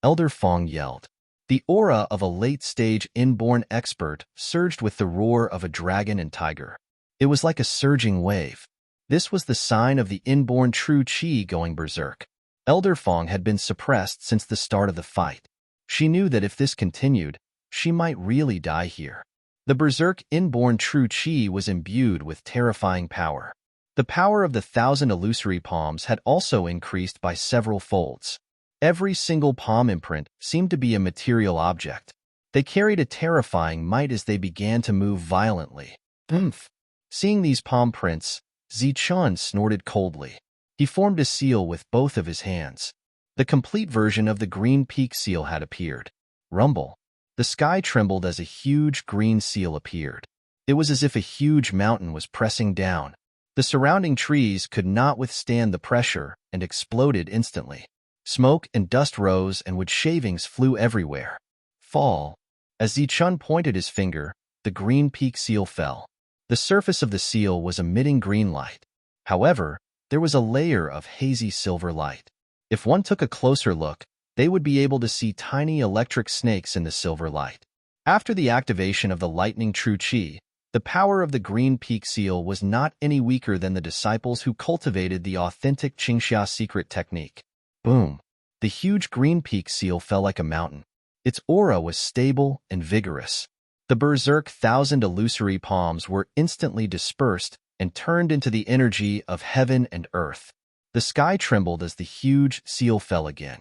Elder Fong yelled. The aura of a late-stage inborn expert surged with the roar of a dragon and tiger. It was like a surging wave. This was the sign of the inborn true qi going berserk. Elder Fong had been suppressed since the start of the fight. She knew that if this continued, she might really die here. The berserk inborn true qi was imbued with terrifying power. The power of the Thousand Illusory Palms had also increased by several folds. Every single palm imprint seemed to be a material object. They carried a terrifying might as they began to move violently. Oomph! Seeing these palm prints, Zichen snorted coldly. He formed a seal with both of his hands. The complete version of the Green Peak Seal had appeared. Rumble! The sky trembled as a huge green seal appeared. It was as if a huge mountain was pressing down. The surrounding trees could not withstand the pressure and exploded instantly. Smoke and dust rose and wood shavings flew everywhere. Fall. As Zichen pointed his finger, the Green Peak Seal fell. The surface of the seal was emitting green light. However, there was a layer of hazy silver light. If one took a closer look, they would be able to see tiny electric snakes in the silver light. After the activation of the lightning true qi, the power of the Green Peak Seal was not any weaker than the disciples who cultivated the authentic Qingxia secret technique. Boom! The huge Green Peak Seal fell like a mountain. Its aura was stable and vigorous. The berserk Thousand Illusory Palms were instantly dispersed and turned into the energy of heaven and earth. The sky trembled as the huge seal fell again.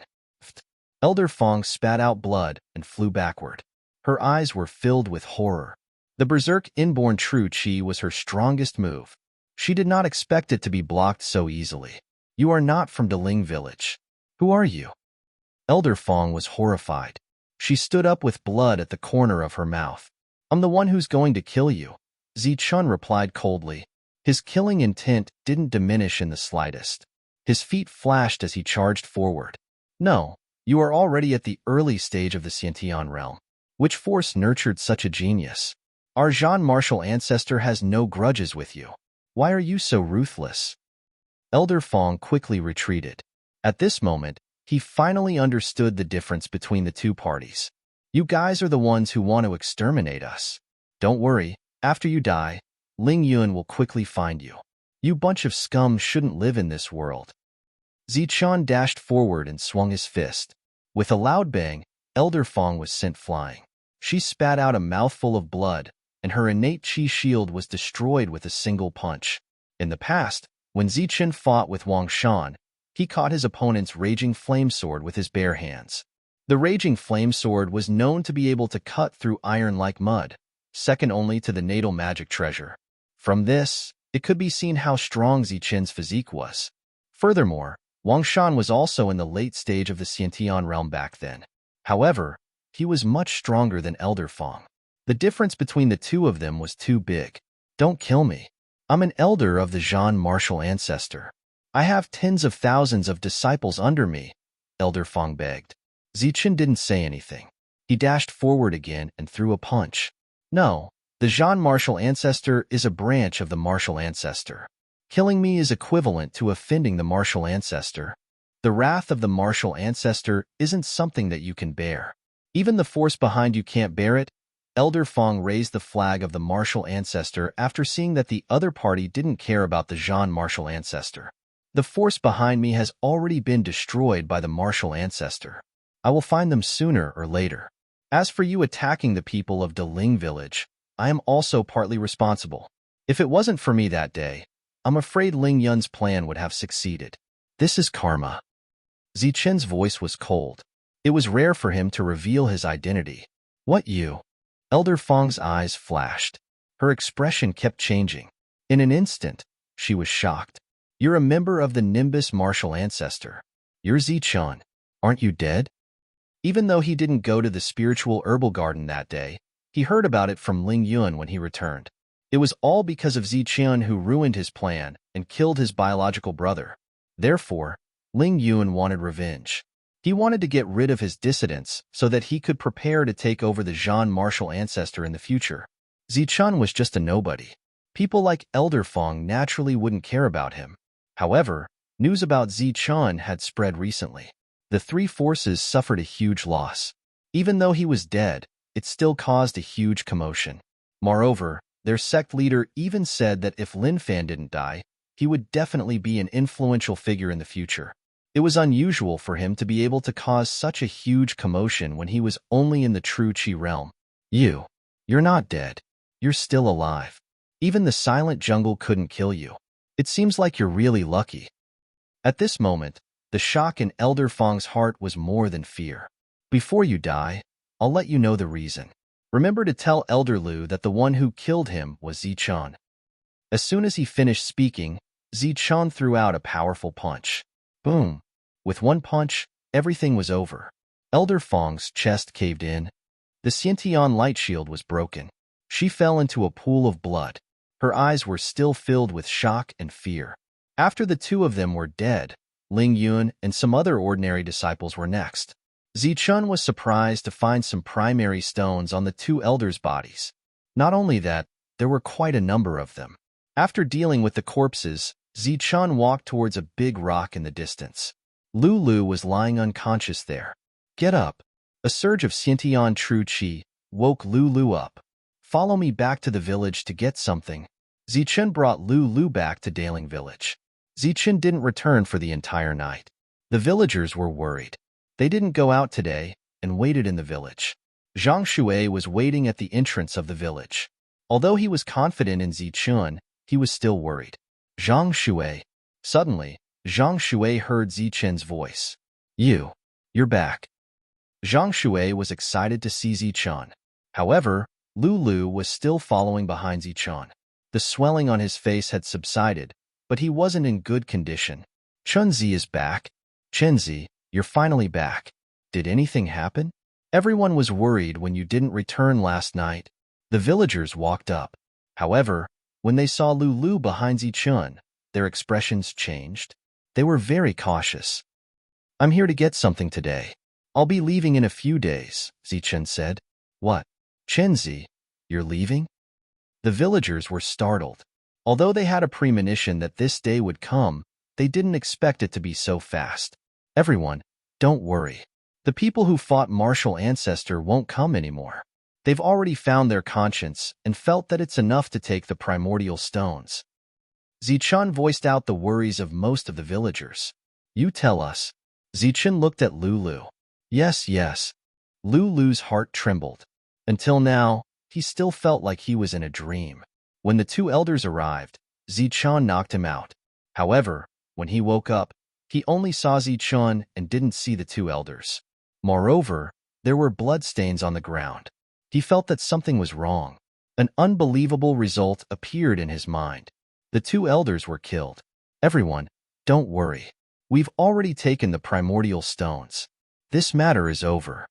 Elder Fong spat out blood and flew backward. Her eyes were filled with horror. The berserk inborn true qi was her strongest move. She did not expect it to be blocked so easily. You are not from Deling village. Who are you? Elder Fong was horrified. She stood up with blood at the corner of her mouth. I'm the one who's going to kill you, Zichun replied coldly. His killing intent didn't diminish in the slightest. His feet flashed as he charged forward. No, you are already at the early stage of the Xiantian realm. Which force nurtured such a genius? Our Jean Martial ancestor has no grudges with you. Why are you so ruthless? Elder Fong quickly retreated. At this moment, he finally understood the difference between the two parties. You guys are the ones who want to exterminate us. Don't worry, after you die, Ling Yun will quickly find you. You bunch of scum shouldn't live in this world. Zichun dashed forward and swung his fist. With a loud bang, Elder Fong was sent flying. She spat out a mouthful of blood, and her innate chi shield was destroyed with a single punch. In the past, when Zichun fought with Wang Shan, he caught his opponent's raging flame sword with his bare hands. The raging flame sword was known to be able to cut through iron like mud, second only to the natal magic treasure. From this, it could be seen how strong Zichun's physique was. Furthermore, Wang Shan was also in the late stage of the Xiantian realm back then. However, he was much stronger than Elder Fong. The difference between the two of them was too big. Don't kill me. I'm an elder of the Jean Martial ancestor. I have tens of thousands of disciples under me, Elder Fong begged. Zichun didn't say anything. He dashed forward again and threw a punch. No, the Jean Martial ancestor is a branch of the martial ancestor. Killing me is equivalent to offending the martial ancestor. The wrath of the martial ancestor isn't something that you can bear. Even the force behind you can't bear it. Elder Fong raised the flag of the martial ancestor after seeing that the other party didn't care about the Jean martial ancestor. The force behind me has already been destroyed by the martial ancestor. I will find them sooner or later. As for you attacking the people of Deling village, I am also partly responsible. If it wasn't for me that day, I'm afraid Ling Yun's plan would have succeeded. This is karma. Zichun's voice was cold. It was rare for him to reveal his identity. What you? Elder Fong's eyes flashed. Her expression kept changing. In an instant, she was shocked. You're a member of the Nimbus martial ancestor. You're Zichun. Aren't you dead? Even though he didn't go to the spiritual herbal garden that day, he heard about it from Ling Yun when he returned. It was all because of Zichun who ruined his plan and killed his biological brother. Therefore, Ling Yun wanted revenge. He wanted to get rid of his dissidents so that he could prepare to take over the Jean martial ancestor in the future. Zichun was just a nobody. People like Elder Fong naturally wouldn't care about him. However, news about Zichun had spread recently. The three forces suffered a huge loss. Even though he was dead, it still caused a huge commotion. Moreover, their sect leader even said that if Lin Fan didn't die, he would definitely be an influential figure in the future. It was unusual for him to be able to cause such a huge commotion when he was only in the true Qi realm. You're not dead. You're still alive. Even the silent jungle couldn't kill you. It seems like you're really lucky. At this moment, the shock in Elder Fong's heart was more than fear. Before you die, I'll let you know the reason. Remember to tell Elder Lu that the one who killed him was Zichun. As soon as he finished speaking, Zichun threw out a powerful punch. Boom! With one punch, everything was over. Elder Fong's chest caved in. The Xiantian light shield was broken. She fell into a pool of blood. Her eyes were still filled with shock and fear. After the two of them were dead, Ling Yun and some other ordinary disciples were next. Zichun was surprised to find some primary stones on the two elders' bodies. Not only that, there were quite a number of them. After dealing with the corpses, Zichun walked towards a big rock in the distance. Lulu was lying unconscious there. Get up. A surge of Xiantian true qi woke Lulu up. Follow me back to the village to get something. Zichun brought Lulu back to Daling village. Zichun didn't return for the entire night. The villagers were worried. They didn't go out today and waited in the village. Zhang Shui was waiting at the entrance of the village. Although he was confident in Zichun, he was still worried. Zhang Shui. Suddenly, Zhang Shui heard Zichun's voice. You're back. Zhang Shui was excited to see Zichun. However, Lulu was still following behind Zichun. The swelling on his face had subsided, but he wasn't in good condition. Chunzi is back. Chenzi, you're finally back. Did anything happen? Everyone was worried when you didn't return last night. The villagers walked up. However, when they saw Lulu behind Zichun, their expressions changed. They were very cautious. I'm here to get something today. I'll be leaving in a few days, Zichun said. What? Chenzi, you're leaving? The villagers were startled. Although they had a premonition that this day would come, they didn't expect it to be so fast. Everyone, don't worry. The people who fought martial ancestor won't come anymore. They've already found their conscience and felt that it's enough to take the primordial stones. Zichun voiced out the worries of most of the villagers. You tell us. Zichun looked at Lulu. Yes, yes. Lulu's heart trembled. Until now, he still felt like he was in a dream. When the two elders arrived, Zichun knocked him out. However, when he woke up, he only saw Zichun and didn't see the two elders. Moreover, there were bloodstains on the ground. He felt that something was wrong. An unbelievable result appeared in his mind. The two elders were killed. Everyone, don't worry. We've already taken the primordial stones. This matter is over.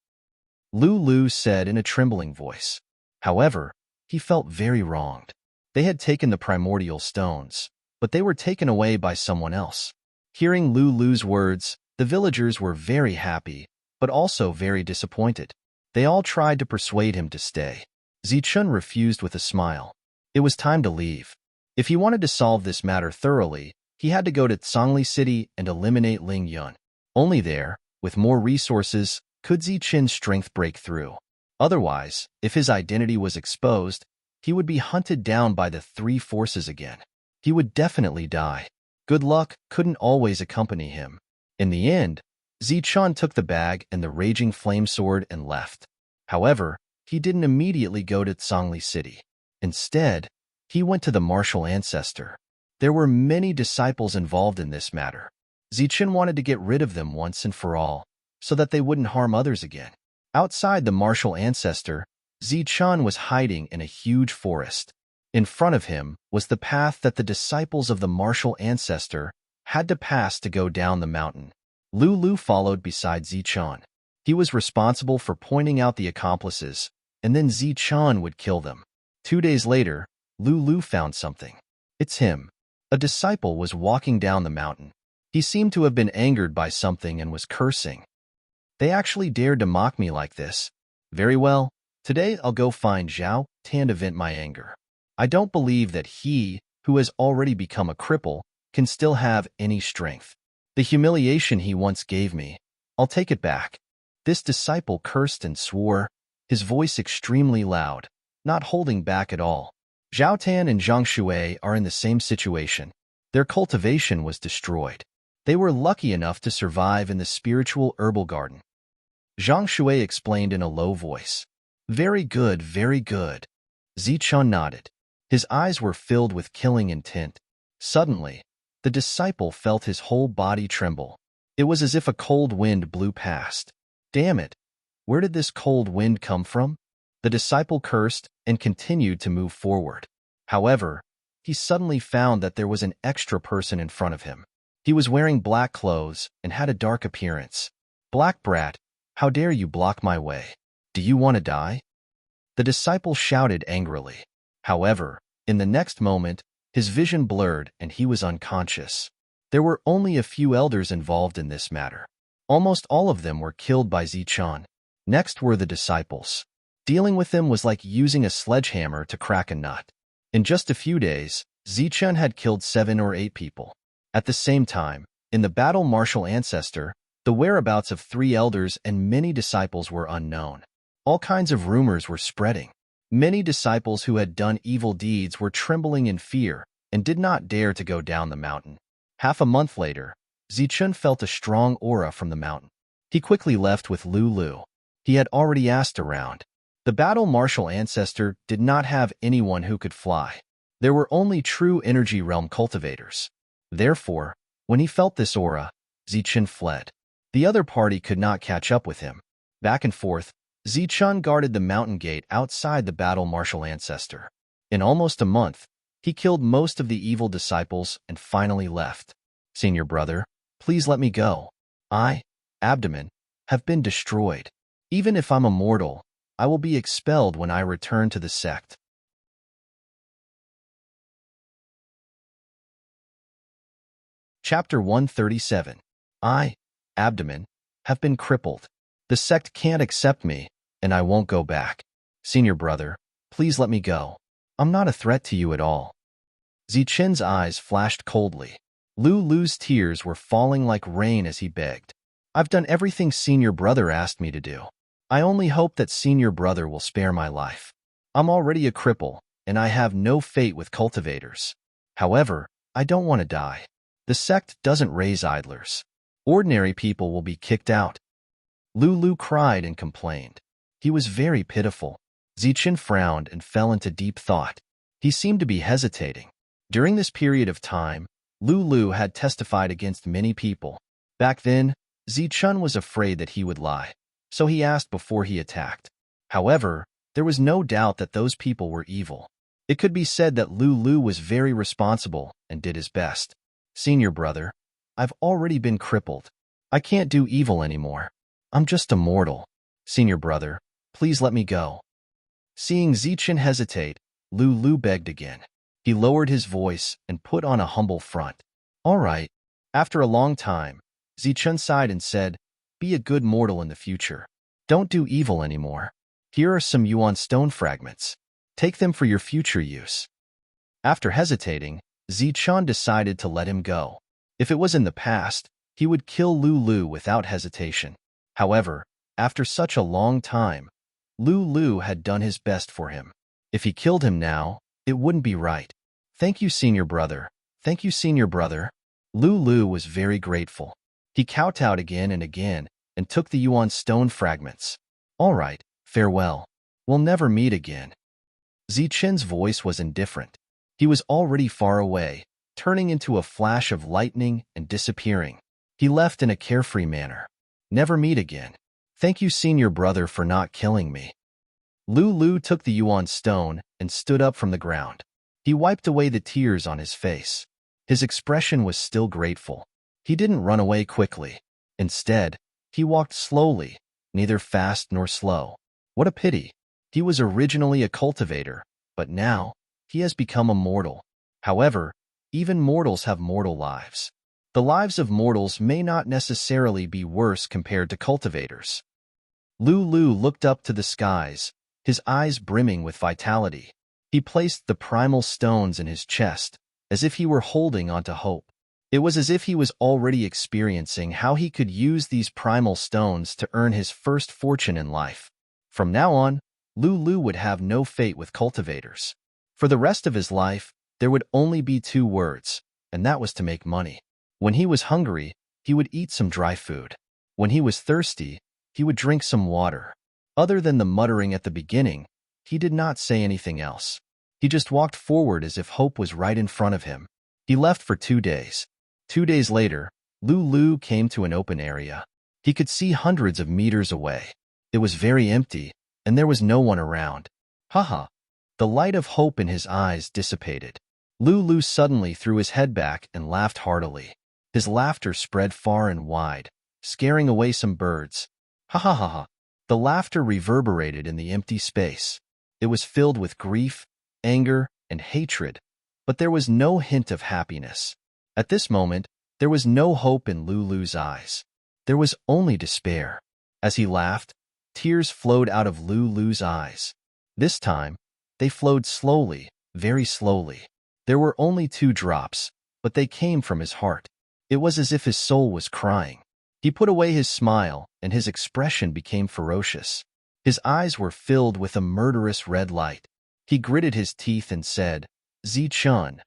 Lulu said in a trembling voice. However, he felt very wronged. They had taken the primordial stones, but they were taken away by someone else. Hearing Lulu's words, the villagers were very happy, but also very disappointed. They all tried to persuade him to stay. Zichun refused with a smile. It was time to leave. If he wanted to solve this matter thoroughly, he had to go to Tsangli City and eliminate Ling Yun. Only there, with more resources, could Zichun's strength break through. Otherwise, if his identity was exposed, he would be hunted down by the three forces again. He would definitely die. Good luck couldn't always accompany him. In the end, Zichun took the bag and the raging flame sword and left. However, he didn't immediately go to Tsangli City. Instead, he went to the martial ancestor. There were many disciples involved in this matter. Zichun wanted to get rid of them once and for all, so that they wouldn't harm others again. Outside the martial ancestor, Zichun was hiding in a huge forest. In front of him was the path that the disciples of the martial ancestor had to pass to go down the mountain. Lulu followed beside Zichun. He was responsible for pointing out the accomplices, and then Zichun would kill them. 2 days later, Lulu found something. It's him. A disciple was walking down the mountain. He seemed to have been angered by something and was cursing. They actually dared to mock me like this. Very well, today I'll go find Zhao Tan to vent my anger. I don't believe that he, who has already become a cripple, can still have any strength. The humiliation he once gave me, I'll take it back. This disciple cursed and swore, his voice extremely loud, not holding back at all. Zhao Tan and Zhang Shui are in the same situation. Their cultivation was destroyed. They were lucky enough to survive in the spiritual herbal garden. Zhang Shui explained in a low voice. Very good, very good. Zichun nodded. His eyes were filled with killing intent. Suddenly, the disciple felt his whole body tremble. It was as if a cold wind blew past. Damn it! Where did this cold wind come from? The disciple cursed and continued to move forward. However, he suddenly found that there was an extra person in front of him. He was wearing black clothes and had a dark appearance. Black brat, how dare you block my way? Do you want to die? The disciple shouted angrily. However, in the next moment, his vision blurred and he was unconscious. There were only a few elders involved in this matter. Almost all of them were killed by Zichun. Next were the disciples. Dealing with them was like using a sledgehammer to crack a nut. In just a few days, Zichun had killed 7 or 8 people. At the same time, in the battle martial ancestor, the whereabouts of 3 elders and many disciples were unknown. All kinds of rumors were spreading. Many disciples who had done evil deeds were trembling in fear and did not dare to go down the mountain. Half a month later, Zichun felt a strong aura from the mountain. He quickly left with Lulu. He had already asked around. The battle martial ancestor did not have anyone who could fly. There were only true energy realm cultivators. Therefore, when he felt this aura, Zichun fled. The other party could not catch up with him. Back and forth, Zichun guarded the mountain gate outside the battle martial ancestor. In almost a month, he killed most of the evil disciples and finally left. Senior brother, please let me go. I, abdomen, have been destroyed. Even if I'm immortal, I will be expelled when I return to the sect. Chapter 137. I, abdomen, have been crippled. The sect can't accept me, and I won't go back. Senior brother, please let me go. I'm not a threat to you at all. Zichen's eyes flashed coldly. Lulu's tears were falling like rain as he begged. I've done everything senior brother asked me to do. I only hope that senior brother will spare my life. I'm already a cripple, and I have no fate with cultivators. However, I don't want to die. The sect doesn't raise idlers. Ordinary people will be kicked out. Lulu cried and complained. He was very pitiful. Zichen frowned and fell into deep thought. He seemed to be hesitating. During this period of time, Lulu had testified against many people. Back then, Zichun was afraid that he would lie, so he asked before he attacked. However, there was no doubt that those people were evil. It could be said that Lulu was very responsible and did his best. Senior brother, I've already been crippled. I can't do evil anymore. I'm just a mortal. Senior brother, please let me go. Seeing Zichen hesitate, Lulu begged again. He lowered his voice and put on a humble front. All right. After a long time, Zichen sighed and said, be a good mortal in the future. Don't do evil anymore. Here are some yuan stone fragments. Take them for your future use. After hesitating, Zichen decided to let him go. If it was in the past, he would kill Lulu without hesitation. However, after such a long time, Lulu had done his best for him. If he killed him now, it wouldn't be right. Thank you, senior brother. Thank you, senior brother. Lulu was very grateful. He kowtowed again and took the yuan stone fragments. All right, farewell. We'll never meet again. Zichen's voice was indifferent. He was already far away, turning into a flash of lightning and disappearing. He left in a carefree manner. Never meet again. Thank you, senior brother, for not killing me. Lulu took the yuan stone and stood up from the ground. He wiped away the tears on his face. His expression was still grateful. He didn't run away quickly. Instead, he walked slowly, neither fast nor slow. What a pity. He was originally a cultivator, but now he has become a mortal. However, even mortals have mortal lives. The lives of mortals may not necessarily be worse compared to cultivators. Lulu looked up to the skies, his eyes brimming with vitality. He placed the primal stones in his chest, as if he were holding onto hope. It was as if he was already experiencing how he could use these primal stones to earn his first fortune in life. From now on, Lulu would have no fate with cultivators. For the rest of his life, there would only be two words, and that was to make money. When he was hungry, he would eat some dry food. When he was thirsty, he would drink some water. Other than the muttering at the beginning, he did not say anything else. He just walked forward as if hope was right in front of him. He left for 2 days. 2 days later, Lulu came to an open area. He could see hundreds of meters away. It was very empty, and there was no one around. Haha. The light of hope in his eyes dissipated. Lulu suddenly threw his head back and laughed heartily. His laughter spread far and wide, scaring away some birds. Ha ha ha ha. The laughter reverberated in the empty space. It was filled with grief, anger, and hatred, but there was no hint of happiness. At this moment, there was no hope in Lulu's eyes. There was only despair. As he laughed, tears flowed out of Lulu's eyes. This time, they flowed slowly, very slowly. There were only 2 drops, but they came from his heart. It was as if his soul was crying. He put away his smile, and his expression became ferocious. His eyes were filled with a murderous red light. He gritted his teeth and said, Zichun,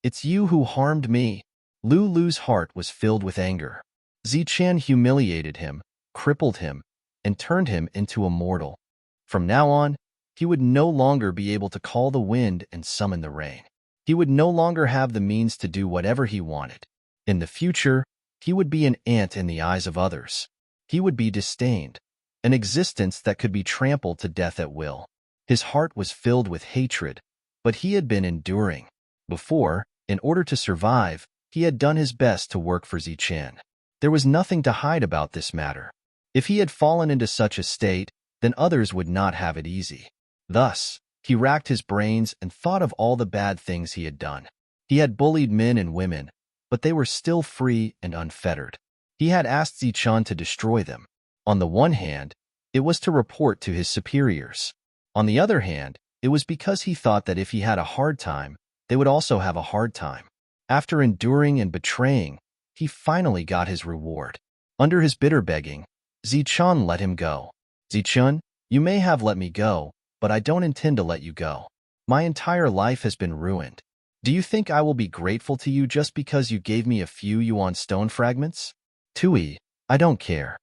it's you who harmed me. Lulu's heart was filled with anger. Zichen humiliated him, crippled him, and turned him into a mortal. From now on, he would no longer be able to call the wind and summon the rain. He would no longer have the means to do whatever he wanted. In the future, he would be an ant in the eyes of others. He would be disdained, an existence that could be trampled to death at will. His heart was filled with hatred, but he had been enduring. Before, in order to survive, he had done his best to work for Zichen. There was nothing to hide about this matter. If he had fallen into such a state, then others would not have it easy. Thus, he racked his brains and thought of all the bad things he had done. He had bullied men and women, but they were still free and unfettered. He had asked Zichun to destroy them. On the one hand, it was to report to his superiors. On the other hand, it was because he thought that if he had a hard time, they would also have a hard time. After enduring and betraying, he finally got his reward. Under his bitter begging, Zichun let him go. Zichun, you may have let me go, but I don't intend to let you go. My entire life has been ruined. Do you think I will be grateful to you just because you gave me a few yuan stone fragments? Tui, I don't care.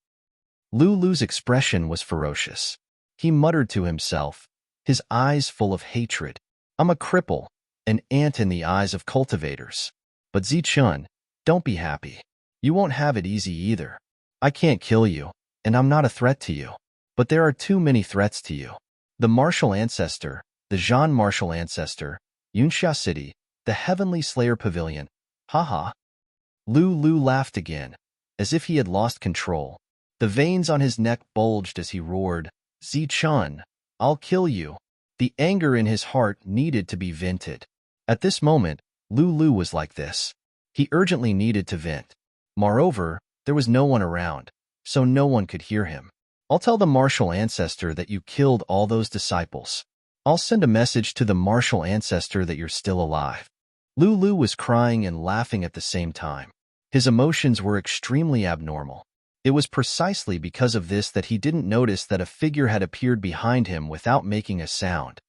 Lulu's expression was ferocious. He muttered to himself, his eyes full of hatred. I'm a cripple, an ant in the eyes of cultivators. But Zichun, don't be happy. You won't have it easy either. I can't kill you, and I'm not a threat to you. But there are too many threats to you. The martial ancestor, the Jean martial ancestor, Yunxia City, the Heavenly Slayer Pavilion. Haha. Lulu laughed again, as if he had lost control. The veins on his neck bulged as he roared, Zichun, I'll kill you. The anger in his heart needed to be vented. At this moment, Lulu was like this. He urgently needed to vent. Moreover, there was no one around, so no one could hear him. I'll tell the martial ancestor that you killed all those disciples. I'll send a message to the martial ancestor that you're still alive. Lulu was crying and laughing at the same time. His emotions were extremely abnormal. It was precisely because of this that he didn't notice that a figure had appeared behind him without making a sound.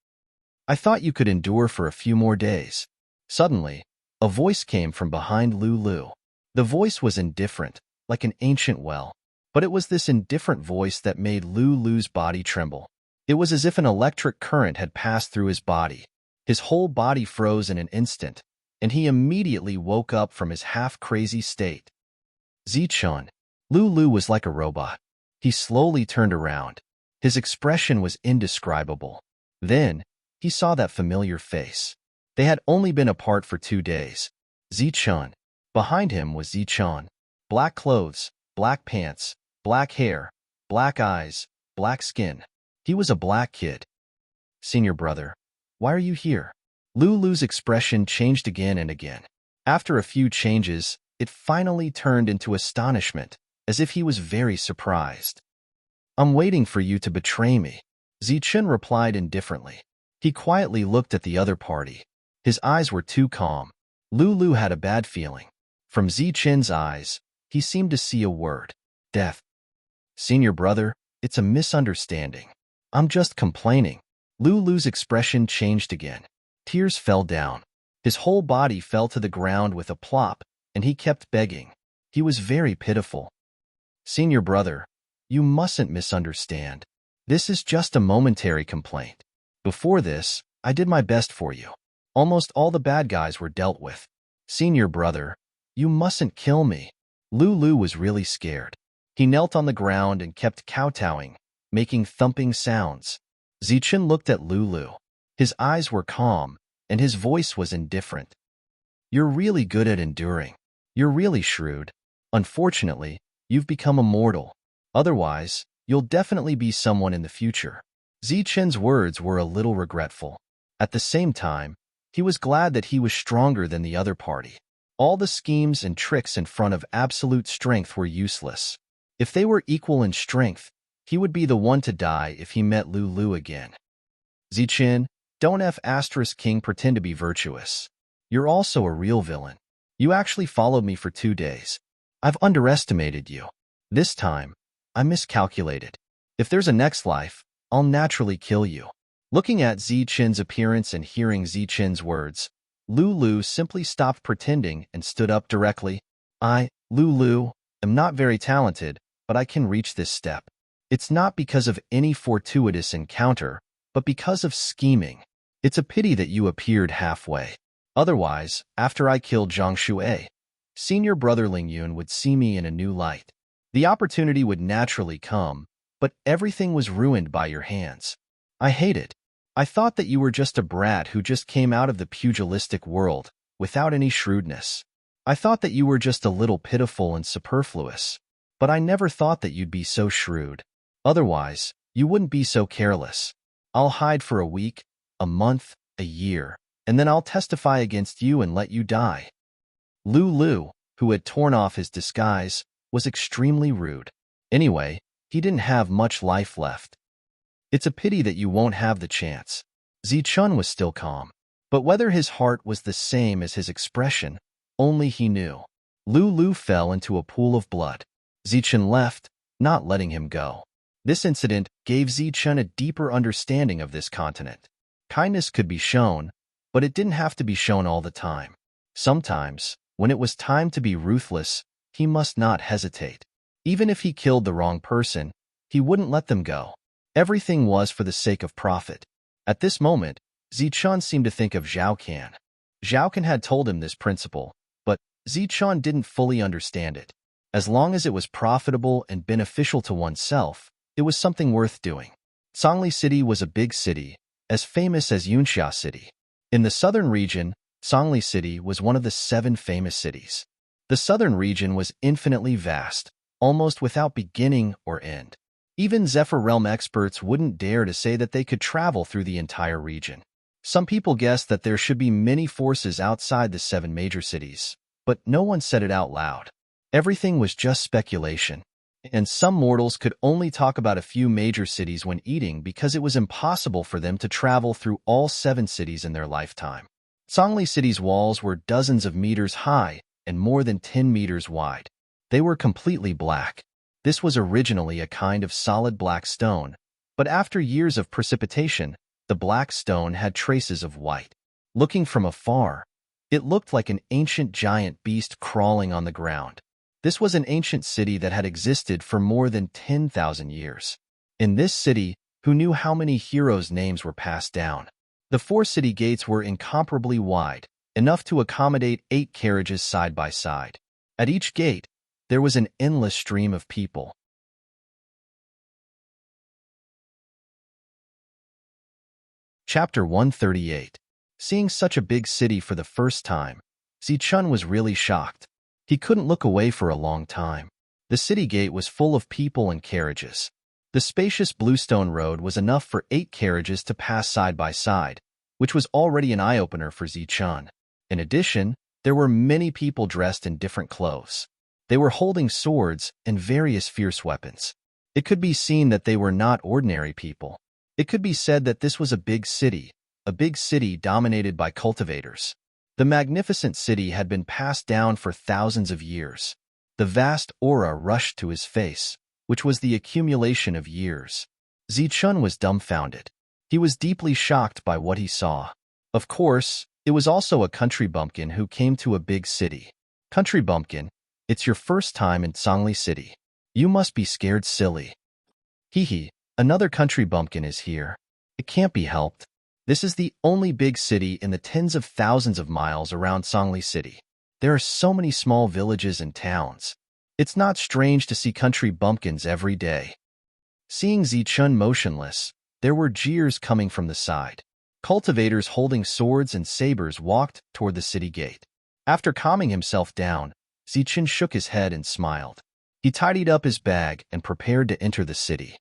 I thought you could endure for a few more days. Suddenly, a voice came from behind Lulu. The voice was indifferent, like an ancient well. But it was this indifferent voice that made Lulu's body tremble. It was as if an electric current had passed through his body. His whole body froze in an instant, and he immediately woke up from his half-crazy state. Zichun. Lulu was like a robot. He slowly turned around. His expression was indescribable. Then, he saw that familiar face. They had only been apart for 2 days. Zichun. Behind him was Zichun. Black clothes, black pants, black hair, black eyes, black skin. He was a black kid. Senior brother, why are you here? Lulu's expression changed again and again. After a few changes, it finally turned into astonishment, as if he was very surprised. I'm waiting for you to betray me, Zichun replied indifferently. He quietly looked at the other party. His eyes were too calm. Lulu had a bad feeling. From Zichun's eyes, he seemed to see a word. Death. Senior brother, it's a misunderstanding. I'm just complaining. Lulu's expression changed again. Tears fell down. His whole body fell to the ground with a plop, and he kept begging. He was very pitiful. Senior brother, you mustn't misunderstand. This is just a momentary complaint. Before this, I did my best for you. Almost all the bad guys were dealt with. Senior brother, you mustn't kill me. Lulu was really scared. He knelt on the ground and kept kowtowing, making thumping sounds. Zichun looked at Lulu. His eyes were calm, and his voice was indifferent. You're really good at enduring. You're really shrewd. Unfortunately, you've become immortal. Otherwise, you'll definitely be someone in the future. Zichun's words were a little regretful. At the same time, he was glad that he was stronger than the other party. All the schemes and tricks in front of absolute strength were useless. If they were equal in strength, he would be the one to die if he met Lulu again. Zichun, don't King pretend to be virtuous. You're also a real villain. You actually followed me for 2 days. I've underestimated you. This time, I miscalculated. If there's a next life, I'll naturally kill you. Looking at Zichun's appearance and hearing Zichun's words, Lulu simply stopped pretending and stood up directly. Lulu, am not very talented, but I can reach this step. It's not because of any fortuitous encounter, but because of scheming. It's a pity that you appeared halfway. Otherwise, after I killed Zhang Shuai, senior brother Ling Yun would see me in a new light. The opportunity would naturally come, but everything was ruined by your hands. I hate it. I thought that you were just a brat who just came out of the pugilistic world, without any shrewdness. I thought that you were just a little pitiful and superfluous. But I never thought that you'd be so shrewd. Otherwise, you wouldn't be so careless. I'll hide for a week, a month, a year, and then I'll testify against you and let you die." Lulu, who had torn off his disguise, was extremely rude. Anyway, he didn't have much life left. "It's a pity that you won't have the chance." Zichun was still calm, but whether his heart was the same as his expression, only he knew. Lulu fell into a pool of blood. Zichun left, not letting him go. This incident gave Zichun a deeper understanding of this continent. Kindness could be shown, but it didn't have to be shown all the time. Sometimes, when it was time to be ruthless, he must not hesitate. Even if he killed the wrong person, he wouldn't let them go. Everything was for the sake of profit. At this moment, Zichun seemed to think of Zhao Can. Zhao Can had told him this principle, but Zichun didn't fully understand it. As long as it was profitable and beneficial to oneself, it was something worth doing. Songli City was a big city, as famous as Yunxia City. In the southern region, Songli City was one of the 7 famous cities. The southern region was infinitely vast, almost without beginning or end. Even Zephyr Realm experts wouldn't dare to say that they could travel through the entire region. Some people guessed that there should be many forces outside the 7 major cities, but no one said it out loud. Everything was just speculation, and some mortals could only talk about a few major cities when eating because it was impossible for them to travel through all 7 cities in their lifetime. Songli City's walls were dozens of meters high and more than 10 meters wide. They were completely black. This was originally a kind of solid black stone, but after years of precipitation, the black stone had traces of white. Looking from afar, it looked like an ancient giant beast crawling on the ground. This was an ancient city that had existed for more than 10,000 years. In this city, who knew how many heroes' names were passed down? The 4 city gates were incomparably wide, enough to accommodate 8 carriages side by side. At each gate, there was an endless stream of people. Chapter 138. Seeing such a big city for the first time, Zichun was really shocked. He couldn't look away for a long time. The city gate was full of people and carriages. The spacious bluestone road was enough for 8 carriages to pass side by side, which was already an eye-opener for Zichun. In addition, there were many people dressed in different clothes. They were holding swords and various fierce weapons. It could be seen that they were not ordinary people. It could be said that this was a big city dominated by cultivators. The magnificent city had been passed down for thousands of years. The vast aura rushed to his face, which was the accumulation of years. Zichun was dumbfounded. He was deeply shocked by what he saw. Of course, it was also a country bumpkin who came to a big city. Country bumpkin, it's your first time in Songli City. You must be scared silly. Hee, another country bumpkin is here. It can't be helped. This is the only big city in the tens of thousands of miles around Songli City. There are so many small villages and towns. It's not strange to see country bumpkins every day. Seeing Zichun motionless, there were jeers coming from the side. Cultivators holding swords and sabers walked toward the city gate. After calming himself down, Zichun shook his head and smiled. He tidied up his bag and prepared to enter the city.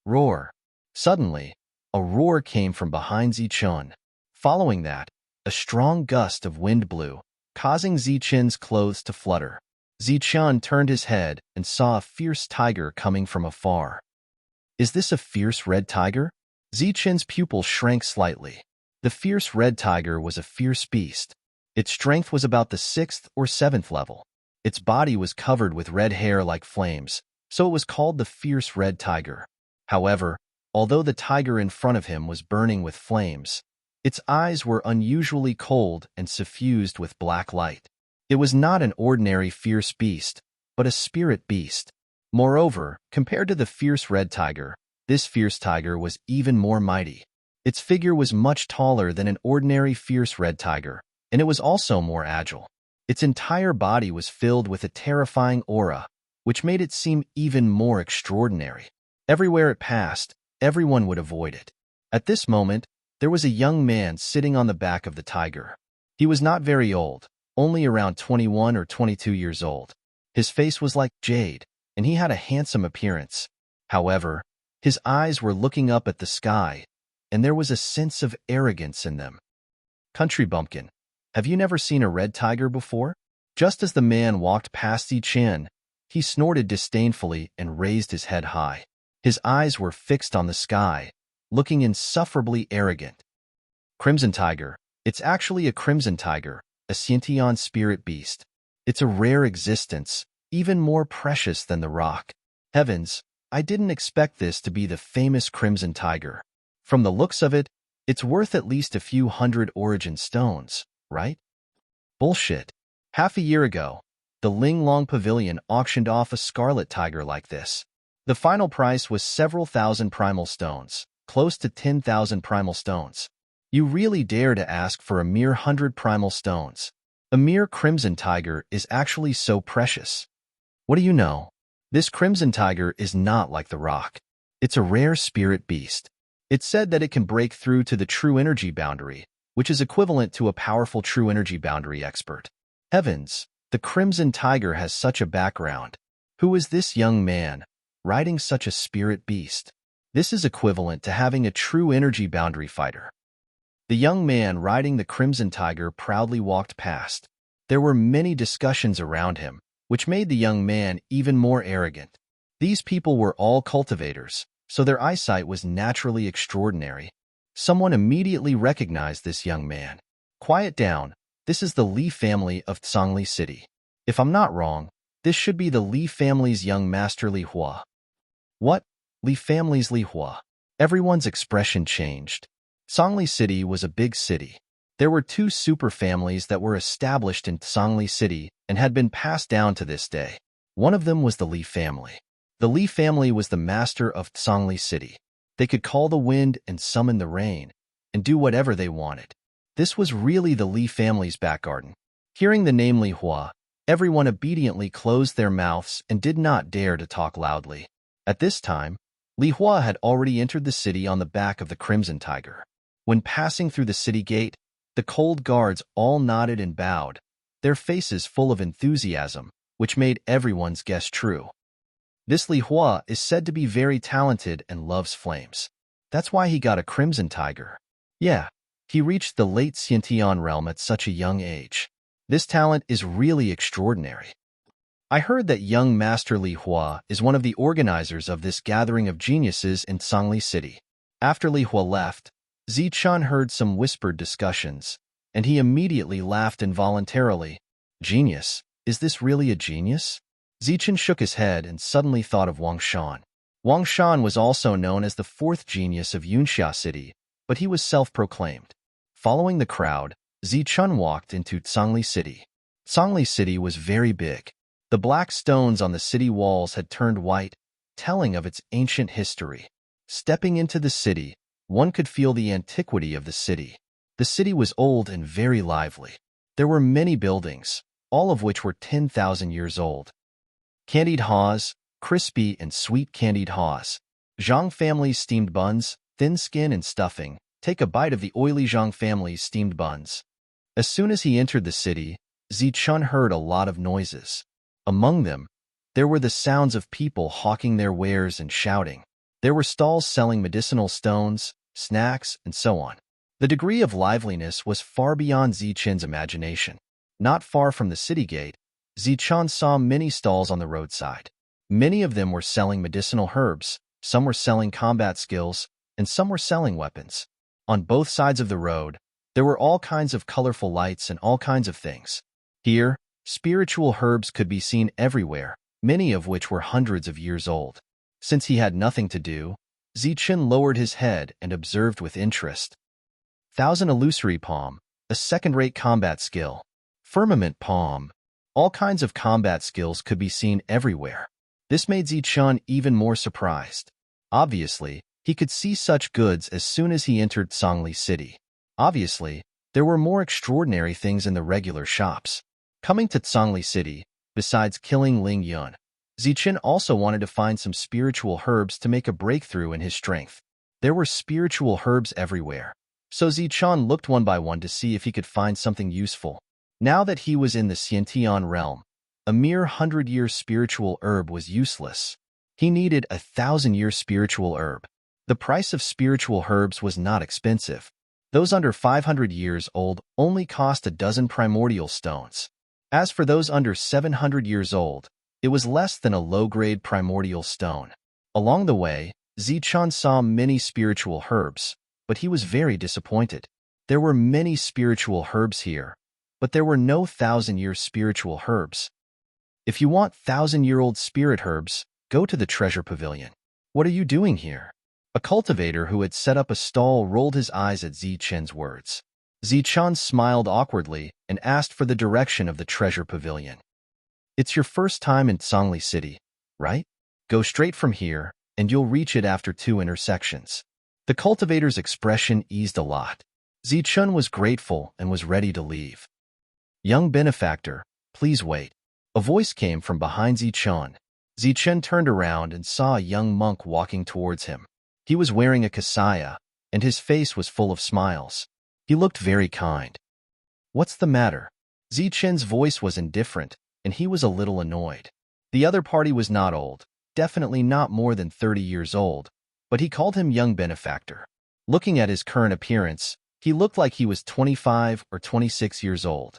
Roar! Suddenly, a roar came from behind Zichun. Following that, a strong gust of wind blew, causing Zichun's clothes to flutter. Zichun turned his head and saw a fierce tiger coming from afar. Is this a fierce red tiger? Zichun's pupil shrank slightly. The fierce red tiger was a fierce beast. Its strength was about the 6th or 7th level. Its body was covered with red hair like flames, so it was called the fierce red tiger. However, although the tiger in front of him was burning with flames, its eyes were unusually cold and suffused with black light. It was not an ordinary fierce beast, but a spirit beast. Moreover, compared to the fierce red tiger, this fierce tiger was even more mighty. Its figure was much taller than an ordinary fierce red tiger, and it was also more agile. Its entire body was filled with a terrifying aura, which made it seem even more extraordinary. Everywhere it passed, everyone would avoid it. At this moment, there was a young man sitting on the back of the tiger. He was not very old, only around 21 or 22 years old. His face was like jade, and he had a handsome appearance. However, his eyes were looking up at the sky, and there was a sense of arrogance in them. Country bumpkin, have you never seen a red tiger before? Just as the man walked past Zichen, he snorted disdainfully and raised his head high. His eyes were fixed on the sky, looking insufferably arrogant. Crimson tiger. It's actually a crimson tiger, a sentient spirit beast. It's a rare existence, even more precious than the rock. Heavens, I didn't expect this to be the famous crimson tiger. From the looks of it, it's worth at least a few hundred origin stones, right? Bullshit. Half a year ago, the Linglong Pavilion auctioned off a scarlet tiger like this. The final price was several thousand primal stones, close to 10,000 primal stones. You really dare to ask for a mere 100 primal stones. A mere crimson tiger is actually so precious. What do you know? This crimson tiger is not like the rock. It's a rare spirit beast. It's said that it can break through to the true energy boundary, which is equivalent to a powerful true energy boundary expert. Heavens, the crimson tiger has such a background. Who is this young man, riding such a spirit beast? This is equivalent to having a true energy boundary fighter. The young man riding the crimson tiger proudly walked past. There were many discussions around him, which made the young man even more arrogant. These people were all cultivators, so their eyesight was naturally extraordinary. Someone immediately recognized this young man. Quiet down, this is the Li family of Zhongli City. If I'm not wrong, this should be the Li family's young master Li Hua. What? Li family's Li Hua? Everyone's expression changed. Zhongli City was a big city. There were two super families that were established in Zhongli City and had been passed down to this day. One of them was the Li family. The Li family was the master of Zhongli City. They could call the wind and summon the rain, and do whatever they wanted. This was really the Li family's back garden. Hearing the name Li Hua, everyone obediently closed their mouths and did not dare to talk loudly. At this time, Li Hua had already entered the city on the back of the crimson tiger. When passing through the city gate, the cold guards all nodded and bowed, their faces full of enthusiasm, which made everyone's guess true. This Li Hua is said to be very talented and loves flames. That's why he got a crimson tiger. Yeah, he reached the late Xiantian realm at such a young age. This talent is really extraordinary. I heard that young Master Li Hua is one of the organizers of this gathering of geniuses in Zhongli City. After Li Hua left, Zichen heard some whispered discussions, and he immediately laughed involuntarily. Genius? Is this really a genius? Zichen shook his head and suddenly thought of Wang Shan. Wang Shan was also known as the fourth genius of Yunxia City, but he was self-proclaimed. Following the crowd, Zichen walked into Zhongli City. Zhongli City was very big. The black stones on the city walls had turned white, telling of its ancient history. Stepping into the city, one could feel the antiquity of the city. The city was old and very lively. There were many buildings, all of which were 10,000 years old. Candied haws, crispy and sweet candied haws. Zhang family's steamed buns, thin skin and stuffing. Take a bite of the oily Zhang family's steamed buns. As soon as he entered the city, Zichen heard a lot of noises. Among them, there were the sounds of people hawking their wares and shouting. There were stalls selling medicinal stones, snacks, and so on. The degree of liveliness was far beyond Zichen's imagination. Not far from the city gate, Zichen saw many stalls on the roadside. Many of them were selling medicinal herbs, some were selling combat skills, and some were selling weapons. On both sides of the road, there were all kinds of colorful lights and all kinds of things. Here, spiritual herbs could be seen everywhere, many of which were hundreds of years old. Since he had nothing to do, Zichen lowered his head and observed with interest. Thousand Illusory Palm, a second-rate combat skill. Firmament Palm. All kinds of combat skills could be seen everywhere. This made Zichen even more surprised. Obviously, he could see such goods as soon as he entered Zhongli City. Obviously, there were more extraordinary things in the regular shops. Coming to Zhongli City, besides killing Ling Yun, Zichen also wanted to find some spiritual herbs to make a breakthrough in his strength. There were spiritual herbs everywhere, so Zichen looked one by one to see if he could find something useful. Now that he was in the Xiantian realm, A mere 100-year spiritual herb was useless. He needed a 1,000-year spiritual herb. The price of spiritual herbs was not expensive. Those under 500 years old only cost a dozen primordial stones. As for those under 700 years old, it was less than a low-grade primordial stone. Along the way, Zichun saw many spiritual herbs, but he was very disappointed. There were many spiritual herbs here, but there were no 1,000-year spiritual herbs. If you want 1,000-year-old spirit herbs, go to the treasure pavilion. What are you doing here? A cultivator who had set up a stall rolled his eyes at Zichun's words. Zichun smiled awkwardly and asked for the direction of the treasure pavilion. It's your first time in Songli City, right? Go straight from here, and you'll reach it after 2 intersections. The cultivator's expression eased a lot. Zichun was grateful and was ready to leave. Young benefactor, please wait. A voice came from behind Zichun. Zichun turned around and saw a young monk walking towards him. He was wearing a kasaya, and his face was full of smiles. He looked very kind. What's the matter? Zichun's voice was indifferent, and he was a little annoyed. The other party was not old, definitely not more than 30 years old, but he called him young benefactor. Looking at his current appearance, he looked like he was 25 or 26 years old.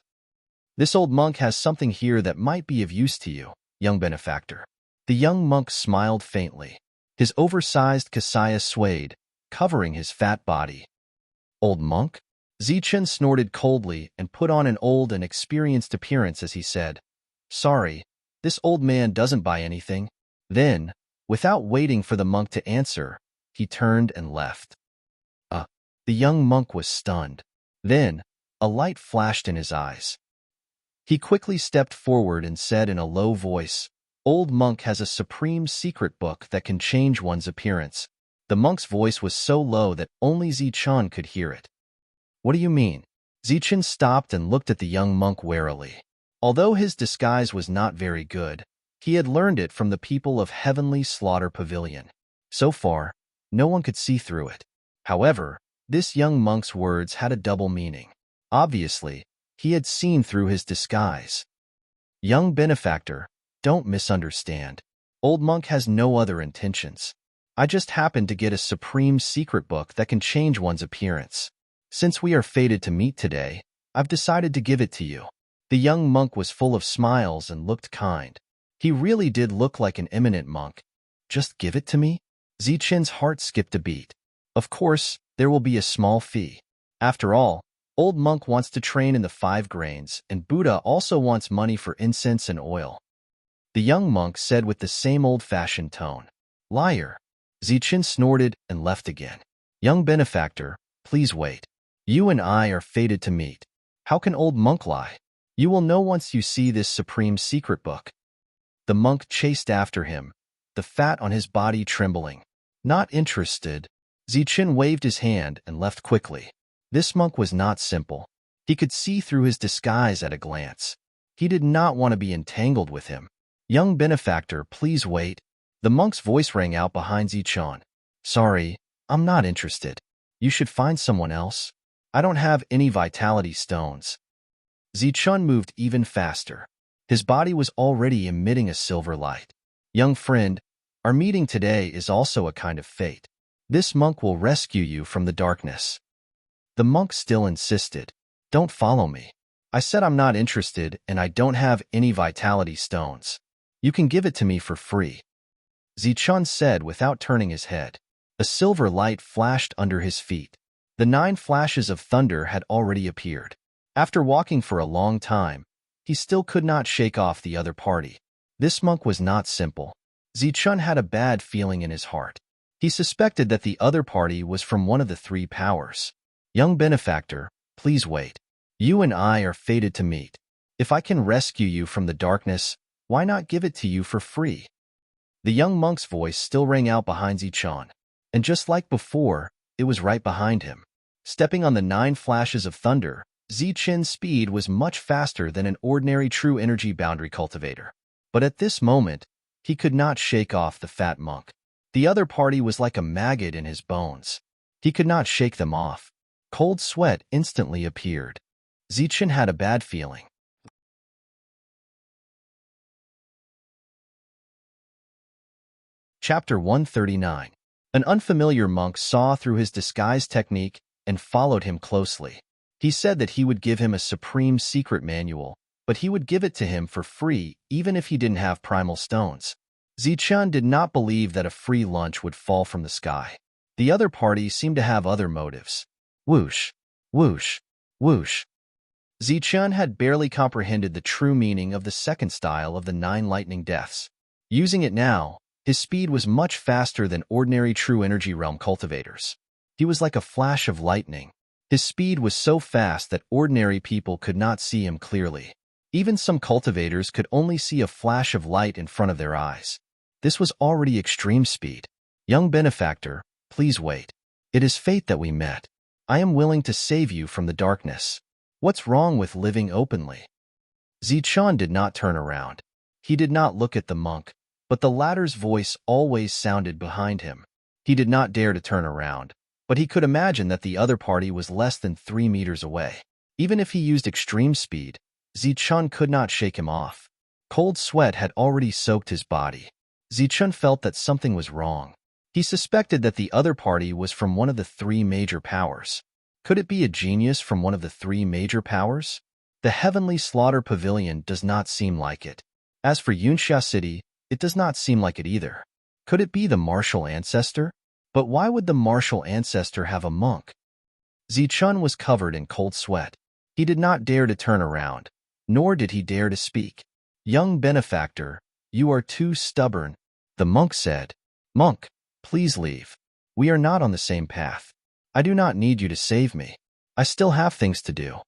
This old monk has something here that might be of use to you, young benefactor. The young monk smiled faintly. His oversized kasaya swayed, covering his fat body. Old monk? Zichun snorted coldly and put on an old and experienced appearance as he said, Sorry, this old man doesn't buy anything. Then, without waiting for the monk to answer, he turned and left. The young monk was stunned. Then, a light flashed in his eyes. He quickly stepped forward and said in a low voice, Old monk has a supreme secret book that can change one's appearance. The monk's voice was so low that only Zichun could hear it. What do you mean? Zichun stopped and looked at the young monk warily. Although his disguise was not very good, he had learned it from the people of Heavenly Slaughter Pavilion. So far, no one could see through it. However, this young monk's words had a double meaning. Obviously, he had seen through his disguise. Young benefactor, don't misunderstand. Old monk has no other intentions. I just happened to get a supreme secret book that can change one's appearance. Since we are fated to meet today, I've decided to give it to you. The young monk was full of smiles and looked kind. He really did look like an eminent monk. Just give it to me? Zichun's heart skipped a beat. Of course, there will be a small fee. After all, old monk wants to train in the 5 grains, and Buddha also wants money for incense and oil. The young monk said with the same old-fashioned tone. Liar. Zichun snorted and left again. Young benefactor, please wait. You and I are fated to meet. How can old monk lie? You will know once you see this supreme secret book. The monk chased after him, the fat on his body trembling. Not interested. Zichun waved his hand and left quickly. This monk was not simple. He could see through his disguise at a glance. He did not want to be entangled with him. Young benefactor, please wait. The monk's voice rang out behind Zichun. Sorry, I'm not interested. You should find someone else. I don't have any vitality stones. Zichun moved even faster. His body was already emitting a silver light. Young friend, our meeting today is also a kind of fate. This monk will rescue you from the darkness. The monk still insisted. Don't follow me. I said I'm not interested and I don't have any vitality stones. You can give it to me for free. Zichun said without turning his head. A silver light flashed under his feet. The 9 flashes of thunder had already appeared. After walking for a long time, he still could not shake off the other party. This monk was not simple. Zichun had a bad feeling in his heart. He suspected that the other party was from one of the 3 powers. Young benefactor, please wait. You and I are fated to meet. If I can rescue you from the darkness, why not give it to you for free? The young monk's voice still rang out behind Zichun, and just like before, it was right behind him. Stepping on the 9 flashes of thunder, Zichun's speed was much faster than an ordinary true energy boundary cultivator. But at this moment, he could not shake off the fat monk. The other party was like a maggot in his bones. He could not shake them off. Cold sweat instantly appeared. Zichun had a bad feeling. Chapter 139. An unfamiliar monk saw through his disguise technique and followed him closely. He said that he would give him a supreme secret manual, but he would give it to him for free even if he didn't have primal stones. Zichun did not believe that a free lunch would fall from the sky. The other party seemed to have other motives. Whoosh, whoosh, whoosh. Zichun had barely comprehended the true meaning of the second style of the 9 lightning deaths. Using it now, his speed was much faster than ordinary true energy realm cultivators. He was like a flash of lightning. His speed was so fast that ordinary people could not see him clearly. Even some cultivators could only see a flash of light in front of their eyes. This was already extreme speed. Young benefactor, please wait. It is fate that we met. I am willing to save you from the darkness. What's wrong with living openly? Zichun did not turn around. He did not look at the monk, but the latter's voice always sounded behind him. He did not dare to turn around, but he could imagine that the other party was less than 3 meters away. Even if he used extreme speed, Zichun could not shake him off. Cold sweat had already soaked his body. Zichun felt that something was wrong. He suspected that the other party was from one of the 3 major powers. Could it be a genius from one of the 3 major powers? The Heavenly Slaughter Pavilion does not seem like it. As for Yunxia City, it does not seem like it either. Could it be the martial ancestor? But why would the martial ancestor have a monk? Zichun was covered in cold sweat. He did not dare to turn around, nor did he dare to speak. Young benefactor, you are too stubborn, the monk said. Monk, please leave. We are not on the same path. I do not need you to save me. I still have things to do.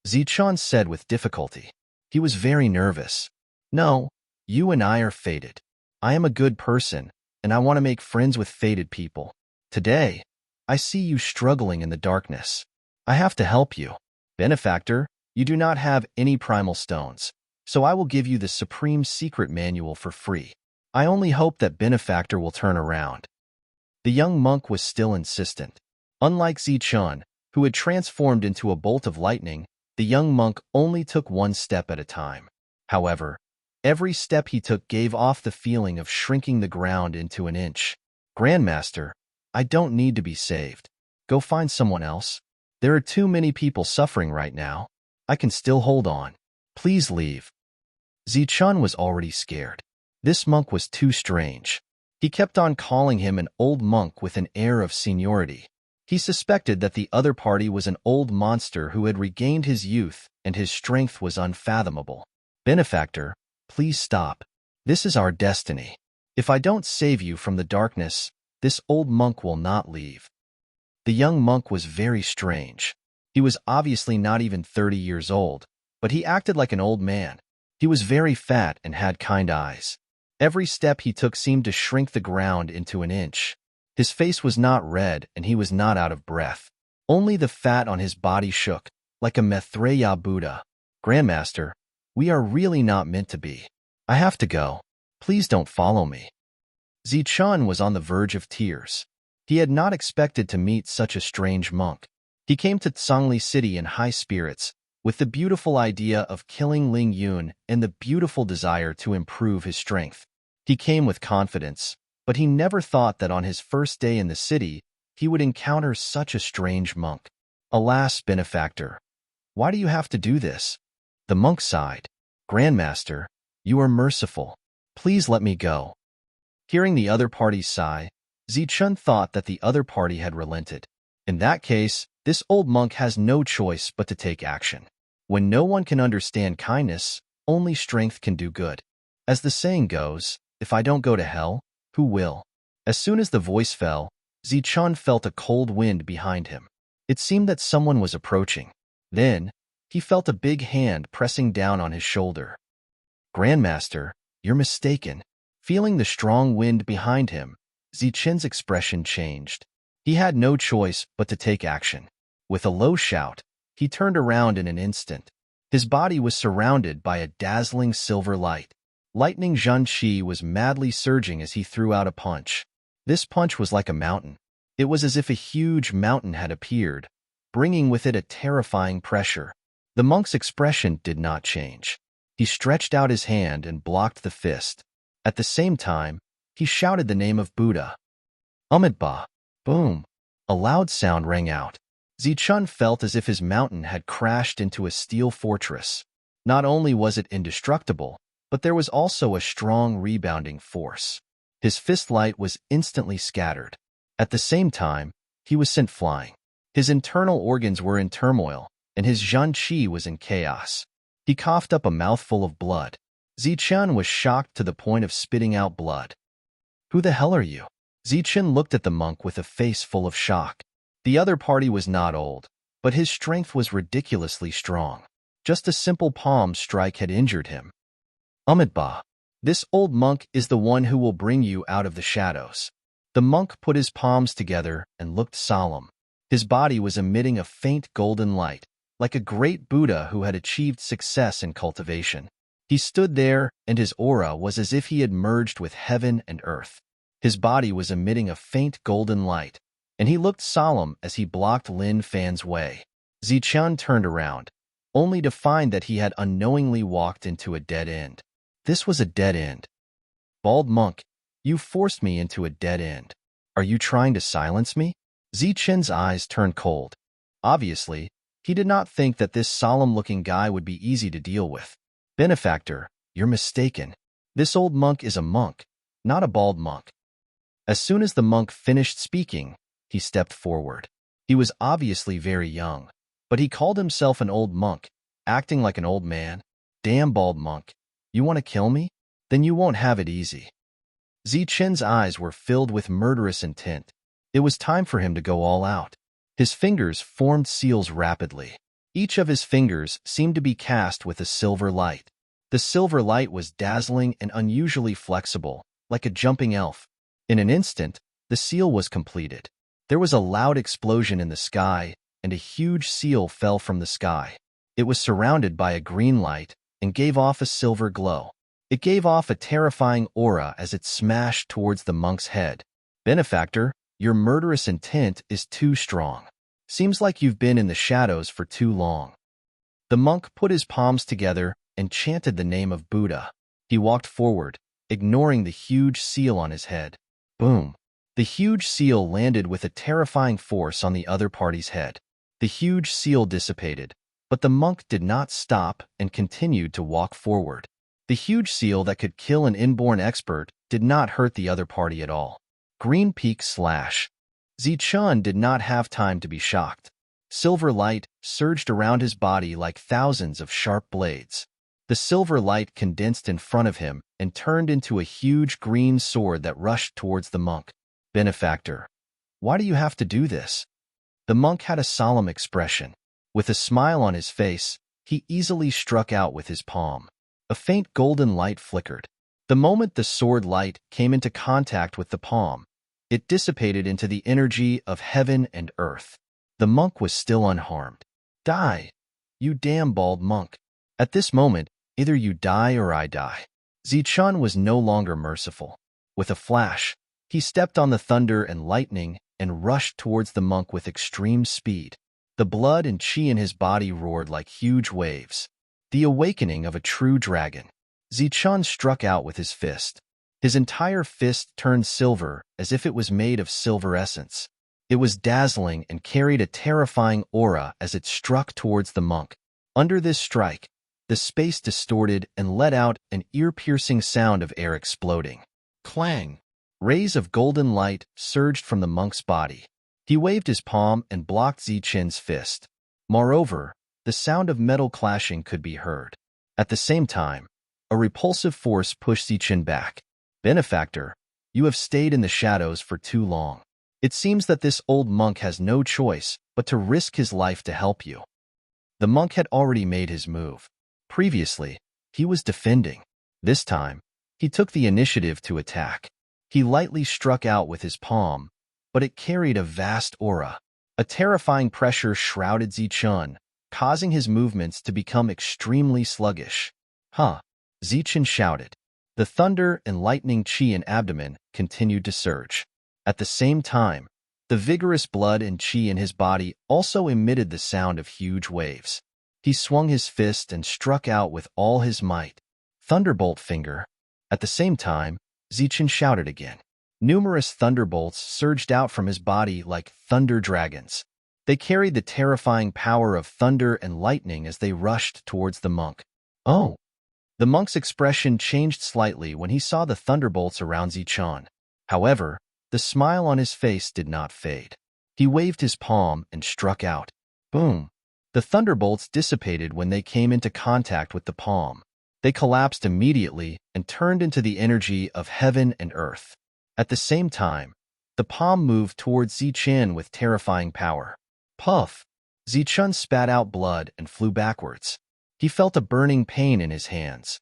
Zichun said with difficulty. He was very nervous. No, you and I are fated. I am a good person, and I want to make friends with fated people. Today, I see you struggling in the darkness. I have to help you. Benefactor, you do not have any primal stones, so I will give you the supreme secret manual for free. I only hope that benefactor will turn around. The young monk was still insistent. Unlike Zichun, who had transformed into a bolt of lightning, the young monk only took 1 step at a time. However, every step he took gave off the feeling of shrinking the ground into an inch. Grandmaster, I don't need to be saved. Go find someone else. There are too many people suffering right now. I can still hold on. Please leave. Zichun was already scared. This monk was too strange. He kept on calling him an old monk with an air of seniority. He suspected that the other party was an old monster who had regained his youth and his strength was unfathomable. Benefactor, please stop. This is our destiny. If I don't save you from the darkness, this old monk will not leave. The young monk was very strange. He was obviously not even 30 years old, but he acted like an old man. He was very fat and had kind eyes. Every step he took seemed to shrink the ground into an inch. His face was not red and he was not out of breath. Only the fat on his body shook, like a Maitreya Buddha. Grandmaster, we are really not meant to be. I have to go. Please don't follow me. Zichun was on the verge of tears. He had not expected to meet such a strange monk. He came to Tsangli City in high spirits, with the beautiful idea of killing Ling Yun and the beautiful desire to improve his strength. He came with confidence, but he never thought that on his first day in the city, he would encounter such a strange monk. Alas, benefactor, why do you have to do this? The monk sighed. Grandmaster, you are merciful. Please let me go. Hearing the other party's sigh, Zichun thought that the other party had relented. In that case, this old monk has no choice but to take action. When no one can understand kindness, only strength can do good. As the saying goes, if I don't go to hell, who will? As soon as the voice fell, Zichun felt a cold wind behind him. It seemed that someone was approaching. Then, he felt a big hand pressing down on his shoulder. Grandmaster, you're mistaken. Feeling the strong wind behind him, Zichun's expression changed. He had no choice but to take action. With a low shout, he turned around in an instant. His body was surrounded by a dazzling silver light. Lightning Zhanqi was madly surging as he threw out a punch. This punch was like a mountain. It was as if a huge mountain had appeared, bringing with it a terrifying pressure. The monk's expression did not change. He stretched out his hand and blocked the fist. At the same time, He shouted the name of Buddha. Amitabha. Boom. A loud sound rang out. Zichun felt as if his mountain had crashed into a steel fortress. Not only was it indestructible, but there was also a strong rebounding force. His fist light was instantly scattered. At the same time, he was sent flying. His internal organs were in turmoil, and his Zhan Qi was in chaos. He coughed up a mouthful of blood. Zichun was shocked to the point of spitting out blood. Who the hell are you? Zichun looked at the monk with a face full of shock. The other party was not old, but his strength was ridiculously strong. Just a simple palm strike had injured him. Amitabha. This old monk is the one who will bring you out of the shadows. The monk put his palms together and looked solemn. His body was emitting a faint golden light, like a great Buddha who had achieved success in cultivation. He stood there, and his aura was as if he had merged with heaven and earth. His body was emitting a faint golden light, and he looked solemn as he blocked Lin Fan's way. Zichun turned around, only to find that he had unknowingly walked into a dead end. This was a dead end. Bald monk, you forced me into a dead end. Are you trying to silence me? Zichun's eyes turned cold. Obviously, he did not think that this solemn-looking guy would be easy to deal with. Benefactor, you're mistaken. This old monk is a monk, not a bald monk. As soon as the monk finished speaking, he stepped forward. He was obviously very young, but he called himself an old monk, acting like an old man. Damn bald monk. You want to kill me? Then you won't have it easy. Zichun's eyes were filled with murderous intent. It was time for him to go all out. His fingers formed seals rapidly. Each of his fingers seemed to be cast with a silver light. The silver light was dazzling and unusually flexible, like a jumping elf. In an instant, the seal was completed. There was a loud explosion in the sky, and a huge seal fell from the sky. It was surrounded by a green light and gave off a silver glow. It gave off a terrifying aura as it smashed towards the monk's head. Benefactor, your murderous intent is too strong. Seems like you've been in the shadows for too long. The monk put his palms together and chanted the name of Buddha. He walked forward, ignoring the huge seal on his head. Boom. The huge seal landed with a terrifying force on the other party's head. The huge seal dissipated, but the monk did not stop and continued to walk forward. The huge seal that could kill an inborn expert did not hurt the other party at all. Green peak slash. Zichun did not have time to be shocked. Silver light surged around his body like thousands of sharp blades. The silver light condensed in front of him and turned into a huge green sword that rushed towards the monk. Benefactor, why do you have to do this? The monk had a solemn expression. With a smile on his face, he easily struck out with his palm. A faint golden light flickered. The moment the sword light came into contact with the palm, it dissipated into the energy of heaven and earth. The monk was still unharmed. Die, you damn bald monk. At this moment, either you die or I die. Zichun was no longer merciful. With a flash, he stepped on the thunder and lightning and rushed towards the monk with extreme speed. The blood and qi in his body roared like huge waves. The awakening of a true dragon. Zichun struck out with his fist. His entire fist turned silver as if it was made of silver essence. It was dazzling and carried a terrifying aura as it struck towards the monk. Under this strike, the space distorted and let out an ear-piercing sound of air exploding. Clang! Rays of golden light surged from the monk's body. He waved his palm and blocked Zichun's fist. Moreover, the sound of metal clashing could be heard. At the same time, a repulsive force pushed Zichun back. Benefactor, you have stayed in the shadows for too long. It seems that this old monk has no choice but to risk his life to help you. The monk had already made his move. Previously, he was defending. This time, he took the initiative to attack. He lightly struck out with his palm, but it carried a vast aura. A terrifying pressure shrouded Zichun, causing his movements to become extremely sluggish. Huh! Zichun shouted. The thunder and lightning qi in abdomen continued to surge. At the same time, the vigorous blood and qi in his body also emitted the sound of huge waves. He swung his fist and struck out with all his might. Thunderbolt finger. At the same time, Zichen shouted again. Numerous thunderbolts surged out from his body like thunder dragons. They carried the terrifying power of thunder and lightning as they rushed towards the monk. Oh! The monk's expression changed slightly when he saw the thunderbolts around Zichen. However, the smile on his face did not fade. He waved his palm and struck out. Boom! The thunderbolts dissipated when they came into contact with the palm. They collapsed immediately and turned into the energy of heaven and earth. At the same time, the palm moved towards Zichen with terrifying power. Puff! Zichen spat out blood and flew backwards. He felt a burning pain in his hands.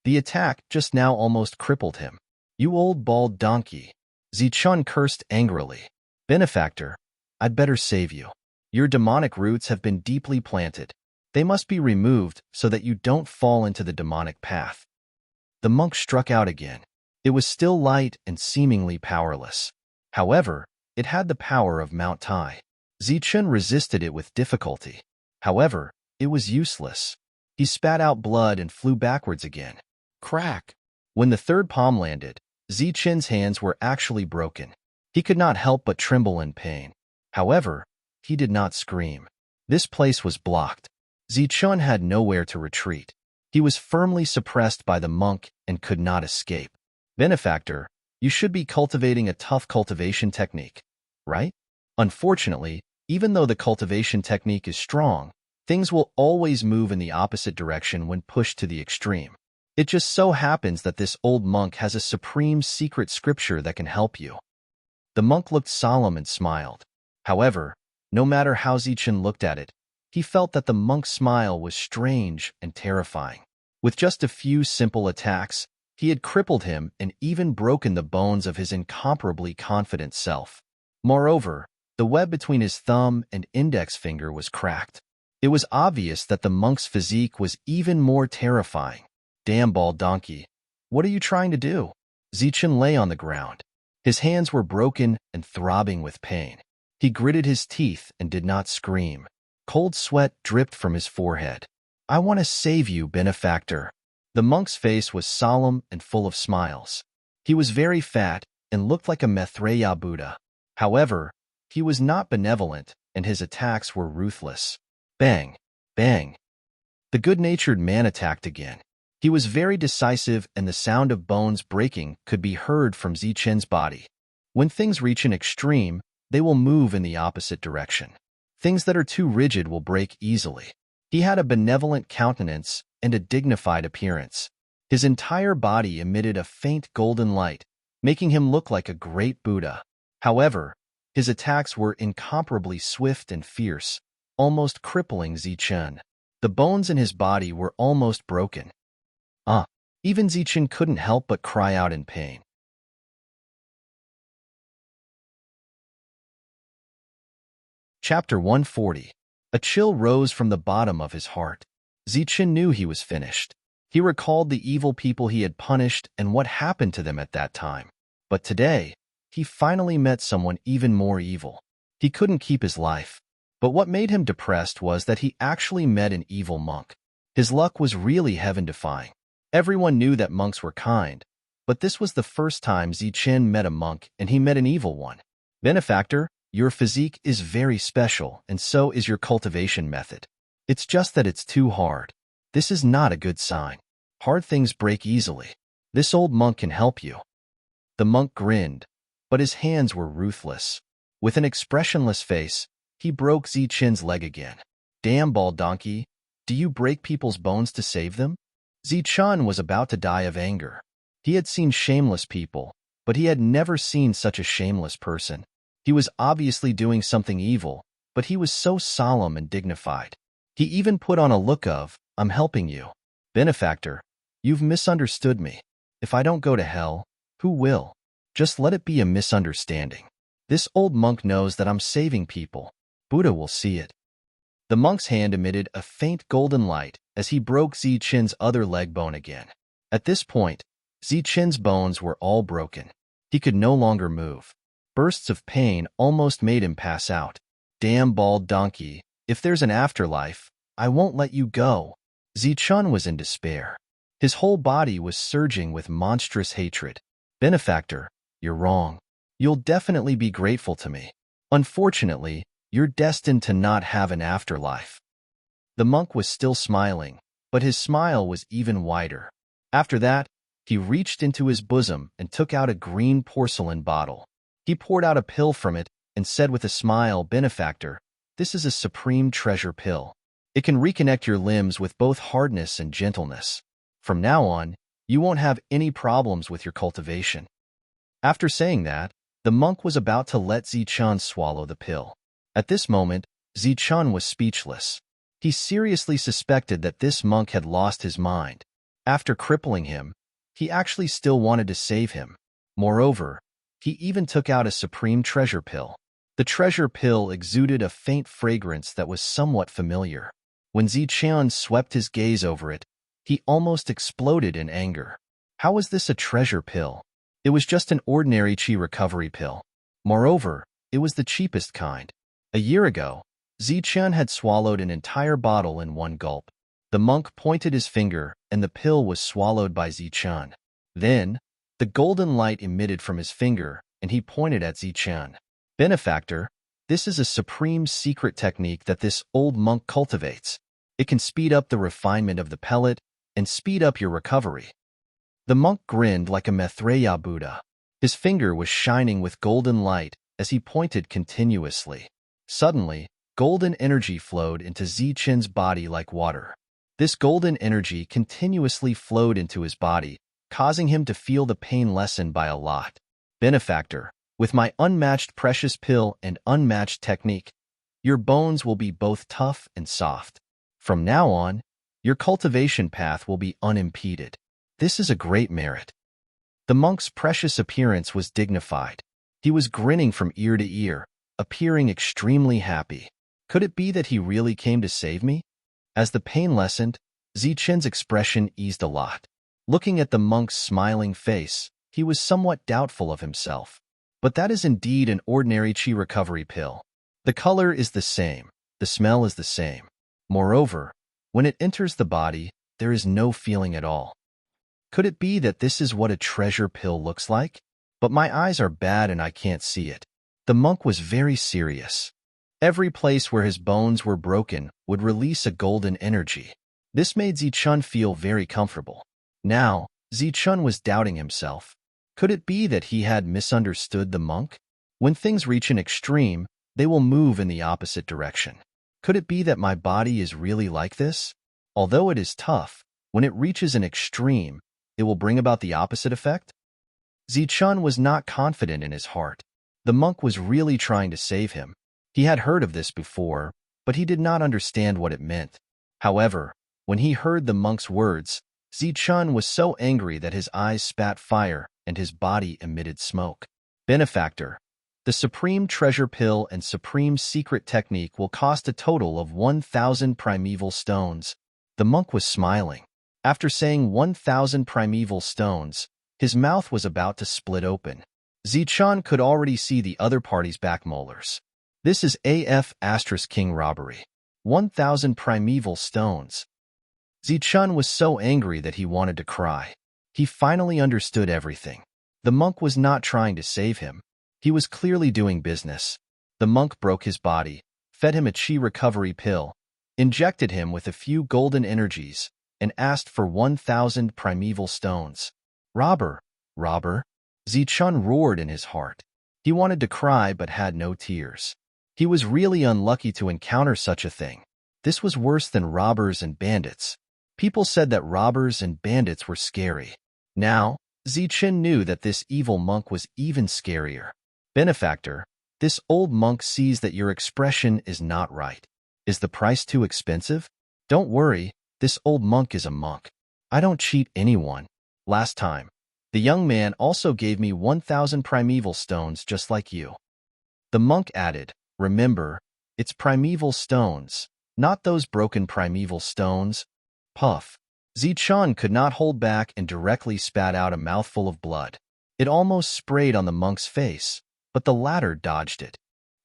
The attack just now almost crippled him. You old bald donkey! Zichen cursed angrily. Benefactor, I'd better save you. Your demonic roots have been deeply planted. They must be removed so that you don't fall into the demonic path. The monk struck out again. It was still light and seemingly powerless. However, it had the power of Mount Tai. Zichen resisted it with difficulty. However, it was useless. He spat out blood and flew backwards again. Crack! When the third palm landed, Zichen's hands were actually broken. He could not help but tremble in pain. However, he did not scream. This place was blocked. Zichen had nowhere to retreat. He was firmly suppressed by the monk and could not escape. Benefactor, you should be cultivating a tough cultivation technique, right? Unfortunately, even though the cultivation technique is strong, things will always move in the opposite direction when pushed to the extreme. It just so happens that this old monk has a supreme secret scripture that can help you. The monk looked solemn and smiled. However, no matter how Zichen looked at it, he felt that the monk's smile was strange and terrifying. With just a few simple attacks, he had crippled him and even broken the bones of his incomparably confident self. Moreover, the web between his thumb and index finger was cracked. It was obvious that the monk's physique was even more terrifying. Damn bald donkey, what are you trying to do? Zichen lay on the ground. His hands were broken and throbbing with pain. He gritted his teeth and did not scream. Cold sweat dripped from his forehead. I want to save you, benefactor. The monk's face was solemn and full of smiles. He was very fat and looked like a Maitreya Buddha. However, he was not benevolent and his attacks were ruthless. Bang! Bang! The good-natured man attacked again. He was very decisive and the sound of bones breaking could be heard from Zichen's body. When things reach an extreme, they will move in the opposite direction. Things that are too rigid will break easily. He had a benevolent countenance and a dignified appearance. His entire body emitted a faint golden light, making him look like a great Buddha. However, his attacks were incomparably swift and fierce, almost crippling Zichen. The bones in his body were almost broken. Even Zichen couldn't help but cry out in pain. Chapter 140. A chill rose from the bottom of his heart. Zichen knew he was finished. He recalled the evil people he had punished and what happened to them at that time. But today, he finally met someone even more evil. He couldn't keep his life. But what made him depressed was that he actually met an evil monk. His luck was really heaven-defying. Everyone knew that monks were kind, but this was the first time Zichen met a monk and he met an evil one. Benefactor, your physique is very special and so is your cultivation method. It's just that it's too hard. This is not a good sign. Hard things break easily. This old monk can help you. The monk grinned, but his hands were ruthless. With an expressionless face, he broke Zichen's leg again. Damn bald donkey, do you break people's bones to save them? Zichen was about to die of anger. He had seen shameless people, but he had never seen such a shameless person. He was obviously doing something evil, but he was so solemn and dignified. He even put on a look of, I'm helping you. Benefactor, you've misunderstood me. If I don't go to hell, who will? Just let it be a misunderstanding. This old monk knows that I'm saving people. Buddha will see it. The monk's hand emitted a faint golden light as he broke Zichen's other leg bone again. At this point, Zichen's bones were all broken. He could no longer move. Bursts of pain almost made him pass out. Damn bald donkey, if there's an afterlife, I won't let you go. Zichen was in despair. His whole body was surging with monstrous hatred. Benefactor, you're wrong. You'll definitely be grateful to me. Unfortunately, you're destined to not have an afterlife. The monk was still smiling, but his smile was even wider. After that, he reached into his bosom and took out a green porcelain bottle. He poured out a pill from it and said with a smile, Benefactor, this is a supreme treasure pill. It can reconnect your limbs with both hardness and gentleness. From now on, you won't have any problems with your cultivation. After saying that, the monk was about to let Zichun swallow the pill. At this moment, Zichun was speechless. He seriously suspected that this monk had lost his mind. After crippling him, he actually still wanted to save him. Moreover, he even took out a supreme treasure pill. The treasure pill exuded a faint fragrance that was somewhat familiar. When Zichun swept his gaze over it, he almost exploded in anger. How was this a treasure pill? It was just an ordinary qi recovery pill. Moreover, it was the cheapest kind. A year ago, Zichun had swallowed an entire bottle in one gulp. The monk pointed his finger, and the pill was swallowed by Zichun. Then, the golden light emitted from his finger, and he pointed at Zichun. Benefactor, this is a supreme secret technique that this old monk cultivates. It can speed up the refinement of the pellet and speed up your recovery. The monk grinned like a Maitreya Buddha. His finger was shining with golden light as he pointed continuously. Suddenly, golden energy flowed into Zichun's body like water. This golden energy continuously flowed into his body, causing him to feel the pain lessen by a lot. Benefactor, with my unmatched precious pill and unmatched technique, your bones will be both tough and soft. From now on, your cultivation path will be unimpeded. This is a great merit. The monk's precious appearance was dignified. He was grinning from ear to ear, appearing extremely happy. Could it be that he really came to save me? As the pain lessened, Zichun's expression eased a lot. Looking at the monk's smiling face, he was somewhat doubtful of himself. But that is indeed an ordinary qi recovery pill. The color is the same, the smell is the same. Moreover, when it enters the body, there is no feeling at all. Could it be that this is what a treasure pill looks like? But my eyes are bad and I can't see it. The monk was very serious. Every place where his bones were broken would release a golden energy. This made Zichun feel very comfortable. Now, Zichun was doubting himself. Could it be that he had misunderstood the monk? When things reach an extreme, they will move in the opposite direction. Could it be that my body is really like this? Although it is tough, when it reaches an extreme, it will bring about the opposite effect? Zichun was not confident in his heart. The monk was really trying to save him. He had heard of this before, but he did not understand what it meant. However, when he heard the monk's words, Zichun was so angry that his eyes spat fire and his body emitted smoke. Benefactor, the supreme treasure pill and supreme secret technique will cost a total of 1,000 primeval stones. The monk was smiling. After saying 1,000 primeval stones, his mouth was about to split open. Zichun could already see the other party's back molars. This is king robbery. 1,000 primeval stones. Zichun was so angry that he wanted to cry. He finally understood everything. The monk was not trying to save him. He was clearly doing business. The monk broke his body, fed him a qi recovery pill, injected him with a few golden energies, and asked for 1,000 primeval stones. Robber! Robber! Zichun roared in his heart. He wanted to cry but had no tears. He was really unlucky to encounter such a thing. This was worse than robbers and bandits. People said that robbers and bandits were scary. Now, Zichun knew that this evil monk was even scarier. Benefactor, this old monk sees that your expression is not right. Is the price too expensive? Don't worry, this old monk is a monk. I don't cheat anyone. Last time, the young man also gave me 1,000 primeval stones just like you. The monk added, remember, it's primeval stones, not those broken primeval stones. Puff. Zichun could not hold back and directly spat out a mouthful of blood. It almost sprayed on the monk's face, but the latter dodged it.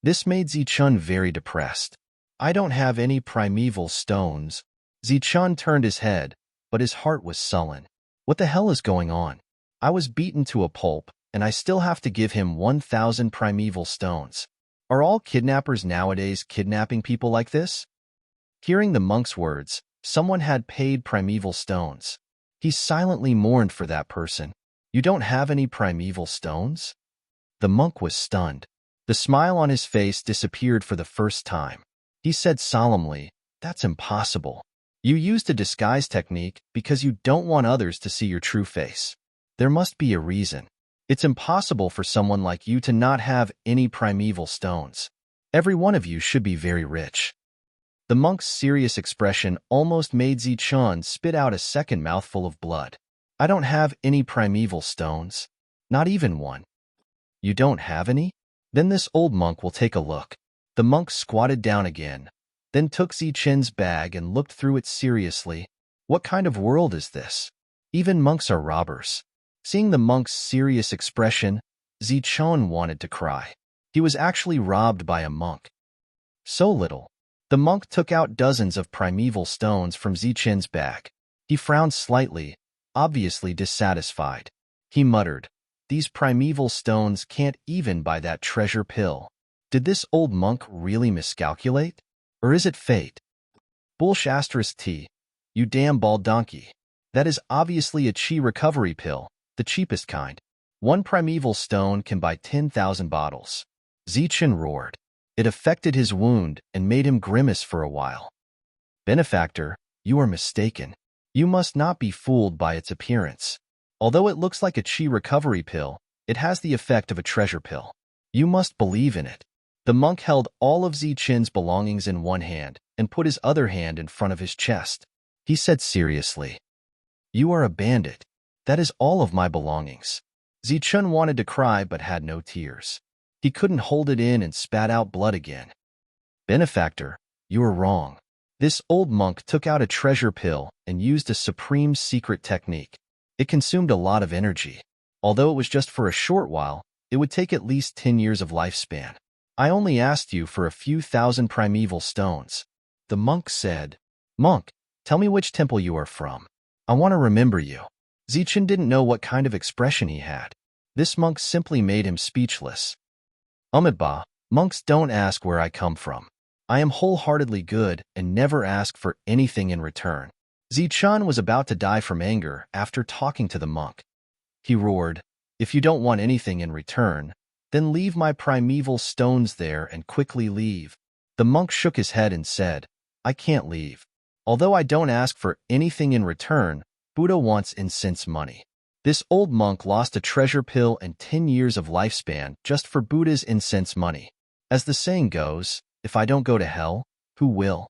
This made Zichun very depressed. I don't have any primeval stones. Zichun turned his head, but his heart was sullen. What the hell is going on? I was beaten to a pulp, and I still have to give him 1,000 primeval stones. Are all kidnappers nowadays kidnapping people like this? Hearing the monk's words, someone had paid primeval stones. He silently mourned for that person. You don't have any primeval stones? The monk was stunned. The smile on his face disappeared for the first time. He said solemnly, "That's impossible. You used a disguise technique because you don't want others to see your true face. There must be a reason. It's impossible for someone like you to not have any primeval stones. Every one of you should be very rich." The monk's serious expression almost made Zichun spit out a second mouthful of blood. "I don't have any primeval stones. Not even one." "You don't have any? Then this old monk will take a look." The monk squatted down again, then took Zichun's bag and looked through it seriously. What kind of world is this? Even monks are robbers. Seeing the monk's serious expression, Zichun wanted to cry. He was actually robbed by a monk. So little. The monk took out dozens of primeval stones from Zichun's bag. He frowned slightly, obviously dissatisfied. He muttered, "These primeval stones can't even buy that treasure pill. Did this old monk really miscalculate? Or is it fate?" Bullsh*T, you damn bald donkey. That is obviously a chi recovery pill, the cheapest kind. One primeval stone can buy 10,000 bottles. Zichun roared. It affected his wound and made him grimace for a while. "Benefactor, you are mistaken. You must not be fooled by its appearance. Although it looks like a chi recovery pill, it has the effect of a treasure pill. You must believe in it." The monk held all of Zichun's belongings in one hand and put his other hand in front of his chest. He said seriously, "You are a bandit. That is all of my belongings." Zichun wanted to cry but had no tears. He couldn't hold it in and spat out blood again. "Benefactor, you are wrong. This old monk took out a treasure pill and used a supreme secret technique. It consumed a lot of energy. Although it was just for a short while, it would take at least 10 years of lifespan. I only asked you for a few thousand primeval stones." The monk said, "Monk, tell me which temple you are from. I want to remember you." Zichun didn't know what kind of expression he had. This monk simply made him speechless. "Umitba, monks don't ask where I come from. I am wholeheartedly good and never ask for anything in return." Zichun was about to die from anger after talking to the monk. He roared, "If you don't want anything in return, then leave my primeval stones there and quickly leave." The monk shook his head and said, "I can't leave. Although I don't ask for anything in return, Buddha wants incense money. This old monk lost a treasure pill and 10 years of lifespan just for Buddha's incense money. As the saying goes, if I don't go to hell, who will?"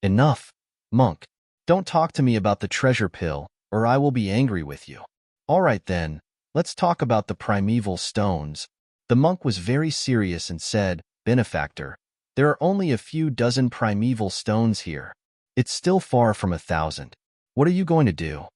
"Enough, monk. Don't talk to me about the treasure pill, or I will be angry with you." "All right then, let's talk about the primeval stones." The monk was very serious and said, "Benefactor, there are only a few dozen primeval stones here. It's still far from 1,000. What are you going to do?"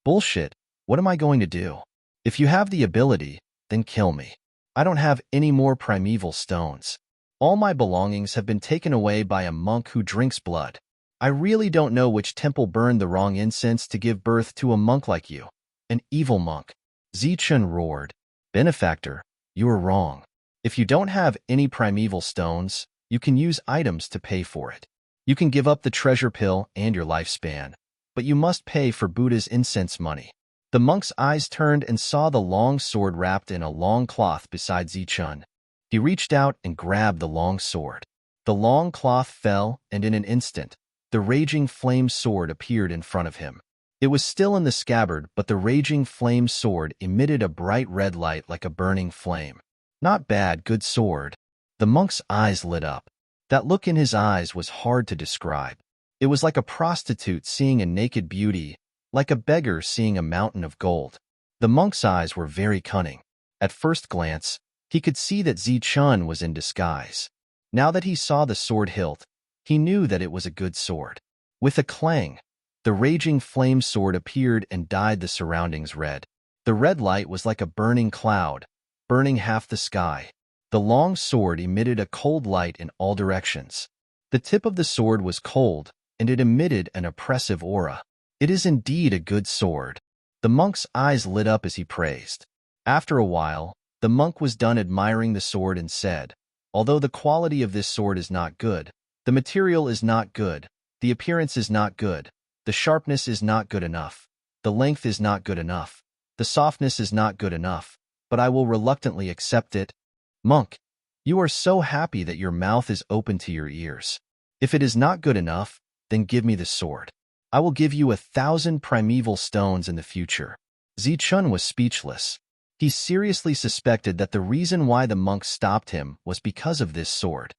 "Bullshit. What am I going to do? If you have the ability, then kill me. I don't have any more primeval stones. All my belongings have been taken away by a monk who drinks blood. I really don't know which temple burned the wrong incense to give birth to a monk like you. An evil monk." Zichun roared, "Benefactor, you are wrong. If you don't have any primeval stones, you can use items to pay for it. You can give up the treasure pill and your lifespan, but you must pay for Buddha's incense money." The monk's eyes turned and saw the long sword wrapped in a long cloth beside Zichun. He reached out and grabbed the long sword. The long cloth fell, and in an instant, the raging flame sword appeared in front of him. It was still in the scabbard, but the raging flame sword emitted a bright red light like a burning flame. "Not bad, good sword." The monk's eyes lit up. That look in his eyes was hard to describe. It was like a prostitute seeing a naked beauty, like a beggar seeing a mountain of gold. The monk's eyes were very cunning. At first glance, he could see that Zichun was in disguise. Now that he saw the sword hilt, he knew that it was a good sword. With a clang, the raging flame sword appeared and dyed the surroundings red. The red light was like a burning cloud, burning half the sky. The long sword emitted a cold light in all directions. The tip of the sword was cold, and it emitted an oppressive aura. "It is indeed a good sword." The monk's eyes lit up as he praised. After a while, the monk was done admiring the sword and said, "Although the quality of this sword is not good, the material is not good, the appearance is not good, the sharpness is not good enough, the length is not good enough, the softness is not good enough, but I will reluctantly accept it." Monk, you are so happy that your mouth is open to your ears. If it is not good enough, then give me the sword. I will give you 1,000 primeval stones in the future. Zichun was speechless. He seriously suspected that the reason why the monk stopped him was because of this sword.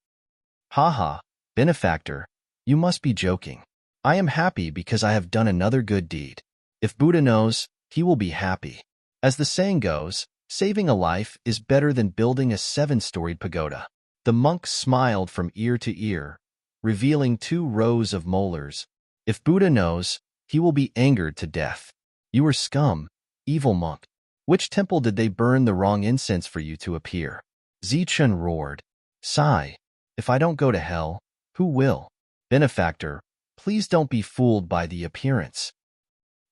"Haha, benefactor, you must be joking. I am happy because I have done another good deed. If Buddha knows, he will be happy. As the saying goes, saving a life is better than building a 7-storied pagoda." The monk smiled from ear to ear, revealing 2 rows of molars. "If Buddha knows, he will be angered to death. You are scum, evil monk. Which temple did they burn the wrong incense for you to appear?" Zichun roared. "Sigh, if I don't go to hell, who will? Benefactor, please don't be fooled by the appearance."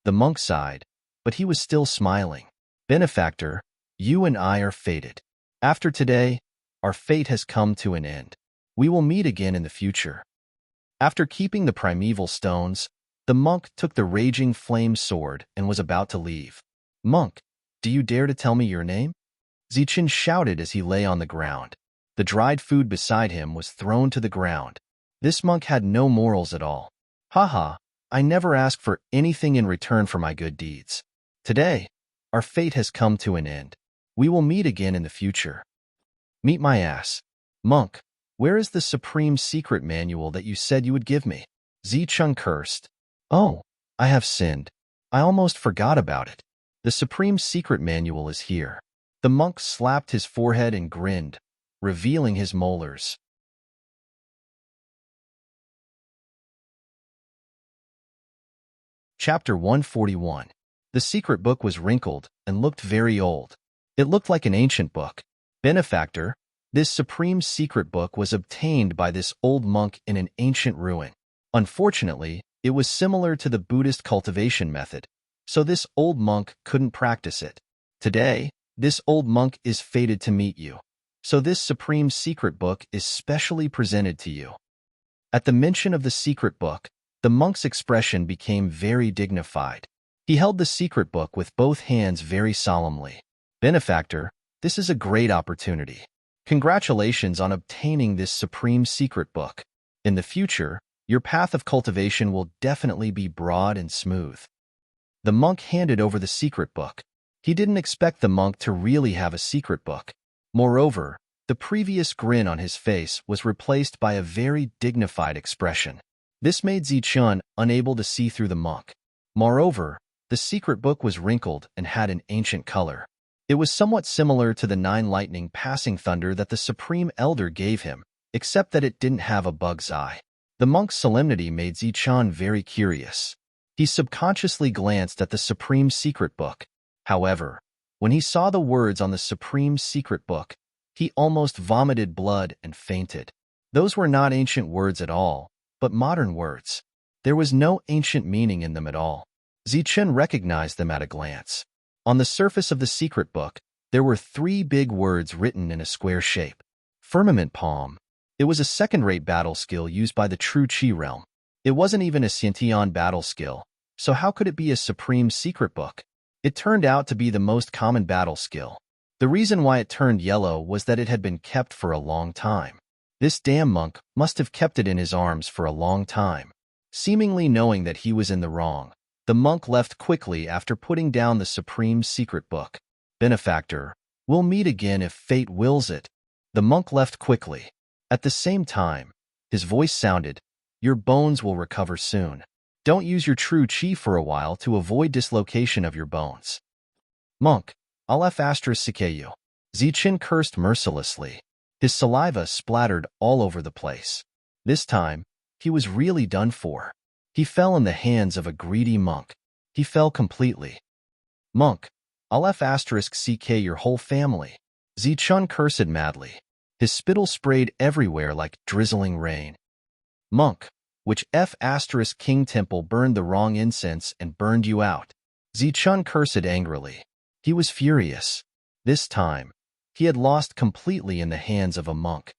The monk sighed, but he was still smiling. "Benefactor, you and I are fated. After today, our fate has come to an end. We will meet again in the future." After keeping the primeval stones, the monk took the raging flame sword and was about to leave. "Monk, do you dare to tell me your name?" Zichun shouted as he lay on the ground. The dried food beside him was thrown to the ground. This monk had no morals at all. "Haha, I never ask for anything in return for my good deeds. Today, our fate has come to an end. We will meet again in the future." "Meet my ass. Monk, where is the supreme secret manual that you said you would give me?" Zichun cursed. "Oh, I have sinned. I almost forgot about it. The supreme secret manual is here." The monk slapped his forehead and grinned, revealing his molars. Chapter 141. The secret book was wrinkled and looked very old. It looked like an ancient book. "Benefactor, this supreme secret book was obtained by this old monk in an ancient ruin. Unfortunately, it was similar to the Buddhist cultivation method, so this old monk couldn't practice it. Today, this old monk is fated to meet you, so this supreme secret book is specially presented to you." At the mention of the secret book, the monk's expression became very dignified. He held the secret book with both hands very solemnly. "Benefactor, this is a great opportunity. Congratulations on obtaining this supreme secret book. In the future, your path of cultivation will definitely be broad and smooth." The monk handed over the secret book. He didn't expect the monk to really have a secret book. Moreover, the previous grin on his face was replaced by a very dignified expression. This made Zichun unable to see through the monk. Moreover, the secret book was wrinkled and had an ancient color. It was somewhat similar to the 9 lightning passing thunder that the Supreme Elder gave him, except that it didn't have a bug's eye. The monk's solemnity made Zichun very curious. He subconsciously glanced at the Supreme Secret Book. However, when he saw the words on the Supreme Secret Book, he almost vomited blood and fainted. Those were not ancient words at all, but modern words. There was no ancient meaning in them at all. Zichun recognized them at a glance. On the surface of the secret book, there were 3 big words written in a square shape. Firmament Palm. It was a second-rate battle skill used by the true Qi realm. It wasn't even a Xiantian battle skill, so how could it be a supreme secret book? It turned out to be the most common battle skill. The reason why it turned yellow was that it had been kept for a long time. This damn monk must have kept it in his arms for a long time. Seemingly knowing that he was in the wrong, the monk left quickly after putting down the supreme secret book. "Benefactor, we'll meet again if fate wills it." The monk left quickly. At the same time, his voice sounded, "Your bones will recover soon. Don't use your true Qi for a while to avoid dislocation of your bones." "Monk, I'll F***sike you." Zichun cursed mercilessly. His saliva splattered all over the place. This time, he was really done for. He fell in the hands of a greedy monk. He fell completely. "Monk, I'll F***ck your whole family." Zichun cursed madly. His spittle sprayed everywhere like drizzling rain. "Monk, which F***king temple burned the wrong incense and burned you out?" Zichun cursed angrily. He was furious. This time, he had lost completely in the hands of a monk.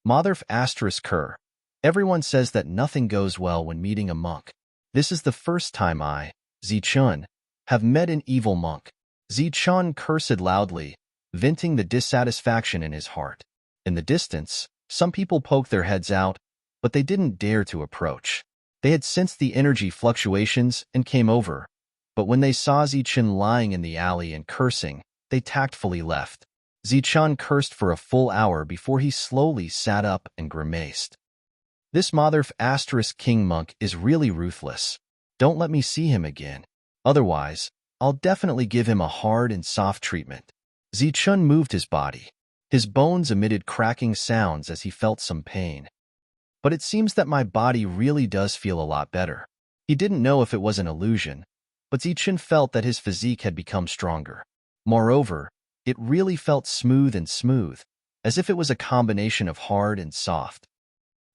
Motherf asterisk cur. Everyone says that nothing goes well when meeting a monk. This is the first time I, Zichun, have met an evil monk. Zichun cursed loudly, venting the dissatisfaction in his heart. In the distance, some people poked their heads out, but they didn't dare to approach. They had sensed the energy fluctuations and came over, but when they saw Zichun lying in the alley and cursing, they tactfully left. Zichun cursed for a full hour before he slowly sat up and grimaced. This Motherf asterisk king monk is really ruthless. Don't let me see him again. Otherwise, I'll definitely give him a hard and soft treatment. Zichun moved his body. His bones emitted cracking sounds as he felt some pain. But it seems that my body really does feel a lot better. He didn't know if it was an illusion, but Zichun felt that his physique had become stronger. Moreover, it really felt smooth, as if it was a combination of hard and soft.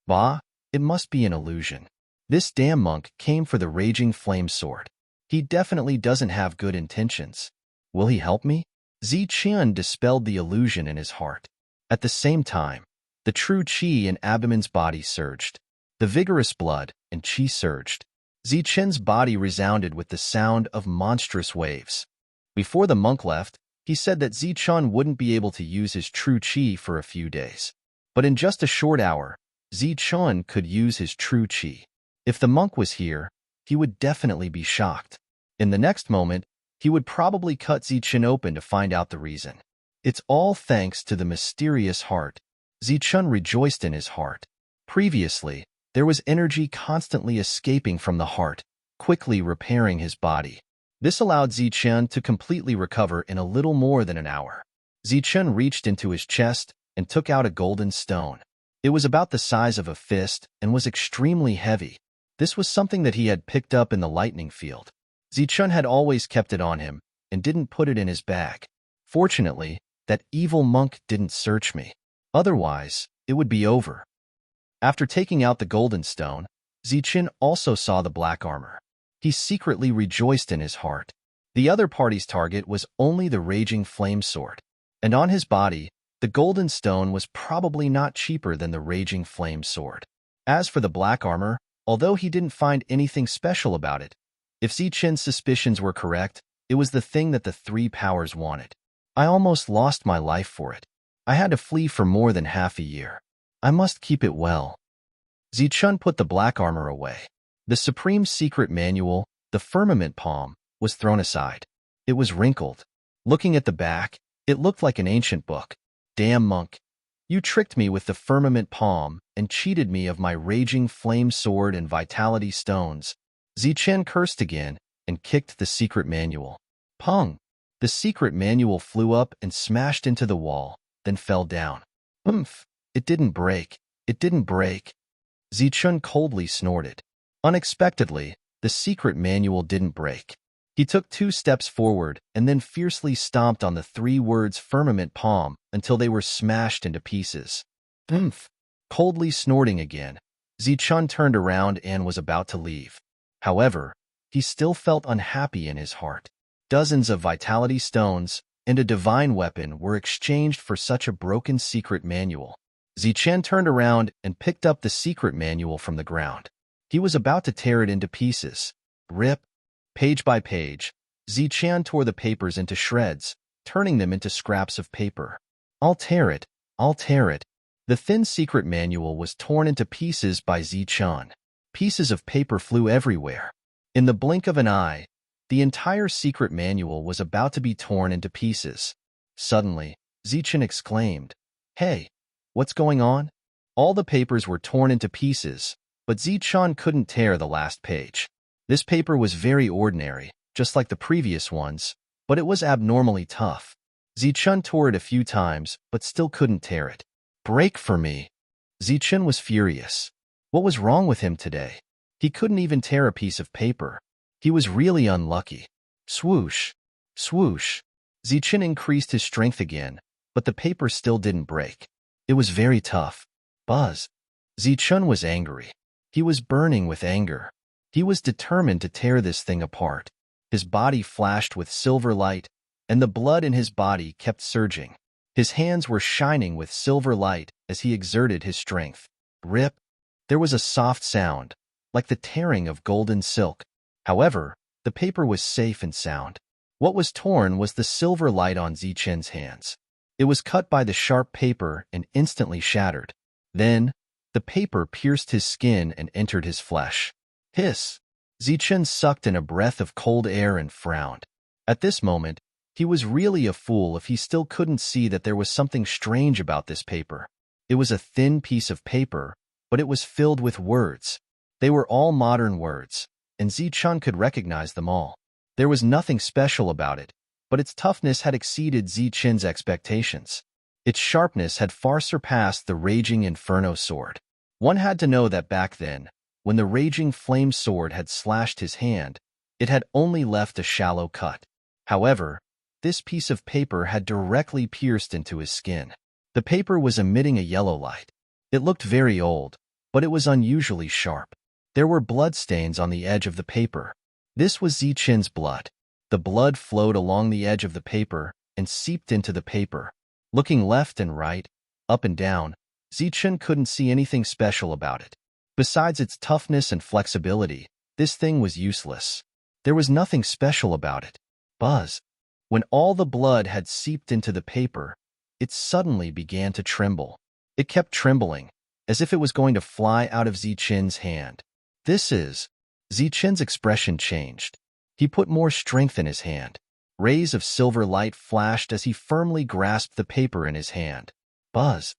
Bah, it must be an illusion. This damn monk came for the raging flame sword. He definitely doesn't have good intentions. Will he help me? Zichun dispelled the illusion in his heart. At the same time, the true qi in Abdomen's body surged. The vigorous blood and qi surged. Zichun's body resounded with the sound of monstrous waves. Before the monk left, he said that Zichun wouldn't be able to use his true qi for a few days. But in just a short hour, Zichun could use his true qi. If the monk was here, he would definitely be shocked. In the next moment, he would probably cut Zichun open to find out the reason. It's all thanks to the mysterious heart. Zichun rejoiced in his heart. Previously, there was energy constantly escaping from the heart, quickly repairing his body. This allowed Zichun to completely recover in a little more than an hour. Zichun reached into his chest and took out a golden stone. It was about the size of a fist and was extremely heavy. This was something that he had picked up in the lightning field. Zichun had always kept it on him and didn't put it in his bag. Fortunately, that evil monk didn't search me. Otherwise, it would be over. After taking out the golden stone, Zichun also saw the black armor. He secretly rejoiced in his heart. The other party's target was only the raging flame sword, and on his body, the golden stone was probably not cheaper than the raging flame sword. As for the black armor, although he didn't find anything special about it, if Zichun's suspicions were correct, it was the thing that the three powers wanted. I almost lost my life for it. I had to flee for more than half a year. I must keep it well. Zichun put the black armor away. The supreme secret manual, the firmament palm, was thrown aside. It was wrinkled. Looking at the back, it looked like an ancient book. Damn monk. You tricked me with the firmament palm and cheated me of my raging flame sword and vitality stones. Zichun cursed again and kicked the secret manual. Pung! The secret manual flew up and smashed into the wall, then fell down. Oomph! It didn't break. It didn't break. Zichun coldly snorted. Unexpectedly, the secret manual didn't break. He took 2 steps forward and then fiercely stomped on the 3 words firmament palm until they were smashed into pieces. Oomph! Coldly snorting again, Zichun turned around and was about to leave. However, he still felt unhappy in his heart. Dozens of vitality stones and a divine weapon were exchanged for such a broken secret manual. Zichun turned around and picked up the secret manual from the ground. He was about to tear it into pieces. Rip. Page by page, Zichun tore the papers into shreds, turning them into scraps of paper. I'll tear it. I'll tear it. The thin secret manual was torn into pieces by Zichun. Pieces of paper flew everywhere. In the blink of an eye, the entire secret manual was about to be torn into pieces. Suddenly, Zichun exclaimed, "Hey, what's going on?" All the papers were torn into pieces, but Zichun couldn't tear the last page. This paper was very ordinary, just like the previous ones, but it was abnormally tough. Zichun tore it a few times, but still couldn't tear it. Break for me. Zichun was furious. What was wrong with him today? He couldn't even tear a piece of paper. He was really unlucky. Swoosh. Swoosh. Zichun increased his strength again, but the paper still didn't break. It was very tough. Buzz. Zichun was angry. He was burning with anger. He was determined to tear this thing apart. His body flashed with silver light, and the blood in his body kept surging. His hands were shining with silver light as he exerted his strength. Rip! There was a soft sound, like the tearing of golden silk. However, the paper was safe and sound. What was torn was the silver light on Zichen's hands. It was cut by the sharp paper and instantly shattered. Then, the paper pierced his skin and entered his flesh. Hiss! Zichen sucked in a breath of cold air and frowned. At this moment, he was really a fool if he still couldn't see that there was something strange about this paper. It was a thin piece of paper, but it was filled with words. They were all modern words, and Zichen could recognize them all. There was nothing special about it, but its toughness had exceeded Zichen's expectations. Its sharpness had far surpassed the Raging Inferno sword. One had to know that back then, when the Raging Flame sword had slashed his hand, it had only left a shallow cut. However, this piece of paper had directly pierced into his skin. The paper was emitting a yellow light. It looked very old, but it was unusually sharp. There were bloodstains on the edge of the paper. This was Zichen's blood. The blood flowed along the edge of the paper and seeped into the paper. Looking left and right, up and down, Zichen couldn't see anything special about it. Besides its toughness and flexibility, this thing was useless. There was nothing special about it. Buzz! When all the blood had seeped into the paper, it suddenly began to tremble. It kept trembling, as if it was going to fly out of Zichen's hand. Zichen's expression changed. He put more strength in his hand. Rays of silver light flashed as he firmly grasped the paper in his hand. Buzz!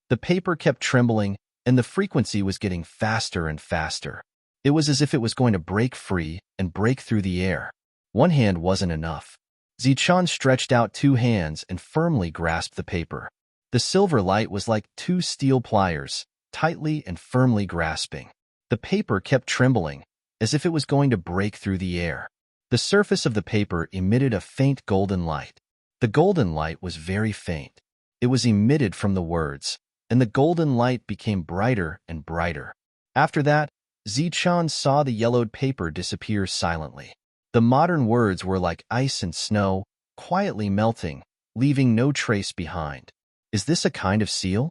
The paper kept trembling, and the frequency was getting faster and faster. It was as if it was going to break free and break through the air. One hand wasn't enough. Zichen stretched out two hands and firmly grasped the paper. The silver light was like two steel pliers, tightly and firmly grasping. The paper kept trembling, as if it was going to break through the air. The surface of the paper emitted a faint golden light. The golden light was very faint. It was emitted from the words, and the golden light became brighter and brighter. After that, Zichen saw the yellowed paper disappear silently. The modern words were like ice and snow, quietly melting, leaving no trace behind. Is this a kind of seal?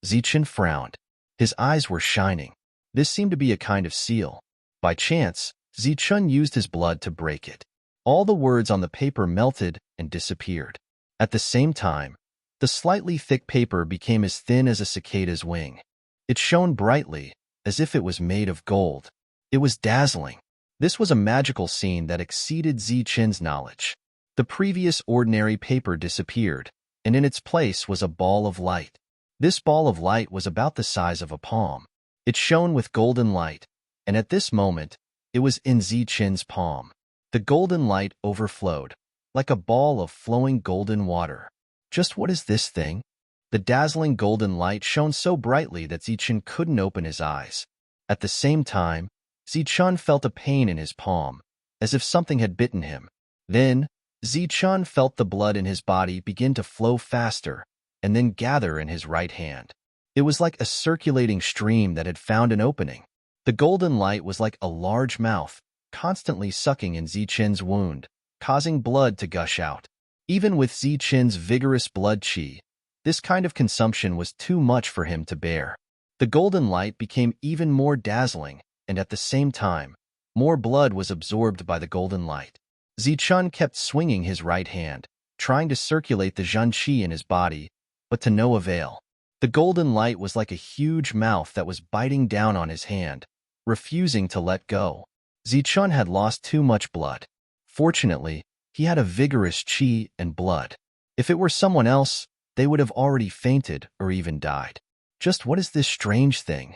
Zichen frowned. His eyes were shining. This seemed to be a kind of seal. By chance, Zichen used his blood to break it. All the words on the paper melted and disappeared. At the same time, the slightly thick paper became as thin as a cicada's wing. It shone brightly, as if it was made of gold. It was dazzling. This was a magical scene that exceeded Zichen's knowledge. The previous ordinary paper disappeared, and in its place was a ball of light. This ball of light was about the size of a palm. It shone with golden light, and at this moment, it was in Zichen's palm. The golden light overflowed, like a ball of flowing golden water. Just what is this thing? The dazzling golden light shone so brightly that Zichen couldn't open his eyes. At the same time, Zichen felt a pain in his palm, as if something had bitten him. Then, Zichen felt the blood in his body begin to flow faster, and then gather in his right hand. It was like a circulating stream that had found an opening. The golden light was like a large mouth, constantly sucking in Zichen's wound, causing blood to gush out. Even with Zichen's vigorous blood qi, this kind of consumption was too much for him to bear. The golden light became even more dazzling, and at the same time, more blood was absorbed by the golden light. Zichen kept swinging his right hand, trying to circulate the Zhen qi in his body, but to no avail. The golden light was like a huge mouth that was biting down on his hand, refusing to let go. Zichen had lost too much blood. Fortunately, he had a vigorous qi and blood. If it were someone else, they would have already fainted or even died. Just what is this strange thing?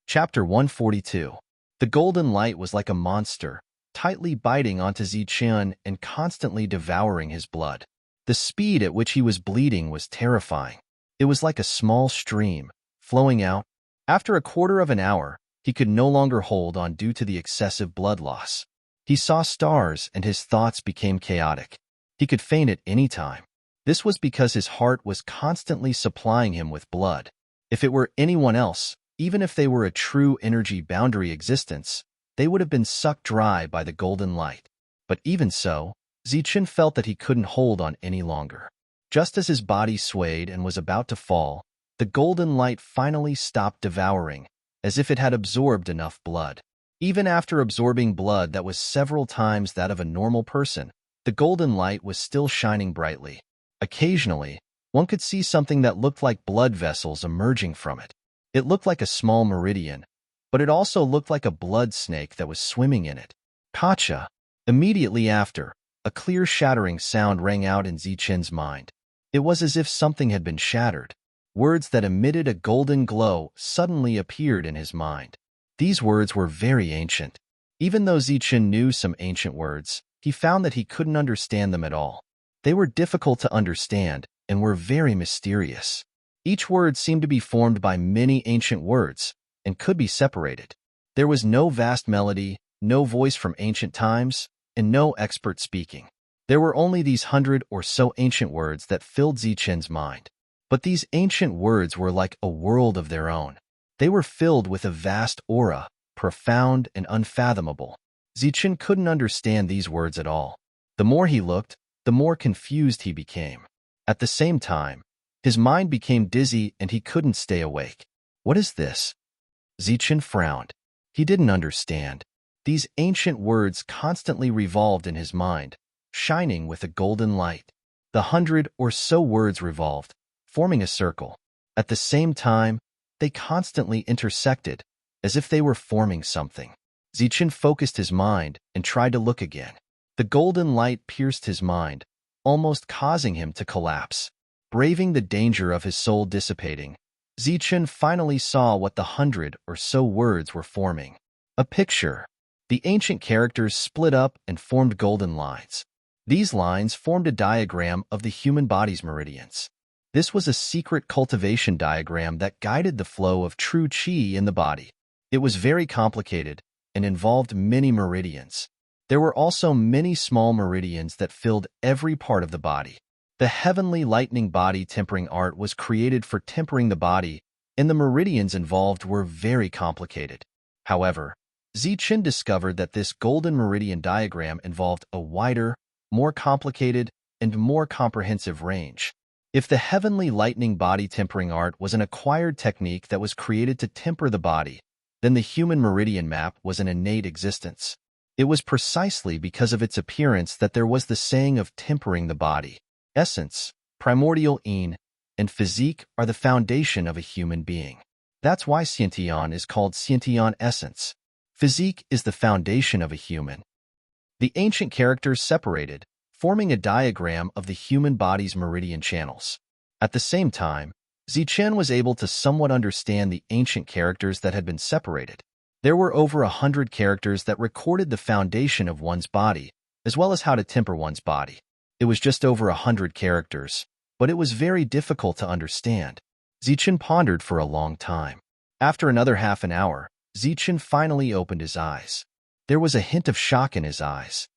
Chapter 142. The golden light was like a monster, tightly biting onto Zichen and constantly devouring his blood. The speed at which he was bleeding was terrifying. It was like a small stream, flowing out. After a quarter of an hour, he could no longer hold on due to the excessive blood loss. He saw stars and his thoughts became chaotic. He could faint at any time. This was because his heart was constantly supplying him with blood. If it were anyone else, Even if they were a true energy boundary existence, they would have been sucked dry by the golden light. But even so, Zichen felt that he couldn't hold on any longer. Just as his body swayed and was about to fall, the golden light finally stopped devouring, as if it had absorbed enough blood. Even after absorbing blood that was several times that of a normal person, the golden light was still shining brightly. Occasionally, one could see something that looked like blood vessels emerging from it. It looked like a small meridian, but it also looked like a blood snake that was swimming in it. Kacha! Immediately after, a clear shattering sound rang out in Zichen's mind. It was as if something had been shattered. Words that emitted a golden glow suddenly appeared in his mind. These words were very ancient. Even though Zichen knew some ancient words, he found that he couldn't understand them at all. They were difficult to understand and were very mysterious. Each word seemed to be formed by many ancient words and could be separated. There was no vast melody, no voice from ancient times, and no expert speaking. There were only these 100 or so ancient words that filled Zichen's mind. But these ancient words were like a world of their own. They were filled with a vast aura, profound and unfathomable. Zichen couldn't understand these words at all. The more he looked, the more confused he became. At the same time, his mind became dizzy and he couldn't stay awake. What is this? Zichen frowned. He didn't understand. These ancient words constantly revolved in his mind, shining with a golden light. The 100 or so words revolved, forming a circle. At the same time, they constantly intersected, as if they were forming something. Zichen focused his mind and tried to look again. The golden light pierced his mind, almost causing him to collapse. Braving the danger of his soul dissipating, Zichen finally saw what the 100 or so words were forming. A picture. The ancient characters split up and formed golden lines. These lines formed a diagram of the human body's meridians. This was a secret cultivation diagram that guided the flow of true qi in the body. It was very complicated and involved many meridians. There were also many small meridians that filled every part of the body. The heavenly lightning body tempering art was created for tempering the body, and the meridians involved were very complicated. However, Zichen discovered that this golden meridian diagram involved a wider, more complicated, and more comprehensive range. If the heavenly lightning body tempering art was an acquired technique that was created to temper the body, then the human meridian map was an innate existence. It was precisely because of its appearance that there was the saying of tempering the body. Essence, primordial yin, and physique are the foundation of a human being. That's why Xiantian is called Xiantian essence. Physique is the foundation of a human. The ancient characters separated, forming a diagram of the human body's meridian channels. At the same time, Zichen was able to somewhat understand the ancient characters that had been separated. There were over 100 characters that recorded the foundation of one's body, as well as how to temper one's body. It was just over 100 characters, but it was very difficult to understand. Zichen pondered for a long time. After another half an hour, Zichen finally opened his eyes. There was a hint of shock in his eyes.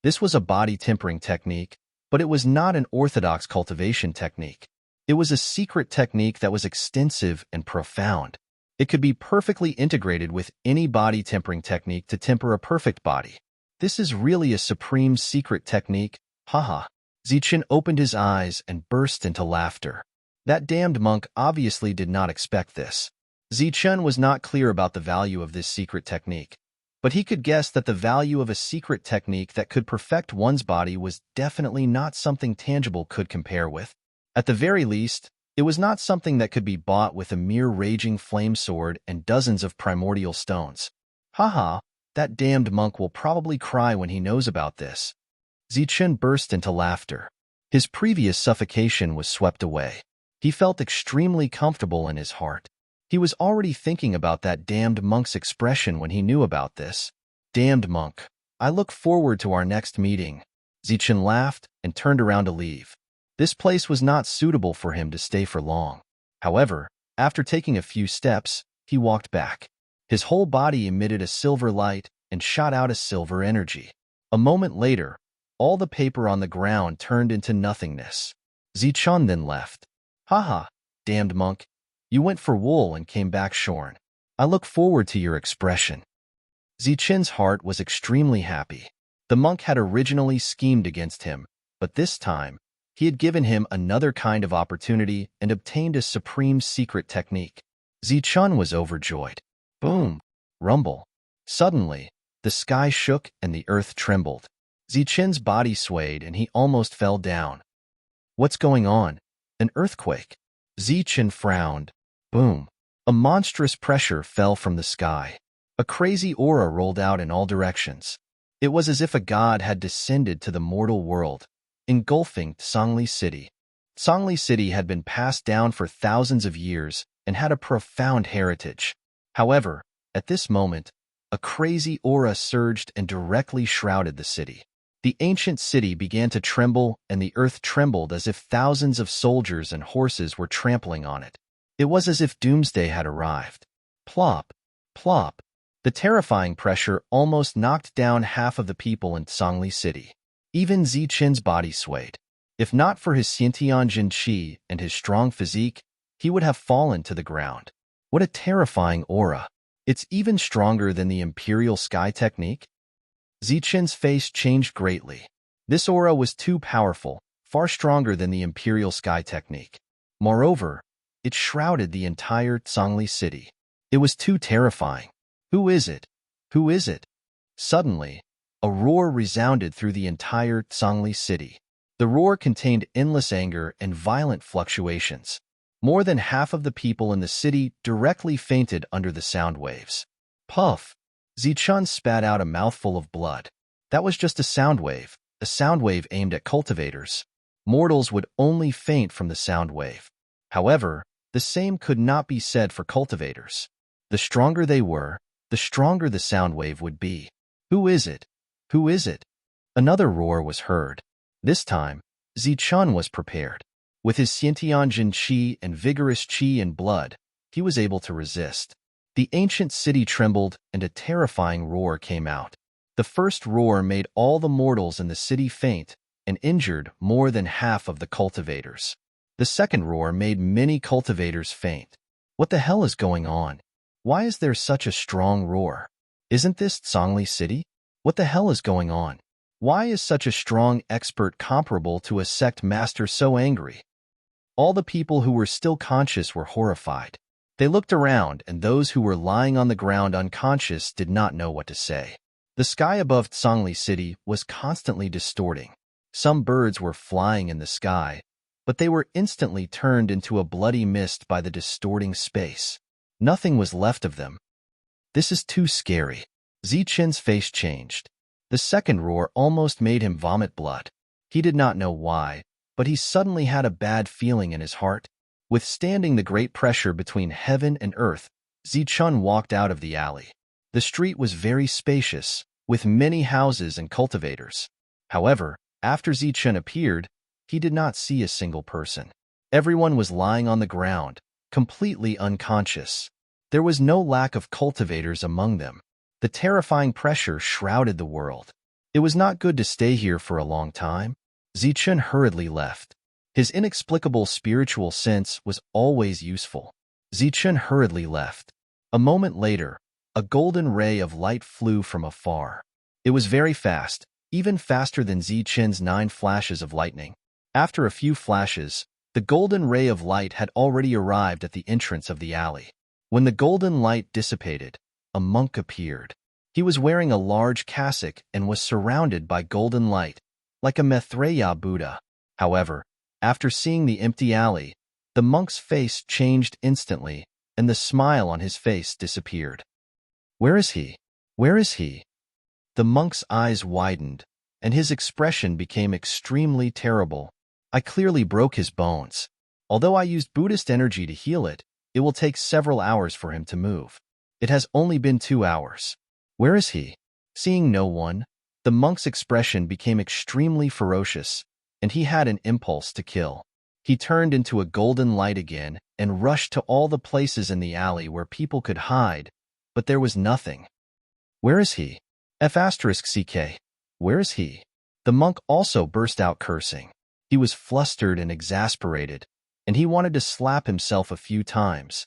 This was a body tempering technique, but it was not an orthodox cultivation technique. It was a secret technique that was extensive and profound. It could be perfectly integrated with any body tempering technique to temper a perfect body. This is really a supreme secret technique, haha. Zichen opened his eyes and burst into laughter. That damned monk obviously did not expect this. Zichen was not clear about the value of this secret technique, but he could guess that the value of a secret technique that could perfect one's body was definitely not something tangible could compare with. At the very least, it was not something that could be bought with a mere raging flame sword and dozens of primordial stones. Haha, that damned monk will probably cry when he knows about this. Zichen burst into laughter. His previous suffocation was swept away. He felt extremely comfortable in his heart. He was already thinking about that damned monk's expression when he knew about this. Damned monk, I look forward to our next meeting. Zichen laughed and turned around to leave. This place was not suitable for him to stay for long. However, after taking a few steps, he walked back. His whole body emitted a silver light and shot out a silver energy. A moment later, all the paper on the ground turned into nothingness. Zichen then left. Haha, damned monk, you went for wool and came back shorn. I look forward to your expression. Zichen's heart was extremely happy. The monk had originally schemed against him, but this time, he had given him another kind of opportunity and obtained a supreme secret technique. Zichen was overjoyed. Boom! Rumble. Suddenly, the sky shook and the earth trembled. Zichen's body swayed and he almost fell down. What's going on? An earthquake. Zichen frowned. Boom. A monstrous pressure fell from the sky. A crazy aura rolled out in all directions. It was as if a god had descended to the mortal world, engulfing Songli City. Songli City had been passed down for thousands of years and had a profound heritage. However, at this moment, a crazy aura surged and directly shrouded the city. The ancient city began to tremble and the earth trembled as if thousands of soldiers and horses were trampling on it. It was as if doomsday had arrived. Plop, plop. The terrifying pressure almost knocked down half of the people in Songli City. Even Zichen's body swayed. If not for his Xiantianjin Qi and his strong physique, he would have fallen to the ground. What a terrifying aura. It's even stronger than the Imperial Sky technique. Zichen's face changed greatly. This aura was too powerful, far stronger than the Imperial Sky technique. Moreover, it shrouded the entire Songli City. It was too terrifying. Who is it? Who is it? Suddenly, a roar resounded through the entire Songli City. The roar contained endless anger and violent fluctuations. More than half of the people in the city directly fainted under the sound waves. Puff! Zichen spat out a mouthful of blood. That was just a sound wave aimed at cultivators. Mortals would only faint from the sound wave. However, the same could not be said for cultivators. The stronger they were, the stronger the sound wave would be. Who is it? Who is it? Another roar was heard. This time, Zichen was prepared. With his Xiantianjin Qi and vigorous Qi and blood, he was able to resist. The ancient city trembled and a terrifying roar came out. The first roar made all the mortals in the city faint and injured more than half of the cultivators. The second roar made many cultivators faint. What the hell is going on? Why is there such a strong roar? Isn't this Songli City? What the hell is going on? Why is such a strong expert comparable to a sect master so angry? All the people who were still conscious were horrified. They looked around, and those who were lying on the ground unconscious did not know what to say. The sky above Songli City was constantly distorting. Some birds were flying in the sky, but they were instantly turned into a bloody mist by the distorting space. Nothing was left of them. This is too scary. Zichen's face changed. The second roar almost made him vomit blood. He did not know why, but he suddenly had a bad feeling in his heart. Withstanding the great pressure between heaven and earth, Zichen walked out of the alley. The street was very spacious, with many houses and cultivators. However, after Zichen appeared, he did not see a single person. Everyone was lying on the ground, completely unconscious. There was no lack of cultivators among them. The terrifying pressure shrouded the world. It was not good to stay here for a long time. Zichen hurriedly left. His inexplicable spiritual sense was always useful. Zichen hurriedly left. A moment later, a golden ray of light flew from afar. It was very fast, even faster than Zichen's 9 flashes of lightning. After a few flashes, the golden ray of light had already arrived at the entrance of the alley. When the golden light dissipated, a monk appeared. He was wearing a large cassock and was surrounded by golden light, like a Maitreya Buddha. However, after seeing the empty alley, the monk's face changed instantly, and the smile on his face disappeared. Where is he? Where is he? The monk's eyes widened, and his expression became extremely terrible. I clearly broke his bones. Although I used Buddhist energy to heal it, it will take several hours for him to move. It has only been 2 hours. Where is he? Seeing no one, the monk's expression became extremely ferocious, and he had an impulse to kill. He turned into a golden light again and rushed to all the places in the alley where people could hide, but there was nothing. Where is he? F***CK. Where is he? The monk also burst out cursing. He was flustered and exasperated, and he wanted to slap himself a few times.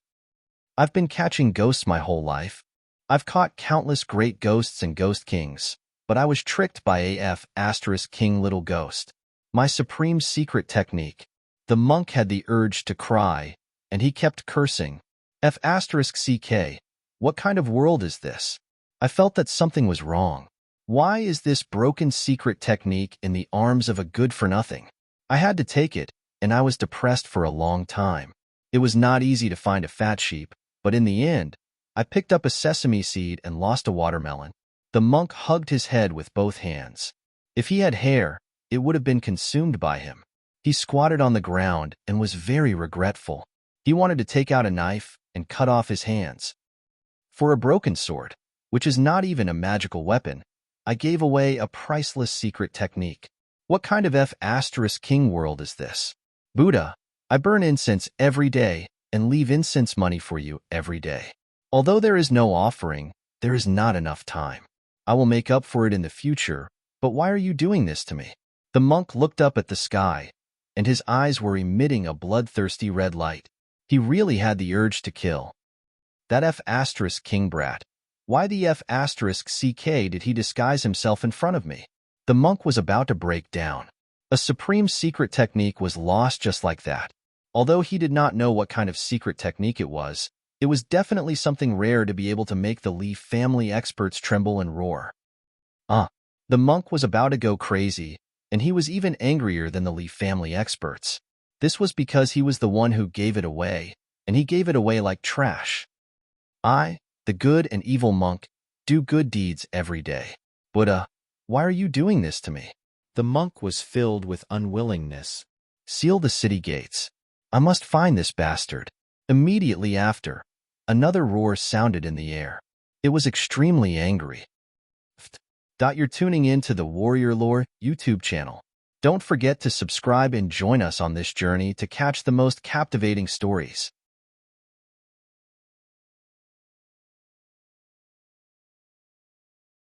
I've been catching ghosts my whole life. I've caught countless great ghosts and ghost kings, but I was tricked by AF asterisk king little ghost. My supreme secret technique. The monk had the urge to cry, and he kept cursing. F asterisk CK. What kind of world is this? I felt that something was wrong. Why is this broken secret technique in the arms of a good-for-nothing? I had to take it, and I was depressed for a long time. It was not easy to find a fat sheep, but in the end, I picked up a sesame seed and lost a watermelon. The monk hugged his head with both hands. If he had hair, it would have been consumed by him. He squatted on the ground and was very regretful. He wanted to take out a knife and cut off his hands. For a broken sword, which is not even a magical weapon, I gave away a priceless secret technique. What kind of F asterisk king world is this? Buddha, I burn incense every day and leave incense money for you every day. Although there is no offering, there is not enough time. I will make up for it in the future, but why are you doing this to me? The monk looked up at the sky, and his eyes were emitting a bloodthirsty red light. He really had the urge to kill. That F asterisk king brat. Why the F asterisk CK did he disguise himself in front of me? The monk was about to break down. A supreme secret technique was lost just like that. Although he did not know what kind of secret technique it was definitely something rare to be able to make the Lee family experts tremble and roar. The monk was about to go crazy, and he was even angrier than the Lee family experts. This was because he was the one who gave it away, and he gave it away like trash. I, the good and evil monk, do good deeds every day. Buddha, why are you doing this to me? The monk was filled with unwillingness. Seal the city gates. I must find this bastard. Immediately after, another roar sounded in the air. It was extremely angry. You're tuning in to the Warrior Lore YouTube channel. Don't forget to subscribe and join us on this journey to catch the most captivating stories.